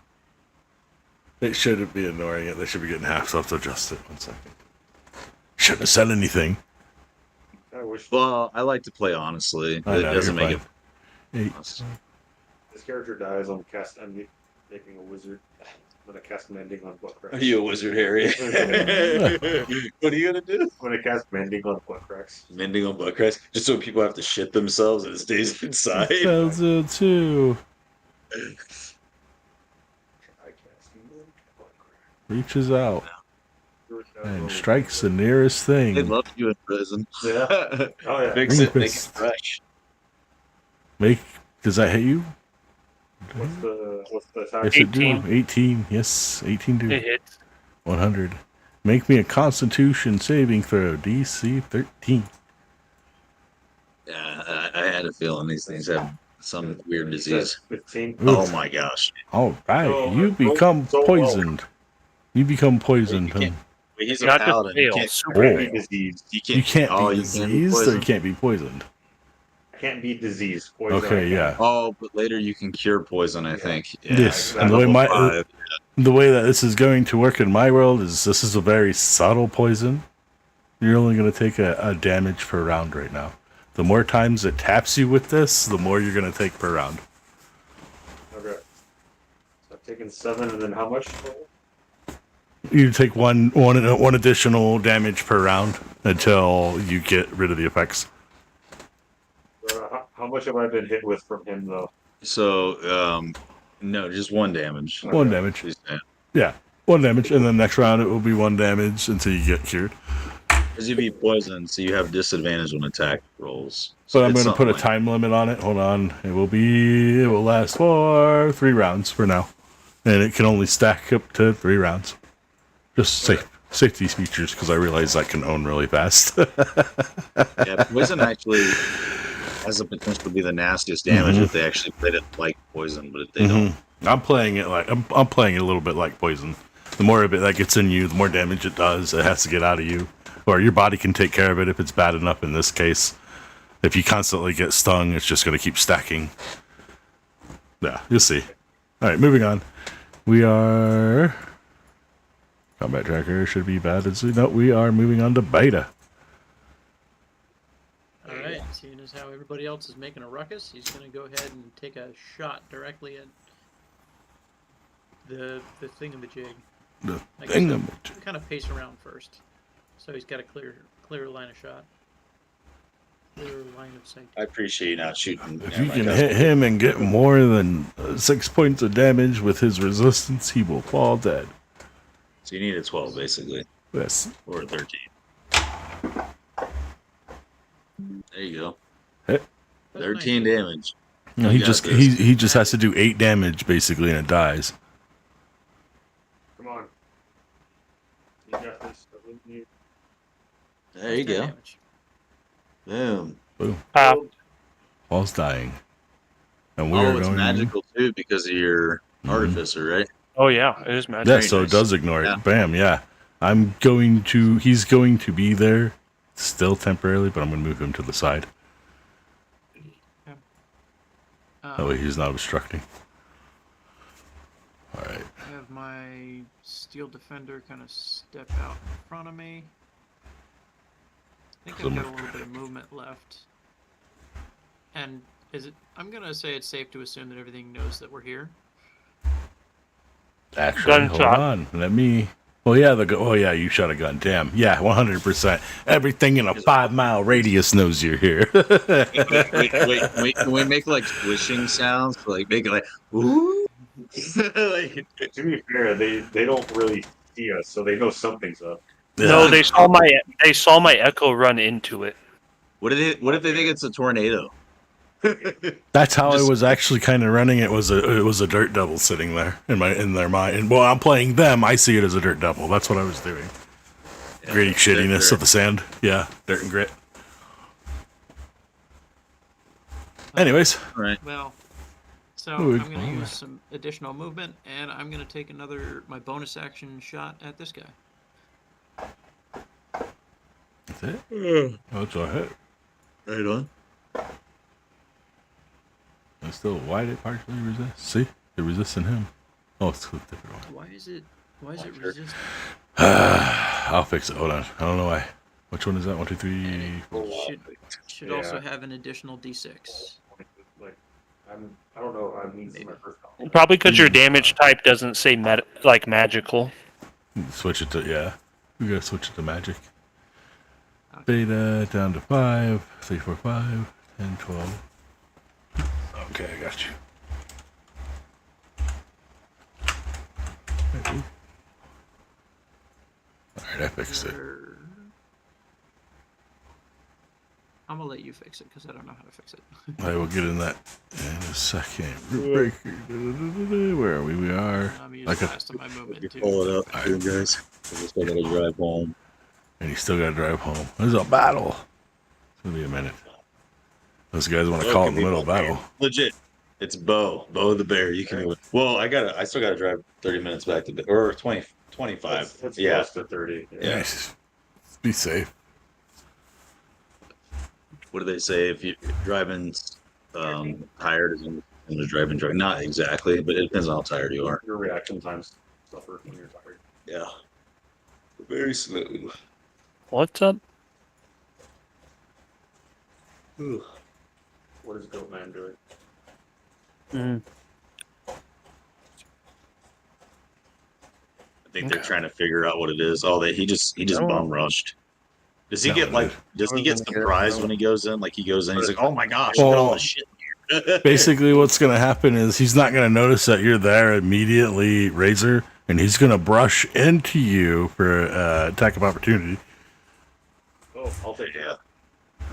Speaker 1: They shouldn't be ignoring it. They should be getting half, so I have to adjust it. 1 second. Shouldn't have said anything.
Speaker 5: I wish
Speaker 6: Well, I like to play honestly. It
Speaker 1: I know,
Speaker 6: doesn't
Speaker 1: you're
Speaker 6: make
Speaker 1: fine.
Speaker 6: it.
Speaker 5: this character dies. I'm making a wizard. I'm gonna cast mending on butt cracks.
Speaker 6: Are you a wizard, Harry? What are you gonna do?
Speaker 5: I'm gonna cast mending on butt cracks.
Speaker 6: Mending on butt cracks, just so people have to shit themselves and it stays inside.
Speaker 1: Tells it too.
Speaker 5: I cast mending on butt cracks.
Speaker 1: Reaches out and
Speaker 5: Oh,
Speaker 1: strikes the nearest
Speaker 6: They
Speaker 1: thing.
Speaker 6: love you in prison.
Speaker 5: Yeah. Oh yeah.
Speaker 6: Fix it, make it
Speaker 1: Fist.
Speaker 6: fresh.
Speaker 1: Does that hit you?
Speaker 5: What's the attack?
Speaker 1: Yes, it do.
Speaker 4: 18.
Speaker 1: 18. Yes, 18 do.
Speaker 4: It hits.
Speaker 1: 100. Make me a Constitution saving throw. DC 13.
Speaker 6: Yeah, I had a feeling these things have some weird disease.
Speaker 5: 15.
Speaker 6: Oh my gosh.
Speaker 1: All right,
Speaker 5: Oh,
Speaker 1: you become
Speaker 5: so well.
Speaker 1: poisoned. You become poisoned.
Speaker 6: You can't- Wait, he's a
Speaker 4: Not just
Speaker 6: paladin.
Speaker 4: fail,
Speaker 6: You
Speaker 4: super
Speaker 1: Oh.
Speaker 4: fail.
Speaker 5: Disease.
Speaker 1: You can't
Speaker 6: oh,
Speaker 1: be
Speaker 6: you can't
Speaker 1: diseased or you
Speaker 6: poisoned?
Speaker 1: can't be poisoned.
Speaker 5: I can't be disease. Poison. I
Speaker 1: Okay,
Speaker 5: can.
Speaker 1: yeah.
Speaker 6: Oh, but later you can cure poison, I think. Yeah,
Speaker 1: Yes,
Speaker 6: at
Speaker 1: and the way
Speaker 6: level
Speaker 1: my
Speaker 6: 5.
Speaker 1: the way that this is going to work in my world is this is a very subtle poison. You're only going to take a damage per round right now. The more times it taps you with this, the more you're going to take per round.
Speaker 5: Okay. So taking 7, and then how much?
Speaker 1: You take one additional damage per round until you get rid of the effects.
Speaker 5: How much have I been hit with from him, though?
Speaker 6: So, no, just 1 damage.
Speaker 1: One damage.
Speaker 6: Please, yeah.
Speaker 1: Yeah, 1 damage, and then next round it will be 1 damage until you get cured.
Speaker 6: Because you'd be poisoned, so you have disadvantage on attack rolls.
Speaker 1: But
Speaker 6: So
Speaker 1: I'm
Speaker 6: it's
Speaker 1: going to put a
Speaker 6: something like-
Speaker 1: time limit on it. Hold on. It will last for 3 rounds for now. And it can only stack up to 3 rounds. Just safety features, because I realize I can own really fast.
Speaker 6: Yeah, poison actually has the potential to be the nastiest damage if they actually played it like poison, but if they don't.
Speaker 1: I'm playing it like I'm playing it a little bit like poison. The more of it that gets in you, the more damage it does. It has to get out of you, or your body can take care of it if it's bad enough. In this case, if you constantly get stung, it's just going to keep stacking. Yeah, you'll see. All right, moving on. We are combat tracker should be bad. No, we are moving on to beta.
Speaker 2: All right, seeing as how everybody else is making a ruckus, he's going to go ahead and take a shot directly at the thingamajig.
Speaker 1: The
Speaker 2: I guess
Speaker 1: thingamajig.
Speaker 2: I'll kind of pace around first, so he's got a clear line of shot, clear line of sight.
Speaker 6: I appreciate you not shooting.
Speaker 1: If
Speaker 6: Never
Speaker 1: you
Speaker 6: mind,
Speaker 1: can
Speaker 6: that's-
Speaker 1: hit him and get more than 6 points of damage with his resistance, he will fall dead.
Speaker 6: So you need a 12, basically,
Speaker 1: Yes.
Speaker 6: or a 13. There you go.
Speaker 1: Hit.
Speaker 6: 13 damage.
Speaker 1: No,
Speaker 6: You
Speaker 1: he
Speaker 6: got
Speaker 1: just
Speaker 6: this.
Speaker 1: he just has to do 8 damage basically, and it dies.
Speaker 5: Come on. You got this. I wouldn't need-
Speaker 6: There you
Speaker 2: 10
Speaker 6: go.
Speaker 2: damage.
Speaker 6: Boom.
Speaker 1: Boom. Whilst dying. And we are
Speaker 6: Oh, it's
Speaker 1: going.
Speaker 6: magical too because of your artificer, right?
Speaker 4: Oh yeah, it is magic.
Speaker 1: Yeah,
Speaker 6: Very
Speaker 1: so
Speaker 6: nice.
Speaker 1: it does ignore it.
Speaker 6: Yeah.
Speaker 1: Bam. Yeah. He's going to be there still temporarily, but I'm going to move him to the side. That way he's not obstructing. All right.
Speaker 2: I have my steel defender kind of step out in front of me. I think I've got a little bit of movement left. And I'm gonna say it's safe to assume that everything knows that we're here.
Speaker 1: Actually, hold
Speaker 4: Gunshot.
Speaker 1: on. Let me. Oh yeah, oh yeah, you shot a gun. Damn. Yeah, 100%. Everything in a 5-mile radius knows you're here.
Speaker 6: Wait. Can we make like swishing sounds? Like make it like ooh. Like,
Speaker 5: To be fair, they don't really see us, so they know something's up.
Speaker 4: No,
Speaker 1: Yeah.
Speaker 4: they saw my echo run into it.
Speaker 6: what if they think it's a tornado?
Speaker 1: That's how
Speaker 6: Just-
Speaker 1: I was actually kind of running. It was a dirt devil sitting there in their mind. And while I'm playing them, I see it as a dirt devil. That's what I was doing. Gritty shittiness of the sand. Yeah, dirt and grit. Anyways,
Speaker 6: All right.
Speaker 2: Well, so
Speaker 1: Ooh,
Speaker 2: I'm gonna
Speaker 1: oh.
Speaker 2: use some additional movement, and I'm gonna take my bonus action shot at this guy.
Speaker 1: that's it. Oh, it's all right.
Speaker 6: Right on.
Speaker 1: And still, why did it partially resist? See, it resisting him. Oh, it's a different one.
Speaker 2: Why is it resist?
Speaker 1: I'll fix it. Hold on. I don't know why. Which one is that? 1, 2, 3.
Speaker 2: Should also have an additional d6.
Speaker 5: Like, I don't know. I mean, it's my first call.
Speaker 4: Probably because your damage type doesn't say like magical.
Speaker 1: Switch it to We gotta switch it to magic. Beta down to 5, 3, 4, 5, 10, 12. Okay, I got you. Alright, I fixed it.
Speaker 2: I'm gonna let you fix it because I don't know how to fix it.
Speaker 1: I will get in that in a second. Root breaker. Where are we? We are.
Speaker 2: I'm using
Speaker 1: Like
Speaker 2: the
Speaker 1: a,
Speaker 2: rest of my movement too.
Speaker 6: Pull it up, here, guys. I just gotta drive home.
Speaker 1: and you still gotta drive home. There's a battle. It's gonna be a minute. Those guys want to call it in the middle of battle.
Speaker 6: Legit. It's Bo the bear. You can. Well, I still gotta drive 30 minutes back to or 20, 25.
Speaker 5: It's
Speaker 6: Yeah.
Speaker 5: close to 30.
Speaker 6: Yeah.
Speaker 1: Nice. Be safe.
Speaker 6: What do they say if you're driving tired is in the driving drunk? Not exactly, but it depends on how tired you are.
Speaker 5: Your reaction times suffer when you're tired.
Speaker 6: Yeah. Very smooth.
Speaker 4: What's up?
Speaker 5: What is Goatman doing?
Speaker 4: Mm.
Speaker 3: think
Speaker 4: Okay.
Speaker 3: they're trying to figure out what it is. Oh, he just
Speaker 4: Oh.
Speaker 3: bum rushed. Does he
Speaker 1: No,
Speaker 3: get
Speaker 1: it
Speaker 3: like?
Speaker 1: is.
Speaker 3: Does he get surprised when he goes in? Like he goes in, he's like, "Oh my gosh, look at all this shit here."
Speaker 1: Basically, what's going to happen is he's not going to notice that you're there immediately, Razor, and he's going to brush into you for attack of opportunity.
Speaker 5: Oh, I'll take
Speaker 3: Yeah.
Speaker 5: that.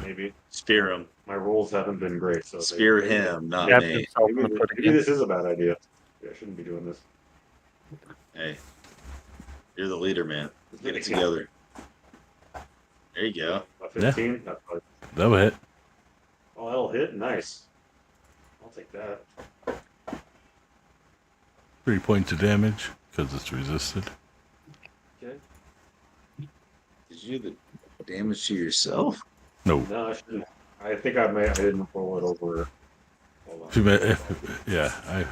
Speaker 5: Maybe.
Speaker 3: Spear him.
Speaker 5: My rolls haven't been great, so
Speaker 3: Spear him, not
Speaker 4: Stab
Speaker 3: me.
Speaker 4: himself in the foot
Speaker 5: Maybe
Speaker 4: again.
Speaker 5: this is a bad idea. Yeah, I shouldn't be doing this.
Speaker 3: Hey, you're the leader, man. Let's get it together. There you go.
Speaker 5: A 15? That's fine.
Speaker 1: That'll hit.
Speaker 5: Oh, that'll hit? Nice. I'll take that.
Speaker 1: 3 points of damage because it's resisted.
Speaker 5: Okay.
Speaker 3: Did you do the damage to yourself?
Speaker 1: No.
Speaker 5: No, I shouldn't. I think I didn't roll it over. Hold on.
Speaker 1: If you yeah, I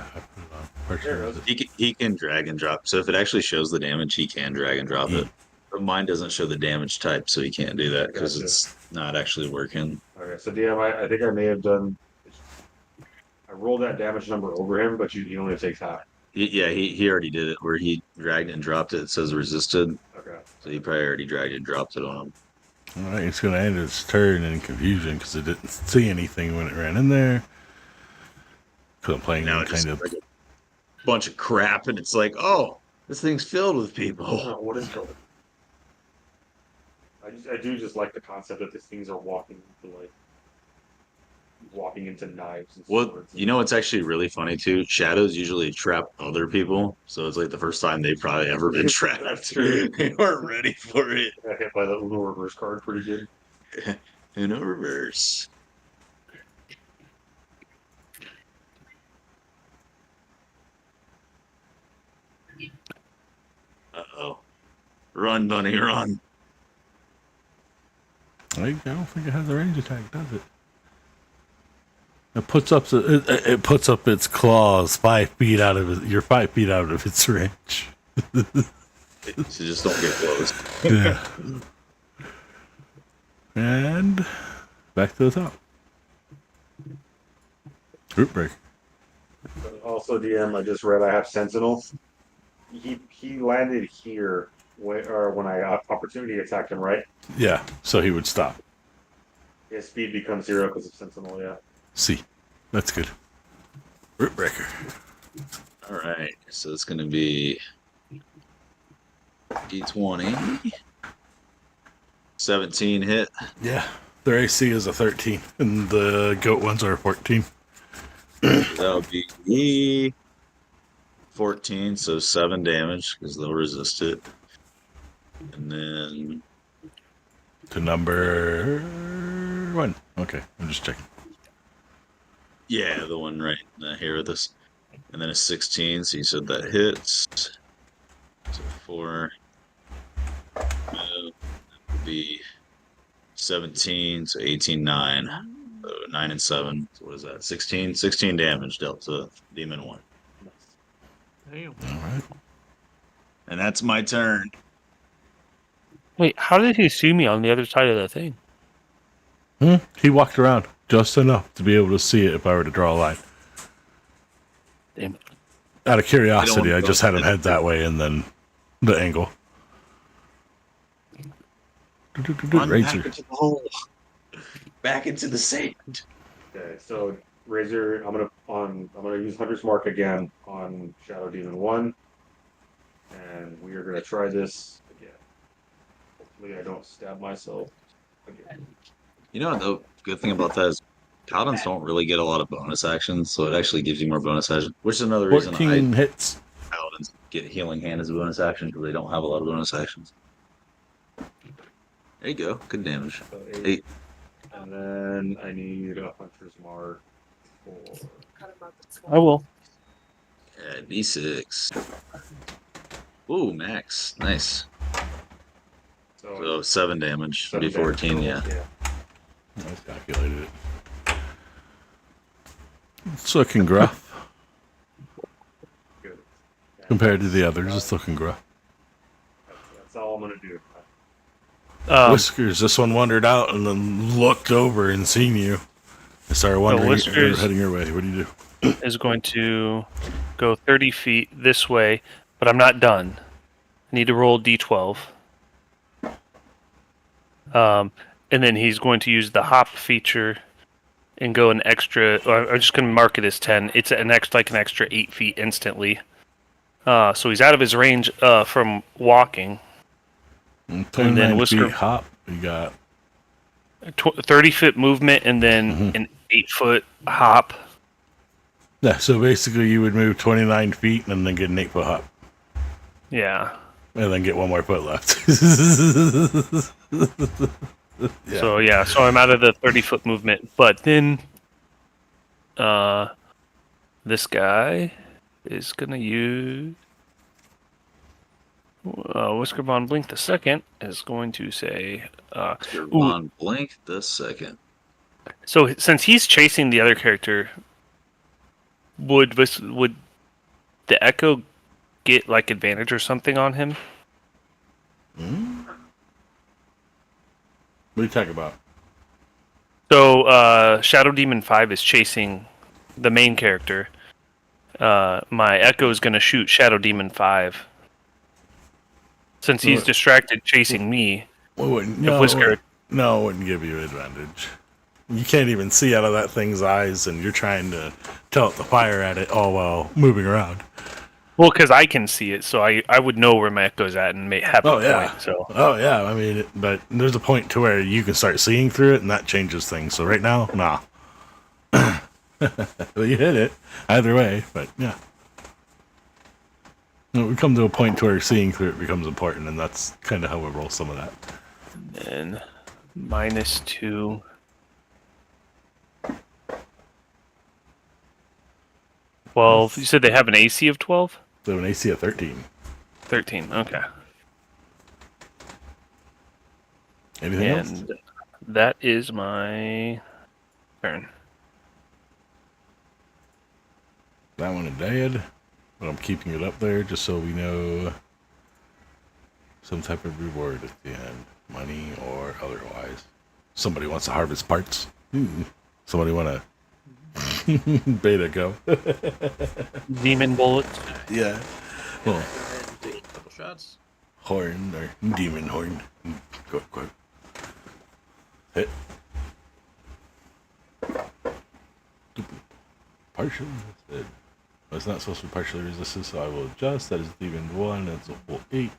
Speaker 1: put it on.
Speaker 5: There it goes.
Speaker 3: He can drag and drop. So if it actually shows the damage, he can drag and drop it. But mine doesn't show the damage type, so he can't do that because
Speaker 5: Gotcha.
Speaker 3: it's not actually working.
Speaker 5: Okay, so DM, I think I may have done. I rolled that damage number over him, but you only takes half.
Speaker 3: He already did it where he dragged and dropped it. It says resisted,
Speaker 5: Okay.
Speaker 3: so he probably already dragged and dropped it on him.
Speaker 1: All right, it's going to end its turn in confusion because it didn't see anything when it ran in there. Because I'm playing
Speaker 3: Now
Speaker 1: them
Speaker 3: it just
Speaker 1: kind of.
Speaker 3: like a bunch of crap, and it's like, oh, this thing's filled with people.
Speaker 5: What is going? I do just like the concept that these things are walking into knives and
Speaker 3: Well,
Speaker 5: swords.
Speaker 3: you know, it's actually really funny too. Shadows usually trap other people, so it's like the first time they've probably ever been trapped.
Speaker 5: That's true.
Speaker 3: They weren't ready for it.
Speaker 5: Got hit by the Uno reverse card pretty good.
Speaker 3: Uno reverse. Uh-oh. Run, bunny, run.
Speaker 1: I don't think it has a range attack, does it? It puts up it puts up its claws 5 feet out of it. You're 5 feet out of its range.
Speaker 3: So just don't get close.
Speaker 1: Yeah. And back to the top. Root break.
Speaker 5: But also, DM, I just read I have Sentinel. He landed here when I opportunity attacked him, right?
Speaker 1: Yeah, so he would stop.
Speaker 5: His speed becomes 0 because of Sentinel, yeah.
Speaker 1: See, that's good. Root breaker.
Speaker 3: All right, so it's going to be D20. 17 hit.
Speaker 1: Yeah, their AC is a 13, and the goat ones are a 14.
Speaker 3: That'll be 14, so 7 damage because they'll resist it. And then
Speaker 1: To number 1. Okay, I'm just checking.
Speaker 3: yeah, the one right here with us. And then a 16, so you said that hits. So 4 would be 17, so 18, 9. So 9 and 7. So what is that? 16? 16 damage dealt to Demon 1.
Speaker 2: Damn.
Speaker 1: All right.
Speaker 3: And that's my turn.
Speaker 4: Wait, how did he see me on the other side of the thing?
Speaker 1: He walked around just enough to be able to see it if I were to draw a line.
Speaker 4: Damn it.
Speaker 1: Out of curiosity, I
Speaker 3: go
Speaker 1: just had him
Speaker 3: to the-
Speaker 1: head that way and then the angle.
Speaker 3: Run back
Speaker 1: Razor.
Speaker 3: into the hole. Back into the sand.
Speaker 5: Okay, so Razor, I'm gonna use Hunter's Mark again on Shadow Demon 1. And we are gonna try this again. Hopefully I don't stab myself again.
Speaker 3: You know, the good thing about that is Paladins don't really get a lot of bonus actions, so it actually gives you more bonus actions, which is another reason
Speaker 1: 14 hits.
Speaker 3: Paladins get Healing Hand as a bonus action because they don't have a lot of bonus actions. There you go. Good damage.
Speaker 5: So
Speaker 3: 8.
Speaker 5: 8. And then I need a Hunter's Mark for
Speaker 4: I will.
Speaker 3: Yeah, D6. Ooh, max. Nice. So 7 damage.
Speaker 5: 7
Speaker 3: D14,
Speaker 5: damage.
Speaker 3: yeah.
Speaker 1: I calculated it. It's looking gruff
Speaker 5: Good.
Speaker 1: compared to the others. It's looking gruff.
Speaker 5: That's all I'm gonna do.
Speaker 1: Whiskers, this one wandered out and then looked over and seen you. I started wondering,
Speaker 4: Whiskers-
Speaker 1: heading your way. What do you do?
Speaker 4: Is going to go 30 feet this way, but I'm not done. need to roll d12. And then he's going to use the hop feature and go an extra. Or I'm just going to mark it as 10. It's an extra 8 feet instantly. So he's out of his range from walking.
Speaker 1: And
Speaker 4: then
Speaker 1: 29
Speaker 4: Whisker-
Speaker 1: feet hop. You got
Speaker 4: 30-foot movement and then an 8-foot hop.
Speaker 1: yeah. So basically, you would move 29 feet and then get an 8-foot hop,
Speaker 4: Yeah.
Speaker 1: and then get 1 more foot left. Yeah.
Speaker 4: So I'm out of the 30-foot movement. But then this guy is going to use Whisker Von Blink the second is going to say
Speaker 6: You're on Blink the second.
Speaker 4: so since he's chasing the other character, would the Echo get like advantage or something on him?
Speaker 1: What are you talking about?
Speaker 4: So Shadow Demon 5 is chasing the main character. My Echo is going to shoot Shadow Demon 5. Since he's distracted chasing me, Whisker...
Speaker 1: it wouldn't give you advantage. You can't even see out of that thing's eyes, and you're trying to tilt the fire at it all while moving around.
Speaker 4: Well, because I can see it, so I would know where my Echo's at and may have a point. So.
Speaker 1: Oh yeah, I mean, but there's a point to where you can start seeing through it, and that changes things. So right now, nah. Well, you hit it either way, but yeah. We come to a point to where seeing through it becomes important, and that's kind of how we roll some of that.
Speaker 4: And -2. Well, you said they have an AC of 12?
Speaker 1: So an AC of 13.
Speaker 4: 13, okay.
Speaker 1: Anything else?
Speaker 4: And that is my turn.
Speaker 1: That one is dead, but I'm keeping it up there just so we know some type of reward at the end, money or otherwise. Somebody wants to harvest parts. Somebody want to beta go.
Speaker 4: Demon bullets.
Speaker 1: Yeah. Well,
Speaker 2: Take a couple shots.
Speaker 1: horn or demon horn. Go. Hit. Partially resisted. It's not supposed to be partially resisted, so I will adjust. That is demon 1. That's a full 8.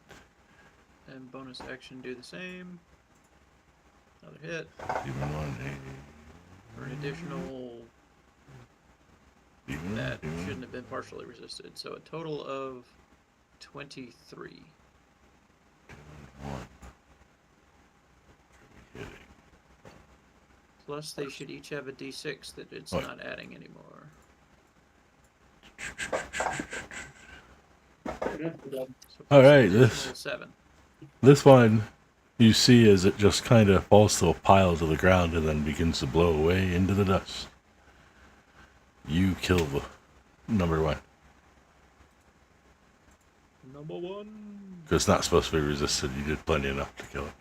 Speaker 2: And bonus action, do the same. Another hit
Speaker 1: Demon 1,
Speaker 2: for an additional.
Speaker 1: demon,
Speaker 2: That
Speaker 1: demon.
Speaker 2: shouldn't have been partially resisted. So a total of 23.
Speaker 1: 1. Hitting.
Speaker 2: Plus, they should each have a d6 that it's
Speaker 1: What?
Speaker 2: not adding anymore. So
Speaker 1: All right,
Speaker 2: additional
Speaker 1: this
Speaker 2: 7.
Speaker 1: This one, you see as it just kind of falls to a pile to the ground and then begins to blow away into the dust. You kill the number 1.
Speaker 2: Number 1.
Speaker 1: Because it's not supposed to be resisted. You did plenty enough to kill it.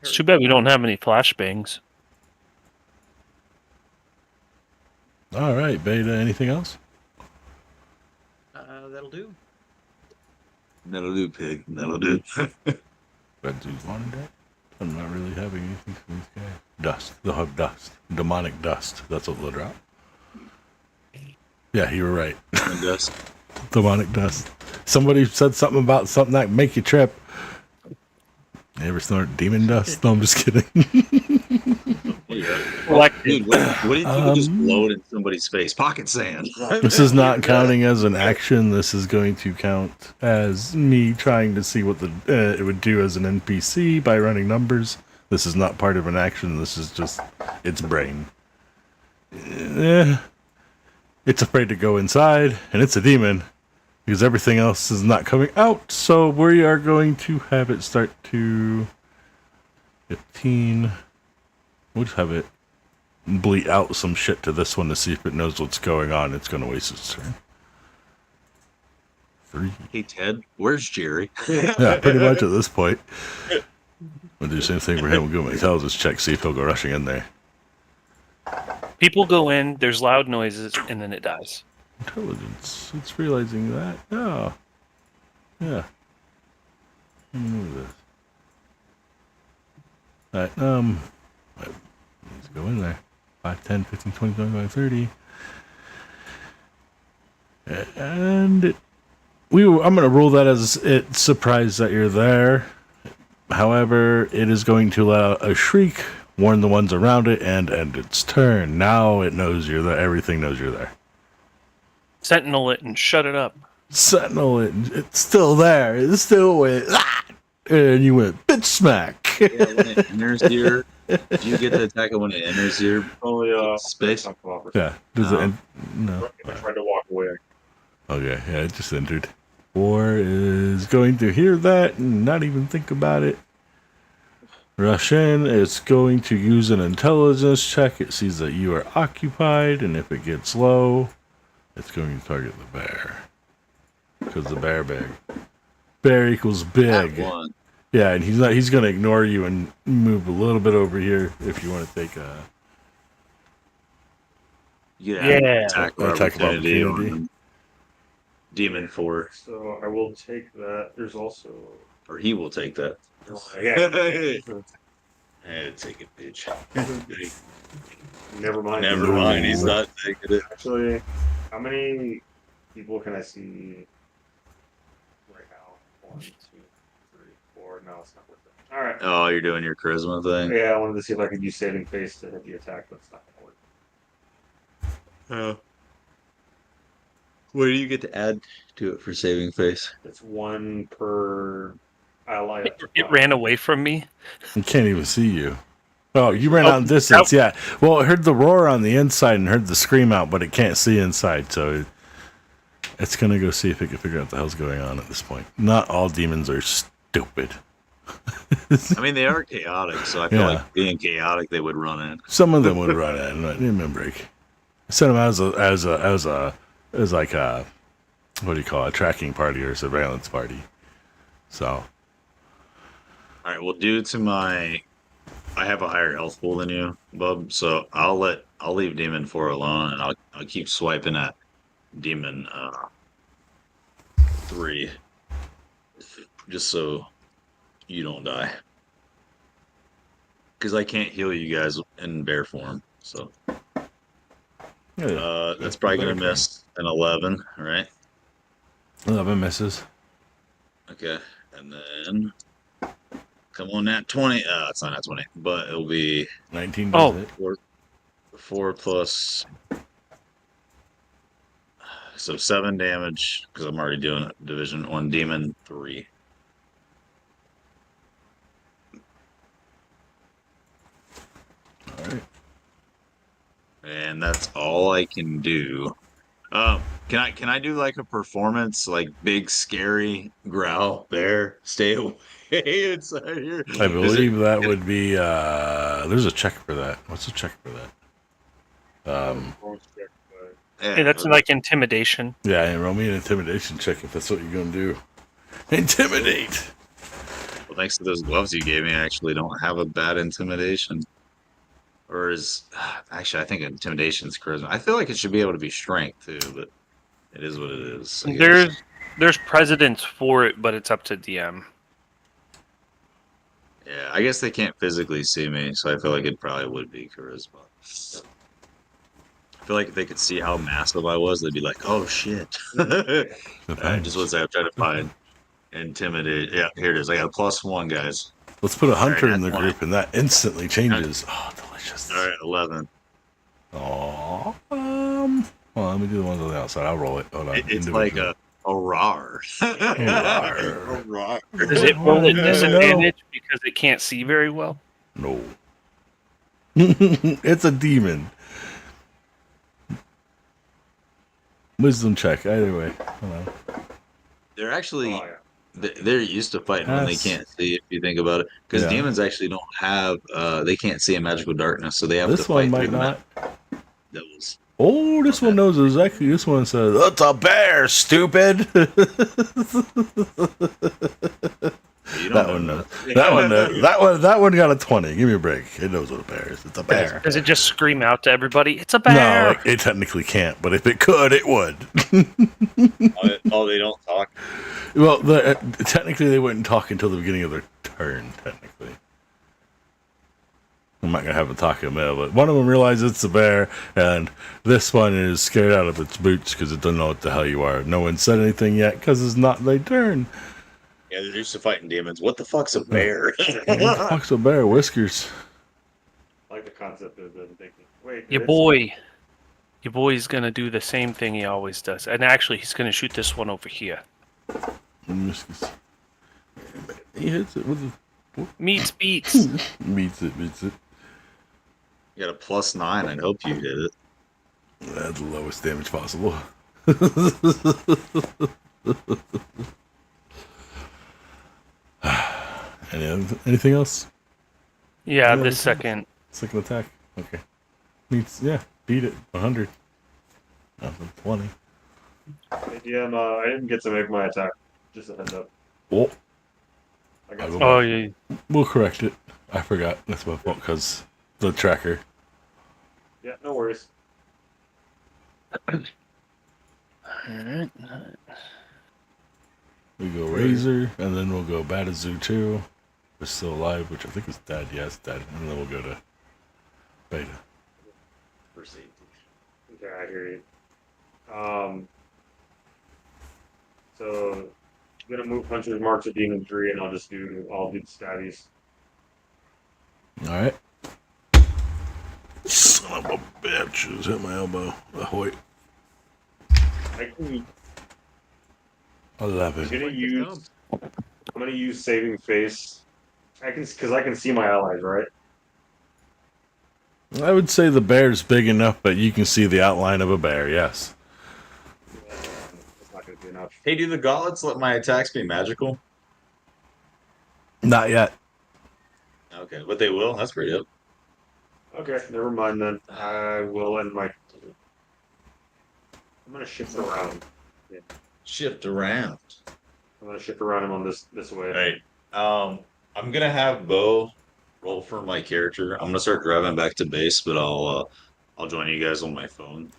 Speaker 4: It's too bad we don't have any flashbangs.
Speaker 1: All right, Beta, anything else?
Speaker 2: That'll do.
Speaker 6: That'll do, pig. That'll do.
Speaker 1: Red dude's one dead. I'm not really having anything from these guys. Dust. They'll have dust. Demonic dust. That's what they'll drop. Yeah, you were right.
Speaker 6: Dust.
Speaker 1: Demonic dust. Somebody said something about something that make you trip. You ever snort demon dust? No, I'm just kidding.
Speaker 6: Dude, what if you just blow it in somebody's face? Pocket sand.
Speaker 1: This is not counting as an action. This is going to count as me trying to see what it would do as an NPC by running numbers. This is not part of an action. This is just its brain. It's afraid to go inside, and it's a demon because everything else is not coming out. So we are going to have it start to 15. We'll just have it bleat out some shit to this one to see if it knows what's going on. It's going to waste its turn. 3.
Speaker 6: Hey, Ted, where's Jerry?
Speaker 1: Yeah, pretty much at this point. We'll do the same thing for him. We'll give him an intelligence check, see if he'll go rushing in there.
Speaker 4: People go in, there's loud noises, and then it dies.
Speaker 1: Intelligence. It's realizing that. Oh. Yeah. Let me move this. Alright, let's go in there. 5, 10, 15, 20, 25, 30. And I'm going to rule that as it's surprised that you're there. However, it is going to allow a shriek, warn the ones around it, and end its turn. Now it knows you're there. Everything knows you're there.
Speaker 4: Sentinel it and shut it up.
Speaker 1: Sentinel, it's still there. It's still with. Ah! And you went bitch smack.
Speaker 6: Yeah, when it enters here, do you get to attack it when it enters here?
Speaker 5: Only
Speaker 6: Space?
Speaker 1: Yeah. Does
Speaker 6: No.
Speaker 1: it? No.
Speaker 5: I tried to walk away.
Speaker 1: Okay. Yeah, it just entered. War is going to hear that and not even think about it. Rush in. It's going to use an intelligence check. It sees that you are occupied, and if it gets low, it's going to target the bear. Because the bear big. Bear equals big.
Speaker 6: That one.
Speaker 1: Yeah, and he's gonna ignore you and move a little bit over here if you want to take a
Speaker 6: Yeah. Attack
Speaker 1: Or attack of
Speaker 6: opportunity
Speaker 1: opportunity.
Speaker 6: on Demon 4.
Speaker 5: So I will take that. There's also.
Speaker 6: Or he will take that.
Speaker 5: Yeah.
Speaker 6: Hey, take it, bitch.
Speaker 5: Never mind.
Speaker 6: Never mind, he's not taking it.
Speaker 5: Actually, how many people can I see right now? 1, 2, 3, 4. No, it's not worth it. All right.
Speaker 6: Oh, you're doing your charisma thing?
Speaker 5: Yeah, I wanted to see if I could use saving face to hit the attack, but it's not gonna work.
Speaker 6: What do you get to add to it for saving face?
Speaker 5: It's 1 per ally.
Speaker 4: It ran away from me.
Speaker 1: It can't even see you. Oh, you ran out in distance, yeah. Well, it heard the roar on the inside and heard the scream out, but it can't see inside, so it's gonna go see if it can figure out what the hell's going on at this point. Not all demons are stupid.
Speaker 6: I mean, they are chaotic, so I feel
Speaker 1: Yeah.
Speaker 6: like being chaotic, they would run in.
Speaker 1: Some of them would run in, but they didn't break. I sent them as like a what do you call it, a tracking party or a surveillance party. So
Speaker 6: All right, well, due to I have a higher health pool than you, Bub, so I'll leave Demon 4 alone, and I'll keep swiping at Demon 3, just so you don't die. Because I can't heal you guys in bear form, so
Speaker 1: yeah,
Speaker 6: that's probably gonna miss an 11, right?
Speaker 1: 11 misses.
Speaker 6: Okay, and then come on, that 20. It's not that 20, but it'll be
Speaker 1: 19 does it.
Speaker 6: 4 plus. So 7 damage because I'm already doing Division 1 Demon 3.
Speaker 1: All right.
Speaker 6: And that's all I can do. Can I do like a performance, like big scary growl bear? Stay away inside here.
Speaker 1: I believe that would be there's a check for that. What's the check for that?
Speaker 4: Hey, that's like intimidation.
Speaker 1: Yeah, and roll me an intimidation check if that's what you're gonna do. Intimidate.
Speaker 6: Well, thanks to those gloves you gave me, I actually don't have a bad intimidation. Or is actually I think intimidation's charisma. I feel like it should be able to be strength too, but it is what it is. I guess.
Speaker 4: There's precedence for it, but it's up to DM.
Speaker 6: Yeah, I guess they can't physically see me, so I feel like it probably would be charisma. I feel like if they could see how massive I was, they'd be like, "Oh shit!" Just what I'm trying to find. Intimidate. Yeah, here it is. I got a +1, guys.
Speaker 1: Let's put a hunter in the
Speaker 6: that's
Speaker 1: group, and that instantly changes. Oh, delicious.
Speaker 6: All right, 11.
Speaker 1: Oh, well, let me do the ones on the outside. I'll roll it. Hold on.
Speaker 6: It's like a rar.
Speaker 1: Rar.
Speaker 6: Rar.
Speaker 4: Does it roll at disadvantage because it can't see very well?
Speaker 1: No. It's a demon. Wisdom check, either way. Hold on.
Speaker 6: They're actually
Speaker 5: Oh, yeah.
Speaker 6: they're used to fighting when they
Speaker 1: Yes.
Speaker 6: can't see. If you think about it, because
Speaker 1: Yeah.
Speaker 6: demons actually don't have they can't see in magical darkness, so they have
Speaker 1: This
Speaker 6: to
Speaker 1: one
Speaker 6: fight
Speaker 1: might
Speaker 6: through
Speaker 1: not.
Speaker 6: devils.
Speaker 1: Oh, this one knows exactly. This one says, "It's a bear, stupid."
Speaker 6: You don't
Speaker 1: That
Speaker 6: know
Speaker 1: one knows. That one got a 20. Give me a break. It knows what a bear is. It's a bear.
Speaker 4: Does it just scream out to everybody, "It's a
Speaker 1: No,
Speaker 4: bear"?
Speaker 1: it technically can't, but if it could, it would.
Speaker 6: Oh, they don't talk.
Speaker 1: Well, technically they wouldn't talk until the beginning of their turn. Technically, I'm not gonna have them talk in the middle, but one of them realizes it's a bear, and this one is scared out of its boots because it doesn't know what the hell you are. No one said anything yet because it's not their turn.
Speaker 6: Yeah, they're used to fighting demons. What the fuck's a bear?
Speaker 1: What the fuck's a bear? Whiskers.
Speaker 5: I like the concept of them thinking, wait,
Speaker 4: Your
Speaker 5: it's-
Speaker 4: boy's gonna do the same thing he always does, and actually, he's gonna shoot this one over here.
Speaker 1: Whiskers. He hits it with
Speaker 4: Meets beats.
Speaker 1: beats it.
Speaker 6: You got a +9. I'd hope you hit it.
Speaker 1: That's the lowest damage possible. Anything else?
Speaker 4: Yeah,
Speaker 1: Yeah,
Speaker 4: this
Speaker 1: this
Speaker 4: second.
Speaker 1: Second attack. Okay. Beat it. 100. Nothing. 20.
Speaker 5: Hey, DM, I didn't get to make my attack. Just a heads up.
Speaker 1: Oh,
Speaker 5: I got
Speaker 1: Oh,
Speaker 4: Oh, yeah.
Speaker 1: we'll correct it. I forgot. That's my fault because the tracker.
Speaker 5: Yeah, no worries.
Speaker 4: Alright.
Speaker 1: We go Razor, and then we'll go Batazoo 2. It's still alive, which I think is dead. Yeah, it's dead. And then we'll go to Beta.
Speaker 6: Proceed.
Speaker 5: Okay, I hear you. So I'm gonna move Hunter's Mark to Demon 3, and I'll do the stabbies.
Speaker 1: Alright. Son of a bitch. Just hit my elbow. Ahoy.
Speaker 5: I can,
Speaker 1: 11.
Speaker 5: I'm gonna use Saving Face. Because I can see my allies, right?
Speaker 1: I would say the bear's big enough, but you can see the outline of a bear, yes.
Speaker 5: Yeah, that's not gonna be enough.
Speaker 6: Hey, do the gauntlets let my attacks be magical?
Speaker 1: Not yet.
Speaker 6: Okay, but they will. That's pretty dope.
Speaker 5: Okay, never mind then. I will end my. I'm gonna shift around.
Speaker 6: Shift around.
Speaker 5: I'm gonna shift around him on this way.
Speaker 6: Right. I'm gonna have Bo roll for my character. I'm gonna start driving back to base, but I'll join you guys on my phone.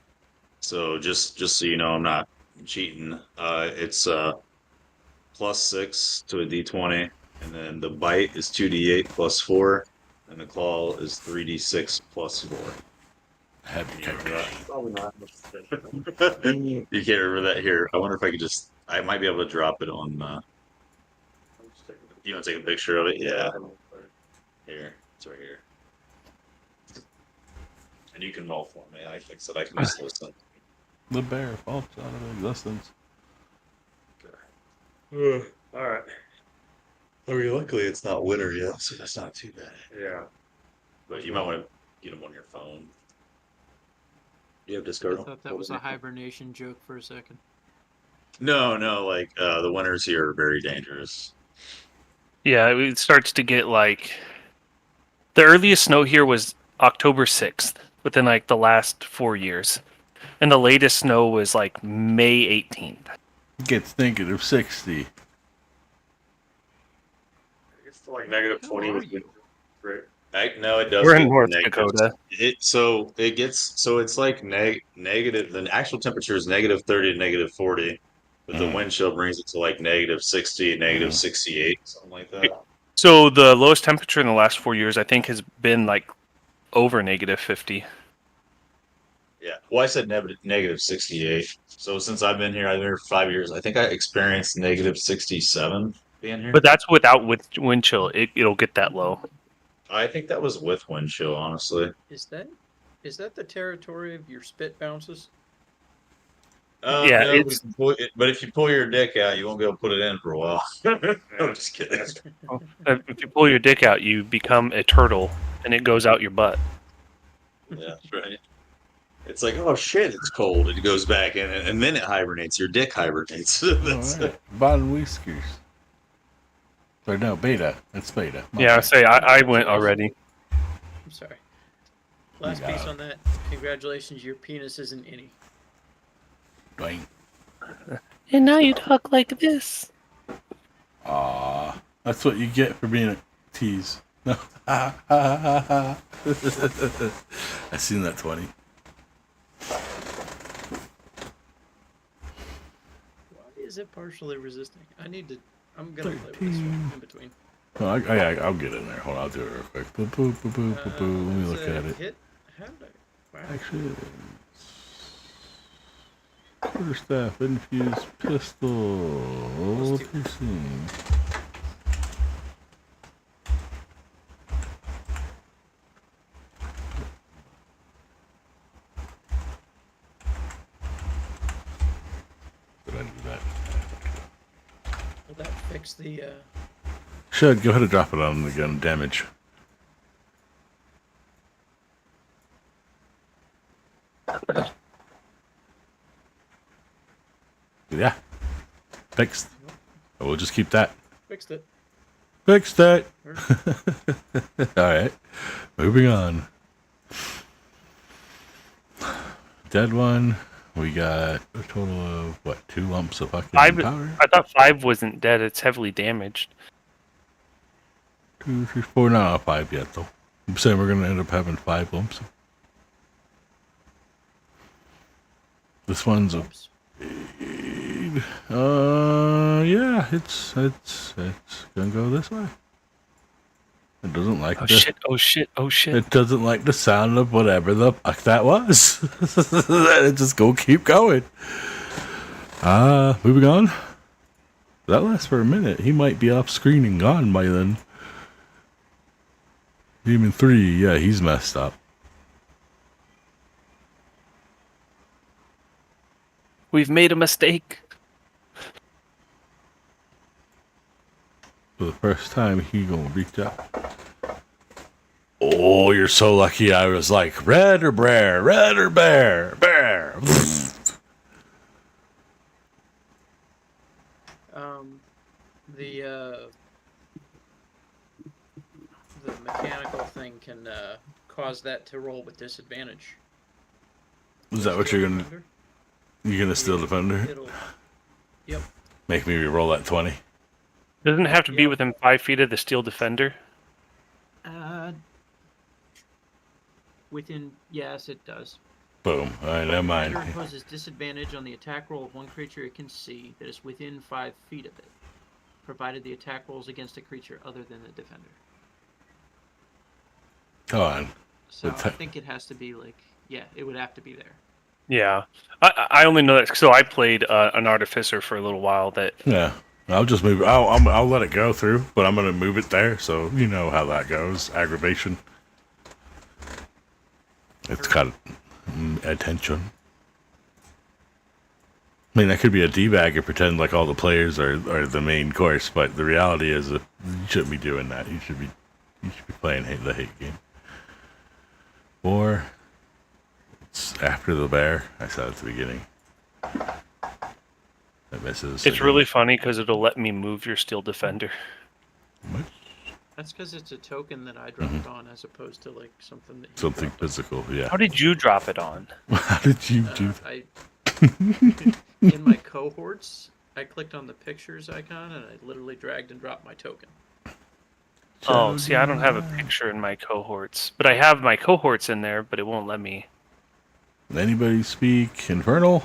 Speaker 6: So just so you know, I'm not cheating. It's +6 to a d20, and then the bite is 2d8 +4, and the claw is 3d6 +4.
Speaker 1: Happy
Speaker 6: Can you remember
Speaker 5: Probably not.
Speaker 6: that? You can't remember that here. I wonder if I could just. I might be able to drop it on. You want to take a picture of it? Yeah. Here, it's right here. And you can roll for me. I fix it. I can just listen.
Speaker 1: The bear falls out of existence.
Speaker 5: All right.
Speaker 6: I mean, luckily it's not winter yet, so that's not too bad.
Speaker 5: Yeah.
Speaker 6: But you might want to get them on your phone. You have
Speaker 2: I
Speaker 6: Discord?
Speaker 2: thought that was a hibernation joke for a second.
Speaker 6: No, like the winters here are very dangerous.
Speaker 4: Yeah, it starts to get like. The earliest snow here was October 6th, within like the last 4 years. And the latest snow was like May 18th.
Speaker 1: Gets negative 60.
Speaker 5: It's to like -20
Speaker 2: Who are
Speaker 5: was good. Great.
Speaker 6: No, it does.
Speaker 4: We're in
Speaker 6: get
Speaker 4: North
Speaker 6: negative.
Speaker 4: Dakota.
Speaker 6: It's like negative. The actual temperature is -30 to -40, but the wind chill brings it to like -60, -68, something like that.
Speaker 4: So the lowest temperature in the last 4 years, I think, has been like over -50.
Speaker 6: Yeah. Well, I said -68. So since I've been here, I've been here for 5 years. I think I experienced -67 being here.
Speaker 4: But that's without with wind chill. It'll get that low.
Speaker 6: I think that was with wind chill, honestly.
Speaker 2: Is that the territory of your spit bounces?
Speaker 4: Yeah,
Speaker 6: No,
Speaker 4: it's-
Speaker 6: but if you pull your dick out, you won't be able to put it in for a while. I'm just kidding.
Speaker 4: If you pull your dick out, you become a turtle, and it goes out your butt.
Speaker 6: Yeah, that's right. It's like, oh shit, it's cold. It goes back in, and then it hibernates. Your dick hibernates. That's
Speaker 1: Alright. Bottom whiskers. Or no, Beta. It's Beta. My
Speaker 4: Yeah, I
Speaker 1: bad.
Speaker 4: say I went already.
Speaker 2: I'm sorry. Last
Speaker 1: You
Speaker 2: piece
Speaker 1: got
Speaker 2: on that. Congratulations, your penis isn't any.
Speaker 1: Dang.
Speaker 4: And now you talk like this.
Speaker 1: Aw. That's what you get for being a tease. No. I seen that 20.
Speaker 2: Why is is it partially resisting? I need to. I'm gonna play with this
Speaker 1: 13.
Speaker 2: one in between.
Speaker 1: Oh, I'll get in there. Hold on, I'll do it real quick. Boop, boop, boop, boop, boop, boop. Let me look at it.
Speaker 2: Hit. How did I? Wow.
Speaker 1: Actually, quarterstaff, infused pistol, piercing. Did I do that?
Speaker 2: Will that fix the?
Speaker 1: Should go ahead and drop it on the gun damage. Yeah, fixed. We'll just keep that.
Speaker 2: Fixed it.
Speaker 1: Fixed it. All right, moving on. Dead one. We got a total of what? 2 lumps of fucking powder.
Speaker 4: I thought 5 wasn't dead. It's heavily damaged.
Speaker 1: 2, 3, 4. Not 5 yet though. I'm saying we're gonna end up having 5 lumps. This one's a.
Speaker 2: Oops.
Speaker 1: Yeah, it's gonna go this way. It doesn't like
Speaker 4: Oh
Speaker 1: the.
Speaker 4: shit! Oh shit! Oh shit!
Speaker 1: It doesn't like the sound of whatever the fuck that was. It just go keep going. Moving on. That lasts for a minute. He might be off screen and gone by then. Demon 3, yeah, he's messed up.
Speaker 4: We've made a mistake.
Speaker 1: For the first time, he gonna reach out. Oh, you're so lucky. I was like, red or bear, red or bear, bear.
Speaker 2: The mechanical thing can cause that to roll with disadvantage.
Speaker 1: Is that what you're gonna?
Speaker 2: Defender?
Speaker 1: You're gonna steal defender?
Speaker 2: It'll. Yep.
Speaker 1: Make me re-roll that 20.
Speaker 4: Doesn't it have to be within 5 feet of the steel defender?
Speaker 2: Within. Yes, it does.
Speaker 1: Boom. All right, never mind.
Speaker 2: Defender imposes disadvantage on the attack roll of one creature it can see that is within 5 feet of it, provided the attack rolls against a creature other than the defender.
Speaker 1: Go on.
Speaker 2: So I think it has to be like, yeah, it would have to be there.
Speaker 4: Yeah, I only know that. So I played an artificer for a little while. That
Speaker 1: Yeah. I'll just move. I'll let it go through, but I'm gonna move it there, so you know how that goes. Aggravation. It's got attention. I mean, that could be a D-bag and pretend like all the players are the main course, but the reality is you shouldn't be doing that. You should be playing the hate game. Or it's after the bear. I said at the beginning. That misses.
Speaker 4: it's really funny because it'll let me move your steel defender.
Speaker 1: What?
Speaker 2: That's because it's a token that I dropped on as opposed to like something that.
Speaker 1: Something physical. Yeah.
Speaker 4: How did you drop it on?
Speaker 1: How did you do that?
Speaker 2: In my cohorts, I clicked on the pictures icon and I literally dragged and dropped my token.
Speaker 4: Oh, see, I don't have a picture in my cohorts, but I have my cohorts in there, but it won't let me.
Speaker 1: Anybody speak Infernal?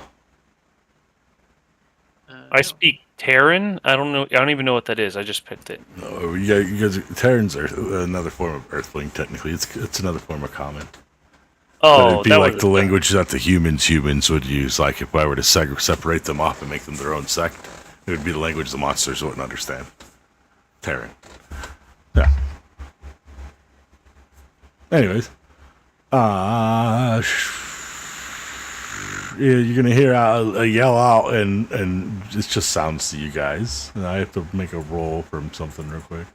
Speaker 4: I
Speaker 2: No.
Speaker 4: speak Terran. I don't know. I don't even know what that is. I just picked it.
Speaker 1: No, you guys Terrans are another form of Earthling. Technically, it's another form of common. But
Speaker 4: Oh,
Speaker 1: it'd be
Speaker 4: that
Speaker 1: like
Speaker 4: was
Speaker 1: the language that the humans would use. Like if I were to separate them off and make them their own sect, it would be the language the monsters wouldn't understand. Terran. Yeah. Anyways, yeah, you're gonna hear a yell out, and it just sounds to you guys. And I have to make a roll from something real quick.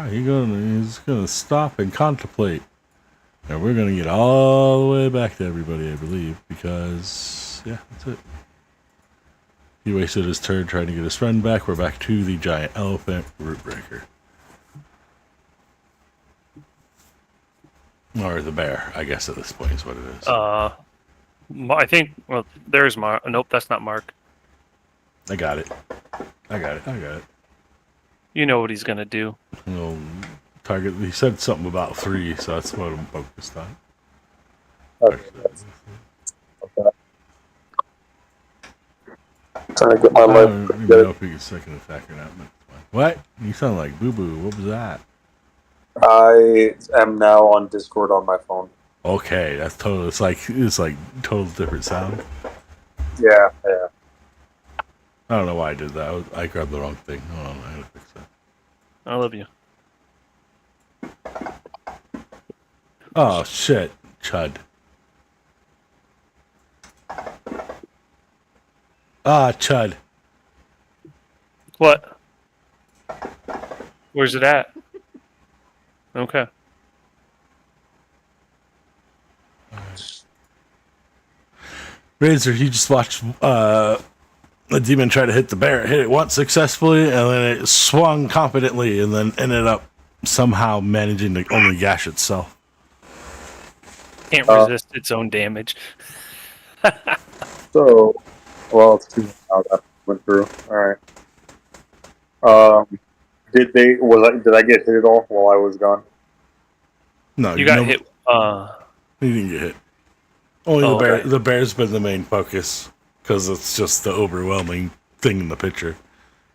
Speaker 1: He's gonna stop and contemplate, and we're gonna get all the way back to everybody, I believe, because yeah, that's it. He wasted his turn trying to get his friend back. We're back to the giant elephant root breaker. Or the bear, I guess at this point is what it is.
Speaker 4: I think. Well, there's Mark. Nope, that's not Mark.
Speaker 1: I got it. I got it.
Speaker 4: You know what he's gonna do.
Speaker 1: Target. He said something about 3, so that's what I'm focused on.
Speaker 9: Okay, okay. Trying to get my
Speaker 1: I
Speaker 9: life
Speaker 1: don't even
Speaker 9: together.
Speaker 1: know if he gets second attack or not, but it's fine. What? You sound like Boo Boo. What was that?
Speaker 9: I am now on Discord on my phone.
Speaker 1: Okay, that's total. It's like total different sound.
Speaker 9: Yeah, yeah.
Speaker 1: I don't know why I did that. I grabbed the wrong thing. Hold on, I gotta fix that.
Speaker 4: I love you.
Speaker 1: Oh shit, chud. Ah, chud.
Speaker 4: What? Where's it at? Okay.
Speaker 1: Razor, you just watched the demon try to hit the bear. It hit it once successfully, and then it swung confidently, and then ended up somehow managing to only gash itself.
Speaker 4: Can't resist its own damage.
Speaker 9: So, well, it's too how that went through. All right. Did I get hit at all while I was gone?
Speaker 1: No,
Speaker 4: You got
Speaker 1: no,
Speaker 4: hit.
Speaker 1: you didn't get hit. Only
Speaker 4: Oh,
Speaker 1: the bear.
Speaker 4: okay.
Speaker 1: The bear's been the main focus because it's just the overwhelming thing in the picture.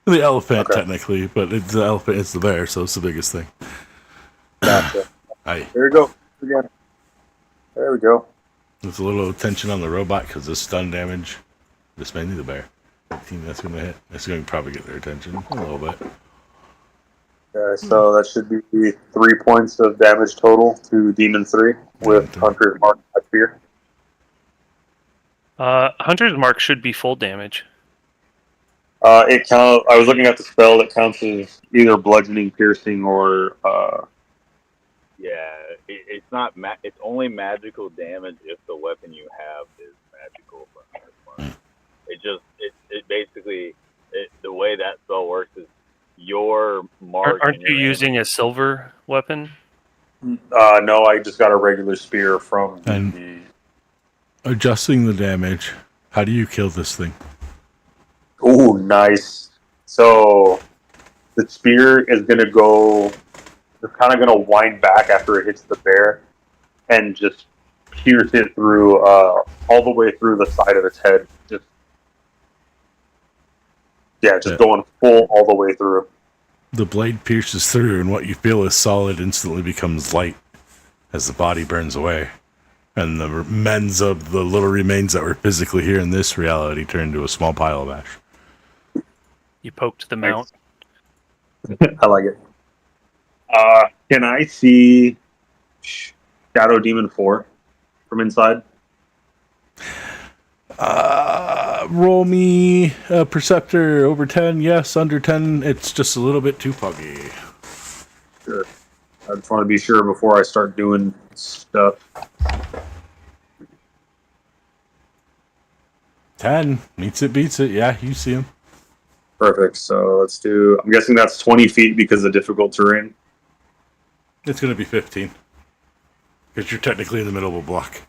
Speaker 1: The elephant,
Speaker 9: Okay.
Speaker 1: technically, but the elephant is the bear, so it's the biggest thing.
Speaker 9: Gotcha.
Speaker 1: Aye.
Speaker 9: There we go. Again. There we go.
Speaker 1: There's a little tension on the robot because of stun damage. Just mainly the bear. The team that's going to hit. That's going to probably get their attention a little bit.
Speaker 9: Okay, so that should be 3 points of damage total to Demon 3 with
Speaker 1: Demon 3.
Speaker 9: Hunter's Mark by Fear.
Speaker 4: Hunter's Mark should be full damage.
Speaker 9: It count. I was looking at the spell. It counts as either bludgeoning, piercing, or
Speaker 10: Yeah, it's not. It's only magical damage if the weapon you have is magical. For Hunter's Mark. It basically the way that spell works is your mark.
Speaker 4: Aren't
Speaker 10: and
Speaker 4: you
Speaker 10: your
Speaker 4: using a silver weapon?
Speaker 9: no. I just got a regular spear from
Speaker 1: And-
Speaker 9: the.
Speaker 1: Adjusting the damage. How do you kill this thing?
Speaker 9: Ooh, nice. So the spear is gonna go. It's kind of gonna wind back after it hits the bear, and just pierce it through all the way through the side of its head. Just
Speaker 1: Yeah.
Speaker 9: going full all the way through.
Speaker 1: The blade pierces through, and what you feel is solid instantly becomes light as the body burns away. And the the little remains that were physically here in this reality turn into a small pile of ash.
Speaker 4: You poked the mount.
Speaker 9: I like it. Can I see Shadow Demon 4 from inside?
Speaker 1: Roll me a Perceptor over 10. Yes, under 10, it's just a little bit too foggy.
Speaker 9: Sure. I just want to be sure before I start doing stuff.
Speaker 1: 10. Meets it, beats it. Yeah, you see him.
Speaker 9: Perfect. So let's do. I'm guessing that's 20 feet because of difficult terrain.
Speaker 1: It's going to be 15. Because you're technically in the middle of a block.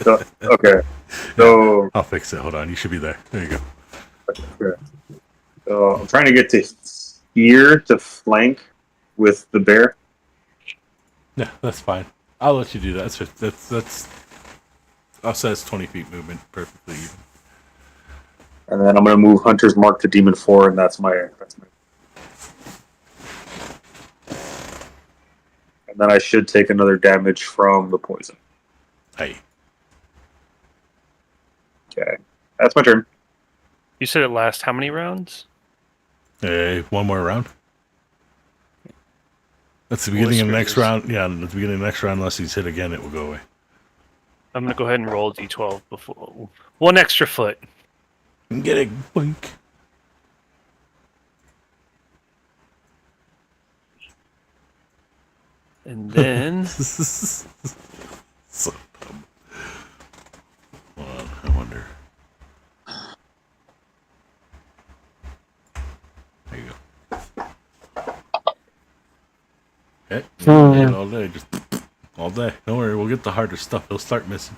Speaker 9: So, okay. So,
Speaker 1: I'll fix it. Hold on. You should be there. There you go.
Speaker 9: okay. So I'm trying to get to here to flank with the bear.
Speaker 1: Yeah, that's fine. I'll let you do that. That's I'll say it's 20 feet movement. Perfectly even.
Speaker 9: And then I'm going to move Hunter's Mark to Demon 4, and that's my. And then I should take another damage from the poison.
Speaker 1: Hey.
Speaker 9: Okay. That's my turn.
Speaker 4: You said it lasts how many rounds?
Speaker 1: Hey, one more round. That's the beginning of the next round. Yeah, at the beginning of the next round, unless he's hit again, it will go away.
Speaker 4: I'm gonna go ahead and roll d12 before one extra foot.
Speaker 1: Get it, boink.
Speaker 4: And then
Speaker 1: So dumb. Hold on, I wonder. There you go. Okay, yeah, all day, just all day. Don't worry, we'll get the harder stuff. He'll start missing.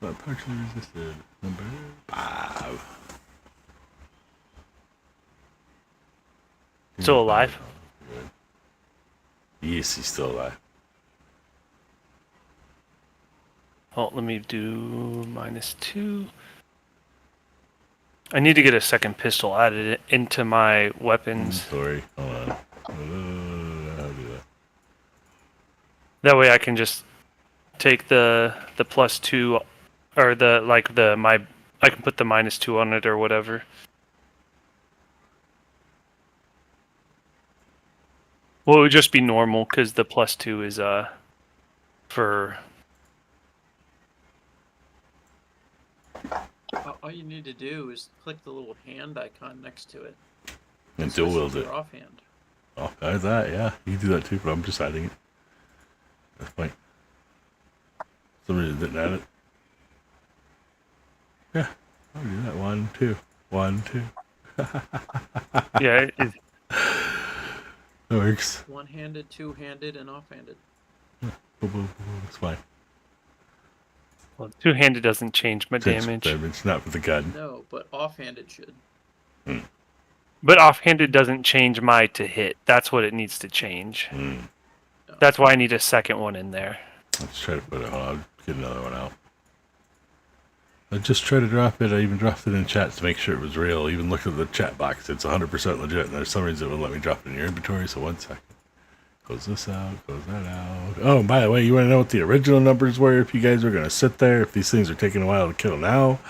Speaker 1: But partially resisted. Number 5.
Speaker 4: Still alive?
Speaker 1: Good. Yes, he's still alive.
Speaker 4: Oh, let me do -2. I need to get a second pistol added into my weapons.
Speaker 1: Sorry. Hold on. How do that?
Speaker 4: That way I can just take the +2 or I can put the -2 on it or whatever. Well, it would just be normal because the +2 is for.
Speaker 2: All you need to do is click the little hand icon next to it.
Speaker 1: And dual wield
Speaker 2: Switch
Speaker 1: it.
Speaker 2: to your offhand.
Speaker 1: Oh, there's that. Yeah, you can do that too, but I'm just adding it. That's fine. Somebody didn't add it. Yeah, I'll do that. 1, 2. 1, 2.
Speaker 4: Yeah,
Speaker 1: That works.
Speaker 2: One-handed, two-handed, and offhanded.
Speaker 1: Boom, boom, boom. It's fine.
Speaker 4: well, two-handed doesn't change my damage.
Speaker 1: Damage, not with the gun.
Speaker 2: No, but offhanded should.
Speaker 4: But offhanded doesn't change my to hit. That's what it needs to change. That's why I need a second one in there.
Speaker 1: Let's try to put it on. I'll get another one out. I just tried to drop it. I even dropped it in chat to make sure it was real. Even looked at the chat box. It's 100% legit. And there's some reason it wouldn't let me drop it in your inventory. So 1 second. Close this out. Close that out. Oh, and by the way, you want to know what the original numbers were if you guys were going to sit there? If these things are taking a while to kill now?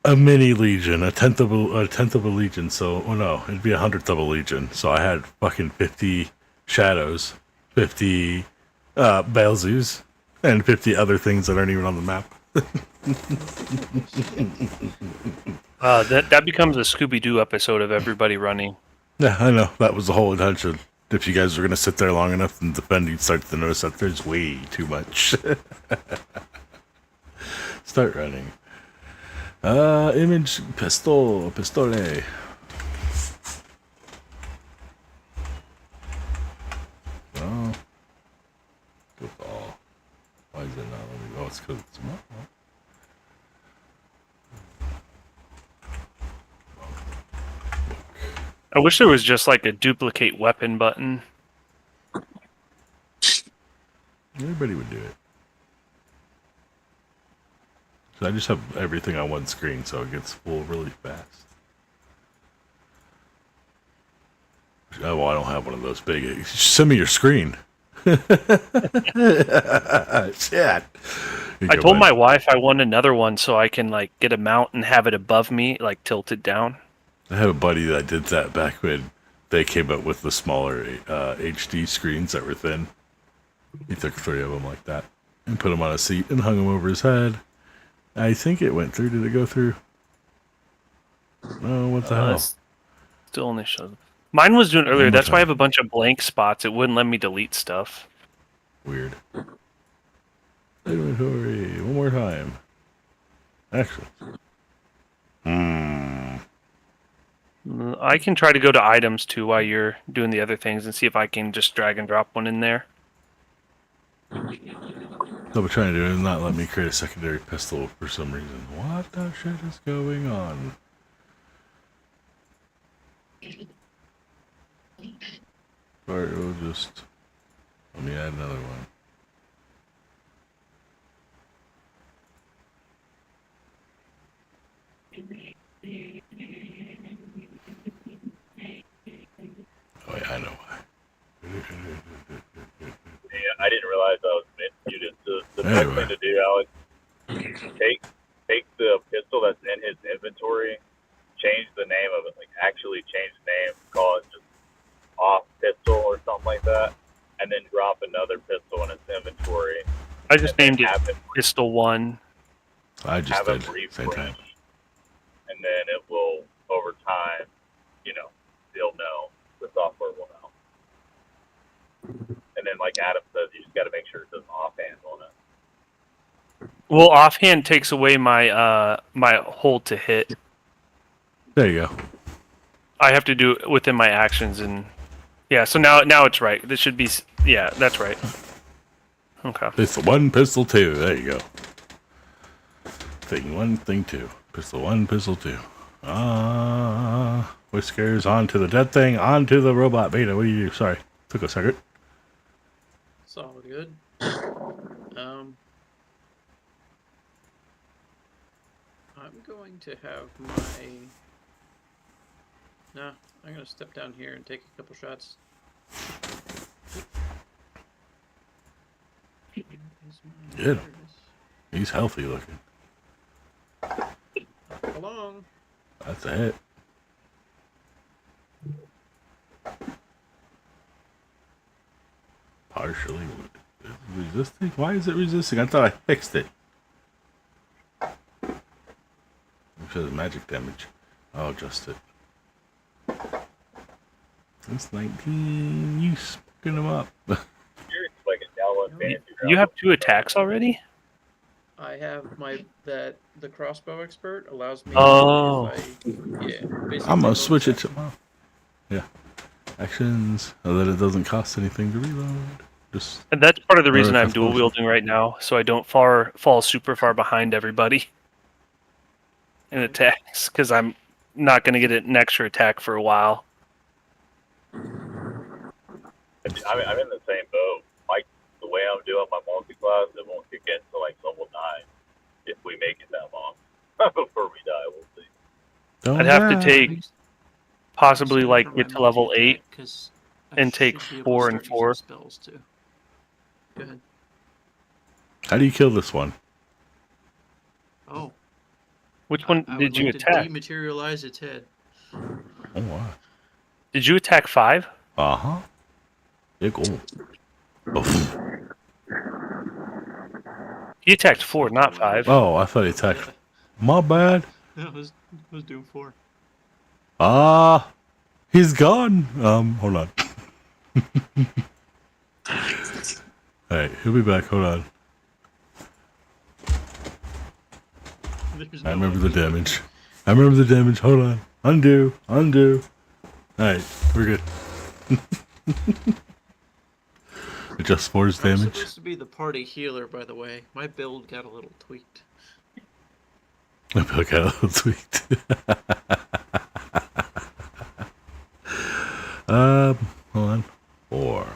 Speaker 1: A mini legion. A tenth of a legion. So, oh no. It'd be 100th of a legion. So I had fucking 50 shadows. 50 Baelzus. And 50 other things that aren't even on the map.
Speaker 4: That becomes a Scooby-Doo episode of everybody running.
Speaker 1: Yeah, I know. That was the whole intention. If you guys were going to sit there long enough and defend, you'd start to notice that there's way too much. Start running. Image, pistole. Oh. Good ball. Why is it not letting me? Oh, it's because it's small.
Speaker 4: I wish there was just like a duplicate weapon button.
Speaker 1: Everybody would do it. So I just have everything on one screen, so it gets full really fast. Oh, well, I don't have one of those big. Send me your screen. Shit.
Speaker 4: I told my wife I want another one so I can like get a mount and have it above me, like tilted down.
Speaker 1: I have a buddy that did that back when they came up with the smaller HD screens that were thin. He took 3 of them like that and put them on a seat and hung them over his head. I think it went through. Did it go through? Oh, what the hell?
Speaker 4: Still only shows. Mine was doing earlier.
Speaker 1: One more
Speaker 4: That's why I
Speaker 1: time.
Speaker 4: have a bunch of blank spots. It wouldn't let me delete stuff.
Speaker 1: Weird. Inventory. One more time. Excellent.
Speaker 4: I can try to go to items too while you're doing the other things and see if I can just drag and drop one in there.
Speaker 1: What we're trying to do is not let me create a secondary pistol for some reason. What the shit is going on? Alright, we'll just... Let me add another one. Oh yeah, I know why.
Speaker 10: Yeah, I didn't realize I was muted. The best
Speaker 1: Anyway.
Speaker 10: thing to do, Alex, take the pistol that's in his inventory, change the name of it, like actually change the name, call it just off pistol or something like that, and then drop another pistol in his inventory.
Speaker 4: I just named it
Speaker 10: have him,
Speaker 4: Pistol 1.
Speaker 1: I just
Speaker 10: have him
Speaker 1: did. Same
Speaker 10: refresh,
Speaker 1: time.
Speaker 10: and then it will, over time, they'll know, the software will know. And then, like Adam says, you just got to make sure it doesn't offhand on it.
Speaker 4: Well, offhand takes away my my hold to hit.
Speaker 1: There you go.
Speaker 4: I have to do it within my actions, and yeah. So now it's right. This should be that's right. Okay.
Speaker 1: Pistol 1, pistol 2. There you go. Thing 1, thing 2. Pistol 1, pistol 2. Whiskers, onto the dead thing, onto the robot beta. What do you do? Sorry. Took a second.
Speaker 2: It's all good. I'm going to have my... No, I'm going to step down here and take a couple shots.
Speaker 1: Good. He's healthy looking.
Speaker 2: Along.
Speaker 1: That's a hit. Partially resisting? Why is it resisting? I thought I fixed it. It says magic damage. I'll adjust it. It's 19. You smoking him up.
Speaker 10: You're like a download fantasy.
Speaker 4: You have 2 attacks already?
Speaker 2: I have the crossbow expert allows me
Speaker 4: Oh.
Speaker 2: basically
Speaker 1: I'm gonna
Speaker 2: take
Speaker 1: switch it
Speaker 2: bonus
Speaker 1: to yeah. Actions. So that it doesn't cost anything to reload. Just
Speaker 4: And that's part of the
Speaker 1: Or
Speaker 4: reason
Speaker 1: if
Speaker 4: I'm
Speaker 1: that's
Speaker 4: dual
Speaker 1: possible.
Speaker 4: wielding right now, so I don't fall super far behind everybody in attacks, because I'm not going to get an extra attack for a while.
Speaker 10: I'm in the same boat. Like the way I'm doing my multi-class, it won't kick in until like level 9 if we make it that long. Before we die, we'll see.
Speaker 1: don't
Speaker 4: I'd have to
Speaker 1: laugh.
Speaker 4: take possibly like get to level 8
Speaker 2: 'cause I
Speaker 4: and take
Speaker 2: should be able to
Speaker 4: 4 and
Speaker 2: start
Speaker 4: 4.
Speaker 2: using spells too. Go ahead.
Speaker 1: How do you kill this one?
Speaker 2: Oh,
Speaker 4: Which one
Speaker 2: I
Speaker 4: did
Speaker 2: would
Speaker 4: you
Speaker 2: like
Speaker 4: attack?
Speaker 2: to dematerialize its head.
Speaker 1: Oh wow.
Speaker 4: Did you attack 5?
Speaker 1: Uh-huh. Big ol'. Oof.
Speaker 4: He attacked 4, not 5.
Speaker 1: Oh, I thought he attacked. My bad.
Speaker 2: I was doing 4.
Speaker 1: He's gone. Hold on. Alright, he'll be back. Hold on.
Speaker 2: There's
Speaker 1: I
Speaker 2: no
Speaker 1: remember the
Speaker 2: undo.
Speaker 1: damage. Hold on. Undo. Alright, we're good. Adjust force
Speaker 2: I'm
Speaker 1: damage.
Speaker 2: supposed to be the party healer, by the way. My build got a little tweaked.
Speaker 1: I feel like I got a little tweaked. Hold on. 4.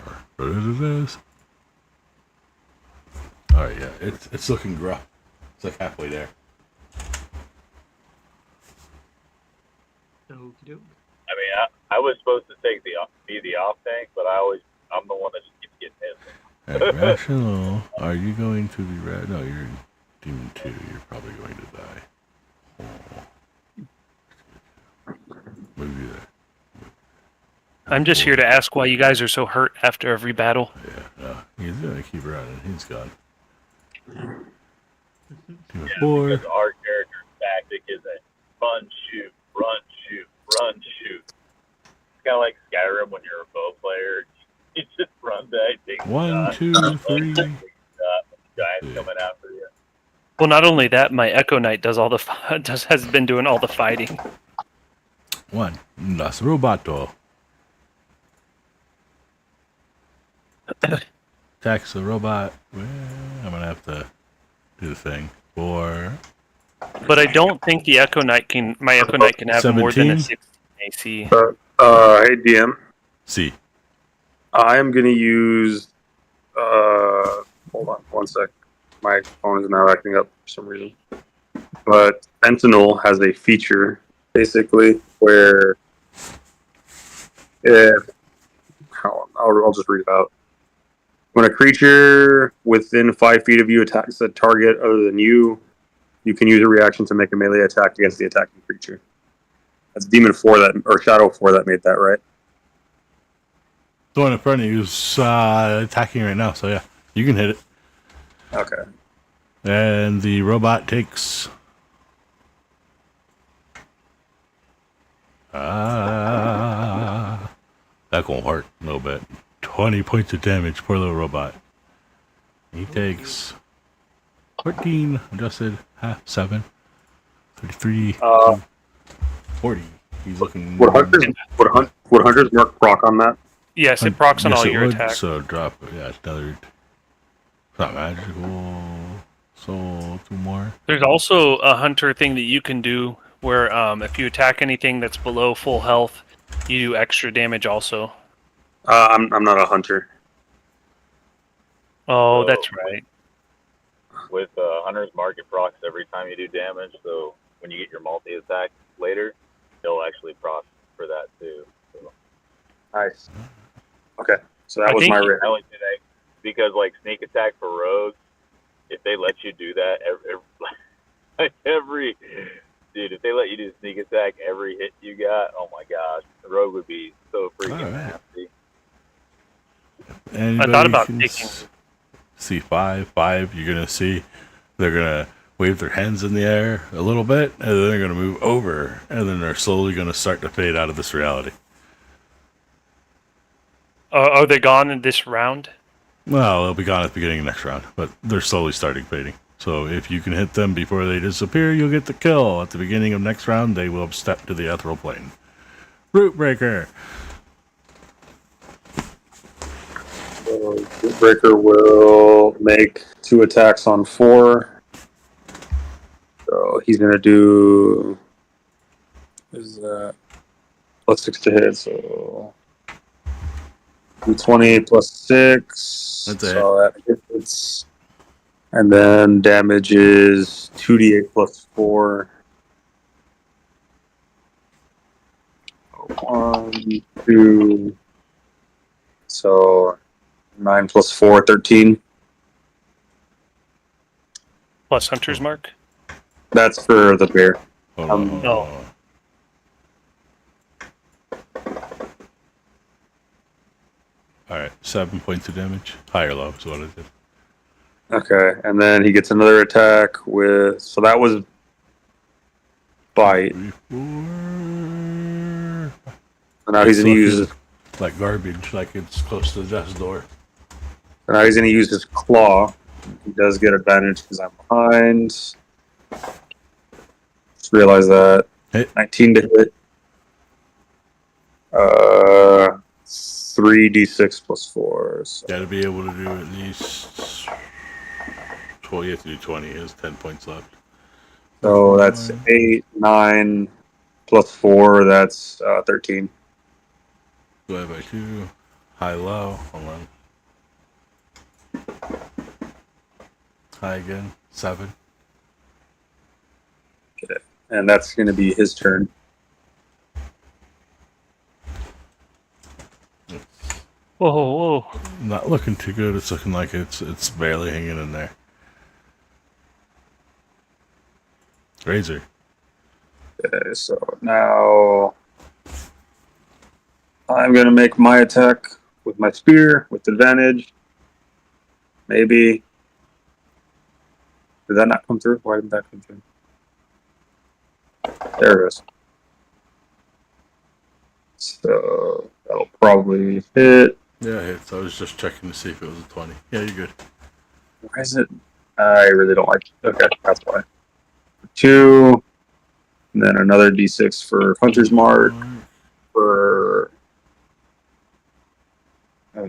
Speaker 1: Alright, yeah, it's looking rough. It's like halfway there.
Speaker 2: Okey-doke.
Speaker 10: I mean, I was supposed to be the off tank, but I'm the one that just keeps getting hit.
Speaker 1: Alright, rational. Are you going to be red? No, you're in Demon 2. You're probably going to die. What do you do there?
Speaker 4: I'm just here to ask why you guys are so hurt after every battle.
Speaker 1: Yeah, no. He's gonna keep running. He's gone. Demon
Speaker 10: Yeah,
Speaker 1: 4.
Speaker 10: because our character's tactic is a run, shoot, run, shoot, run, shoot. It's kind of like Skyrim when you're a bow player. You just run back, take a
Speaker 1: 1,
Speaker 10: shot,
Speaker 1: 2, 3.
Speaker 10: giants coming after you.
Speaker 4: Well, not only that, my Echo Knight does all the has been doing all the fighting.
Speaker 1: 1. That's Roboto. Attacks the robot. Well, I'm gonna have to do the thing. 4.
Speaker 4: But I don't think the Echo Knight my Echo Knight can have more than a
Speaker 1: 17?
Speaker 4: 16 AC.
Speaker 9: Hey DM,
Speaker 1: C.
Speaker 9: I am gonna use. Hold on, one sec. My phone is now acting up for some reason. But Sentinel has a feature basically where if I'll just read it out. When a creature within 5 feet of you attacks a target other than you, you can use a reaction to make a melee attack against the attacking creature. That's Demon 4 or Shadow 4 that made that, right?
Speaker 1: The one in front of you is attacking right now, so yeah, you can hit it.
Speaker 9: Okay.
Speaker 1: And the robot takes. That gonna hurt a little bit. 20 points of damage, poor little robot. He takes 14 adjusted, half 7, 33, 40. He's looking.
Speaker 9: Would Hunter's Mark proc on that?
Speaker 4: Yes, it procs on
Speaker 1: Yes,
Speaker 4: all
Speaker 1: it
Speaker 4: your
Speaker 1: would,
Speaker 4: attacks.
Speaker 1: So drop it. Yeah, it's another. It's not magical. So 2 more.
Speaker 4: There's also a hunter thing that you can do where if you attack anything that's below full health, you do extra damage also.
Speaker 9: I'm not a hunter.
Speaker 4: Oh,
Speaker 10: So,
Speaker 4: that's right.
Speaker 10: With Hunter's Mark, it procs every time you do damage. So when you get your multi attack later, it'll actually proc for that too. So
Speaker 9: Nice. Okay, so that
Speaker 4: I
Speaker 9: was
Speaker 4: think
Speaker 9: my
Speaker 4: he-
Speaker 9: rare.
Speaker 10: I only do that because like sneak attack for rogues, if they let you do that every dude, if they let you do sneak attack every hit you got, oh my gosh, the rogue would be so freaking
Speaker 1: Alright.
Speaker 10: nasty.
Speaker 1: Anybody
Speaker 4: thought about
Speaker 1: can
Speaker 4: taking-
Speaker 1: see five. You're gonna see they're gonna wave their hands in the air a little bit, and then they're gonna move over, and then they're slowly gonna start to fade out of this reality.
Speaker 4: Are they gone in this round?
Speaker 1: Well, they'll be gone at the beginning of next round, but they're slowly starting fading. So if you can hit them before they disappear, you'll get the kill. At the beginning of next round, they will have stepped to the ethereal plane. Root Breaker.
Speaker 9: So Breaker will make 2 attacks on 4. So he's gonna do is +6 to hit. So 20 plus 6.
Speaker 1: That's a
Speaker 9: so that hits. And then damage is 2d8 plus 4. 1, 2. So 9 plus 4, 13.
Speaker 4: Plus Hunter's Mark?
Speaker 9: That's for the bear.
Speaker 1: Hold on, hold on,
Speaker 4: no.
Speaker 1: hold on. Alright, 7 points of damage. High or low is what it is.
Speaker 9: Okay, and then he gets another attack with. So that was bite.
Speaker 1: 3, 4.
Speaker 9: So now he's gonna use.
Speaker 1: like garbage, like it's close to the death's door.
Speaker 9: So now he's gonna use his claw. He does get advantage because I'm behind. Just realize that.
Speaker 1: Hit.
Speaker 9: 19 to hit. 3d6 plus 4. So.
Speaker 1: Gotta be able to do at least 20. You have to do 20. He has 10 points left.
Speaker 9: So that's 8, 9 plus 4. That's 13.
Speaker 1: Divided by 2. High, low. Hold on. High again. 7.
Speaker 9: And that's going to be his turn.
Speaker 4: Whoa, whoa.
Speaker 1: Not looking too good. It's looking like it's barely hanging in there. Razor.
Speaker 9: Okay, so now I'm going to make my attack with my spear with advantage. Maybe. Did that not come through? Why didn't that come through? There it is. So that'll probably hit.
Speaker 1: Yeah, it hits. I was just checking to see if it was a 20. Yeah, you're good.
Speaker 9: Why is it? I really don't like it. Okay, that's why. 2. And then another d6 for Hunter's Mark. For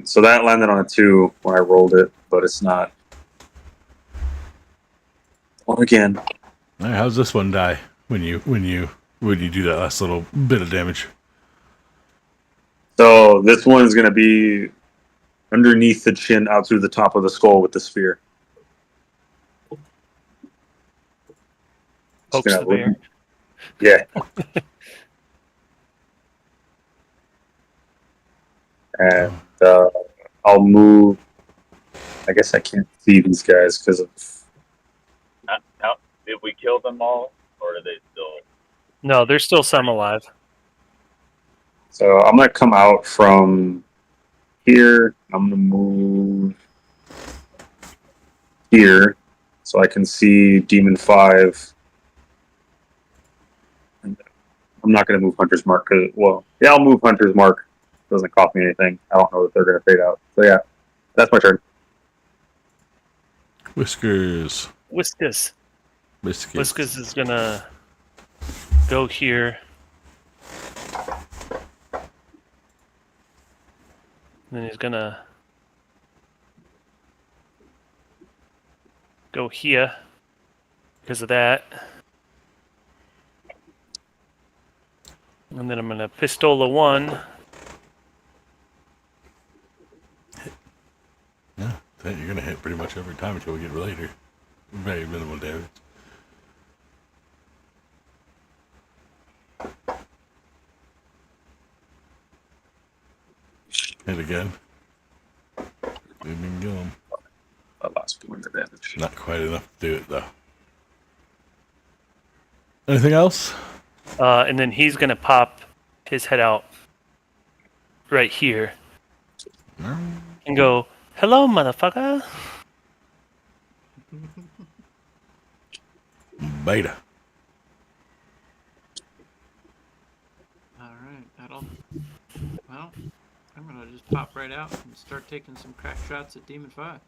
Speaker 9: so that landed on a 2 when I rolled it, but it's not. Well, again.
Speaker 1: All right, how's this one die when you do that last little bit of damage?
Speaker 9: So this one's going to be underneath the chin, out through the top of the skull with the spear.
Speaker 4: Pokes the bear.
Speaker 9: Yeah. And I'll move. I guess I can't see these guys because of.
Speaker 10: Did we kill them all, or are they still?
Speaker 4: No, there's still some alive.
Speaker 9: So I'm gonna come out from here. I'm gonna move here so I can see Demon 5. And I'm not gonna move Hunter's Mark because, well, yeah, I'll move Hunter's Mark. It doesn't cost me anything. I don't know that they're gonna fade out. So yeah, that's my turn.
Speaker 1: Whiskers.
Speaker 4: Whiskas.
Speaker 1: Whiskers.
Speaker 4: Whiskas is gonna go here. And then he's gonna go here because of that. And then I'm gonna pistola 1.
Speaker 1: Yeah, then you're gonna hit pretty much every time until we get later. Very minimal damage. Hit again. Didn't go.
Speaker 9: That last point of damage.
Speaker 1: Not quite enough to do it though. Anything else?
Speaker 4: And then he's gonna pop his head out right here and go, "Hello, motherfucker."
Speaker 1: Beta.
Speaker 2: All right, that'll. Well, I'm gonna just pop right out and start taking some crack shots at Demon 5.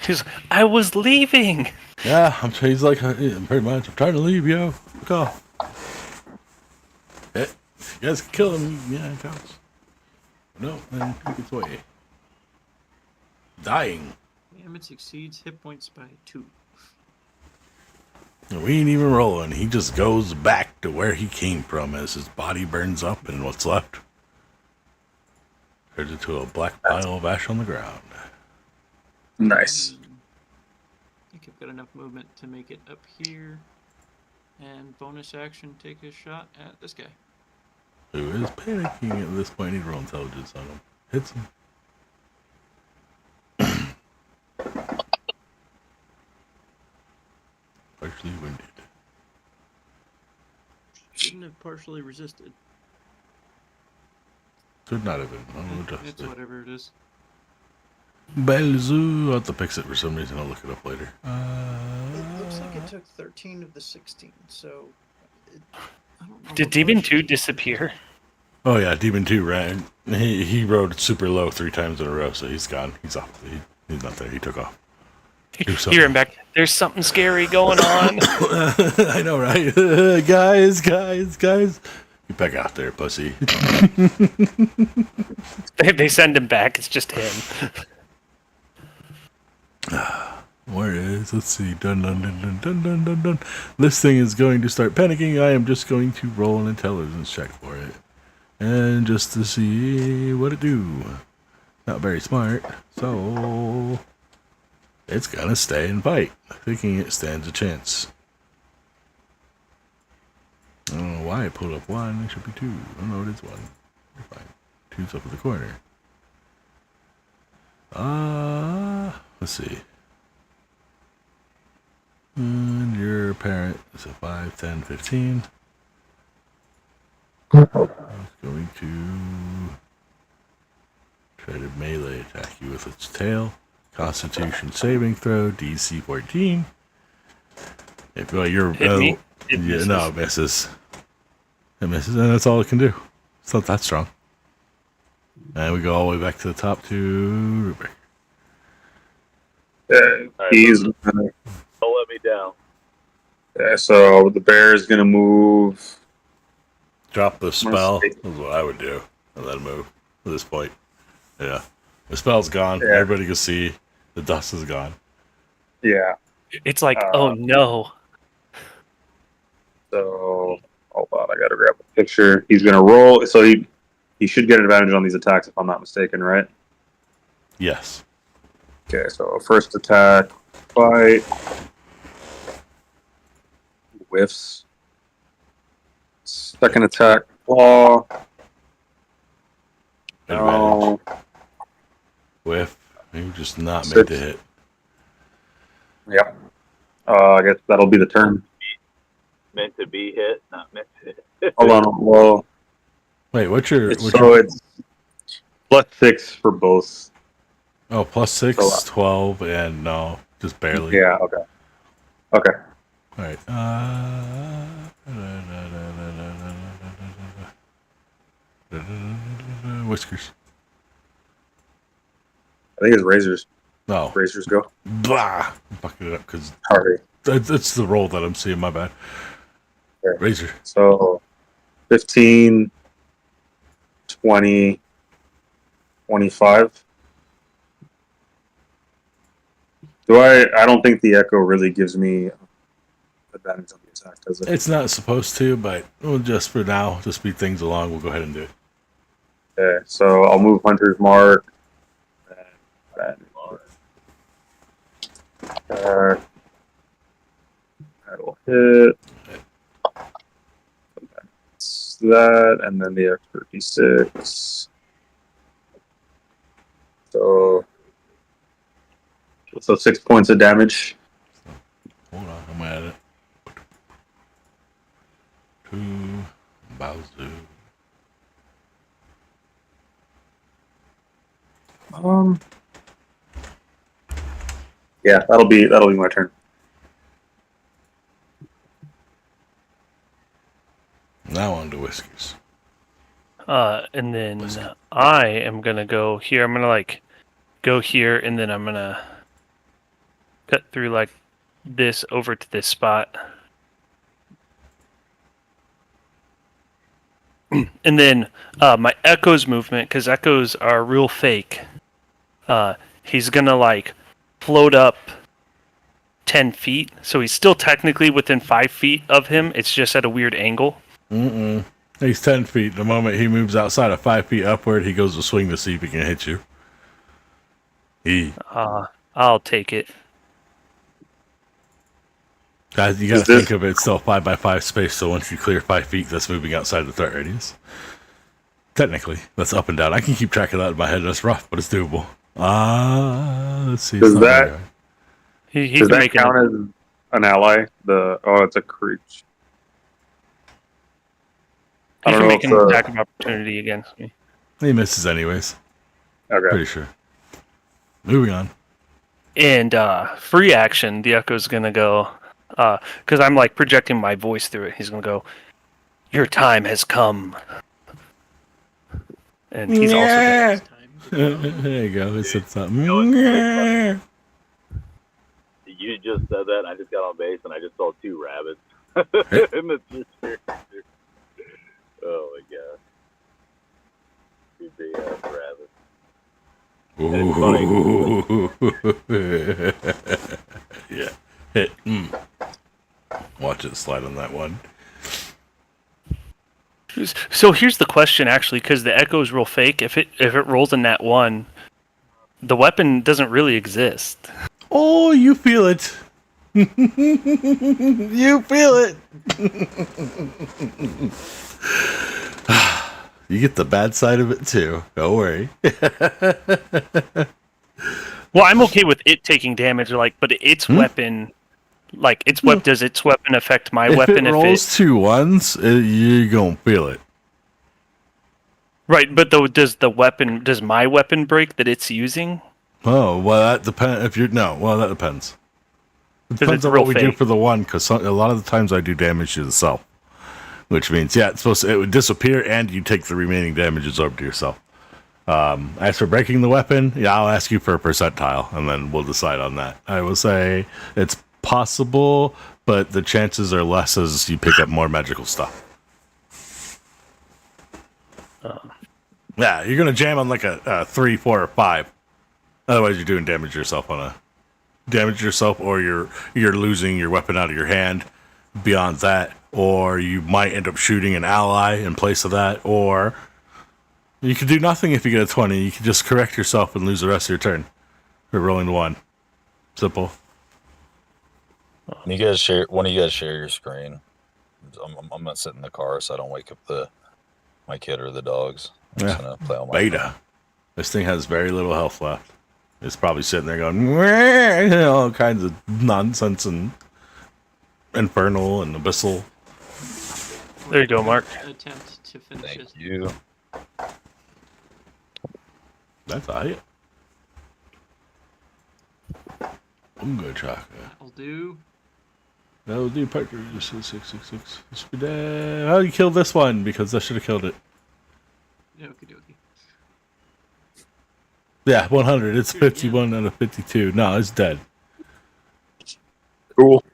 Speaker 4: He's, I was leaving.
Speaker 1: Yeah, he's like, pretty much, I'm trying to leave, yo. Fuck off. You guys can kill him, yeah, it counts. No, then he gets away. Dying.
Speaker 2: Damage exceeds hit points by 2.
Speaker 1: We ain't even rolling. He just goes back to where he came from as his body burns up and what's left turns into a black pile of ash on the ground.
Speaker 9: Nice.
Speaker 2: I think I've got enough movement to make it up here. And bonus action, take a shot at this guy.
Speaker 1: Who is panicking at this point? Need to roll intelligence on him. Hits him. Partially wounded.
Speaker 2: Shouldn't have partially resisted.
Speaker 1: Should not have been. I'll adjust
Speaker 2: It's
Speaker 1: it.
Speaker 2: whatever it is.
Speaker 1: Belzu. I'll have to fix it for some reason. I'll look it up later.
Speaker 2: It looks like it took 13 of the 16, so... I don't know
Speaker 4: Did
Speaker 2: what
Speaker 4: Demon
Speaker 2: bush-
Speaker 4: 2 disappear?
Speaker 1: Oh yeah, Demon 2 ran. He rode super low 3 times in a row, so he's gone. He's off. He's not there. He took off.
Speaker 4: Hear him back. There's something scary going on.
Speaker 1: I know, right? Guys. Get back out there, pussy.
Speaker 4: They send him back. It's just him.
Speaker 1: Where is? Let's see. Dun. This thing is going to start panicking. I am just going to roll an intelligence check for it. And just to see what it do. Not very smart. So it's gonna stay and fight, thinking it stands a chance. I don't know why I pulled up 1. It should be 2. Oh no, it is 1. You're fine. 2's up in the corner. Let's see. And your parent is a 5, 10, 15. It's going to try to melee attack you with its tail. Constitution saving throw, DC 14. If you're
Speaker 4: Hit me? It misses.
Speaker 1: no, it misses. It misses, and that's all it can do. It's not that strong. And we go all the way back to the top to Ruber.
Speaker 9: He's
Speaker 10: Don't let me down.
Speaker 9: so the bear is gonna move.
Speaker 1: Drop the spell.
Speaker 9: see.
Speaker 1: That's what I would do. And then move at this point. Yeah. The spell's gone.
Speaker 9: Yeah.
Speaker 1: Everybody can see the dust is gone.
Speaker 9: Yeah.
Speaker 4: It's like, oh no.
Speaker 9: So hold on, I gotta grab a picture. He's gonna roll. So he should get an advantage on these attacks if I'm not mistaken, right?
Speaker 1: Yes.
Speaker 9: Okay, so first attack, fight, whiffs. Second attack, claw.
Speaker 1: Advantage.
Speaker 9: No.
Speaker 1: Whiff. You just not made
Speaker 9: 6.
Speaker 1: the hit.
Speaker 9: Yeah. I guess that'll be the turn.
Speaker 10: Meant to be hit, not meant to hit.
Speaker 9: Hold on. Well,
Speaker 1: Wait, what's your
Speaker 9: it's +6 for both.
Speaker 1: oh, +6,
Speaker 9: So,
Speaker 1: 12, and no, just barely.
Speaker 9: Yeah. Okay. Okay.
Speaker 1: All right. Whiskers.
Speaker 9: I think it's razors.
Speaker 1: No.
Speaker 9: Razors go.
Speaker 1: Blah. I'm fucking it up because
Speaker 9: Sorry.
Speaker 1: it's the roll that I'm seeing. My bad.
Speaker 9: Okay.
Speaker 1: Razor.
Speaker 9: So 15, 20, 25. I don't think the echo really gives me advantage on the 'Cause
Speaker 1: It's not supposed to, but we'll just for now, to speed things along, we'll go ahead and do it.
Speaker 9: okay, so I'll move Hunter's Mark. That'll hit. That's that, and then the extra d6. So 6 points of damage.
Speaker 1: Hold on, I'm at it. 2 Bowser.
Speaker 9: Yeah, that'll be my turn.
Speaker 1: Now on to whiskeys.
Speaker 4: And then I am gonna go here. I'm gonna like go here, and then I'm gonna cut through like this over to this spot. And then my echoes movement, because echoes are real fake. He's gonna like float up 10 feet, so he's still technically within 5 feet of him. It's just at a weird angle.
Speaker 1: He's 10 feet. The moment he moves outside of 5 feet upward, he goes to swing to see if he can hit you.
Speaker 4: I'll take it.
Speaker 1: Guys, you gotta think of it still 5x5 space, so once you clear 5 feet, that's moving outside the threat radius. Technically, that's up and down. I can keep track of that in my head. That's rough, but it's doable. Let's see.
Speaker 9: Does that
Speaker 4: He's
Speaker 9: count
Speaker 4: making
Speaker 9: as an ally? It's a creature. I don't know
Speaker 4: make
Speaker 9: if
Speaker 4: an attack of opportunity against me.
Speaker 1: He misses anyways.
Speaker 9: Okay.
Speaker 1: Pretty sure. Moving on.
Speaker 4: And free action, the echo's gonna go, because I'm like projecting my voice through it. He's gonna go, "Your time has come," and he's also.
Speaker 1: There you go. It said something.
Speaker 10: You just said that, and I just got on base, and I just saw 2 rabbits. in the picture. Oh my god. 2 big ass rabbits.
Speaker 1: Yeah. Hit. Watch it slide on that one.
Speaker 4: So here's the question, actually, because the echo is real fake. If it rolls in that 1, the weapon doesn't really exist.
Speaker 1: Oh, you feel it. You feel it. You get the bad side of it too. Don't worry.
Speaker 4: Well, I'm okay with it taking damage, but its weapon, does its weapon affect my weapon?
Speaker 1: If it rolls 2 1s, you're gonna feel it.
Speaker 4: Right, but though, does my weapon break that it's using?
Speaker 1: Oh, well, that depends. That depends. It depends on what we do for the 1, because a lot of the times I do damage to the self, which means it would disappear, and you take the remaining damages over to yourself. As for breaking the weapon, I'll ask you for a percentile, and then we'll decide on that. I will say it's possible, but the chances are less as you pick up more magical stuff. Yeah, you're gonna jam on like a 3, 4, or 5. Otherwise, you're doing damage yourself, or you're losing your weapon out of your hand. Beyond that, or you might end up shooting an ally in place of that, or you could do nothing if you get a 20. You can just correct yourself and lose the rest of your turn for rolling 1. Simple.
Speaker 6: One of you guys share your screen. I'm gonna sit in the car so I don't wake up my kid or the dogs. I'm just gonna play on my
Speaker 1: beta.
Speaker 6: phone.
Speaker 1: This thing has very little health left. It's probably sitting there going all kinds of nonsense and infernal and abyssal.
Speaker 4: There you go, Mark.
Speaker 2: Attempt to finish
Speaker 6: Thank
Speaker 2: it.
Speaker 6: you.
Speaker 1: That's a hit. I'm gonna try that.
Speaker 2: That'll do.
Speaker 1: That'll do. Partner 666. How do you kill this one? Because I should have killed it.
Speaker 2: Okie dokie.
Speaker 1: Yeah, 100. It's 51 out of 52. No, it's dead.
Speaker 9: Cool.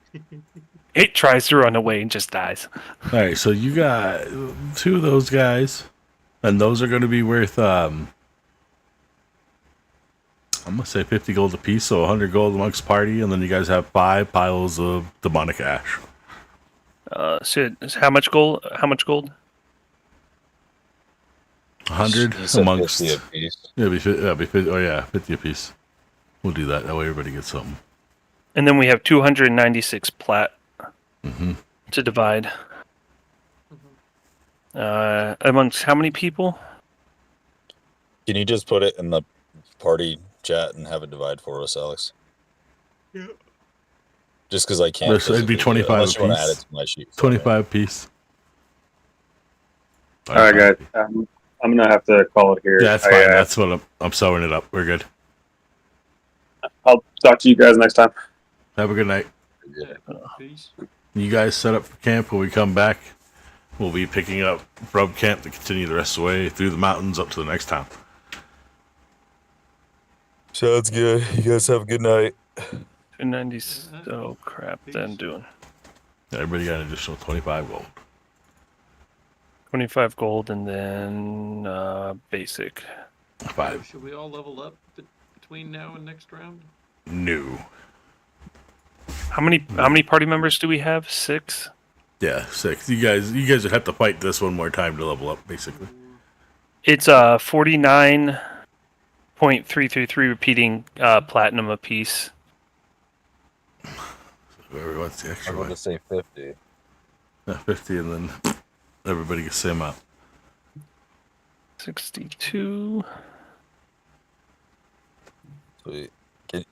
Speaker 4: It tries to run away and just dies.
Speaker 1: All right, so you got 2 of those guys, and those are going to be worth, I'm going to say 50 gold apiece, so 100 gold amongst party, and then you guys have 5 piles of demonic ash.
Speaker 4: So how much gold? How much gold?
Speaker 1: 100
Speaker 11: You said
Speaker 1: amongst.
Speaker 11: 50 apiece.
Speaker 1: Yeah, it'll be 50. Oh yeah, 50 apiece. We'll do that. That way everybody gets something.
Speaker 4: And then we have 296 plat
Speaker 1: Mm-hmm.
Speaker 4: to divide. Amongst how many people?
Speaker 11: Can you just put it in the party chat and have it divide for us, Alex?
Speaker 2: Yeah.
Speaker 11: Just because I can't.
Speaker 1: There's- it'd be
Speaker 11: physically do it,
Speaker 1: 25
Speaker 11: unless you want to add
Speaker 1: apiece.
Speaker 11: it to my sheet.
Speaker 1: 25 piece.
Speaker 9: All right, guys. I'm gonna have to call it here.
Speaker 1: Yeah, that's fine. That's what I'm sewing it up. We're good.
Speaker 9: I'll talk to you guys next time.
Speaker 1: Have a good night.
Speaker 2: Yeah. Peace.
Speaker 1: You guys set up for camp. When we come back, we'll be picking up from camp to continue the rest of the way through the mountains up to the next town.
Speaker 11: Sounds good. You guys have a good night.
Speaker 4: 290. Oh crap! Then doing
Speaker 1: Everybody got an additional 25 gold.
Speaker 4: 25 gold and then basic.
Speaker 1: 5
Speaker 2: Should we all level up between now and next round?
Speaker 1: new.
Speaker 4: How many party members do we have? 6.
Speaker 1: Yeah, 6. You guys would have to fight this one more time to level up, basically.
Speaker 4: It's 49.333 repeating platinum apiece.
Speaker 1: Whoever wants the extra
Speaker 11: I'm
Speaker 1: one.
Speaker 11: going to say 50.
Speaker 1: 50, and then everybody gets the same amount.
Speaker 4: 62.
Speaker 11: Sweet.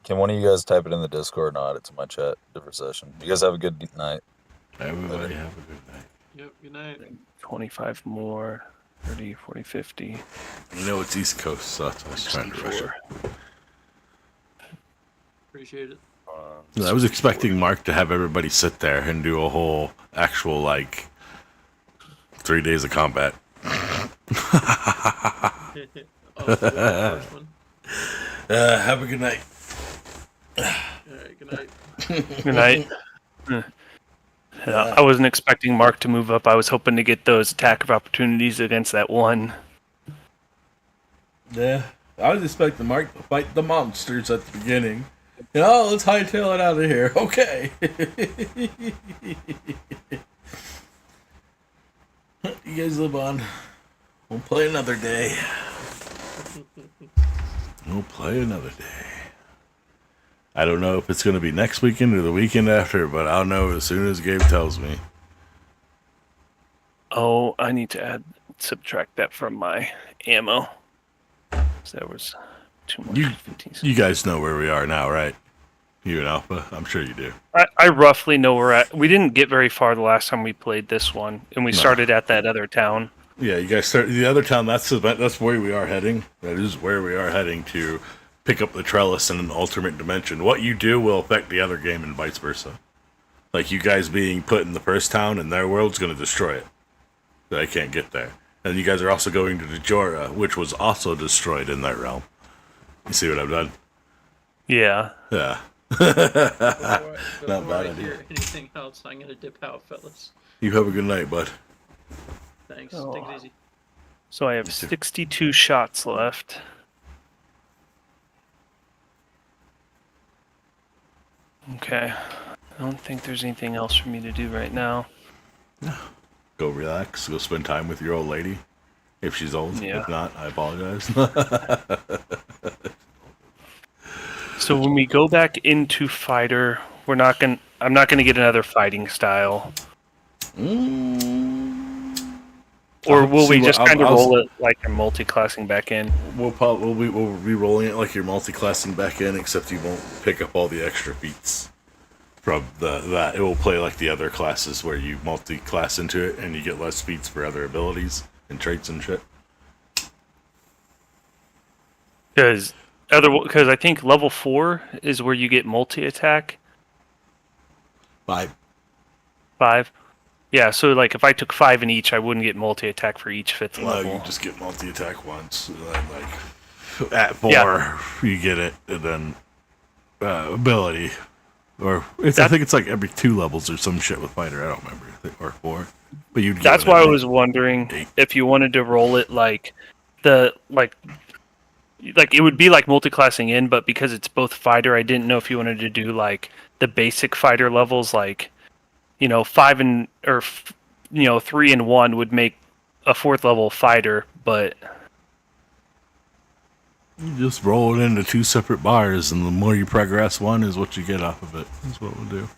Speaker 11: Can one of you guys type it in the Discord and add it to my chat? Different session. You guys have a good night.
Speaker 1: Everybody have a good night.
Speaker 2: Yep, good night.
Speaker 4: 25 more. 30, 40, 50.
Speaker 1: You know it's East Coast, so that's what I was trying to rush.
Speaker 4: 64.
Speaker 2: Appreciate it.
Speaker 1: I was expecting Mark to have everybody sit there and do a whole actual, 3 days of combat.
Speaker 2: First one.
Speaker 1: Have a good night.
Speaker 2: Alright, good night.
Speaker 4: Good night. I wasn't expecting Mark to move up. I was hoping to get those attack of opportunities against that one.
Speaker 1: Yeah, I was expecting Mark to fight the monsters at the beginning. Let's hightail it out of here. Okay. You guys live on. We'll play another day. We'll play another day. I don't know if it's going to be next weekend or the weekend after, but I'll know as soon as Gabe tells me.
Speaker 4: Oh, I need to subtract that from my ammo. So there was too much.
Speaker 1: You guys know where we are now, right? You and Alpha? I'm sure you do.
Speaker 4: I roughly know where we're at. We didn't get very far the last time we played this one, and we started at that other town.
Speaker 1: Yeah, you guys start the other town. That's where we are heading. That is where we are heading to pick up the trellis in an alternate dimension. What you do will affect the other game and vice versa. Like you guys being put in the first town and their world's going to destroy it. They can't get there. And you guys are also going to Dejora, which was also destroyed in that realm. You see what I've done?
Speaker 4: Yeah.
Speaker 1: Yeah.
Speaker 2: Before
Speaker 1: Not bad
Speaker 2: I
Speaker 1: idea.
Speaker 2: hear anything else, I'm gonna dip out, fellas.
Speaker 1: You have a good night, bud.
Speaker 2: Thanks.
Speaker 4: Oh.
Speaker 2: Take it easy.
Speaker 4: So I have 62 shots left. Okay. I don't think there's anything else for me to do right now.
Speaker 1: Go relax. Go spend time with your old lady. If she's old.
Speaker 4: Yeah.
Speaker 1: If not, I apologize.
Speaker 4: So when we go back into fighter, I'm not gonna get another fighting style. Or will we just kind of roll it like you're multi-classing back in?
Speaker 1: We'll be rolling it like you're multi-classing back in, except you won't pick up all the extra feats from that. It will play like the other classes where you multi-class into it and you get less feats for other abilities and traits and shit.
Speaker 4: Because I think level 4 is where you get multi-attack.
Speaker 1: 5.
Speaker 4: 5. Yeah, so like if I took 5 in each, I wouldn't get multi-attack for each 5th level.
Speaker 1: No, you just get multi-attack once. And then, like at 4, you get it, and then ability, I think it's like every 2 levels or some shit with fighter. I don't remember, or 4. But you.
Speaker 4: That's why I was wondering if you wanted to roll it like it would be like multi-classing in, but because it's both fighter, I didn't know if you wanted to do like the basic fighter levels, like 5 and or 3 and 1 would make a 4th level fighter, but
Speaker 1: You just roll it into 2 separate bars, and the more you progress one is what you get off of it. That's what we'll do.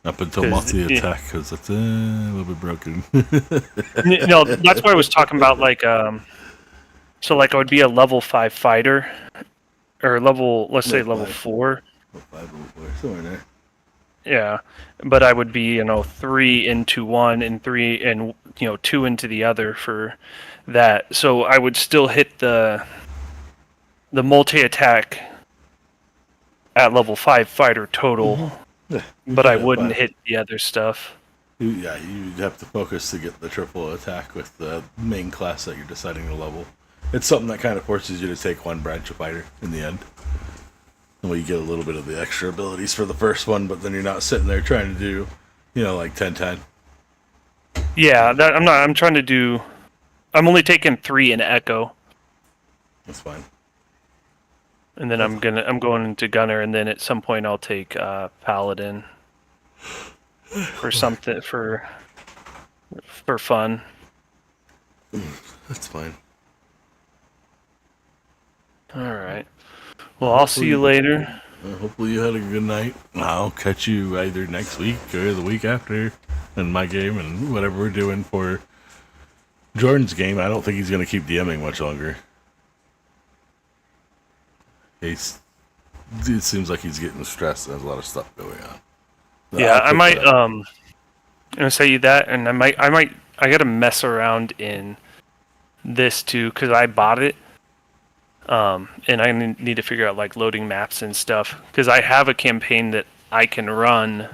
Speaker 1: Up until
Speaker 4: 'Cause,
Speaker 1: multi-attack, because it's a little bit broken.
Speaker 4: no, that's why I was talking about so like I would be a level 5 fighter, or let's say level 4.
Speaker 1: Somewhere there.
Speaker 4: Yeah, but I would be 3 into one and 3 and 2 into the other for that. So I would still hit the multi-attack at level 5 fighter total,
Speaker 1: Yeah,
Speaker 4: but I
Speaker 1: yeah,
Speaker 4: wouldn't
Speaker 1: 5.
Speaker 4: hit the other stuff.
Speaker 1: You'd have to focus to get the triple attack with the main class that you're deciding to level. It's something that kind of forces you to take one branch of fighter in the end. Well, you get a little bit of the extra abilities for the first one, but then you're not sitting there trying to do, like 10-10.
Speaker 4: Yeah, I'm trying to do. I'm only taking 3 in Echo,
Speaker 1: That's fine.
Speaker 4: and then I'm going into Gunner, and then at some point I'll take Paladin for something for fun.
Speaker 1: That's fine.
Speaker 4: All right. Well, I'll see you later.
Speaker 1: Hopefully you had a good night. I'll catch you either next week or the week after in my game and whatever we're doing for Jordan's game. I don't think he's going to keep DMing much longer. It seems like he's getting stressed. There's a lot of stuff going on.
Speaker 4: Yeah, I might gonna say you that, and I gotta mess around in this too because I bought it. And I need to figure out like loading maps and stuff because I have a campaign that I can run,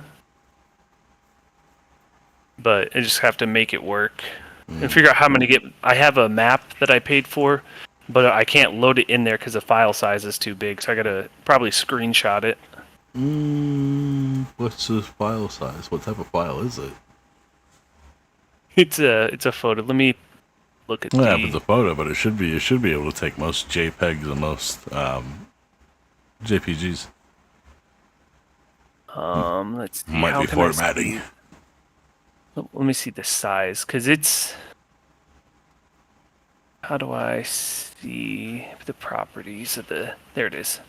Speaker 4: but I just have to make it work and figure out how I'm gonna get. I have a map that I paid for, but I can't load it in there because the file size is too big. So I gotta probably screenshot it.
Speaker 1: What's the file size? What type of file is it?
Speaker 4: It's a photo. Let me look at
Speaker 1: Yeah, but the photo, but it should be able to take most JPEGs and most JPGs.
Speaker 4: Let's see.
Speaker 1: Might
Speaker 4: how
Speaker 1: be
Speaker 4: can I
Speaker 1: formatting.
Speaker 4: let me see the size because it's. How do I see the properties of the? There it is.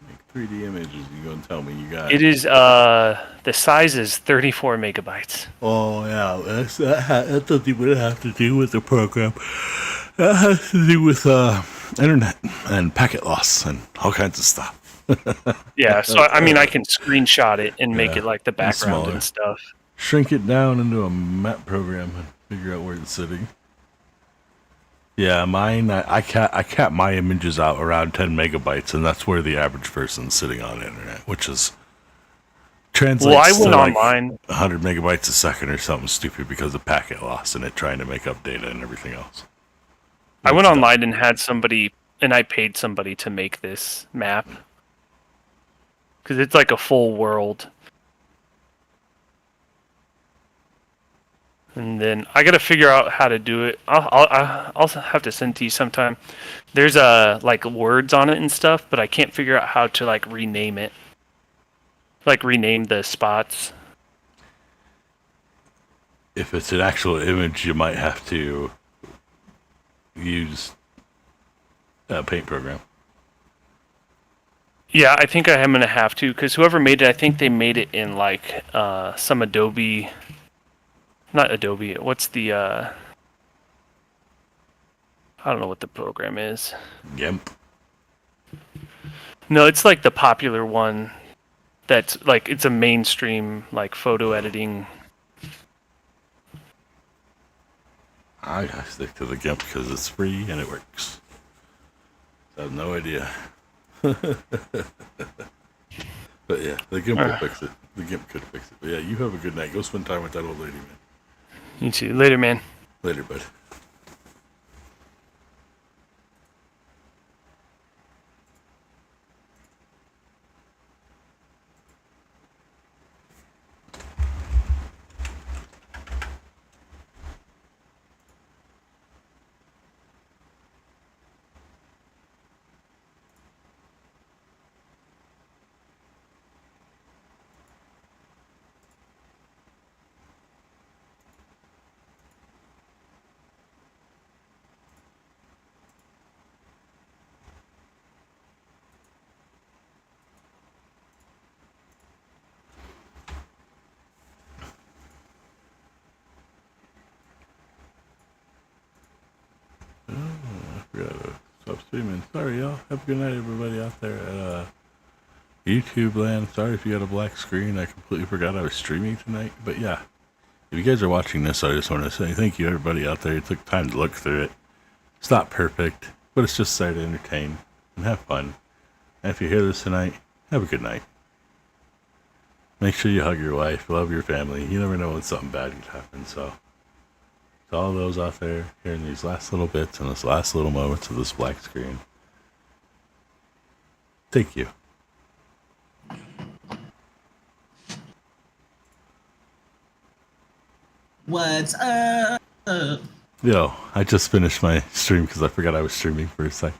Speaker 1: Make 3D images. You go and tell me you got.
Speaker 4: It is the size is 34 megabytes.
Speaker 1: Oh yeah, that doesn't even have to do with the program. That has to do with internet and packet loss and all kinds of stuff.
Speaker 4: Yeah, so I mean I can screenshot it and make
Speaker 1: Yeah,
Speaker 4: it like the background
Speaker 1: smaller.
Speaker 4: and stuff.
Speaker 1: Shrink it down into a map program and figure out where it's sitting. Yeah, mine. I cap my images out around 10 megabytes, and that's where the average person's sitting on the internet, which is translates
Speaker 4: Well, I
Speaker 1: to
Speaker 4: went
Speaker 1: like
Speaker 4: online.
Speaker 1: 100 megabytes a second or something stupid because of packet loss and it trying to make up data and everything else.
Speaker 4: I went online and had somebody, and I paid somebody to make this map because it's like a full world. And then I got to figure out how to do it. I'll have to send to you sometime. There's like words on it and stuff, but I can't figure out how to like rename it. Like rename the spots.
Speaker 1: If it's an actual image, you might have to use a paint program.
Speaker 4: Yeah, I think I am gonna have to because whoever made it, I think they made it in like some Adobe. Not Adobe. What's the? I don't know what the program is.
Speaker 1: GIMP.
Speaker 4: No, it's like the popular one. That's like it's a mainstream like photo editing.
Speaker 1: I stick to the GIMP because it's free and it works. I have no idea. But yeah, the GIMP will fix it. The GIMP could fix it. But yeah, you have a good night. Go spend time with that old lady, man.
Speaker 4: You too. Later, man.
Speaker 1: Later, bud. Stop streaming. Sorry, y'all. Have a good night, everybody out there at YouTube land. Sorry if you got a black screen. I completely forgot I was streaming tonight. But yeah, if you guys are watching this, I just want to say thank you, everybody out there who took time to look through it. It's not perfect, but it's just there to entertain and have fun. And if you hear this tonight, have a good night. Make sure you hug your wife, love your family. You never know when something bad could happen. So, to all those out there hearing these last little bits and this last little moments of this black screen, thank you.
Speaker 8: What's up?
Speaker 1: Yo, I just finished my stream because I forgot I was streaming for a second.